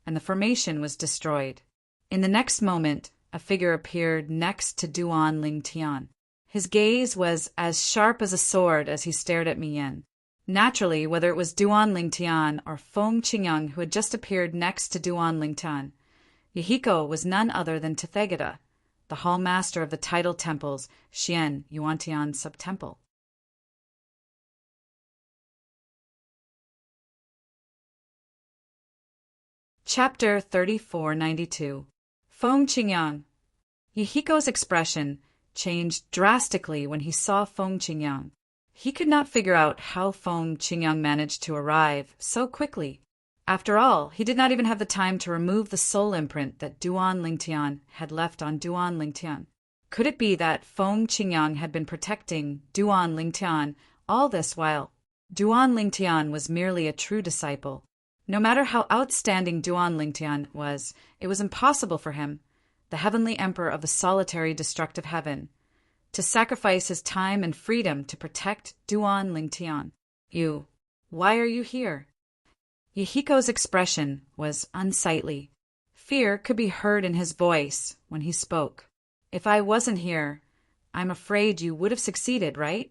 and the formation was destroyed. In the next moment, a figure appeared next to Duan Lingtian. His gaze was as sharp as a sword as he stared at Miyan. Naturally, whether it was Duan Lingtian or Feng Qingyang who had just appeared next to Duan Lingtian, Yahiko was none other than Tathagata, the hall master of the tidal temple's Xian Yuantian subtemple. Chapter 3492. Feng Qingyang. Yahiko's expression changed drastically when he saw Feng Qingyang. He could not figure out how Feng Qingyang managed to arrive so quickly. After all, he did not even have the time to remove the soul imprint that Duan Lingtian had left on Duan Lingtian. Could it be that Feng Qingyang had been protecting Duan Lingtian all this while? Duan Lingtian was merely a true disciple. No matter how outstanding Duan Lingtian was, it was impossible for him, the heavenly emperor of the solitary destructive heaven, to sacrifice his time and freedom to protect Duan Lingtian. Why are you here? Yahiko's expression was unsightly. Fear could be heard in his voice when he spoke. If I wasn't here, I'm afraid you would have succeeded, right?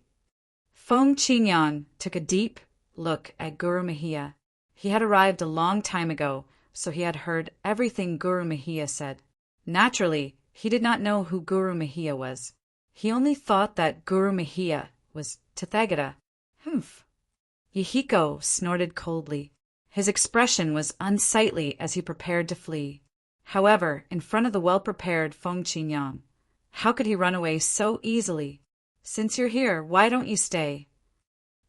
Feng Qingyang took a deep look at Guru Mahia. He had arrived a long time ago, so he had heard everything Guru Mahia said. Naturally, he did not know who Guru Mahia was. He only thought that Guru Mahia was Tathagata. Humph. Yahiko snorted coldly. His expression was unsightly as he prepared to flee. However, in front of the well-prepared Feng Qingyang, how could he run away so easily? Since you're here, why don't you stay?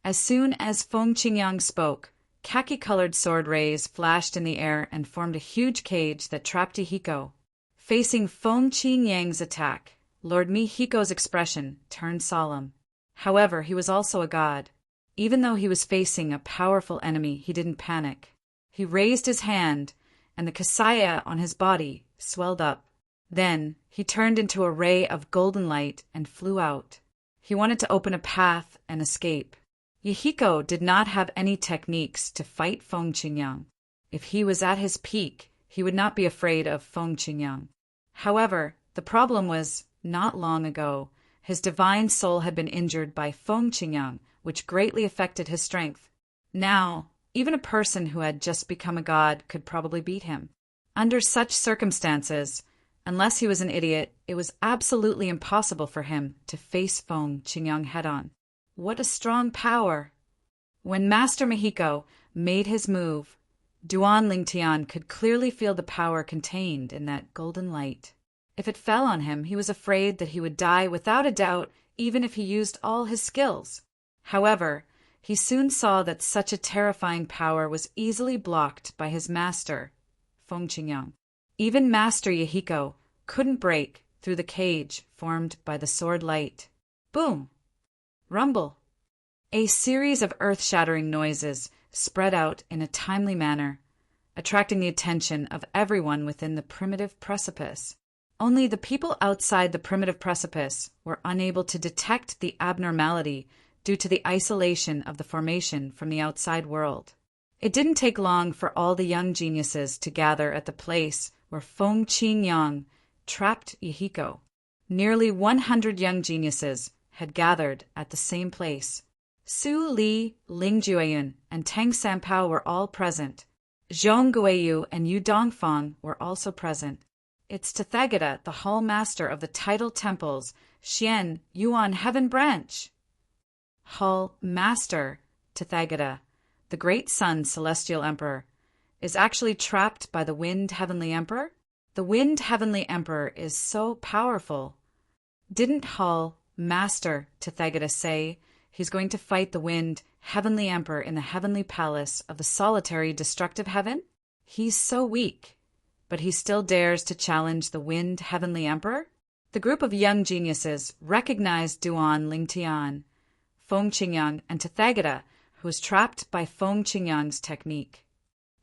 As soon as Feng Qingyang spoke, khaki-colored sword rays flashed in the air and formed a huge cage that trapped Yahiko. Facing Feng Qingyang's attack, Lord Mihiko's expression turned solemn. However, he was also a god. Even though he was facing a powerful enemy, he didn't panic. He raised his hand and the kasaya on his body swelled up. Then he turned into a ray of golden light and flew out. He wanted to open a path and escape. Yahiko did not have any techniques to fight Feng Qingyang. If he was at his peak, he would not be afraid of Feng Qingyang. However, the problem was, not long ago, his divine soul had been injured by Feng Qingyang, which greatly affected his strength. Now, even a person who had just become a god could probably beat him. Under such circumstances, unless he was an idiot, it was absolutely impossible for him to face Feng Qingyang head-on. What a strong power! When Master Mexico made his move, Duan Lingtian could clearly feel the power contained in that golden light. If it fell on him, he was afraid that he would die without a doubt, even if he used all his skills. However, he soon saw that such a terrifying power was easily blocked by his master, Feng Qingyang. Even Master Yahiko couldn't break through the cage formed by the sword light. Boom! Rumble! A series of earth-shattering noises spread out in a timely manner, attracting the attention of everyone within the primitive precipice. Only the people outside the primitive precipice were unable to detect the abnormality due to the isolation of the formation from the outside world. It didn't take long for all the young geniuses to gather at the place where Feng Qingyang trapped Yahiko. Nearly 100 young geniuses had gathered at the same place. Su Li, Ling Jueyun, and Tang Sanpao were all present. Zhong Guiyu and Yu Dongfang were also present. It's Tathagata, the Hall Master of the Tidal Temples, Xian Yuan Heaven Branch. Hall Master Tathagata, the Great Sun Celestial Emperor, is actually trapped by the Wind Heavenly Emperor? The Wind Heavenly Emperor is so powerful. Didn't Hall Master Tathagata say he's going to fight the Wind Heavenly Emperor in the Heavenly Palace of the solitary destructive heaven? He's so weak, but he still dares to challenge the Wind Heavenly Emperor? The group of young geniuses recognized Duan Lingtian, Feng Qingyang, and Tathagata, who was trapped by Feng Qingyang's technique.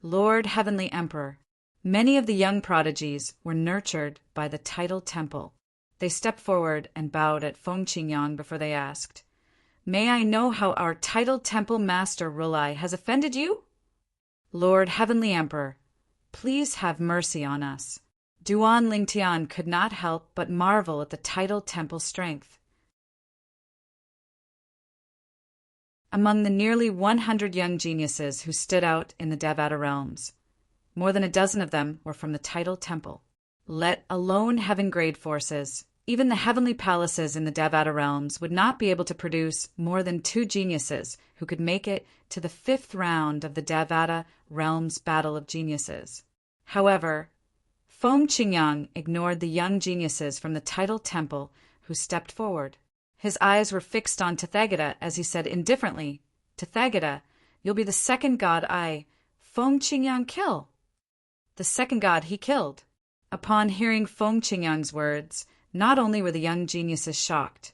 Lord Heavenly Emperor, many of the young prodigies were nurtured by the Tidal Temple. They stepped forward and bowed at Feng Qingyang before they asked, "May I know how our Tidal Temple Master Rulai has offended you?" Lord Heavenly Emperor, please have mercy on us. Duan Lingtian could not help but marvel at the Tidal Temple's strength. Among the nearly 100 young geniuses who stood out in the Devata realms, more than a dozen of them were from the Tidal Temple. Let alone heaven-grade forces, even the heavenly palaces in the Devata realms would not be able to produce more than 2 geniuses who could make it to the 5th round of the Devata realms Battle of Geniuses. However, Feng Qingyang ignored the young geniuses from the Tidal Temple who stepped forward. His eyes were fixed on Tathagata as he said indifferently, "Tathagata, you'll be the second god Feng Qingyang kill." The second god he killed. Upon hearing Feng Qingyang's words, not only were the young geniuses shocked,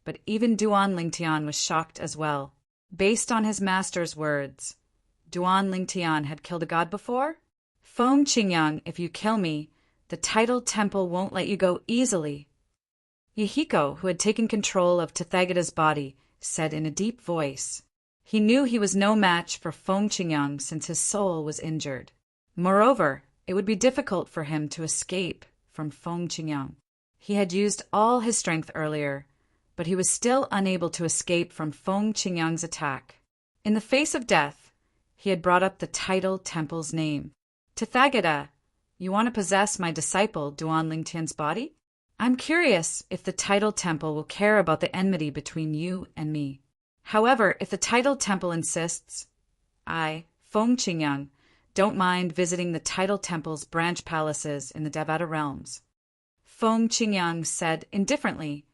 but even Duan Lingtian was shocked as well. Based on his master's words, Duan Lingtian had killed a god before? "Feng Qingyang, if you kill me, the Tidal Temple won't let you go easily." Yahiko, who had taken control of Tathagata's body, said in a deep voice. He knew he was no match for Feng Qingyang since his soul was injured. Moreover, it would be difficult for him to escape from Feng Qingyang. He had used all his strength earlier, but he was still unable to escape from Feng Qingyang's attack. In the face of death, he had brought up the Tidal Temple's name. "Tathagata, you want to possess my disciple Duan Lingtian's body? I'm curious if the Tidal Temple will care about the enmity between you and me. However, if the Tidal Temple insists, I, Feng Qingyang, don't mind visiting the Tidal Temple's branch palaces in the Devata realms." Feng Qingyang said indifferently,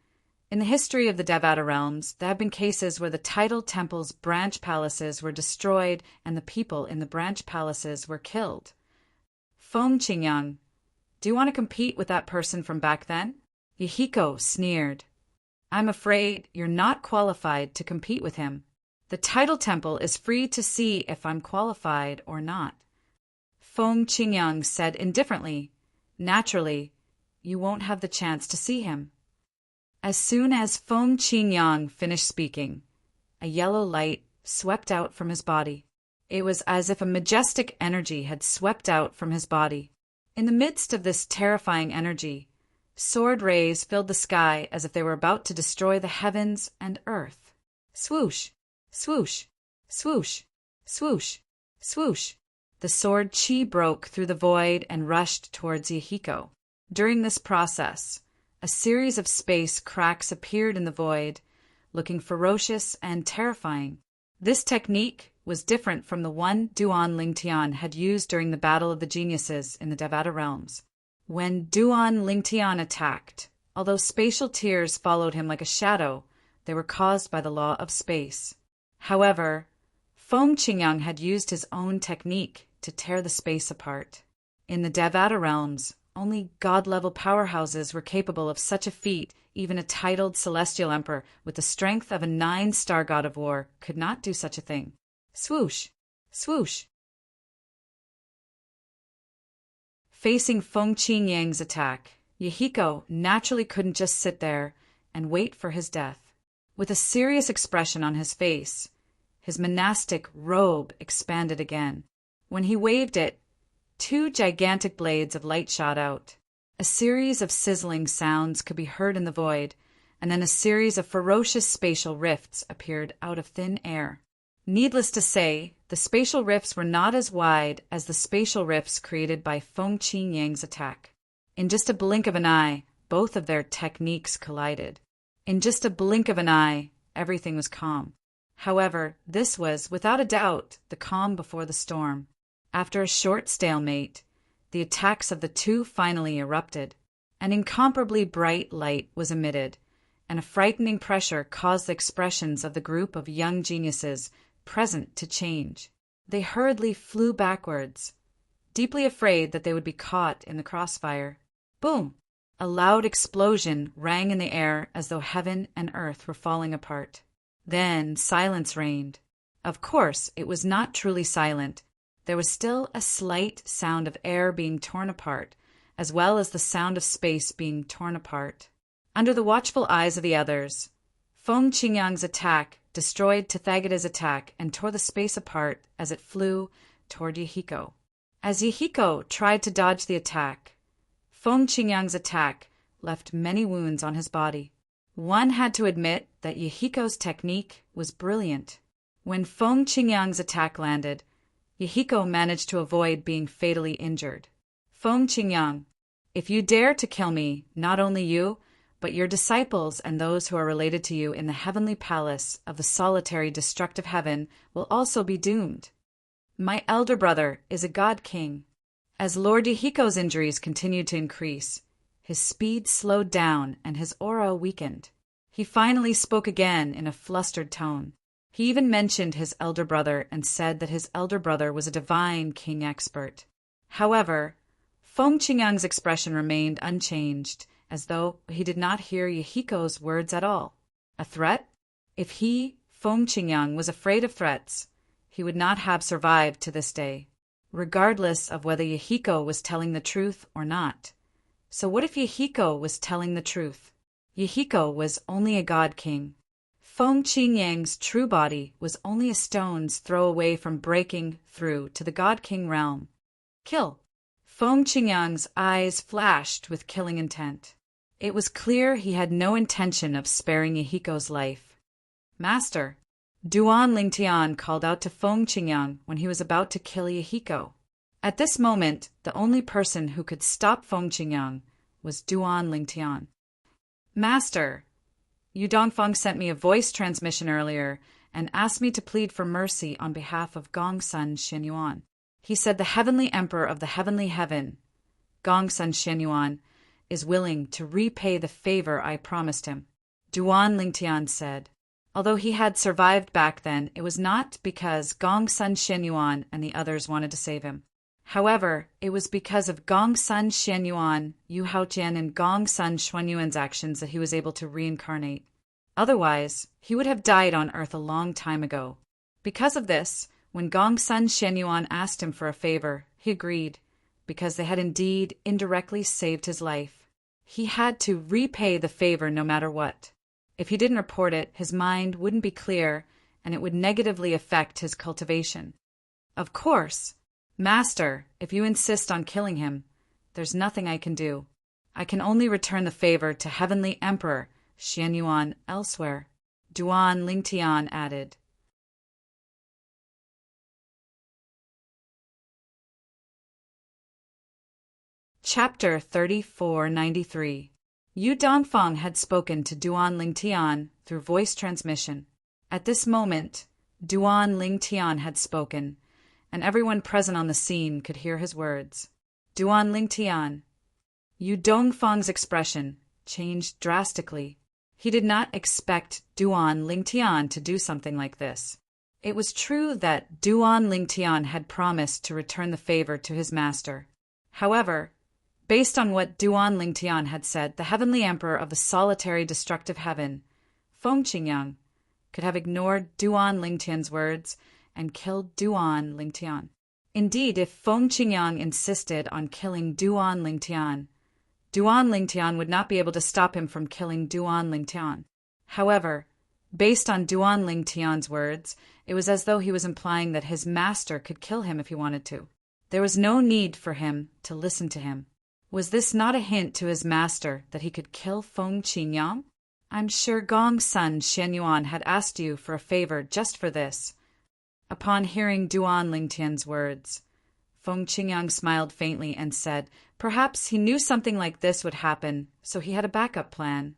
"In the history of the Devata realms, there have been cases where the Tidal Temple's branch palaces were destroyed and the people in the branch palaces were killed. Feng Qingyang, do you want to compete with that person from back then?" Yahiko sneered. "I'm afraid you're not qualified to compete with him. The Tidal Temple is free to see if I'm qualified or not." Feng Qingyang said indifferently, "Naturally, you won't have the chance to see him." As soon as Feng Qingyang finished speaking, a yellow light swept out from his body. It was as if a majestic energy had swept out from his body. In the midst of this terrifying energy, sword rays filled the sky as if they were about to destroy the heavens and earth. Swoosh, swoosh, swoosh, swoosh, swoosh. The sword chi broke through the void and rushed towards Yahiko. During this process, a series of space cracks appeared in the void, looking ferocious and terrifying. This technique was different from the one Duan Lingtian had used during the Battle of the Geniuses in the Devata realms. When Duan Lingtian attacked, although spatial tears followed him like a shadow, they were caused by the law of space. However, Feng Qingyang had used his own technique to tear the space apart. In the Devata realms, only god-level powerhouses were capable of such a feat. Even a titled celestial emperor with the strength of a 9-star god of war could not do such a thing. Swoosh, swoosh. Facing Feng Qingyang's attack, Yahiko naturally couldn't just sit there and wait for his death. With a serious expression on his face, his monastic robe expanded again. When he waved it, 2 gigantic blades of light shot out. A series of sizzling sounds could be heard in the void, and then a series of ferocious spatial rifts appeared out of thin air. Needless to say, the spatial rifts were not as wide as the spatial rifts created by Feng Qingyang's attack. In just a blink of an eye, both of their techniques collided. In just a blink of an eye, everything was calm. However, this was, without a doubt, the calm before the storm. After a short stalemate, the attacks of the two finally erupted. An incomparably bright light was emitted, and a frightening pressure caused the expressions of the group of young geniuses present to change. They hurriedly flew backwards, deeply afraid that they would be caught in the crossfire. Boom! A loud explosion rang in the air as though heaven and earth were falling apart. Then silence reigned. Of course, it was not truly silent. There was still a slight sound of air being torn apart, as well as the sound of space being torn apart. Under the watchful eyes of the others, Feng Qingyang's attack destroyed Tathagata's attack and tore the space apart as it flew toward Yahiko. As Yahiko tried to dodge the attack, Feng Qingyang's attack left many wounds on his body. One had to admit that Yahiko's technique was brilliant. When Feng Qingyang's attack landed, Yahiko managed to avoid being fatally injured. Feng Qingyang, if you dare to kill me, not only you, but your disciples and those who are related to you in the heavenly palace of the solitary destructive heaven will also be doomed. My elder brother is a god king. As Lord Yahiko's injuries continued to increase, his speed slowed down and his aura weakened. He finally spoke again in a flustered tone. He even mentioned his elder brother and said that his elder brother was a divine king expert. However, Feng Qingyang's expression remained unchanged, as though he did not hear Yahiko's words at all. A threat? If he, Feng Qingyang, was afraid of threats, he would not have survived to this day, regardless of whether Yahiko was telling the truth or not. So what if Yahiko was telling the truth? Yahiko was only a god king. Feng Qingyang's true body was only a stone's throw away from breaking through to the God King realm. Kill! Feng Qingyang's eyes flashed with killing intent. It was clear he had no intention of sparing Yahiko's life. Master! Duan Lingtian called out to Feng Qingyang when he was about to kill Yahiko. At this moment, the only person who could stop Feng Qingyang was Duan Lingtian. Master! Yu Dongfeng sent me a voice transmission earlier and asked me to plead for mercy on behalf of Gongsun Shenyuan. He said the heavenly emperor of the heavenly heaven, Gongsun Shenyuan, is willing to repay the favor I promised him. Duan Lingtian said. Although he had survived back then, it was not because Gongsun Shenyuan and the others wanted to save him. However, it was because of Gongsun Shenyuan, Yu Haojian, and Gongsun Xuanyuan's actions that he was able to reincarnate. Otherwise, he would have died on Earth a long time ago. Because of this, when Gongsun Shenyuan asked him for a favor, He agreed, because they had indeed indirectly saved his life. He had to repay the favor no matter what. If he didn't report it, his mind wouldn't be clear, and it would negatively affect his cultivation. Of course, Master, if you insist on killing him, there's nothing I can do. I can only return the favor to Heavenly Emperor Xianyuan elsewhere, Duan Lingtian added. Chapter 3493. Yu Dongfang had spoken to Duan Lingtian through voice transmission. At this moment, Duan Lingtian had spoken, and everyone present on the scene could hear his words. Duan Lingtian. Yu Dongfang's expression changed drastically. He did not expect Duan Lingtian to do something like this. It was true that Duan Lingtian had promised to return the favor to his master. However, based on what Duan Lingtian had said, the Heavenly Emperor of the solitary destructive heaven, Feng Qingyang, could have ignored Duan Lingtian's words and killed Duan Lingtian. Indeed, if Feng Qingyang insisted on killing Duan Lingtian would not be able to stop him from killing Duan Lingtian. However, based on Duan Lingtian's words, it was as though he was implying that his master could kill him if he wanted to. There was no need for him to listen to him. Was this not a hint to his master that he could kill Feng Qingyang? I'm sure Gong's son Xianyuan had asked you for a favor just for this. Upon hearing Duan Lingtian's words, Feng Qingyang smiled faintly and said, perhaps he knew something like this would happen, so he had a backup plan.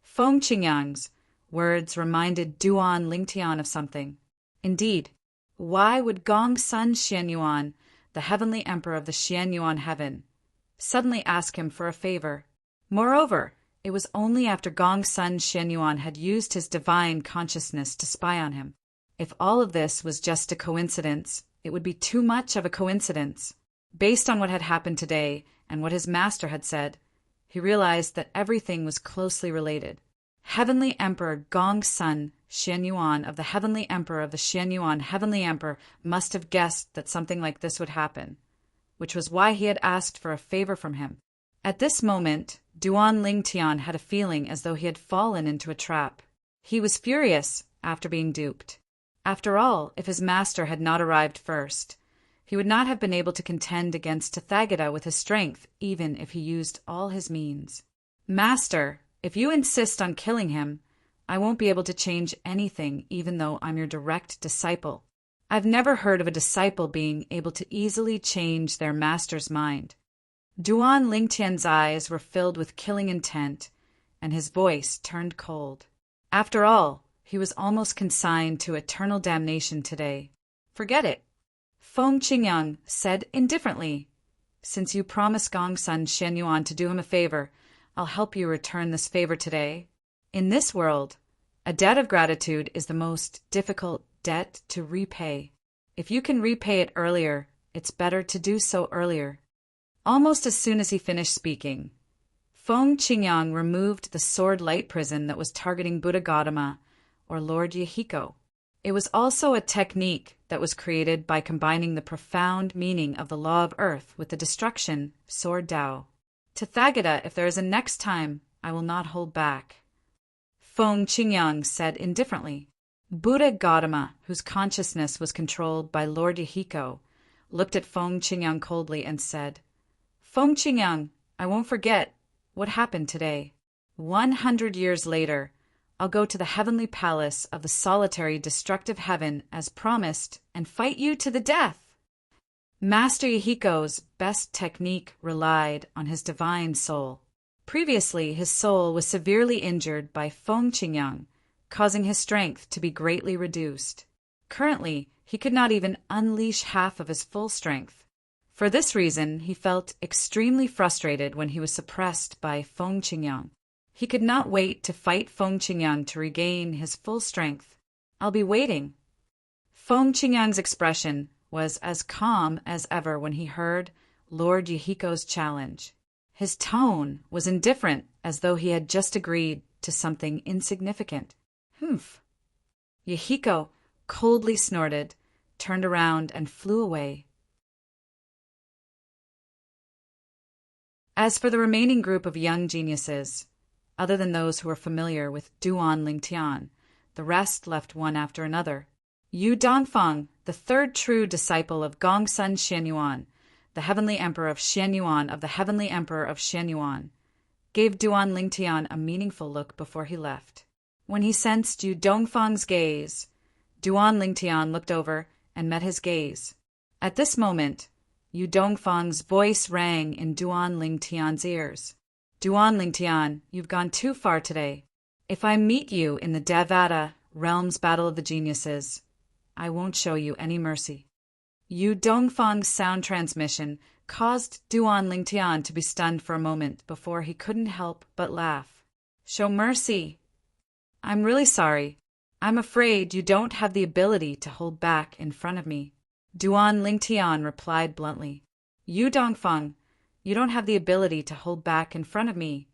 Feng Qingyang's words reminded Duan Lingtian of something. Indeed, why would Gong's son Xianyuan, the heavenly emperor of the Xianyuan heaven, suddenly ask him for a favor? Moreover, it was only after Gong's son Xianyuan had used his divine consciousness to spy on him. If all of this was just a coincidence, it would be too much of a coincidence. Based on what had happened today and what his master had said, he realized that everything was closely related. Heavenly Emperor Gong's son, Xianyuan of the Heavenly Emperor of the Xianyuan Heavenly Emperor must have guessed that something like this would happen, which was why he had asked for a favor from him. At this moment, Duan Lingtian had a feeling as though he had fallen into a trap. He was furious after being duped. After all, if his master had not arrived first, he would not have been able to contend against Tathagata with his strength, even if he used all his means. Master, if you insist on killing him, I won't be able to change anything, even though I'm your direct disciple. I've never heard of a disciple being able to easily change their master's mind. Duan Lingtian's eyes were filled with killing intent, and his voice turned cold. After all, he was almost consigned to eternal damnation today. Forget it. Feng Qingyang said indifferently, since you promised Gong's son Xianyuan to do him a favor, I'll help you return this favor today. In this world, a debt of gratitude is the most difficult debt to repay. If you can repay it earlier, it's better to do so earlier. Almost as soon as he finished speaking, Feng Qingyang removed the sword light prison that was targeting Buddha Gautama, or Lord Yahiko. It was also a technique that was created by combining the profound meaning of the law of earth with the destruction, sword Tao. Tathagata, if there is a next time, I will not hold back. Feng Qingyang said indifferently. Buddha Gautama, whose consciousness was controlled by Lord Yahiko, looked at Feng Qingyang coldly and said, Feng Qingyang, I won't forget what happened today. 100 years later, I'll go to the heavenly palace of the solitary destructive heaven as promised and fight you to the death. Master Yahiko's best technique relied on his divine soul. Previously, his soul was severely injured by Feng Qingyang, causing his strength to be greatly reduced. Currently, he could not even unleash half of his full strength. For this reason, he felt extremely frustrated when he was suppressed by Feng Qingyang. He could not wait to fight Feng Qingyang to regain his full strength. I'll be waiting. Feng Qingyang's expression was as calm as ever when he heard Lord Yahiko's challenge. His tone was indifferent, as though he had just agreed to something insignificant. Humph. Yahiko coldly snorted, turned around, and flew away. As for the remaining group of young geniuses, other than those who were familiar with Duan Lingtian, the rest left one after another. Yu Dongfang, the third true disciple of Gongsun Xianyuan, the heavenly emperor of Xianyuan of the heavenly emperor of Xianyuan, gave Duan Lingtian a meaningful look before he left. When he sensed Yu Dongfang's gaze, Duan Lingtian looked over and met his gaze. At this moment, Yu Dongfang's voice rang in Duan Lingtian's ears. Duan Lingtian, you've gone too far today. If I meet you in the Devata Realms Battle of the Geniuses, I won't show you any mercy. Yu Dongfang's sound transmission caused Duan Lingtian to be stunned for a moment before he couldn't help but laugh. Show mercy? I'm really sorry. I'm afraid you don't have the ability to hold back in front of me. Duan Lingtian replied bluntly. Yu Dongfang, you don't have the ability to hold back in front of me.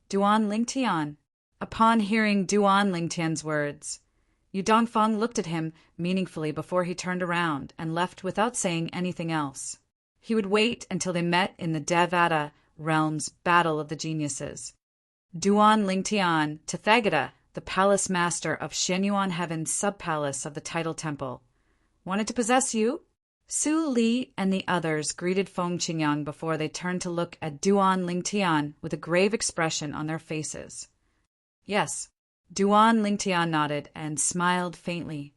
Duan Lingtian. Upon hearing Duan Lingtian's words, Yu Dongfang looked at him meaningfully before he turned around and left without saying anything else. He would wait until they met in the Devata Realms Battle of the Geniuses. Duan Lingtian, Tathagata, the palace master of Xianyuan Heaven's sub-palace of the Title Temple, wanted to possess you? Su Li and the others greeted Feng Qingyang before they turned to look at Duan Lingtian with a grave expression on their faces. Yes, Duan Lingtian nodded and smiled faintly.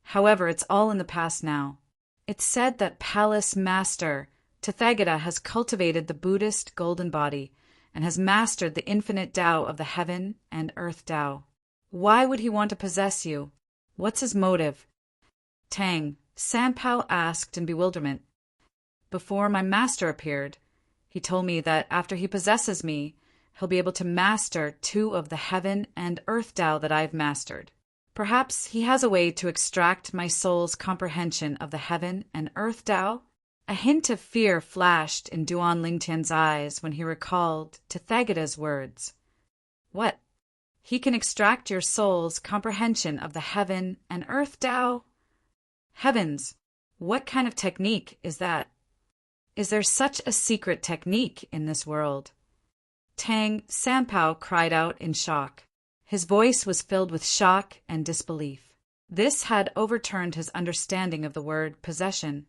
However, it's all in the past now. It's said that Palace Master Tathagata has cultivated the Buddhist golden body and has mastered the infinite Tao of the heaven and earth Tao. Why would he want to possess you? What's his motive? Tang, Sanpao asked in bewilderment. Before my master appeared, he told me that after he possesses me, he'll be able to master 2 of the heaven and earth Tao that I've mastered. Perhaps he has a way to extract my soul's comprehension of the heaven and earth Tao? A hint of fear flashed in Duan Lingtian's eyes when he recalled Tathagata's words. What? He can extract your soul's comprehension of the heaven and earth Tao? Heavens, what kind of technique is that? Is there such a secret technique in this world? Tang Sanpao cried out in shock. His voice was filled with shock and disbelief. This had overturned his understanding of the word possession.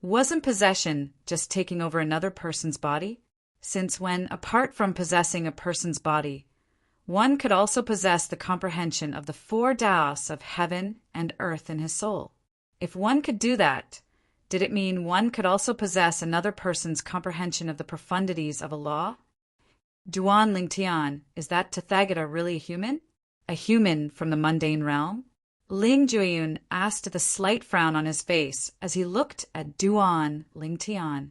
Wasn't possession just taking over another person's body? Since when, apart from possessing a person's body, one could also possess the comprehension of the 4 Taos of heaven and earth in his soul. If one could do that, did it mean one could also possess another person's comprehension of the profundities of a law? Duan Lingtian, is that Tathagata really a human? A human from the mundane realm? Ling Jueyun asked with a slight frown on his face as he looked at Duan Lingtian.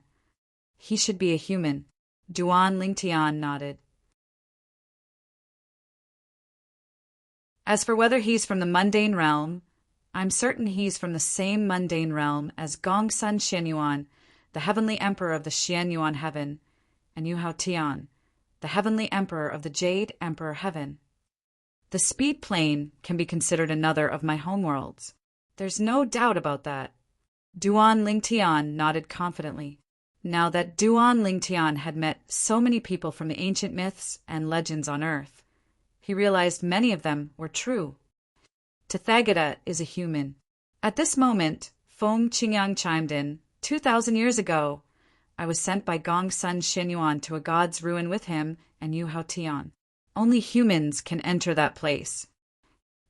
He should be a human. Duan Lingtian nodded. As for whether he's from the mundane realm, I'm certain he's from the same mundane realm as Gongsun Xianyuan, the heavenly emperor of the Xianyuan heaven, and Yu Hao Tian, the heavenly emperor of the Jade Emperor Heaven. The speed plane can be considered another of my homeworlds. There's no doubt about that. Duan Lingtian nodded confidently. Now that Duan Lingtian had met so many people from the ancient myths and legends on Earth, he realized many of them were true. Tathagata is a human. At this moment, Feng Qingyang chimed in. 2,000 years ago, I was sent by Gongsun Xianyuan to a god's ruin with him and Yu Hao Tian. Only humans can enter that place.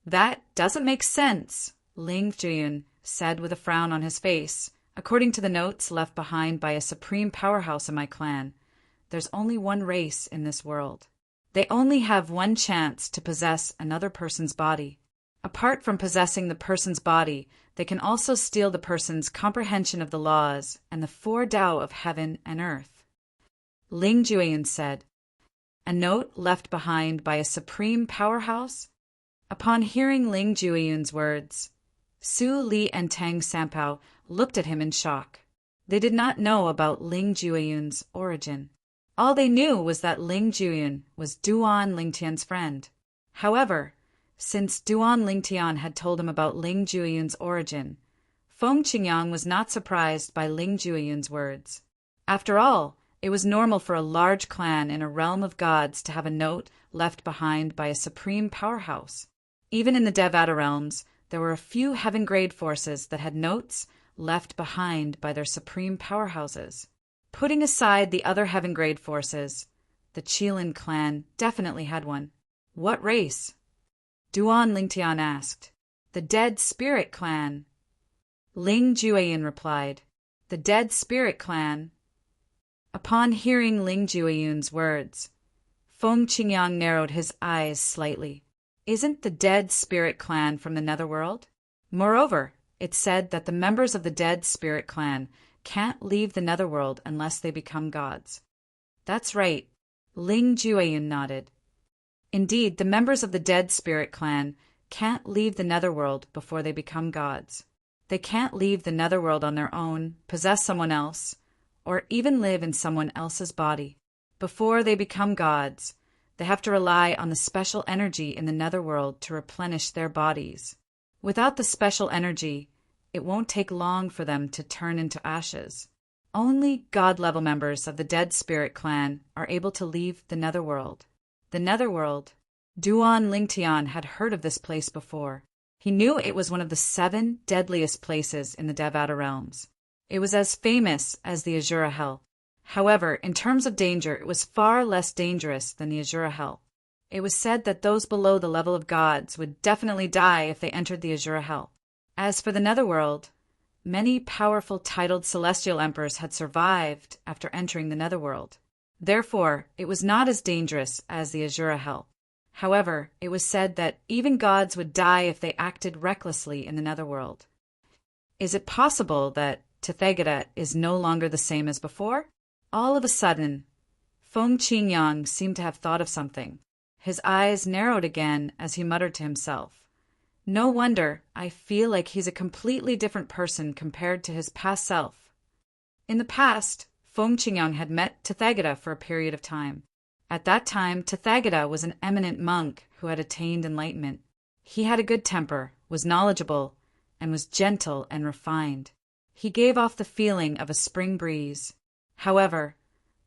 That doesn't make sense, Ling Jueyun said with a frown on his face. According to the notes left behind by a supreme powerhouse in my clan, there's only one race in this world. They only have one chance to possess another person's body. Apart from possessing the person's body, they can also steal the person's comprehension of the laws and the 4 Tao of heaven and earth. Ling Jueyun said, a note left behind by a supreme powerhouse? Upon hearing Ling Jueyun's words, Su Li and Tang Sanpao looked at him in shock. They did not know about Ling Jueyun's origin. All they knew was that Ling Jueyun was Duan Lingtian's friend. However, since Duan Lingtian had told him about Ling Jueyun's origin, Feng Qingyang was not surprised by Ling Jueyun's words. After all, It was normal for a large clan in a realm of gods to have a note left behind by a supreme powerhouse. Even in the Devata realms, there were a few heaven-grade forces that had notes left behind by their supreme powerhouses. Putting aside the other heaven-grade forces, the Qilin clan definitely had one. What race? Duan Lingtian asked. The Dead Spirit Clan. Ling Jueyin replied. The Dead Spirit Clan. Upon hearing Ling Jueyun's words, Feng Qingyang narrowed his eyes slightly. Isn't the Dead Spirit Clan from the Netherworld? Moreover, it said that the members of the Dead Spirit Clan can't leave the Netherworld unless they become gods. That's right. Ling Jueyun nodded. Indeed, the members of the Dead Spirit Clan can't leave the Netherworld before they become gods. They can't leave the Netherworld on their own, possess someone else, or even live in someone else's body. Before they become gods, they have to rely on the special energy in the Netherworld to replenish their bodies. Without the special energy, it won't take long for them to turn into ashes. Only God-level members of the Dead Spirit Clan are able to leave the Netherworld. The Netherworld. Duan Lingtian had heard of this place before. He knew it was one of the 7 deadliest places in the Devata realms. It was as famous as the Azura Hell. However, in terms of danger, it was far less dangerous than the Azura Hell. It was said that those below the level of gods would definitely die if they entered the Azura Hell. As for the Netherworld, many powerful titled celestial emperors had survived after entering the Netherworld. Therefore, it was not as dangerous as the Azura Hell. However, it was said that even gods would die if they acted recklessly in the Netherworld. Is it possible that Tathagata is no longer the same as before? All of a sudden, Feng Qingyang seemed to have thought of something. His eyes narrowed again as he muttered to himself. No wonder I feel like he's a completely different person compared to his past self. In the past, Feng Qingyang had met Tathagata for a period of time. At that time, Tathagata was an eminent monk who had attained enlightenment. He had a good temper, was knowledgeable, and was gentle and refined. He gave off the feeling of a spring breeze. However,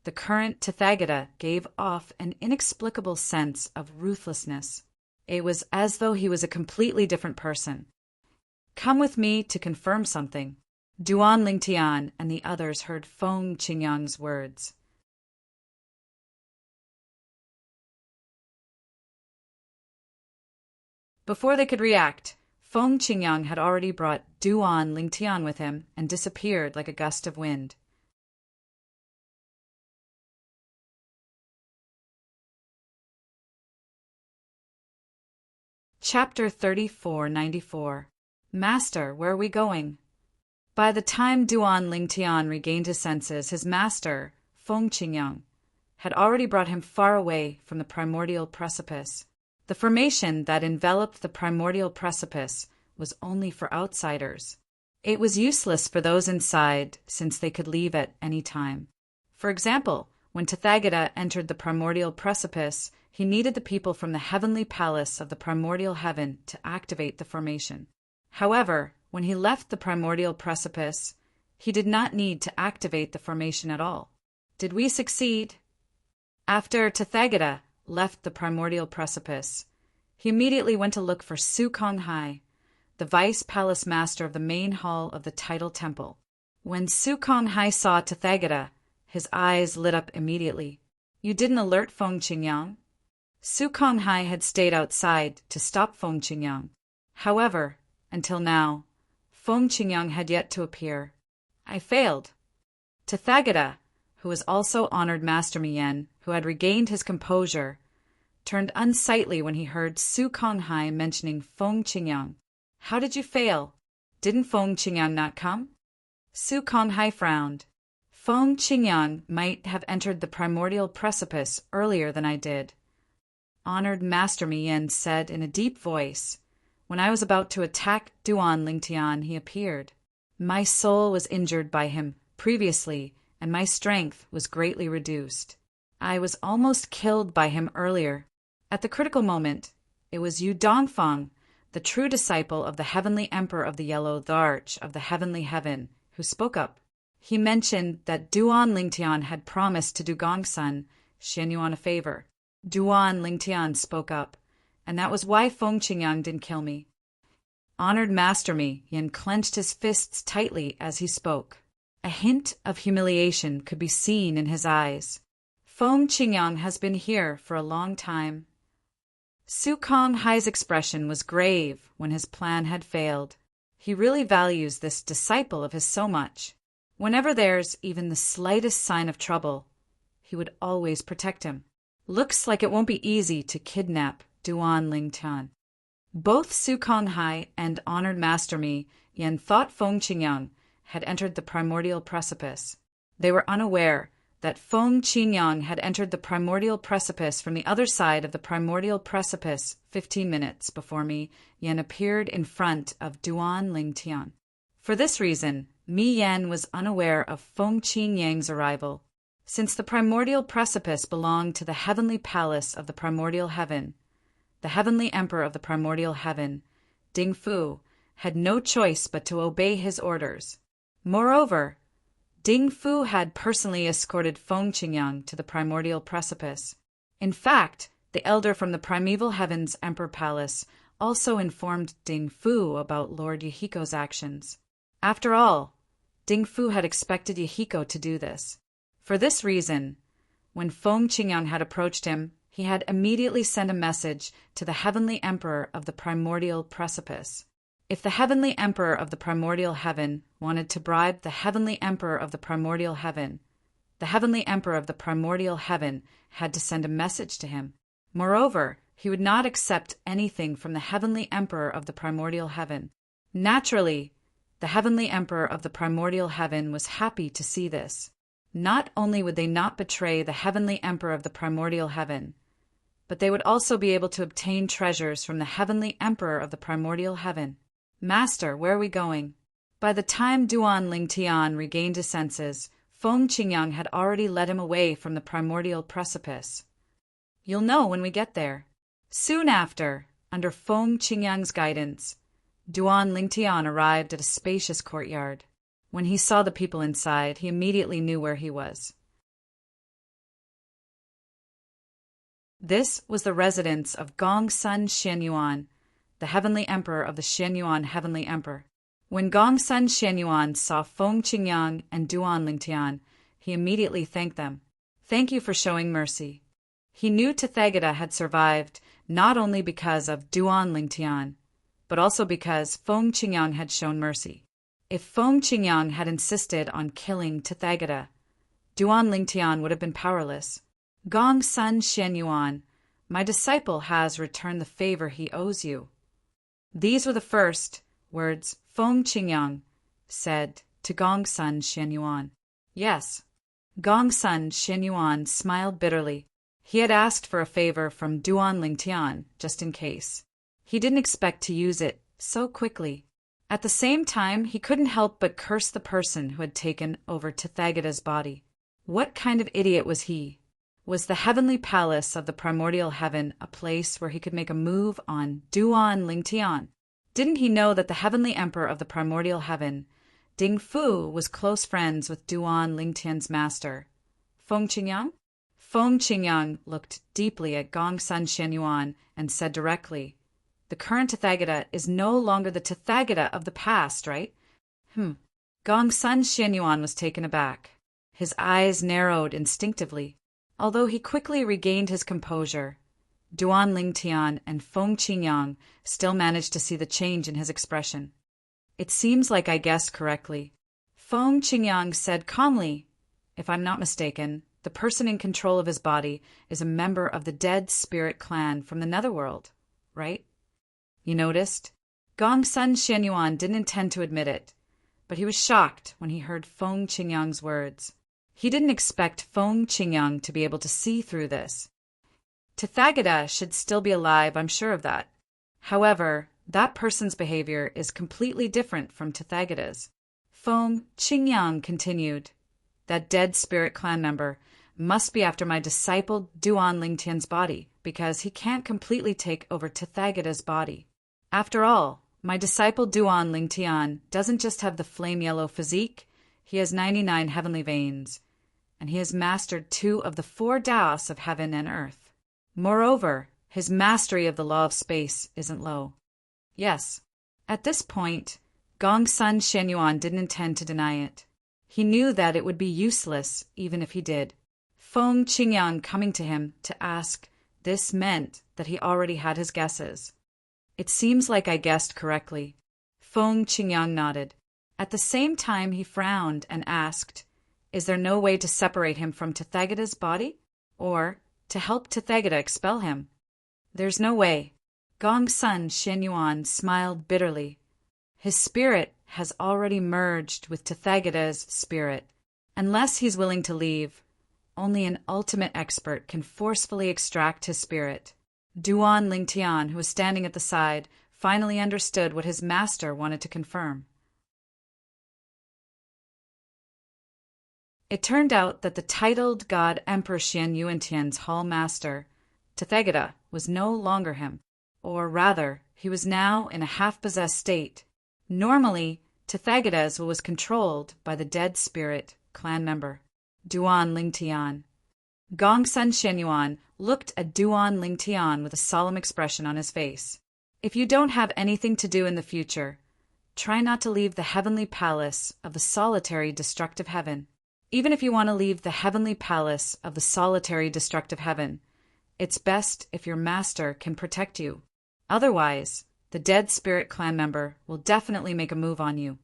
the current Tathagata gave off an inexplicable sense of ruthlessness. It was as though he was a completely different person. Come with me to confirm something. Duan Lingtian and the others heard Feng Qingyang's words. Before they could react, Feng Qingyang had already brought Duan Lingtian with him and disappeared like a gust of wind. Chapter 3494. Master, where are we going? By the time Duan Lingtian regained his senses, his master, Feng Qingyang, had already brought him far away from the primordial precipice. The formation that enveloped the primordial precipice was only for outsiders. It was useless for those inside, since they could leave at any time. For example, when Tathagata entered the primordial precipice, he needed the people from the heavenly palace of the primordial heaven to activate the formation. However, when he left the primordial precipice, he did not need to activate the formation at all. Did we succeed? After Tathagata left the primordial precipice, he immediately went to look for Su Konghai, the vice palace master of the main hall of the tidal temple. When Su Konghai saw Tathagata, his eyes lit up immediately. You didn't alert Feng Qingyang? Su Konghai had stayed outside to stop Feng Qingyang. However, until now, Feng Qingyang had yet to appear. I failed. Tathagata, who was also honored Master Miyen, who had regained his composure, turned unsightly when he heard Su Konghai mentioning Feng Qingyang. How did you fail? Didn't Feng Qingyang not come? Su Konghai frowned. Feng Qingyang might have entered the primordial precipice earlier than I did. Honored Master Miyen said in a deep voice. When I was about to attack Duan Lingtian, he appeared. My soul was injured by him previously, and my strength was greatly reduced. I was almost killed by him earlier. At the critical moment, it was Yu Dongfang, the true disciple of the heavenly emperor of the Yellow Arch of the heavenly heaven, who spoke up. He mentioned that Duan Lingtian had promised to do Gongsun Xianyuan a favor. Duan Lingtian spoke up, and that was why Feng Qingyang didn't kill me. Honored Master Mi, Yin clenched his fists tightly as he spoke. A hint of humiliation could be seen in his eyes. Feng Qingyang has been here for a long time. Su Kong Hai's expression was grave when his plan had failed. He really values this disciple of his so much. Whenever there's even the slightest sign of trouble, he would always protect him. Looks like it won't be easy to kidnap Duan Lingtian. Both Su Kong Hai and Honored Master Mi Yen thought Feng Qingyang had entered the primordial precipice. They were unaware that Feng Qingyang had entered the primordial precipice from the other side of the primordial precipice 15 minutes before Mi Yen appeared in front of Duan Lingtian. For this reason, Mi Yen was unaware of Feng Qingyang's arrival. Since the primordial precipice belonged to the heavenly palace of the primordial heaven, the heavenly emperor of the primordial heaven, Ding Fu, had no choice but to obey his orders. Moreover, Ding Fu had personally escorted Feng Qingyang to the primordial precipice. In fact, the elder from the primeval heavens emperor palace also informed Ding Fu about Lord Yahiko's actions. After all, Ding Fu had expected Yahiko to do this. For this reason, when Feng Qingyang had approached him, he had immediately sent a message to the heavenly emperor of the primordial precipice. If the heavenly emperor of the primordial heaven wanted to bribe the heavenly emperor of the primordial heaven, the heavenly emperor of the primordial heaven had to send a message to him. Moreover, he would not accept anything from the heavenly emperor of the primordial heaven. Naturally, the heavenly emperor of the primordial heaven was happy to see this. Not only would they not betray the heavenly emperor of the primordial heaven, but they would also be able to obtain treasures from the heavenly emperor of the primordial heaven. Master, where are we going? By the time Duan Lingtian regained his senses, Feng Qingyang had already led him away from the primordial precipice. You'll know when we get there. Soon after, under Feng Qingyang's guidance, Duan Lingtian arrived at a spacious courtyard. When he saw the people inside, he immediately knew where he was. This was the residence of Gongsun Xianyuan, the heavenly emperor of the Xianyuan heavenly emperor. When Gongsun Xianyuan saw Feng Qingyang and Duan Lingtian, he immediately thanked them. Thank you for showing mercy. He knew Tathagata had survived not only because of Duan Lingtian, but also because Feng Qingyang had shown mercy. If Feng Qingyang had insisted on killing Tathagata, Duan Lingtian would have been powerless. Gongsun Xianyuan, my disciple has returned the favor he owes you. These were the first words Feng Qingyang said to Gongsun Xianyuan. Yes. Gongsun Xianyuan smiled bitterly. He had asked for a favor from Duan Lingtian, just in case. He didn't expect to use it so quickly. At the same time, he couldn't help but curse the person who had taken over Tathagata's body. What kind of idiot was he? Was the heavenly palace of the primordial heaven a place where he could make a move on Duan Lingtian? Didn't he know that the heavenly emperor of the primordial heaven, Ding Fu, was close friends with Duan Lingtian's master, Feng Qingyang? Feng Qingyang looked deeply at Gongsun Xianyuan and said directly, the current Tathagata is no longer the Tathagata of the past, right? Gongsun Xianyuan was taken aback. His eyes narrowed instinctively. Although he quickly regained his composure, Duan Lingtian and Feng Qingyang still managed to see the change in his expression. It seems like I guessed correctly. Feng Qingyang said calmly, if I'm not mistaken, the person in control of his body is a member of the dead spirit clan from the netherworld, right? You noticed? Gongsun Xianyuan didn't intend to admit it, but he was shocked when he heard Feng Qingyang's words. He didn't expect Feng Qingyang to be able to see through this. Tathagata should still be alive, I'm sure of that. However, that person's behavior is completely different from Tathagata's. Feng Qingyang continued, that dead spirit clan member must be after my disciple Duan Lingtian's body, because he can't completely take over Tathagata's body. After all, my disciple Duan Lingtian doesn't just have the flame yellow physique, He has 99 heavenly veins, and he has mastered 2 of the 4 Taos of heaven and earth. Moreover, his mastery of the law of space isn't low. Yes, at this point, Gongsun Shenyuan didn't intend to deny it. He knew that it would be useless even if he did. Feng Qingyang coming to him to ask this meant that he already had his guesses. It seems like I guessed correctly. Feng Qingyang nodded. At the same time he frowned and asked, is there no way to separate him from Tathagata's body? Or to help Tathagata expel him? There's no way. Gongsun Shenyuan smiled bitterly. His spirit has already merged with Tathagata's spirit. Unless he's willing to leave, only an ultimate expert can forcefully extract his spirit. Duan Lingtian, who was standing at the side, finally understood what his master wanted to confirm. It turned out that the titled god Emperor Xian Yuantian's hall master, Tathagata, was no longer him, or rather, he was now in a half-possessed state. Normally, Tathagata was controlled by the dead spirit clan member, Duan Lingtian. Gongsun Shenyuan looked at Duan Lingtian with a solemn expression on his face. If you don't have anything to do in the future, try not to leave the heavenly palace of the solitary destructive heaven. Even if you want to leave the heavenly palace of the solitary destructive heaven, it's best if your master can protect you. Otherwise, the dead spirit clan member will definitely make a move on you.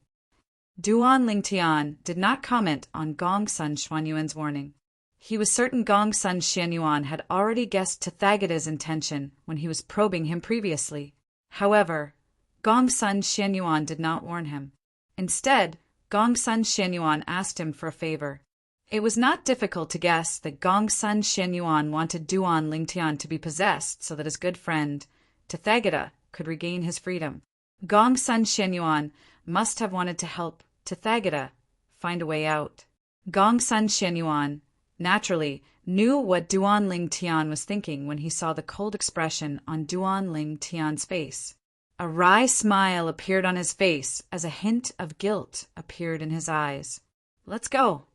Duan Lingtian did not comment on Gongsun Shenyuan's warning. He was certain Gongsun Shenyuan had already guessed Tathagata's intention when he was probing him previously. However, Gongsun Shenyuan did not warn him. Instead, Gongsun Shenyuan asked him for a favor. It was not difficult to guess that Gongsun Shenyuan wanted Duan Lingtian to be possessed so that his good friend, Tathagata, could regain his freedom. Gongsun Shenyuan must have wanted to help Tathagata find a way out. Gongsun Shenyuan, naturally, knew what Duan Lingtian was thinking when he saw the cold expression on Duan Lingtian's face. A wry smile appeared on his face as a hint of guilt appeared in his eyes. Let's go.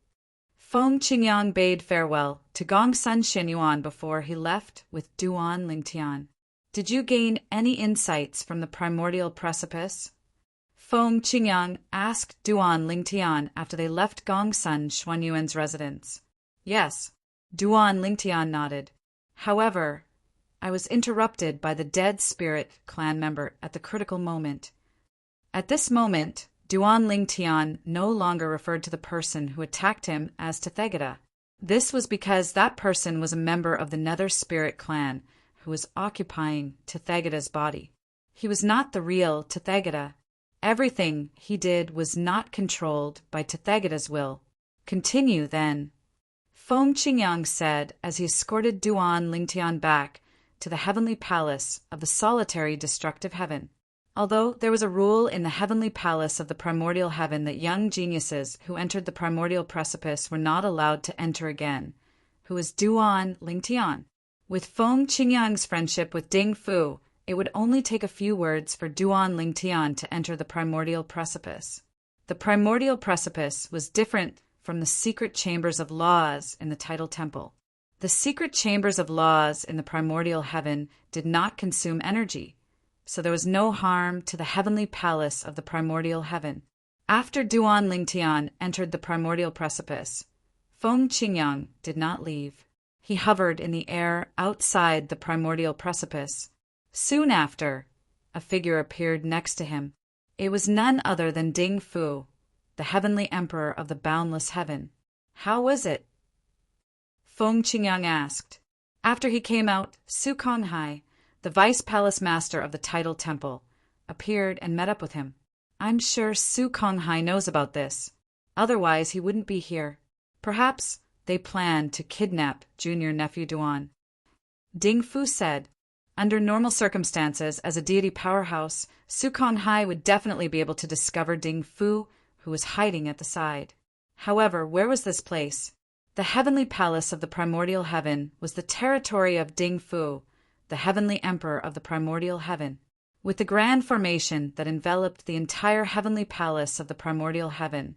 Feng Qingyang bade farewell to Gongsun Shenyuan before he left with Duan Lingtian. Did you gain any insights from the primordial precipice? Feng Qingyang asked Duan Lingtian after they left Gongsun Shenyuan's residence. Yes, Duan Lingtian nodded. However, I was interrupted by the dead spirit clan member at the critical moment. At this moment, Duan Lingtian no longer referred to the person who attacked him as Tathagata. This was because that person was a member of the Nether Spirit clan who was occupying Tathagata's body. He was not the real Tathagata. Everything he did was not controlled by Tathagata's will. Continue, then. Feng Qingyang said as he escorted Duan Lingtian back to the heavenly palace of the solitary destructive heaven. Although there was a rule in the heavenly palace of the primordial heaven that young geniuses who entered the primordial precipice were not allowed to enter again, who was Duan Lingtian. With Feng Qingyang's friendship with Ding Fu, it would only take a few words for Duan Lingtian to enter the primordial precipice. The primordial precipice was different from the secret chambers of laws in the tidal temple. The secret chambers of laws in the primordial heaven did not consume energy, so there was no harm to the heavenly palace of the primordial heaven. After Duan Lingtian entered the primordial precipice, Feng Qingyang did not leave. He hovered in the air outside the primordial precipice. Soon after, a figure appeared next to him. It was none other than Ding Fu, the heavenly emperor of the boundless heaven. How was it? Feng Qingyang asked. After he came out, Su Konghai, the vice palace master of the tidal temple, appeared and met up with him. I'm sure Su Konghai knows about this. Otherwise, he wouldn't be here. Perhaps they planned to kidnap junior nephew Duan. Ding Fu said, under normal circumstances, as a deity powerhouse, Su Konghai would definitely be able to discover Ding Fu, who was hiding at the side. However, where was this place? The heavenly palace of the primordial heaven was the territory of Ding Fu, the heavenly emperor of the primordial heaven. With the grand formation that enveloped the entire heavenly palace of the primordial heaven,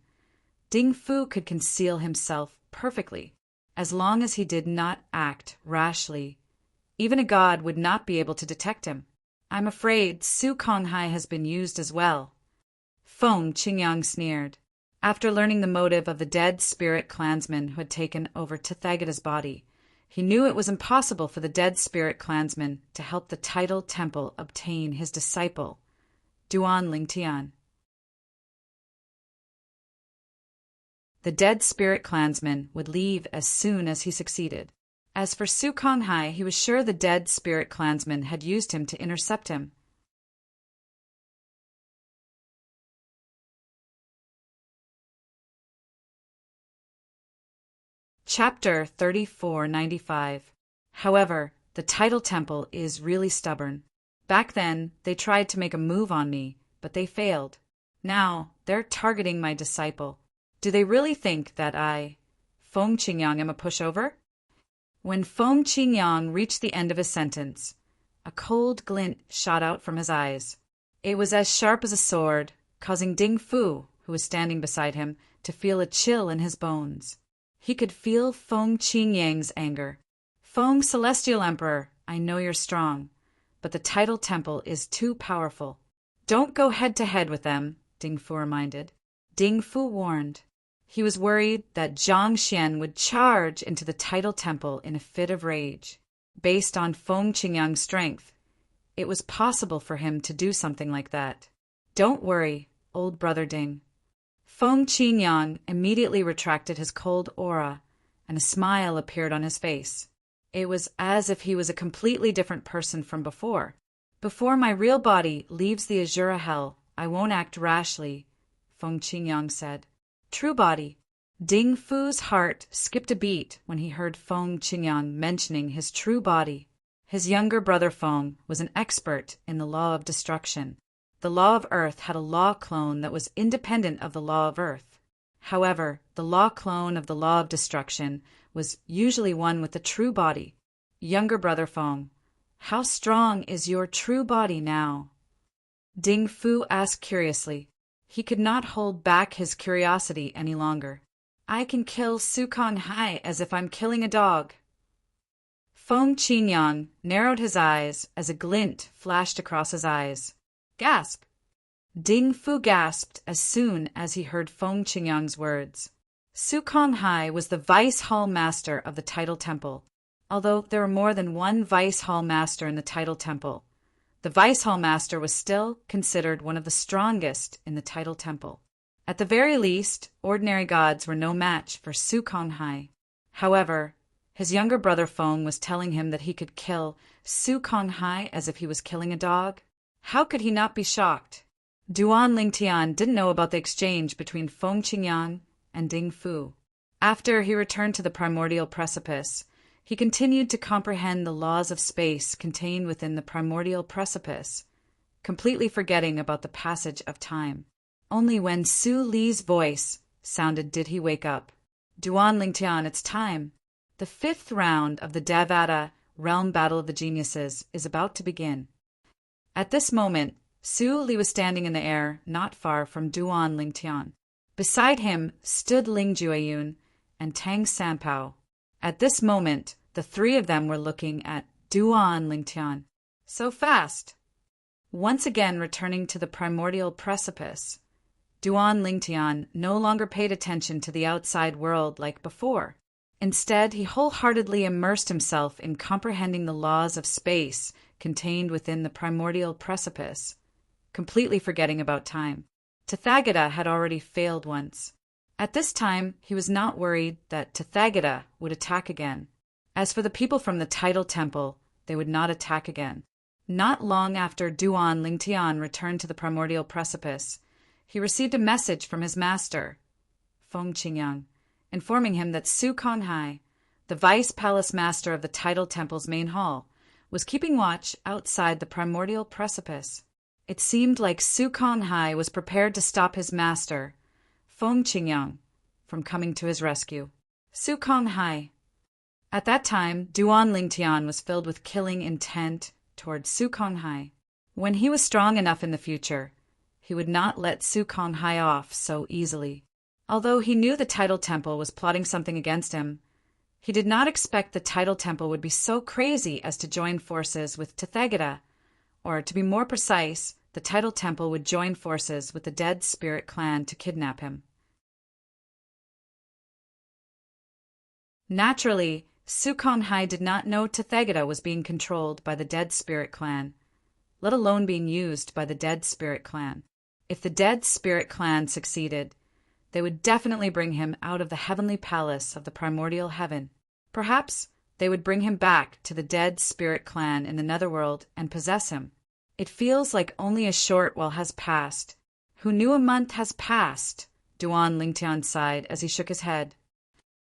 Ding Fu could conceal himself perfectly, as long as he did not act rashly. Even a god would not be able to detect him. I'm afraid Su Konghai has been used as well. Feng Qingyang sneered. After learning the motive of the dead spirit clansman who had taken over Tathagata's body, he knew it was impossible for the dead spirit clansman to help the Tidal Temple obtain his disciple, Duan Lingtian. The dead spirit clansman would leave as soon as he succeeded. As for Su Konghai, he was sure the dead spirit clansman had used him to intercept him. Chapter 3495. However, the Tidal Temple is really stubborn. Back then, they tried to make a move on me, but they failed. Now, they're targeting my disciple. Do they really think that Feng Qingyang, am a pushover? When Feng Qingyang reached the end of his sentence, a cold glint shot out from his eyes. It was as sharp as a sword, causing Ding Fu, who was standing beside him, to feel a chill in his bones. He could feel Feng Qingyang's anger. Feng Celestial Emperor, I know you're strong, but the Tidal Temple is too powerful. Don't go head-to-head with them, Ding Fu reminded. Ding Fu warned. He was worried that Zhang Xian would charge into the Tidal Temple in a fit of rage. Based on Feng Qingyang's strength, it was possible for him to do something like that. Don't worry, old brother Ding. Feng Qingyang immediately retracted his cold aura, and a smile appeared on his face. It was as if he was a completely different person from before. Before my real body leaves the Azura Hell, I won't act rashly, Feng Qingyang said. True body. Ding Fu's heart skipped a beat when he heard Feng Qingyang mentioning his true body. His younger brother Feng was an expert in the law of destruction. The law of Earth had a law clone that was independent of the law of Earth. However, the law clone of the law of destruction was usually one with a true body. Younger brother Feng, how strong is your true body now? Ding Fu asked curiously. He could not hold back his curiosity any longer. I can kill Su Konghai as if I'm killing a dog. Feng Qingyang narrowed his eyes as a glint flashed across his eyes. Gasp! Ding Fu gasped as soon as he heard Feng Qingyang's words. Su Konghai was the Vice Hall Master of the Tidal Temple. Although there were more than one Vice Hall Master in the Tidal Temple, the Vice Hall Master was still considered one of the strongest in the Tidal Temple. At the very least, ordinary gods were no match for Su Konghai. However, his younger brother Feng was telling him that he could kill Su Konghai as if he was killing a dog. How could he not be shocked? Duan Lingtian didn't know about the exchange between Feng Qingyang and Ding Fu. After he returned to the primordial precipice, he continued to comprehend the laws of space contained within the primordial precipice, completely forgetting about the passage of time. Only when Su Li's voice sounded did he wake up. Duan Lingtian, it's time. The 5th round of the Devata Realm Battle of the Geniuses is about to begin. At this moment, Su Li was standing in the air not far from Duan Lingtian. Beside him stood Ling Jueyun and Tang Sanpao. At this moment, the three of them were looking at Duan Lingtian. So fast! Once again returning to the primordial precipice, Duan Lingtian no longer paid attention to the outside world like before. Instead, he wholeheartedly immersed himself in comprehending the laws of space contained within the primordial precipice, completely forgetting about time. Tathagata had already failed once. At this time, he was not worried that Tathagata would attack again. As for the people from the Tidal Temple, they would not attack again. Not long after Duan Lingtian returned to the primordial precipice, he received a message from his master, Feng Qingyang, informing him that Su Konghai, the Vice Palace Master of the Tidal Temple's main hall, was keeping watch outside the primordial precipice. It seemed like Su Konghai was prepared to stop his master, Feng Qingyang, from coming to his rescue. Su Konghai. At that time, Duan Lingtian was filled with killing intent toward Su Konghai. When he was strong enough in the future, he would not let Su Konghai off so easily. Although he knew the Tidal Temple was plotting something against him, he did not expect the Tidal Temple would be so crazy as to join forces with Tethagata, or to be more precise, the Tidal Temple would join forces with the Dead Spirit clan to kidnap him. Naturally, Sukonghai did not know Tethagata was being controlled by the Dead Spirit clan, let alone being used by the Dead Spirit clan. If the Dead Spirit clan succeeded, they would definitely bring him out of the heavenly palace of the primordial heaven. Perhaps they would bring him back to the Dead Spirit clan in the netherworld and possess him. It feels like only a short while has passed. Who knew a month has passed? Duan Lingtian sighed as he shook his head.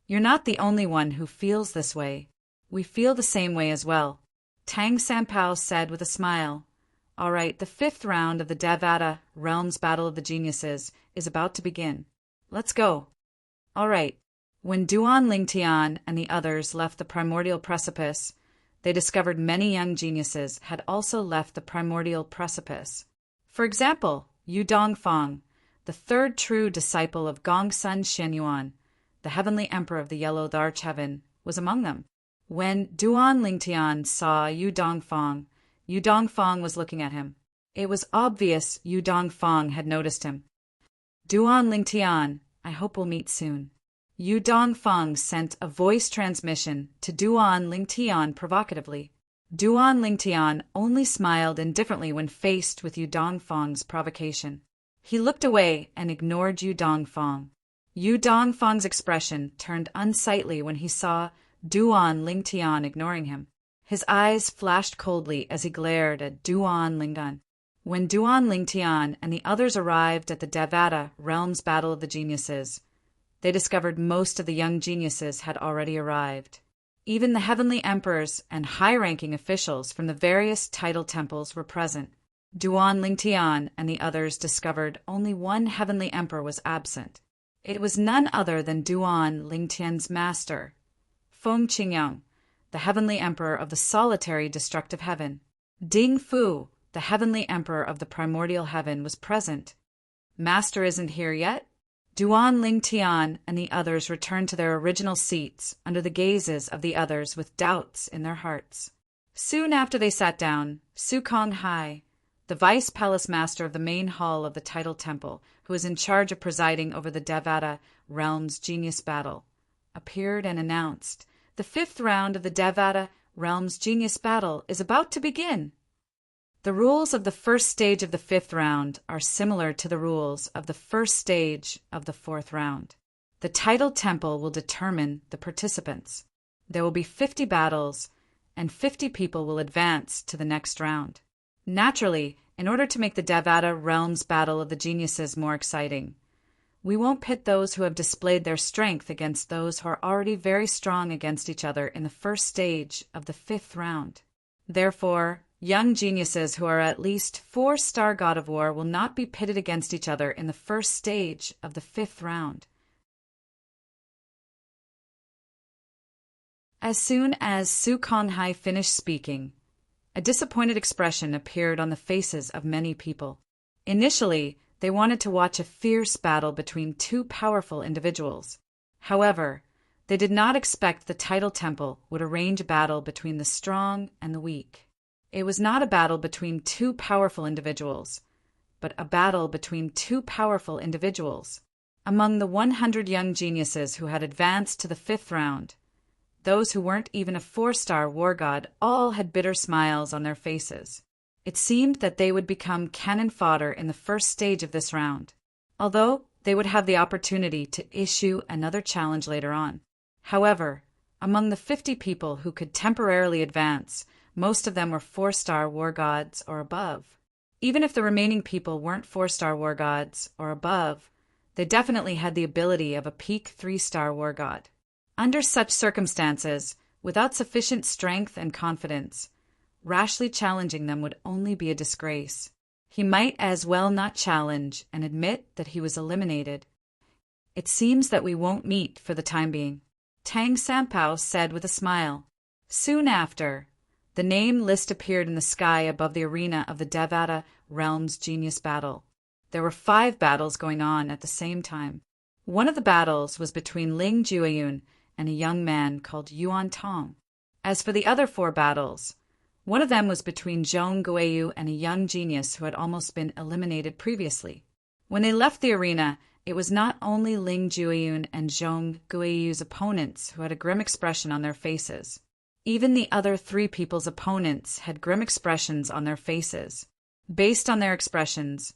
You're not the only one who feels this way. We feel the same way as well, Tang Sanpao said with a smile. All right, the 5th round of the Devata Realms Battle of the Geniuses is about to begin. Let's go. All right. When Duan Lingtian and the others left the primordial precipice, they discovered many young geniuses had also left the primordial precipice. For example, Yu Dongfang, the 3rd true disciple of Gongsun Shenyuan, the heavenly emperor of the Yellow Arch Heaven, was among them. When Duan Lingtian saw Yu Dongfang was looking at him. It was obvious Yu Dongfang had noticed him. Duan Lingtian, I hope we'll meet soon. Yu Dongfang sent a voice transmission to Duan Lingtian provocatively. Duan Lingtian only smiled indifferently when faced with Yu Dongfang's provocation. He looked away and ignored Yu Dongfang. Yu Dongfang's expression turned unsightly when he saw Duan Lingtian ignoring him. His eyes flashed coldly as he glared at Duan Lingtian. When Duan Lingtian and the others arrived at the Devata Realms Battle of the Geniuses, they discovered most of the young geniuses had already arrived. Even the heavenly emperors and high-ranking officials from the various tidal temples were present. Duan Lingtian and the others discovered only one heavenly emperor was absent. It was none other than Duan Lingtian's master, Feng Qingyang, the heavenly emperor of the solitary destructive heaven. Ding Fu, the heavenly emperor of the primordial heaven, was present. Master isn't here yet? Duan Lingtian and the others returned to their original seats under the gazes of the others with doubts in their hearts. Soon after they sat down, Sukonghai, the vice palace master of the main hall of the Tidal Temple, who was in charge of presiding over the Devata Realms Genius Battle, appeared and announced, "The 5th round of the Devata Realms Genius Battle is about to begin." The rules of the first stage of the 5th round are similar to the rules of the first stage of the 4th round. The Tidal Temple will determine the participants. There will be 50 battles, and 50 people will advance to the next round. Naturally, in order to make the Devata Realms Battle of the Geniuses more exciting, we won't pit those who have displayed their strength against those who are already very strong against each other in the first stage of the 5th round. Therefore, young geniuses who are at least 4-star God of War will not be pitted against each other in the first stage of the 5th round. As soon as Sukonghai finished speaking, a disappointed expression appeared on the faces of many people. Initially, they wanted to watch a fierce battle between two powerful individuals. However, they did not expect the Tidal Temple would arrange a battle between the strong and the weak. It was not a battle between two powerful individuals, but a battle between two powerful individuals. Among the 100 young geniuses who had advanced to the 5th round, those who weren't even a 4-star war god all had bitter smiles on their faces. It seemed that they would become cannon fodder in the first stage of this round, although they would have the opportunity to issue another challenge later on. However, among the 50 people who could temporarily advance, most of them were 4-star war gods or above. Even if the remaining people weren't 4-star war gods or above, they definitely had the ability of a peak 3-star war god. Under such circumstances, without sufficient strength and confidence, rashly challenging them would only be a disgrace. He might as well not challenge and admit that he was eliminated. It seems that we won't meet for the time being, Tang Sanpao said with a smile. Soon after, the name list appeared in the sky above the arena of the Devata Realms Genius Battle. There were 5 battles going on at the same time. One of the battles was between Ling Jueyun and a young man called Yuan Tong. As for the other 4 battles, one of them was between Zhong Guiyu and a young genius who had almost been eliminated previously. When they left the arena, it was not only Ling Jueyun and Zhong Guiyu's opponents who had a grim expression on their faces. Even the other 3 people's opponents had grim expressions on their faces. Based on their expressions,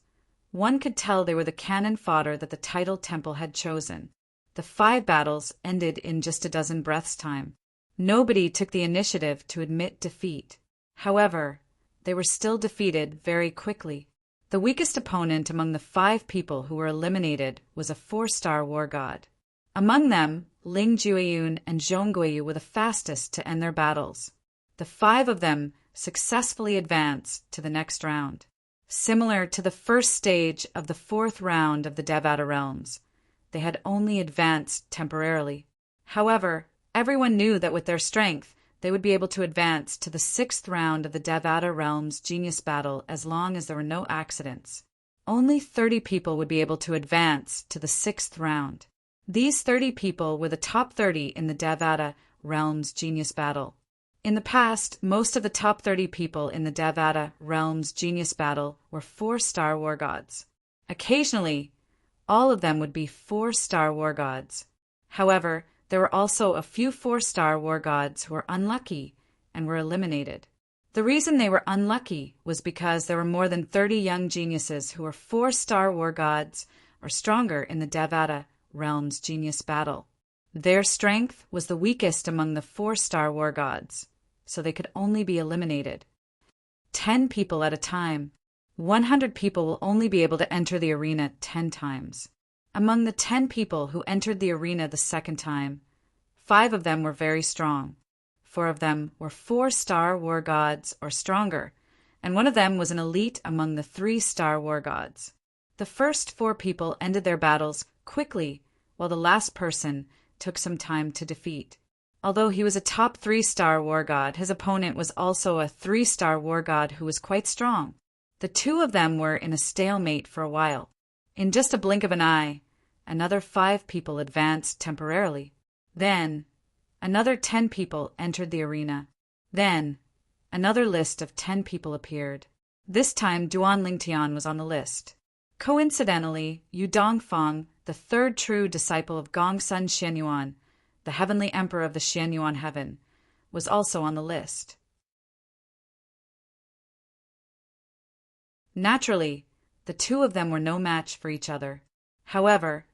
one could tell they were the cannon fodder that the Tidal Temple had chosen. The 5 battles ended in just a dozen breaths' time. Nobody took the initiative to admit defeat. However, they were still defeated very quickly. The weakest opponent among the 5 people who were eliminated was a 4-star war god. Among them, Ling Jueyun and Zhong Guiyu were the fastest to end their battles. The 5 of them successfully advanced to the next round. Similar to the first stage of the 4th round of the Devata realms, they had only advanced temporarily. However, everyone knew that with their strength, they would be able to advance to the 6th round of the Devata realms genius battle as long as there were no accidents. Only 30 people would be able to advance to the 6th round. These 30 people were the top 30 in the Devata realms genius battle. In the past, most of the top 30 people in the Devata realms genius battle were 4-star war gods. Occasionally, all of them would be 4-star war gods. However, there were also a few 4-star war gods who were unlucky and were eliminated. The reason they were unlucky was because there were more than 30 young geniuses who were 4-star war gods or stronger in the Devata realms genius battle. Their strength was the weakest among the 4-star war gods, so they could only be eliminated. 10 people at a time. 100 people will only be able to enter the arena 10 times. Among the 10 people who entered the arena the second time, 5 of them were very strong. 4 of them were 4-star war gods or stronger, and one of them was an elite among the 3-star war gods. The first 4 people ended their battles quickly, while the last person took some time to defeat. Although he was a top 3-star war god, his opponent was also a 3-star war god who was quite strong. The 2 of them were in a stalemate for a while. In just a blink of an eye, another 5 people advanced temporarily. Then, another 10 people entered the arena. Then, another list of 10 people appeared. This time, Duan Lingtian was on the list. Coincidentally, Yu Dongfang, the 3rd true disciple of Gongsun Xianyuan, the heavenly emperor of the Xianyuan heaven, was also on the list. Naturally, the 2 of them were no match for each other. However,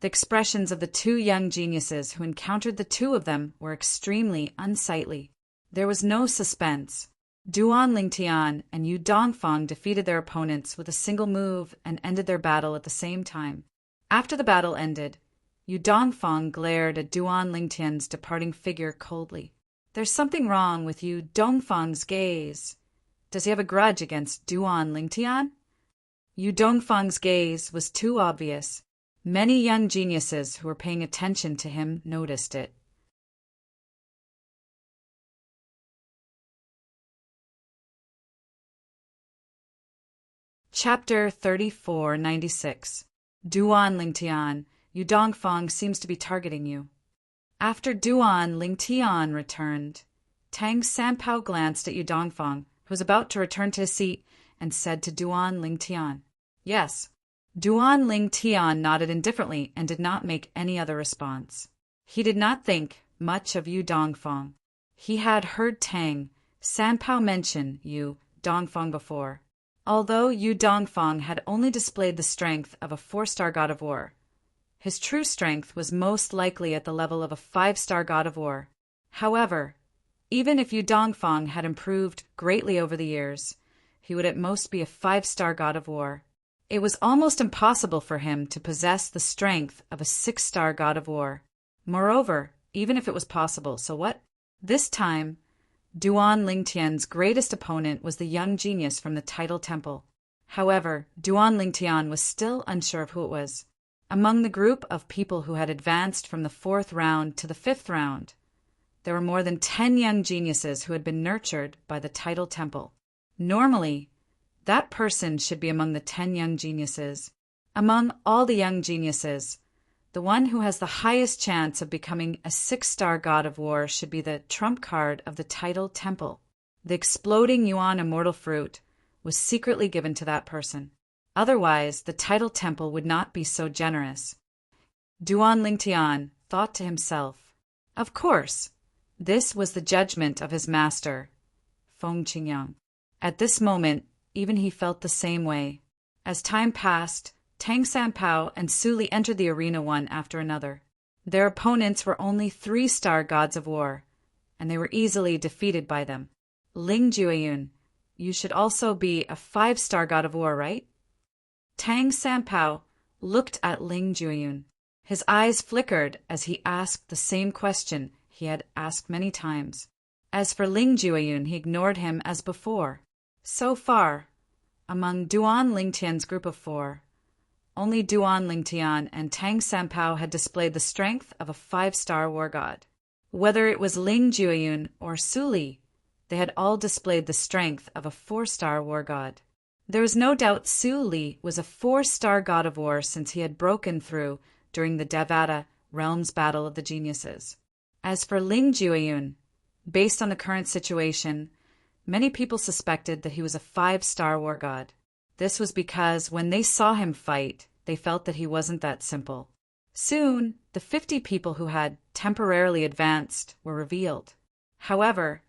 the expressions of the 2 young geniuses who encountered the 2 of them were extremely unsightly. There was no suspense. Duan Lingtian and Yu Dongfang defeated their opponents with a single move and ended their battle at the same time. After the battle ended, Yu Dongfang glared at Duan Lingtian's departing figure coldly. "There's something wrong with Yu Dongfang's gaze. Does he have a grudge against Duan Lingtian?" Yu Dongfang's gaze was too obvious. Many young geniuses who were paying attention to him noticed it. Chapter 3496. Duan Lingtian, Yu Dongfang seems to be targeting you. After Duan Lingtian returned, Tang Sanpao glanced at Yu Dongfang, who was about to return to his seat, and said to Duan Lingtian, "Yes." Duan Lingtian nodded indifferently and did not make any other response. He did not think much of Yu Dongfang. He had heard Tang Sanpao mention Yu Dongfang before. Although Yu Dongfang had only displayed the strength of a 4-star god of war, his true strength was most likely at the level of a 5-star god of war. However, even if Yu Dongfang had improved greatly over the years, he would at most be a 5-star god of war. It was almost impossible for him to possess the strength of a 6-star god of war. Moreover, even if it was possible, so what? This time, Duan Lingtian's greatest opponent was the young genius from the Tidal Temple. However, Duan Lingtian was still unsure of who it was. Among the group of people who had advanced from the 4th round to the 5th round, there were more than 10 young geniuses who had been nurtured by the Tidal Temple. Normally, that person should be among the 10 young geniuses. Among all the young geniuses, The one who has the highest chance of becoming a 6-star god of war should be the trump card of the title temple. The exploding yuan immortal fruit was secretly given to that person. Otherwise, the title temple would not be so generous. Duan Lingtian thought to himself, of course, this was the judgment of his master, Feng Qingyang. At this moment, even he felt the same way. As time passed, Tang Sanpao and Su Li entered the arena one after another. Their opponents were only 3-star gods of war, and they were easily defeated by them. Ling Jueyun, you should also be a 5-star god of war, right? Tang Sanpao looked at Ling Jueyun. His eyes flickered as he asked the same question he had asked many times. As for Ling Jueyun, he ignored him as before. So far, among Duan Lingtian's group of 4, only Duan Lingtian and Tang Sanpao had displayed the strength of a 5-star war god. Whether it was Ling Jueyun or Su Li, they had all displayed the strength of a 4-star war god. There was no doubt Su Li was a 4-star god of war since he had broken through during the Devata Realms Battle of the Geniuses. As for Ling Jueyun, based on the current situation, many people suspected that he was a 5-star war god. This was because when they saw him fight, they felt that he wasn't that simple. Soon, the 50 people who had temporarily advanced were revealed. However,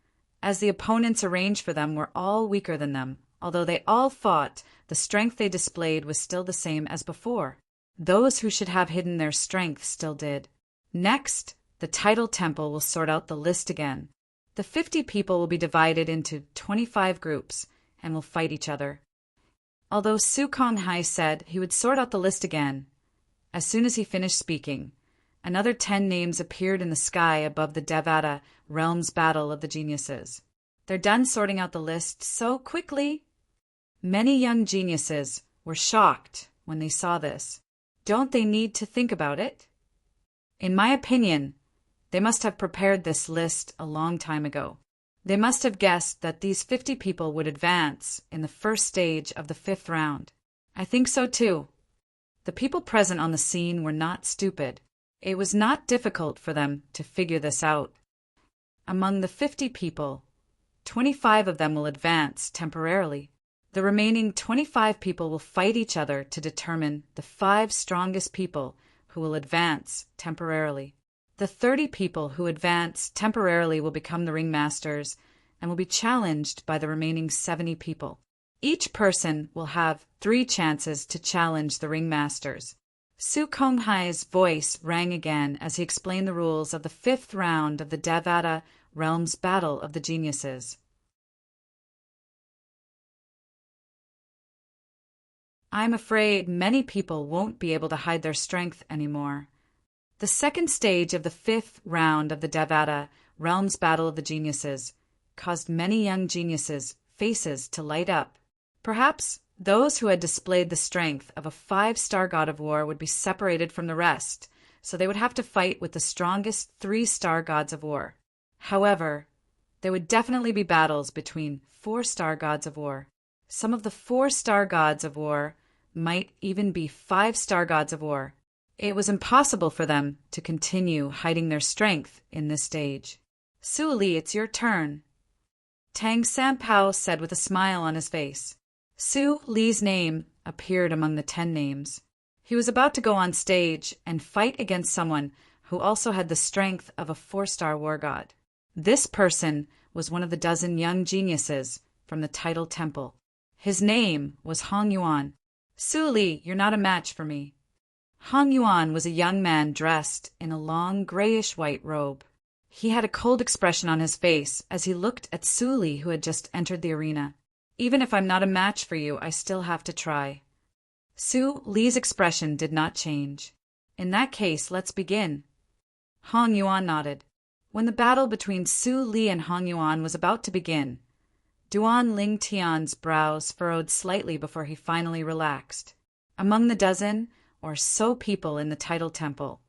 as the opponents arranged for them were all weaker than them, although they all fought, the strength they displayed was still the same as before. Those who should have hidden their strength still did. Next, the title temple will sort out the list again. The 50 people will be divided into 25 groups and will fight each other. Although Su Konghai said he would sort out the list again, as soon as he finished speaking, another 10 names appeared in the sky above the Devata Realms Battle of the Geniuses. They're done sorting out the list so quickly. Many young geniuses were shocked when they saw this. Don't they need to think about it? In my opinion, they must have prepared this list a long time ago. They must have guessed that these 50 people would advance in the first stage of the 5th round. I think so too. The people present on the scene were not stupid. It was not difficult for them to figure this out. Among the 50 people, 25 of them will advance temporarily. The remaining 25 people will fight each other to determine the 5 strongest people who will advance temporarily. The 30 people who advance temporarily will become the ringmasters and will be challenged by the remaining 70 people. Each person will have 3 chances to challenge the ringmasters. Su Konghai's voice rang again as he explained the rules of the 5th round of the Devata Realms Battle of the Geniuses. I'm afraid many people won't be able to hide their strength anymore. The second stage of the 5th round of the Devata Realms Battle of the Geniuses caused many young geniuses' faces to light up. Perhaps those who had displayed the strength of a 5-star god of war would be separated from the rest, so they would have to fight with the strongest 3-star gods of war. However, there would definitely be battles between 4-star gods of war. Some of the 4-star gods of war might even be 5-star gods of war. It was impossible for them to continue hiding their strength in this stage. Su Li, it's your turn, Tang Sanpao said with a smile on his face. Su Li's name appeared among the 10 names. He was about to go on stage and fight against someone who also had the strength of a 4-star war god. This person was one of the dozen young geniuses from the title temple. His name was Hong Yuan. Su Li, you're not a match for me. Hong Yuan was a young man dressed in a long grayish-white robe. He had a cold expression on his face as he looked at Su Li, who had just entered the arena. Even if I'm not a match for you, I still have to try. Su Li's expression did not change. In that case, let's begin. Hong Yuan nodded. When the battle between Su Li and Hong Yuan was about to begin, Duan Lingtian's brows furrowed slightly before he finally relaxed. Among the dozen or so people in the title temple,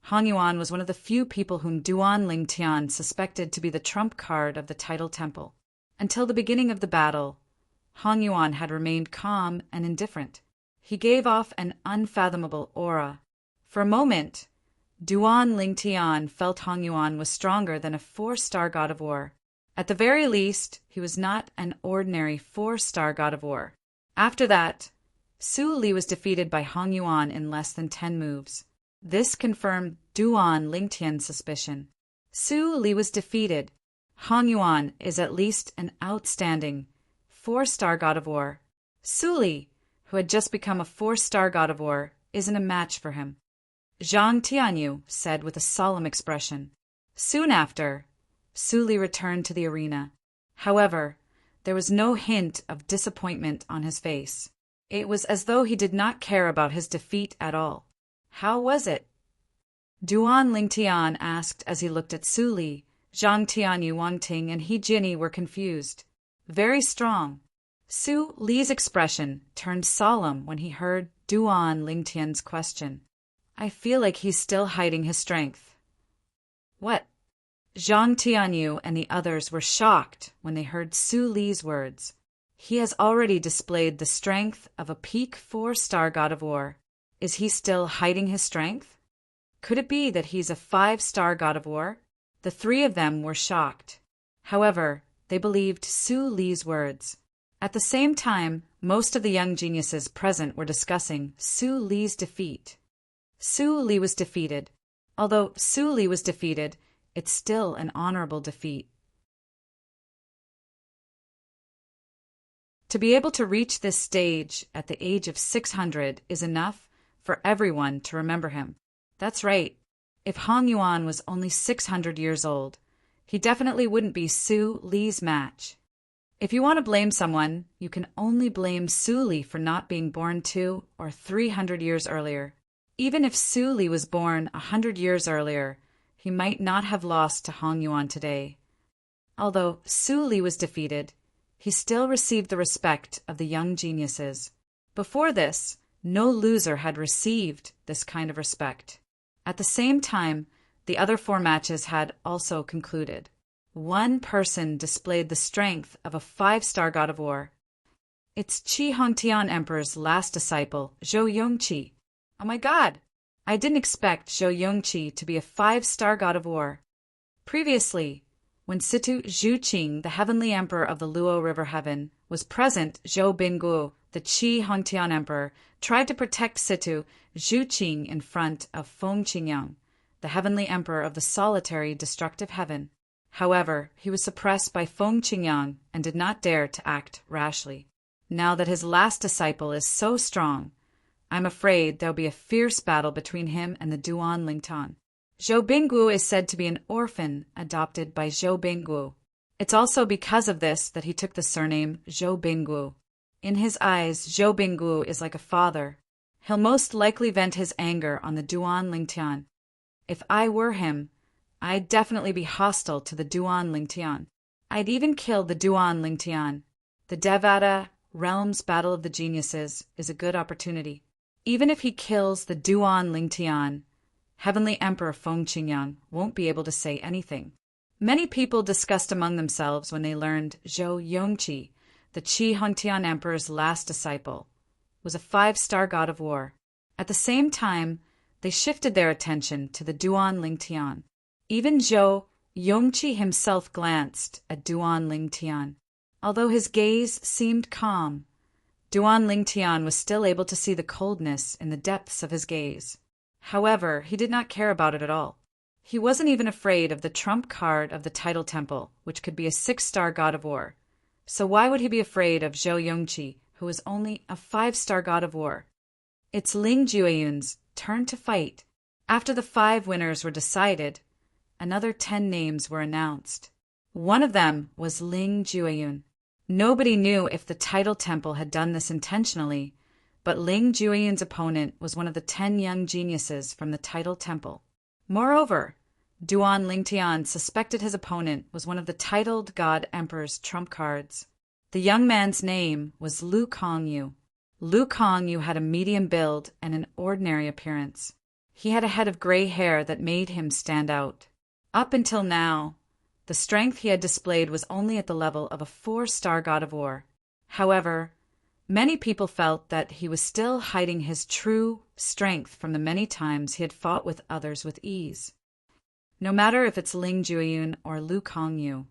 Hong Yuan was one of the few people whom Duan Lingtian suspected to be the trump card of the title temple. Until the beginning of the battle, Hong Yuan had remained calm and indifferent. He gave off an unfathomable aura. For a moment, Duan Lingtian felt Hong Yuan was stronger than a 4-star god of war. At the very least, he was not an ordinary 4-star god of war. After that, Su Li was defeated by Hong Yuan in less than 10 moves. This confirmed Duan Lingtian's suspicion. Su Li was defeated. Hong Yuan is at least an outstanding 4-star god of war. Su Li, who had just become a 4-star god of war, isn't a match for him, Zhang Tianyu said with a solemn expression. Soon after, Su Li returned to the arena. However, there was no hint of disappointment on his face. It was as though he did not care about his defeat at all. How was it? Duan Lingtian asked as he looked at Su Li. Zhang Tianyu, Wang Ting, and He Jinni were confused. Very strong. Su Li's expression turned solemn when he heard Duan Lingtian's question. I feel like he's still hiding his strength. What? Zhang Tianyu and the others were shocked when they heard Su Li's words. He has already displayed the strength of a peak 4-star god of war. Is he still hiding his strength? Could it be that he's a 5-star god of war? The three of them were shocked. However, they believed Su Li's words. At the same time, most of the young geniuses present were discussing Su Li's defeat. Su Li was defeated. Although Su Li was defeated, it's still an honorable defeat. To be able to reach this stage at the age of 600 is enough for everyone to remember him. That's right. If Hong Yuan was only 600 years old, he definitely wouldn't be Su Li's match. If you want to blame someone, you can only blame Su Li for not being born 200 or 300 years earlier. Even if Su Li was born 100 years earlier, he might not have lost to Hong Yuan today. Although Su Li was defeated, he still received the respect of the young geniuses. Before this, no loser had received this kind of respect. At the same time, the other 4 matches had also concluded. One person displayed the strength of a 5-star god of war. It's Qi Hongtian Emperor's last disciple, Zhou Yongqi. Oh my god! I didn't expect Zhou Yongqi to be a 5-star god of war. Previously, when Situ Zhuqing, the heavenly emperor of the Luo River Heaven, was present, Zhou Bingguo, the Qi Hongtian Emperor, tried to protect Situ Zhuqing in front of Feng Qingyang, the heavenly emperor of the solitary destructive heaven. However, he was suppressed by Feng Qingyang and did not dare to act rashly. Now that his last disciple is so strong, I'm afraid there'll be a fierce battle between him and the Duan Lingtian. Zhou Bingguo is said to be an orphan adopted by Zhou Bingguo. It's also because of this that he took the surname Zhou Bingguo. In his eyes, Zhou Bingguo is like a father. He'll most likely vent his anger on the Duan Lingtian. If I were him, I'd definitely be hostile to the Duan Lingtian. I'd even kill the Duan Lingtian. The Devata Realms Battle of the Geniuses is a good opportunity. Even if he kills the Duan Lingtian, Heavenly Emperor Feng Qingyang won't be able to say anything. Many people discussed among themselves when they learned Zhou Yongqi, the Qi Hongtian Emperor's last disciple, was a 5-star god of war. At the same time, they shifted their attention to the Duan Lingtian. Even Zhou Yongqi himself glanced at Duan Lingtian. Although his gaze seemed calm, Duan Lingtian was still able to see the coldness in the depths of his gaze. However, he did not care about it at all. He wasn't even afraid of the trump card of the title temple, which could be a 6-star god of war. So why would he be afraid of Zhou Yongqi, who is only a 5-star god of war? It's Ling Jueyun's turn to fight. After the 5 winners were decided, another 10 names were announced. One of them was Ling Jueyun. Nobody knew if the title temple had done this intentionally, but Ling Jueyun's opponent was one of the 10 young geniuses from the title temple. Moreover, Duan Lingtian suspected his opponent was one of the titled god emperor's trump cards. The young man's name was Lu Kongyu. Lu Kongyu had a medium build and an ordinary appearance. He had a head of gray hair that made him stand out. Up until now, the strength he had displayed was only at the level of a 4-star god of war. However, Many people felt that he was still hiding his true strength from the many times he had fought with others with ease. No matter if it's Ling Jueyun or Lu Kongyu,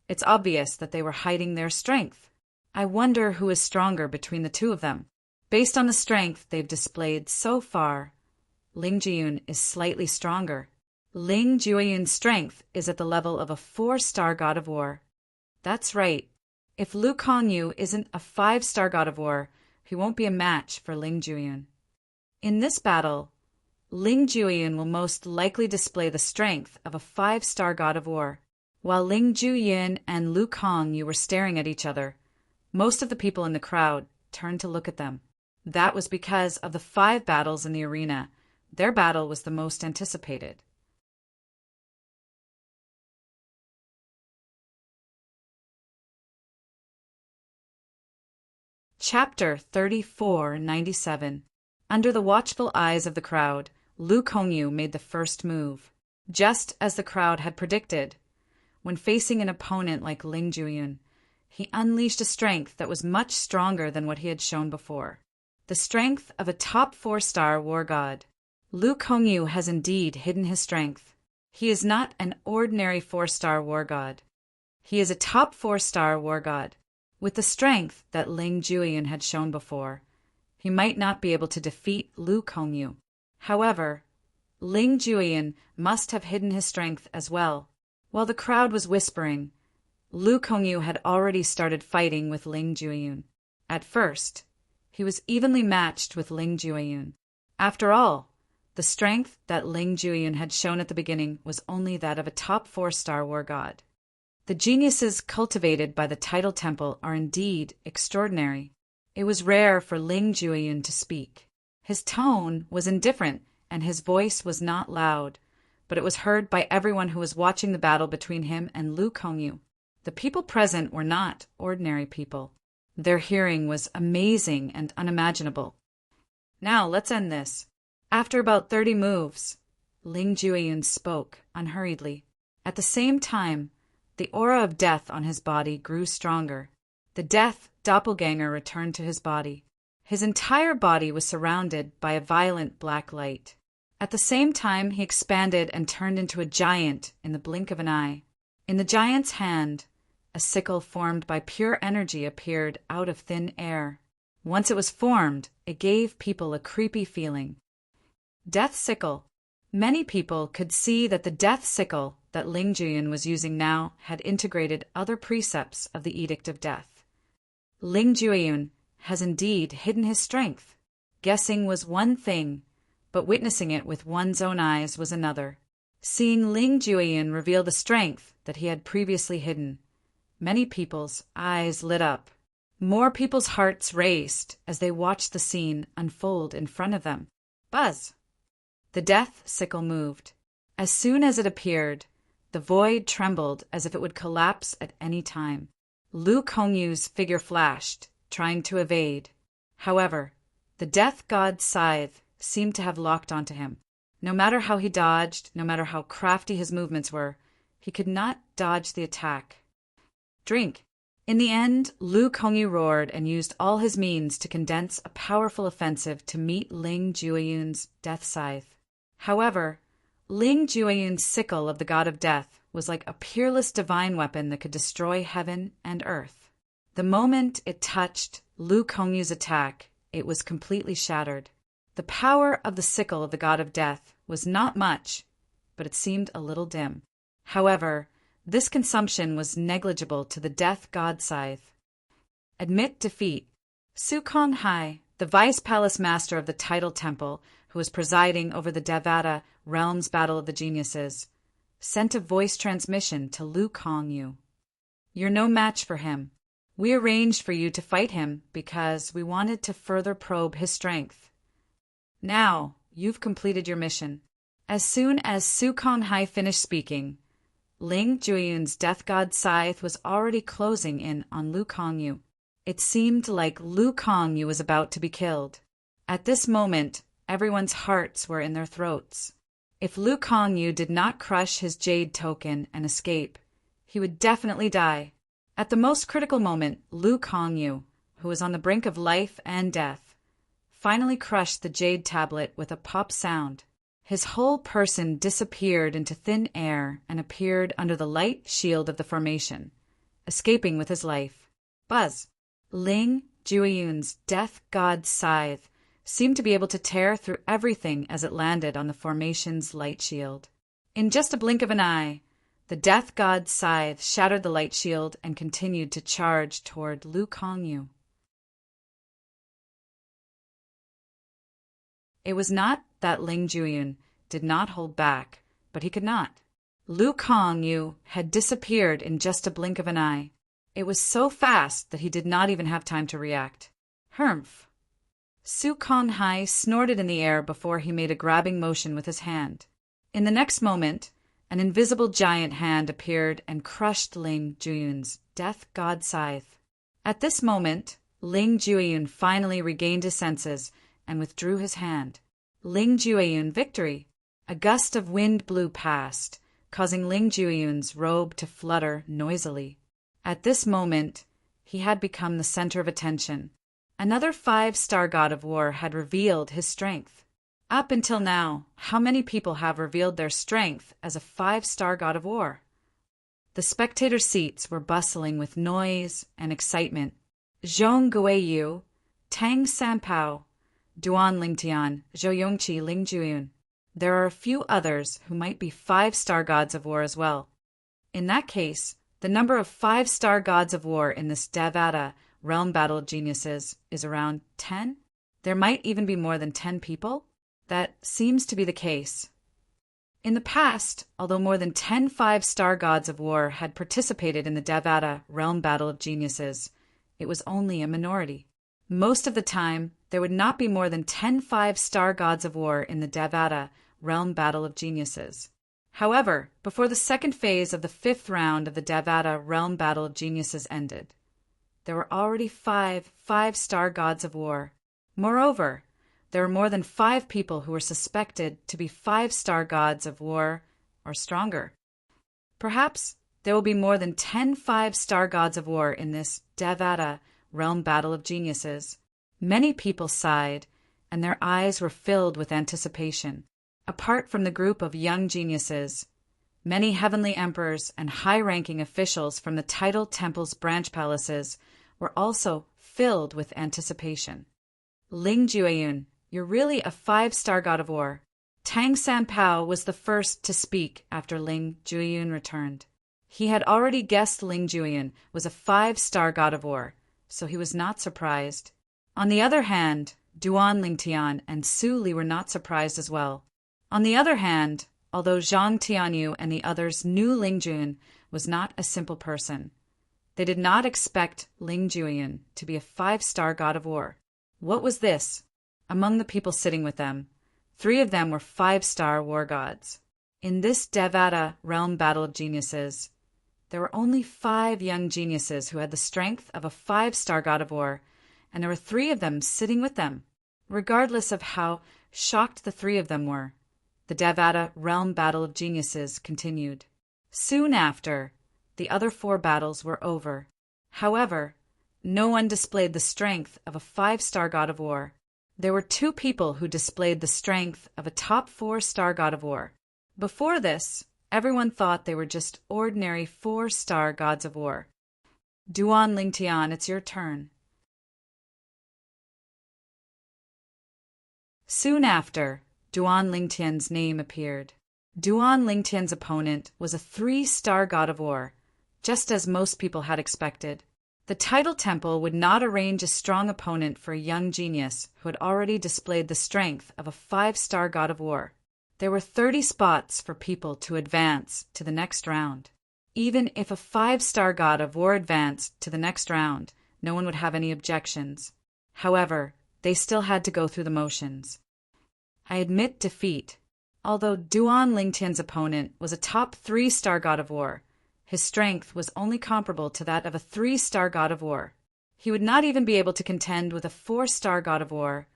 it's obvious that they were hiding their strength. I wonder who is stronger between the two of them. Based on the strength they've displayed so far, Ling Jueyun is slightly stronger. Ling Jueyun's strength is at the level of a 4-star god of war. That's right. If Lu Kongyu isn't a 5-star god of war, he won't be a match for Ling Jueyun. In this battle, Ling Jueyun will most likely display the strength of a 5-star god of war. While Ling Jueyun and Lu Kongyu were staring at each other, most of the people in the crowd turned to look at them. That was because of the 5 battles in the arena. Their battle was the most anticipated. Chapter 3497. Under the watchful eyes of the crowd, Lu Kongyu made the first move. Just as the crowd had predicted, when facing an opponent like Ling Jueyun, he unleashed a strength that was much stronger than what he had shown before. The strength of a top 4-star war god. Lu Kongyu has indeed hidden his strength. He is not an ordinary 4-star war god. He is a top 4-star war god. With the strength that Ling Jueyun had shown before, he might not be able to defeat Lu Kongyu. However, Ling Jueyun must have hidden his strength as well. While the crowd was whispering, Lu Kongyu had already started fighting with Ling Jueyun. At first, he was evenly matched with Ling Jueyun. After all, the strength that Ling Jueyun had shown at the beginning was only that of a top 4-star war god. The geniuses cultivated by the Tidal Temple are indeed extraordinary. It was rare for Ling Jueyun to speak. His tone was indifferent and his voice was not loud, but it was heard by everyone who was watching the battle between him and Lu Kongyu. The people present were not ordinary people. Their hearing was amazing and unimaginable. Now let's end this. After about 30 moves, Ling Jueyun spoke unhurriedly. At the same time, the aura of death on his body grew stronger. The death doppelganger returned to his body. His entire body was surrounded by a violent black light. At the same time, he expanded and turned into a giant in the blink of an eye. In the giant's hand, a sickle formed by pure energy appeared out of thin air. Once it was formed, it gave people a creepy feeling. Death sickle. Many people could see that the death sickle that Ling Jueyun was using now had integrated other precepts of the Edict of Death. Ling Jueyun has indeed hidden his strength. Guessing was one thing, but witnessing it with one's own eyes was another. Seeing Ling Jueyun reveal the strength that he had previously hidden, many people's eyes lit up. More people's hearts raced as they watched the scene unfold in front of them. Buzz! The death sickle moved. As soon as it appeared, the void trembled as if it would collapse at any time. Lu Kongyu's figure flashed, trying to evade. However, the death god's scythe seemed to have locked onto him. No matter how he dodged, no matter how crafty his movements were, he could not dodge the attack. Drink! In the end, Lu Kongyu roared and used all his means to condense a powerful offensive to meet Ling Jueyun's death scythe. However, Ling Jueyun's sickle of the god of death was like a peerless divine weapon that could destroy heaven and earth. The moment it touched Lu Kongyu's attack, it was completely shattered. The power of the sickle of the god of death was not much, but it seemed a little dim. However, this consumption was negligible to the death god scythe. Admit defeat. Su Kong Hai, the vice palace master of the Tidal Temple, who was presiding over the Devata Realms Battle of the Geniuses, sent a voice transmission to Lu Kongyu. You're no match for him. We arranged for you to fight him because we wanted to further probe his strength. Now, you've completed your mission. As soon as Su Kong Hai finished speaking, Ling Jueyun's death god scythe was already closing in on Lu Kongyu. It seemed like Lu Kongyu was about to be killed. At this moment, everyone's hearts were in their throats. If Lu Kongyu did not crush his jade token and escape, he would definitely die. At the most critical moment, Lu Kongyu, who who was on the brink of life and death, finally crushed the jade tablet with a pop sound. His whole person disappeared into thin air and appeared under the light shield of the formation, escaping with his life. Buzz! Ling Jueyun's death god scythe seemed to be able to tear through everything as it landed on the formation's light shield. In just a blink of an eye, the death god's scythe shattered the light shield and continued to charge toward Lu Kongyu. It was not that Ling Jueyun did not hold back, but he could not. Lu Kongyu had disappeared in just a blink of an eye. It was so fast that he did not even have time to react. Humph! Su Konghai snorted in the air before he made a grabbing motion with his hand. In the next moment, an invisible giant hand appeared and crushed Ling Jueyun's death god scythe. At this moment, Ling Jueyun finally regained his senses and withdrew his hand. Ling Jueyun victory! A gust of wind blew past, causing Ling Jueyun's robe to flutter noisily. At this moment, he had become the center of attention. Another 5-star god of war had revealed his strength. Up until now, how many people have revealed their strength as a 5-star god of war? The spectator seats were bustling with noise and excitement. Zhong Guiyu, Tang Sanpao, Duan Lingtian, Zhou Yongqi, Ling Jueyun. There are a few others who might be 5-star gods of war as well. In that case, the number of 5-star gods of war in this Devata Realm Battle of Geniuses is around 10? There might even be more than 10 people? That seems to be the case. In the past, although more than 10 5-star gods of war had participated in the Devata Realm Battle of Geniuses, it was only a minority. Most of the time, there would not be more than 10 5-star gods of war in the Devata Realm Battle of Geniuses. However, before the second phase of the 5th round of the Devata Realm Battle of Geniuses ended, there were already 5 5-star gods of war. Moreover, there were more than 5 people who were suspected to be 5-star gods of war or stronger. Perhaps there will be more than 10 5-star gods of war in this Devata Realm Battle of Geniuses. Many people sighed, and their eyes were filled with anticipation. Apart from the group of young geniuses, many heavenly emperors and high-ranking officials from the Tidal Temple's branch palaces were also filled with anticipation. Ling Jueyun, you're really a 5-star god of war. Tang Sanpao was the first to speak after Ling Jueyun returned. He had already guessed Ling Jueyun was a 5-star god of war, so he was not surprised. On the other hand, Duan Lingtian and Su Li were not surprised as well. On the other hand, although Zhang Tianyu and the others knew Ling Jueyun was not a simple person, they did not expect Ling Jueyun to be a 5-star god of war. What was this? Among the people sitting with them, 3 of them were 5-star war gods. In this Devata Realm Battle of Geniuses, there were only 5 young geniuses who had the strength of a 5-star god of war, and there were 3 of them sitting with them. Regardless of how shocked the 3 of them were, the Devata Realm Battle of Geniuses continued. Soon after, the other 4 battles were over. However, no one displayed the strength of a 5-star god of war. There were 2 people who displayed the strength of a top 4-star god of war. Before this, everyone thought they were just ordinary 4-star gods of war. Duan Lingtian, it's your turn. Soon after, Duan Lingtian's name appeared. Duan Lingtian's opponent was a 3-star god of war, just as most people had expected. The Tidal Temple would not arrange a strong opponent for a young genius who had already displayed the strength of a 5-star god of war. There were 30 spots for people to advance to the next round. Even if a 5-star god of war advanced to the next round, no one would have any objections. However, they still had to go through the motions. I admit defeat. Although Duan Lingtian's opponent was a top 3-star god of war, his strength was only comparable to that of a 3-star god of war. He would not even be able to contend with a 4-star god of war,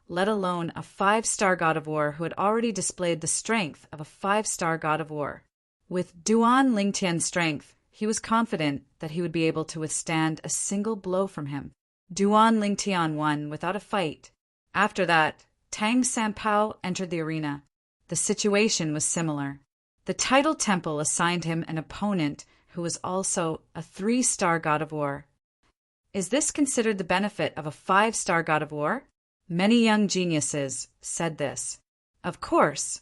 let alone a 5-star god of war who had already displayed the strength of a 5-star god of war. With Duan Lingtian's strength, he was confident that he would be able to withstand a single blow from him. Duan Lingtian won without a fight. After that, Tang Sanpao entered the arena. The situation was similar. The title temple assigned him an opponent who was also a 3-star god of war. Is this considered the benefit of a 5-star god of war? Many young geniuses said this. Of course,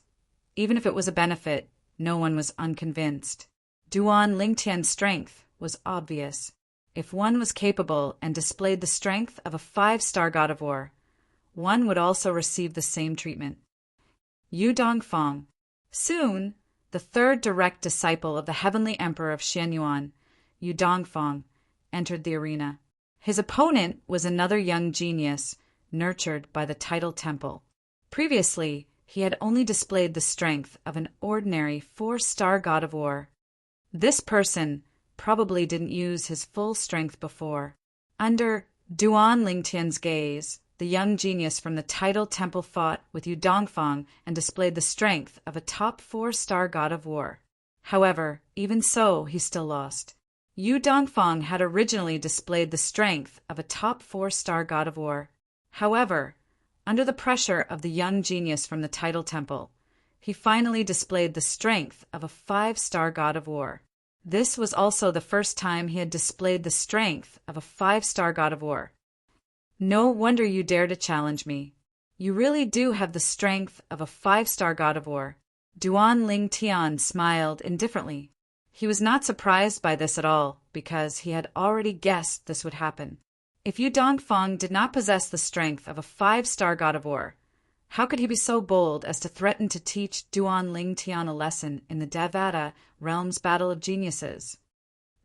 even if it was a benefit, no one was unconvinced. Duan Lingtian's strength was obvious. If one was capable and displayed the strength of a 5-star god of war, one would also receive the same treatment. Yu Dongfang. Soon, the third direct disciple of the heavenly emperor of Xianyuan, Yu Dongfang, entered the arena. His opponent was another young genius, nurtured by the title temple. Previously, he had only displayed the strength of an ordinary 4-star god of war. This person probably didn't use his full strength before. Under Duan Lingtian's gaze, the young genius from the title temple fought with Yu Dongfang and displayed the strength of a top 4-star god of war. However, even so, he still lost. Yu Dongfang had originally displayed the strength of a top 4-star god of war. However, under the pressure of the young genius from the title temple, he finally displayed the strength of a 5-star god of war. This was also the first time he had displayed the strength of a 5-star god of war. No wonder you dare to challenge me. You really do have the strength of a 5-star god of war. Duan Lingtian smiled indifferently. He was not surprised by this at all, because he had already guessed this would happen. If Yu Dongfang did not possess the strength of a 5-star god of war, how could he be so bold as to threaten to teach Duan Lingtian a lesson in the Devata realm's battle of geniuses?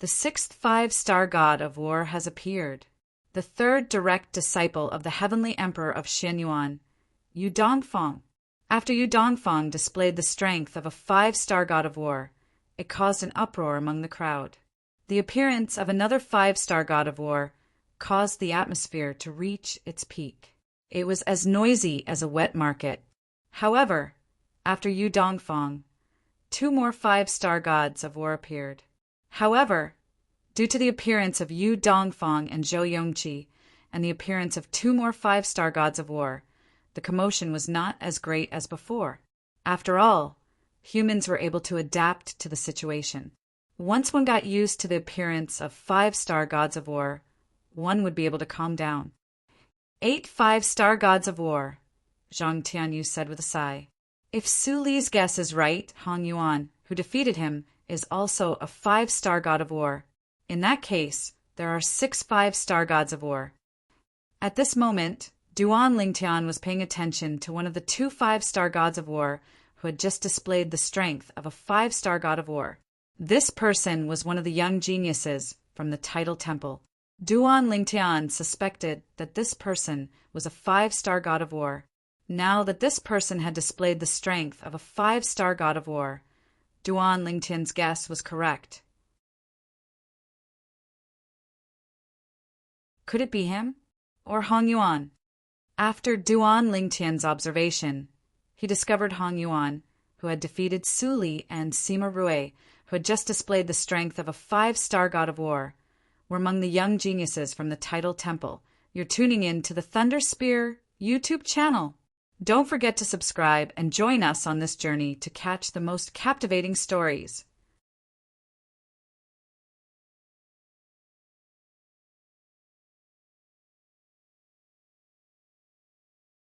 The 6th 5-star god of war has appeared. The third direct disciple of the heavenly emperor of Xianyuan, Yu Dongfang. After Yu Dongfang displayed the strength of a 5-star god of war, it caused an uproar among the crowd. The appearance of another 5-star god of war caused the atmosphere to reach its peak. It was as noisy as a wet market. However, after Yu Dongfang, 2 more 5-star gods of war appeared. However, due to the appearance of Yu Dongfang and Zhou Yongqi, and the appearance of 2 more 5-star gods of war, the commotion was not as great as before. After all, humans were able to adapt to the situation. Once one got used to the appearance of 5-star gods of war, one would be able to calm down. 8 5-star gods of war, Zhang Tianyu said with a sigh. If Su Li's guess is right, Hong Yuan, who defeated him, is also a 5-star god of war. In that case, there are 6 5-star gods of war. At this moment, Duan Lingtian was paying attention to one of the 2 5-star gods of war who had just displayed the strength of a 5-star god of war. This person was one of the young geniuses from the title temple. Duan Lingtian suspected that this person was a 5-star god of war. Now that this person had displayed the strength of a 5-star god of war, Duan Lingtian's guess was correct. Could it be him? Or Hong Yuan? After Duan Lingtian's observation, he discovered Hong Yuan, who had defeated Su Li, and Sima Rui, who had just displayed the strength of a 5-star god of war, were among the young geniuses from the title temple. You're tuning in to the Thunder Spear YouTube channel. Don't forget to subscribe and join us on this journey to catch the most captivating stories.